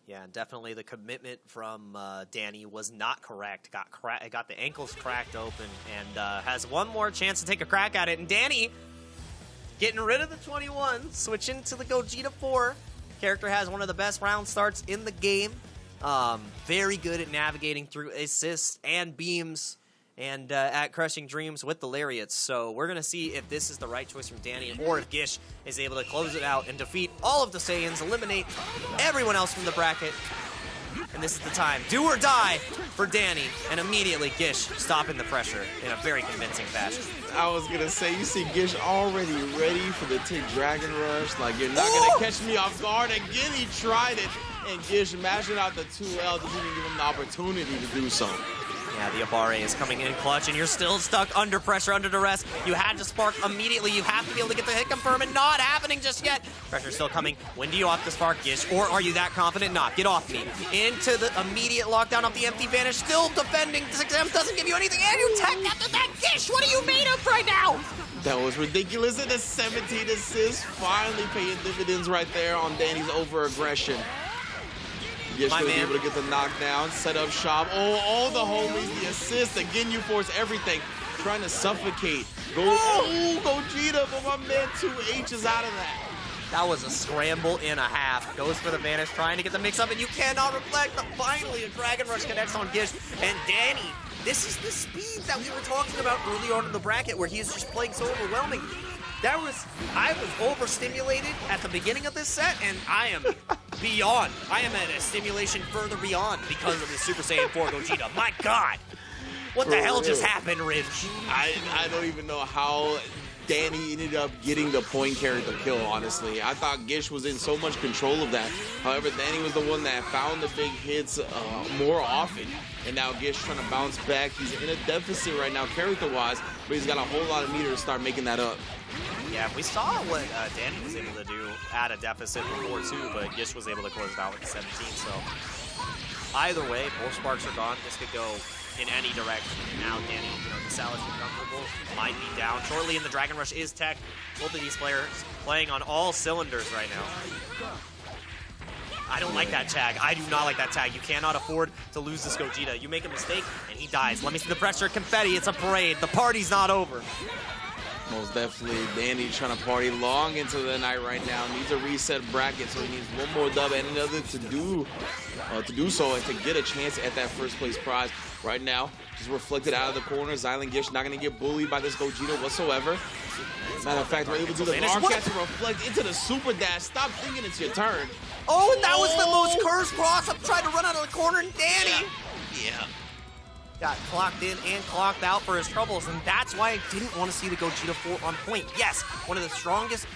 Yeah, definitely the commitment from Dany was not correct. Got the ankles cracked open, and has 1 more chance to take a crack at it. And Dany getting rid of the 21, switching to the Gogeta 4. Character has one of the best round starts in the game. Very good at navigating through assists and beams, and at crushing dreams with the lariats. So we're going to see if this is the right choice from Dany, or if Gish is able to close it out and defeat all of the Saiyans, eliminate everyone else from the bracket. And this is the time, do or die for Dany, and immediately Gish stopping the pressure in a very convincing fashion. I was going to say, you see Gish already ready for the Tick Dragon Rush. Like, you're not going to catch me off guard. Again, he tried it, and Gish mashing out the 2L doesn't even give him the opportunity to do so. Yeah, the Abare is coming in clutch, and you're still stuck under pressure, under duress. You had to spark immediately. You have to be able to get the hit confirm, and not happening just yet. Pressure's still coming. When do you off the spark, Gish? Or are you that confident? Not. Get off me. Into the immediate lockdown of the empty vanish. Still defending. 6M doesn't give you anything, and you tech after that. Gish, what are you made of right now? That was ridiculous, and the 17 assists finally paying dividends right there on Dany's over-aggression. Gish gonna be able to get the knockdown, set up shop. Oh, all the homies, the assist, the Ginyu force, everything. Trying to suffocate. Gogeta, but my man 2H is out of that. That was a scramble and a half. Goes for the Vanish, trying to get the mix-up, and you cannot reflect. But finally, a Dragon Rush connects on Gish. And Dany, this is the speed that we were talking about early on in the bracket, where he is just playing so overwhelming. I was overstimulated at the beginning of this set, and I am beyond. I am at a stimulation further beyond because of the Super Saiyan 4 Gogeta. My God. What the hell just happened, Ridge? I don't even know how dany ended up getting the point character kill, honestly. I thought Gish was in so much control of that. However, dany was the one that found the big hits more often. And now Gish trying to bounce back. He's in a deficit right now, character-wise, but he's got a whole lot of meter to start making that up. Yeah, we saw what dany was able to do at a deficit before, too, but Gish was able to close it out with the 17, so either way, both sparks are gone. This could go in any direction. Now dany, the Salas is comfortable, might be down shortly, and the Dragon Rush is tech. Both of these players playing on all cylinders right now. I don't like that tag. I do not like that tag. You cannot afford to lose this Gogeta. You make a mistake, and he dies. Let me see the pressure. Confetti, it's a parade. The party's not over. Most definitely, dany trying to party long into the night right now. Needs a reset bracket, so he needs one more dub and another to do so and to get a chance at that first place prize. Right now, just reflected out of the corner. Zylan Gish not going to get bullied by this Gogeta whatsoever. Matter of fact, we're able to do the Narcast to reflect into the super dash. Stop thinking it's your turn. Oh, and that was the most cursed cross. I'm trying to run out of the corner, and dany. Yeah. Got clocked in and clocked out for his troubles, and that's why I didn't want to see the Gogeta 4 on point. Yes, one of the strongest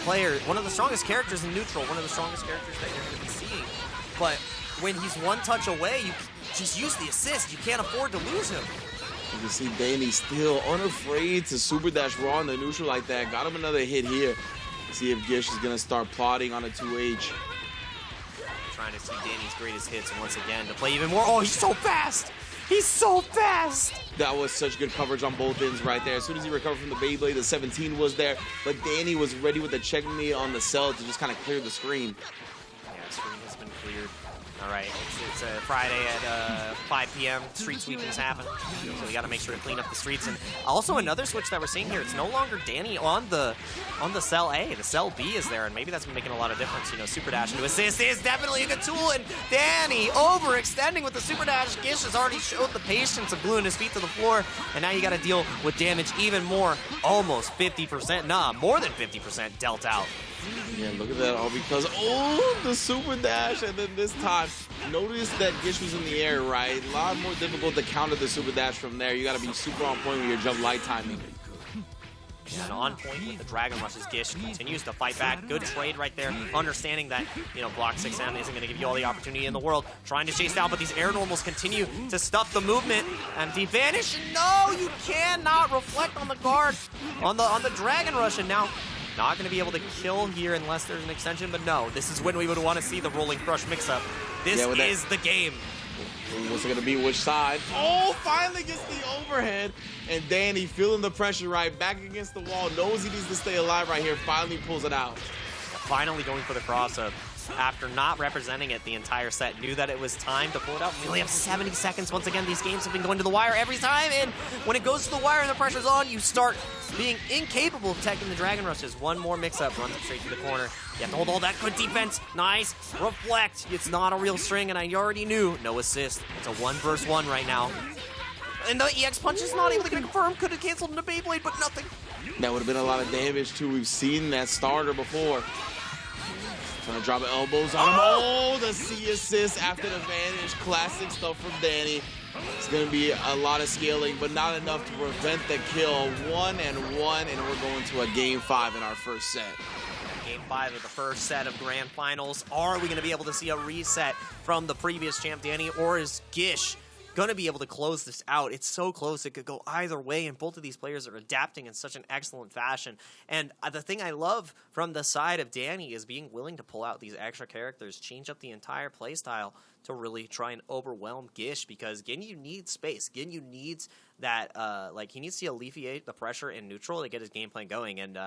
players, one of the strongest characters in neutral, one of the strongest characters that you're going to be seeing. But when he's one touch away, you just use the assist. You can't afford to lose him. You can see dany still unafraid to super dash raw in the neutral like that. Got him another hit here. See if Gish is going to start plotting on a 2H. Trying to see dany's greatest hits once again to play even more. Oh, he's so fast! He's so fast! That was such good coverage on both ends right there. As soon as he recovered from the Beyblade, the 17 was there, but dany was ready with the checkmate on the cell to just kind of clear the screen. Yeah, the screen has been cleared. All right, it's a Friday at 5 p.m. Street sweepings happen, so we got to make sure to clean up the streets. And also another switch that we're seeing here, it's no longer dany on the cell A. The cell B is there, and maybe that's been making a lot of difference. Super dash into assist is definitely a good tool, and dany overextending with the super dash. Gish has already showed the patience of gluing his feet to the floor, and now you got to deal with damage even more. Almost 50%, nah, more than 50% dealt out. Yeah, look at that, all because, the super dash, and then this time, notice that Gish was in the air, right? A lot more difficult to counter the super dash from there. You got to be super on point with your jump light timing. And on point with the Dragon Rushes, Gish continues to fight back. Good trade right there. Understanding that, block 6M isn't going to give you all the opportunity in the world. Trying to chase down, but these air normals continue to stuff the movement. Empty vanish. No, you cannot reflect on the guard on the Dragon Rush. And now, not going to be able to kill here unless there's an extension. But no, this is when we would want to see the Rolling Crush mix-up. This is the game. What's it going to be? Which side? Oh, finally gets the overhead. And dany, feeling the pressure right back against the wall, knows he needs to stay alive right here, finally pulls it out. Finally going for the cross-up. After not representing it the entire set, knew that it was time to pull it out. We only have 70 seconds. Once again, these games have been going to the wire every time, and when it goes to the wire and the pressure's on, you start being incapable of protecting the Dragon Rushes. One more mix-up, runs it straight to the corner. You have to hold all that good defense. Nice. Reflect. It's not a real string, and I already knew. No assist. It's a 1-versus-1 right now. And the EX punch is not able to get confirmed. Could have canceled into Beyblade, but nothing. That would have been a lot of damage, too. We've seen that starter before. Trying to drop elbows on him. Oh, the C assist after the vanish. Classic stuff from dany. It's going to be a lot of scaling, but not enough to prevent the kill. 1-1, and we're going to a Game 5 in our first set. Game 5 of the first set of Grand Finals. Are we going to be able to see a reset from the previous champ, dany, or is Gish going to be able to close this out? It's so close. It could go either way, and both of these players are adapting in such an excellent fashion. And the thing I love from the side of dany is being willing to pull out these extra characters, change up the entire playstyle to really try and overwhelm Gish, because Ginyu needs space. Ginyu needs that, he needs to alleviate the pressure in neutral to get his game plan going. And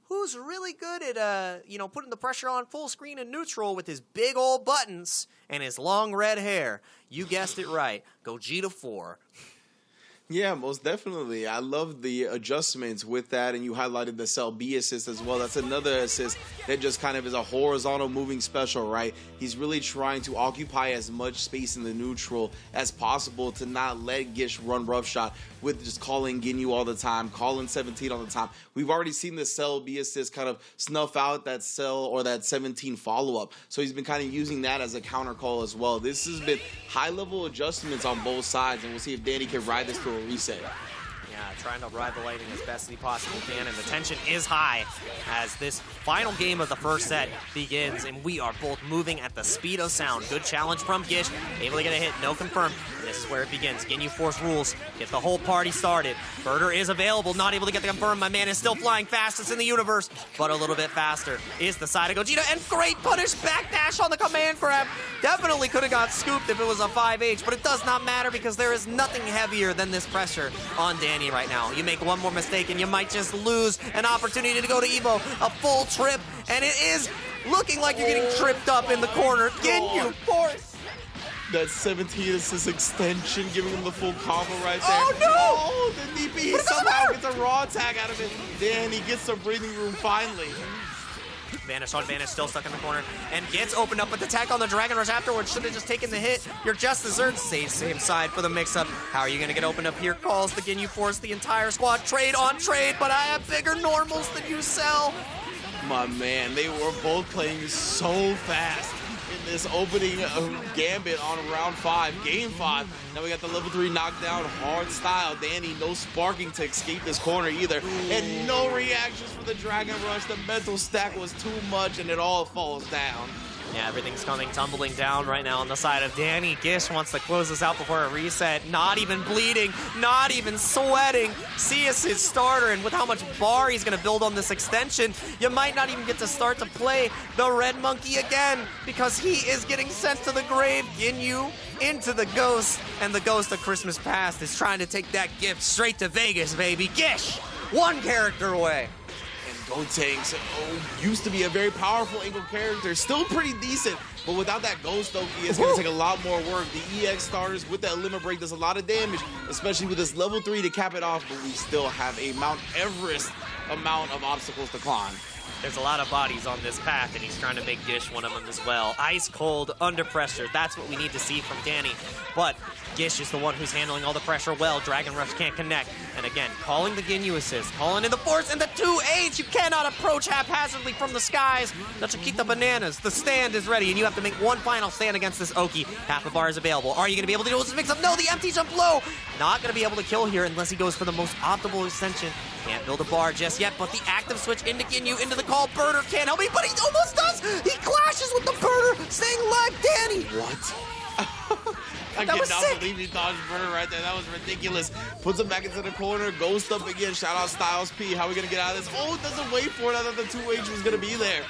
who's really good at, putting the pressure on full screen and neutral with his big old buttons and his long red hair? You guessed it right. Gogeta 4. Yeah, most definitely. I love the adjustments with that, and you highlighted the cell B assist as well. That's another assist that just kind of is a horizontal moving special, right? He's really trying to occupy as much space in the neutral as possible to not let Gish run roughshot with just calling Ginyu all the time, calling 17 all the time. We've already seen the cell B assist kind of snuff out that cell or that 17 follow-up, so he's been kind of using that as a counter call as well. This has been high-level adjustments on both sides, and we'll see if dany can ride this to a reset. Yeah, trying to ride the lightning as best as he possibly can, and the tension is high as this final game of the first set begins, and we are both moving at the speed of sound. Good challenge from Gish, able to get a hit, no confirm. And this is where it begins. Ginyu force rules, get the whole party started. Birder is available, not able to get the confirm. My man is still flying fastest in the universe, but a little bit faster is the side of Gogeta, and great punish backdash on the command grab. Definitely could have got scooped if it was a 5H, but it does not matter because there is nothing heavier than this pressure on dany right now. You make one more mistake and you might just lose an opportunity to go to Evo, a full trip, and it is looking like you're getting tripped up in the corner. Ginyu force. That 17 assist extension, giving him the full combo right there. Oh no! Oh, the DP, he somehow gets a raw tag out of it. Then he gets some breathing room finally. Vanish on Vanish, still stuck in the corner, and gets opened up with the attack on the Dragon Rush afterwards. Should have just taken the hit. You're just deserved. Same side for the mix-up. How are you going to get opened up here? Calls the Ginyu Force, the entire squad. Trade on trade, but I have bigger normals than you sell. My man, they were both playing so fast in this opening gambit on round 5, game 5. Now we got the level 3 knockdown, hard style. dany, no sparking to escape this corner either. And no reactions for the Dragon Rush. The mental stack was too much and it all falls down. Yeah, everything's coming tumbling down right now on the side of dany. Gish wants to close this out before a reset. Not even bleeding, not even sweating. CS his starter, and with how much bar he's gonna build on this extension, you might not even get to start to play the Red Monkey again because he is getting sent to the grave. Ginyu into the ghost, and the ghost of Christmas past is trying to take that gift straight to Vegas, baby. Gish, one character away. Gotenks used to be a very powerful angle character, still pretty decent, but without that Ghost Oki, it's going to take a lot more work. The EX starters with that limit break does a lot of damage, especially with this level 3 to cap it off, but we still have a Mount Everest amount of obstacles to climb. There's a lot of bodies on this path, and he's trying to make Gish one of them as well. Ice cold, under pressure. That's what we need to see from dany. But Gish is the one who's handling all the pressure well. Dragon Rush can't connect. And again, calling the Ginyu assist, calling in the force, and the 2H. You cannot approach haphazardly from the skies. That should keep the bananas. The stand is ready, and you have to make one final stand against this Oki. Half the bar is available. Are you going to be able to do this mix-up? No, the empty jump low. Not going to be able to kill here unless he goes for the most optimal extension. Can't build a bar just yet, but the active switch into Ginyu, into the call. Birder can't help me, but he almost does. He clashes with the Birder, staying alive. dany. What? I That was cannot sick. believe he dodged Birder right there. That was ridiculous. Puts him back into the corner. Ghost up again. Shout out Styles P. How are we going to get out of this? Oh, it doesn't wait for it. I thought the 2H was going to be there.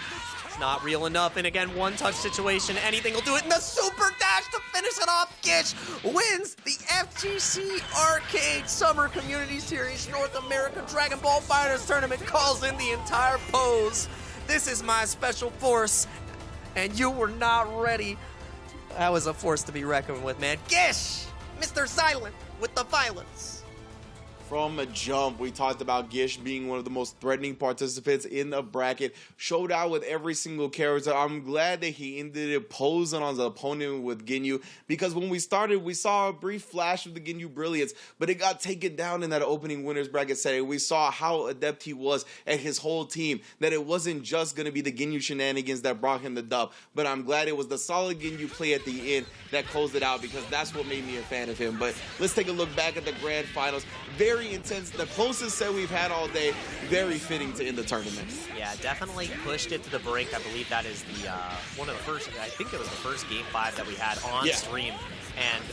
It's not real enough, and again, one-touch situation. Anything will do it, and the super dash to finish it off. Gish wins the FGC Arcade Summer Community Series North America Dragon Ball FighterZ Tournament. Calls in the entire pose. This is my special force, and you were not ready. That was a force to be reckoned with, man. Gish, Mr. Silent with the violence. From a jump, we talked about Gish being one of the most threatening participants in the bracket. Showed out with every single character. I'm glad that he ended up posing on his opponent with Ginyu, because when we started, we saw a brief flash of the Ginyu brilliance, but it got taken down in that opening winners bracket setting. We saw how adept he was at his whole team, that it wasn't just going to be the Ginyu shenanigans that brought him the dub, but I'm glad it was the solid Ginyu play at the end that closed it out, because that's what made me a fan of him. But let's take a look back at the grand finals. Very intense, the closest set we've had all day. Very fitting to end the tournament. Yeah, definitely pushed it to the brink. I believe that is the one of the first, I think it was the first game 5 that we had on stream. And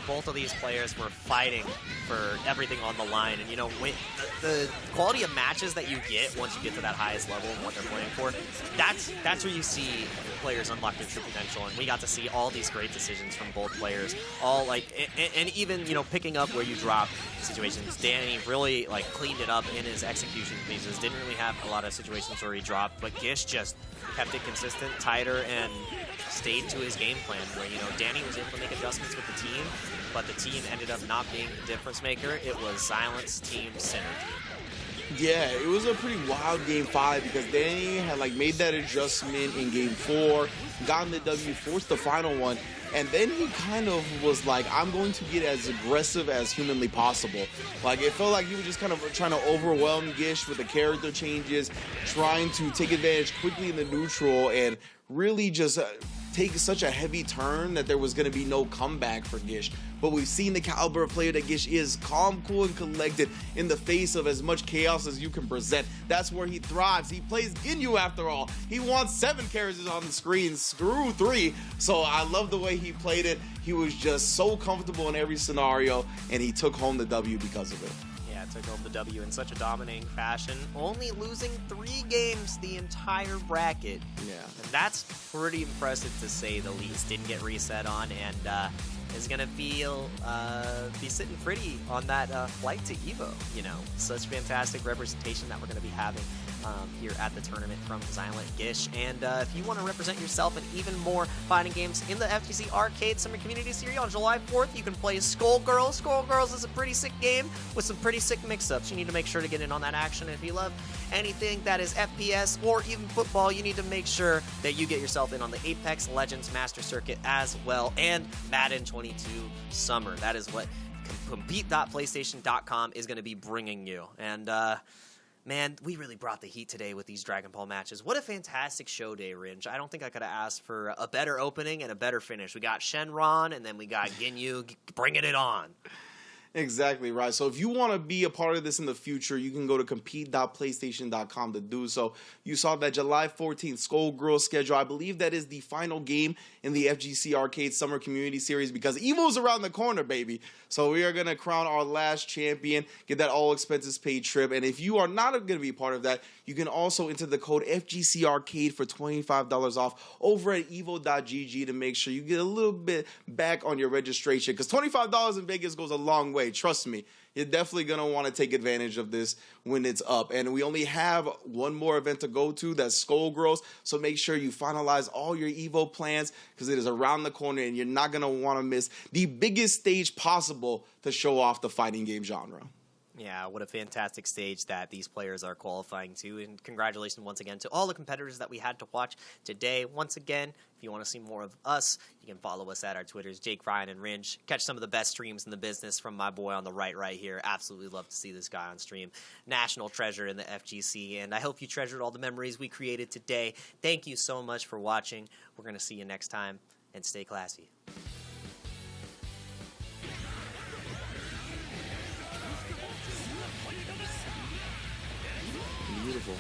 both of these players were fighting for everything on the line. And, you know, when the quality of matches that you get once you get to that highest level and what they're playing for, that's where you see players unlock their true potential. And we got to see all these great decisions from both players. All, like, and even, you know, picking up where you drop situations. dany really, like, cleaned it up in his execution phases. Didn't really have a lot of situations where he dropped, but Gish just kept it consistent, tighter, and stayed to his game plan where, you know, dany was able to make adjustments with the team, but the team ended up not being the difference maker. It was Silence Team Synergy. Yeah, it was a pretty wild game 5 because Dany had like made that adjustment in game 4, gotten the W, forced the final one, and then he kind of was like, I'm going to get as aggressive as humanly possible. Like, it felt like he was just kind of trying to overwhelm Gish with the character changes, trying to take advantage quickly in the neutral, and really just take such a heavy turn that there was going to be no comeback for Gish. But we've seen the caliber of player that Gish is, calm, cool, and collected in the face of as much chaos as you can present. That's where he thrives. He plays Ginyu after all. He wants 7 characters on the screen, screw 3. So I love the way he played it. He was just so comfortable in every scenario, and he took home the W because of it. Yeah, took home the W in such a dominating fashion, only losing 3 games the entire bracket. Yeah. And that's pretty impressive to say the least. Didn't get reset on, and is gonna be sitting pretty on that flight to Evo. You know, such fantastic representation that we're gonna be having here at the tournament from Silent Gish. And if you want to represent yourself in even more fighting games in the FGC Arcade Summer Community Series on July 4th, you can play Skullgirls. Skullgirls is a pretty sick game with some pretty sick mix-ups. You need to make sure to get in on that action. If you love anything that is FPS or even football, you need to make sure that you get yourself in on the Apex Legends Master Circuit as well, and Madden 22 Summer. That is what compete.playstation.com is going to be bringing you. And man, we really brought the heat today with these Dragon Ball matches. What a fantastic show day, Ringe. I don't think I could have asked for a better opening and a better finish. We got Shenron, and then we got Ginyu bringing it on. Exactly right. So if you want to be a part of this in the future, you can go to compete.playstation.com to do so. You saw that July 14th Skullgirls schedule. I believe that is the final game in the FGC Arcade Summer Community Series because Evo's around the corner, baby. So we are going to crown our last champion, get that all expenses paid trip. And if you are not going to be a part of that, you can also enter the code FGC Arcade for $25 off over at evo.gg to make sure you get a little bit back on your registration, because $25 in Vegas goes a long way. Trust me, you're definitely going to want to take advantage of this when it's up. And we only have one more event to go to, that's Skullgirls. So make sure you finalize all your Evo plans because it is around the corner and you're not going to want to miss the biggest stage possible to show off the fighting game genre. Yeah, what a fantastic stage that these players are qualifying to. And congratulations once again to all the competitors that we had to watch today. Once again, if you want to see more of us, you can follow us at our Twitters, Jake, Ryan, and Ringe. Catch some of the best streams in the business from my boy on the right here. Absolutely love to see this guy on stream. National treasure in the FGC, and I hope you treasured all the memories we created today. Thank you so much for watching. We're going to see you next time, and stay classy. Beautiful.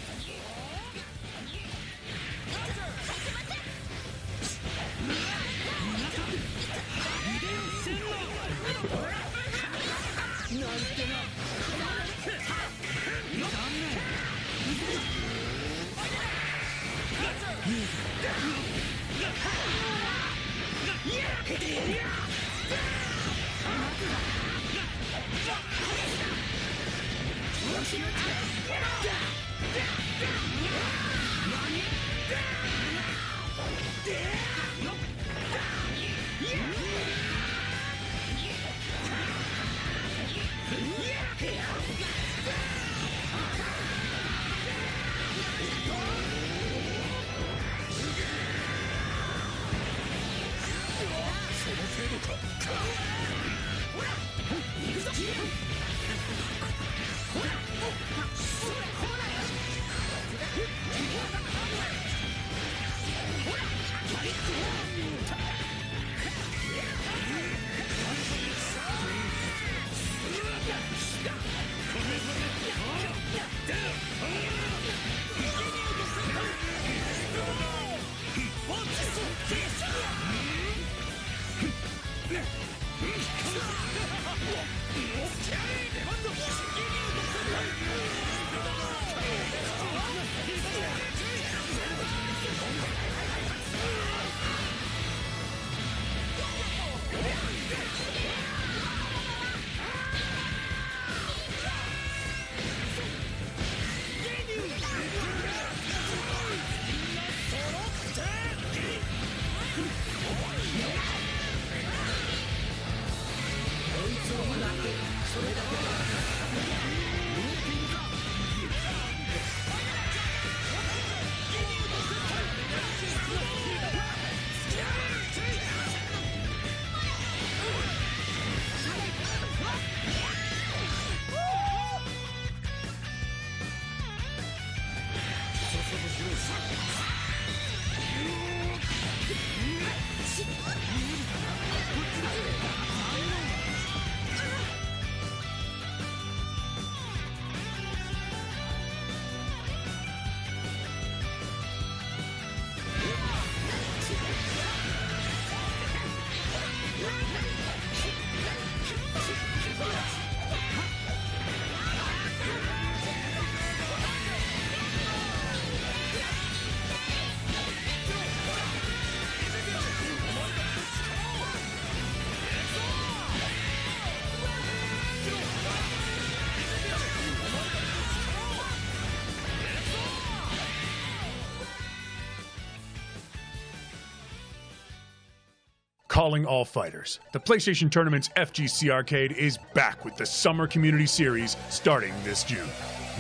Calling all fighters. The PlayStation Tournament's FGC Arcade is back with the Summer Community Series starting this June.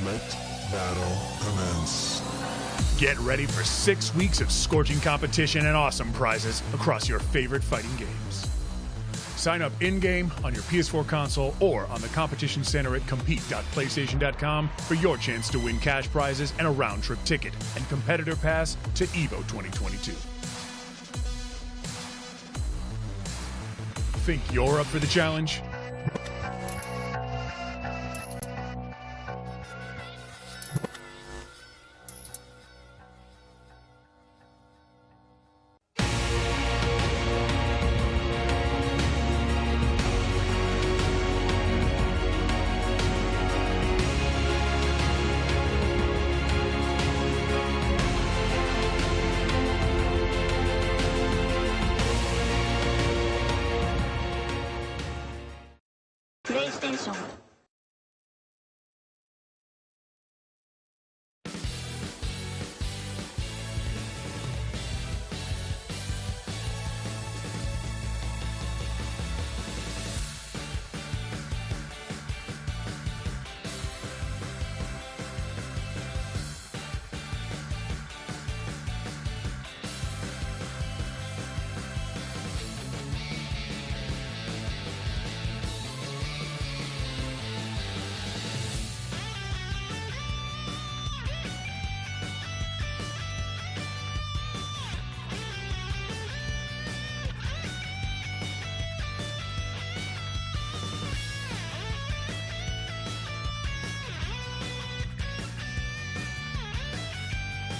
Let battle commence. Get ready for 6 weeks of scorching competition and awesome prizes across your favorite fighting games. Sign up in-game on your PS4 console or on the competition center at compete.playstation.com for your chance to win cash prizes and a round-trip ticket and competitor pass to EVO 2022. Think you're up for the challenge?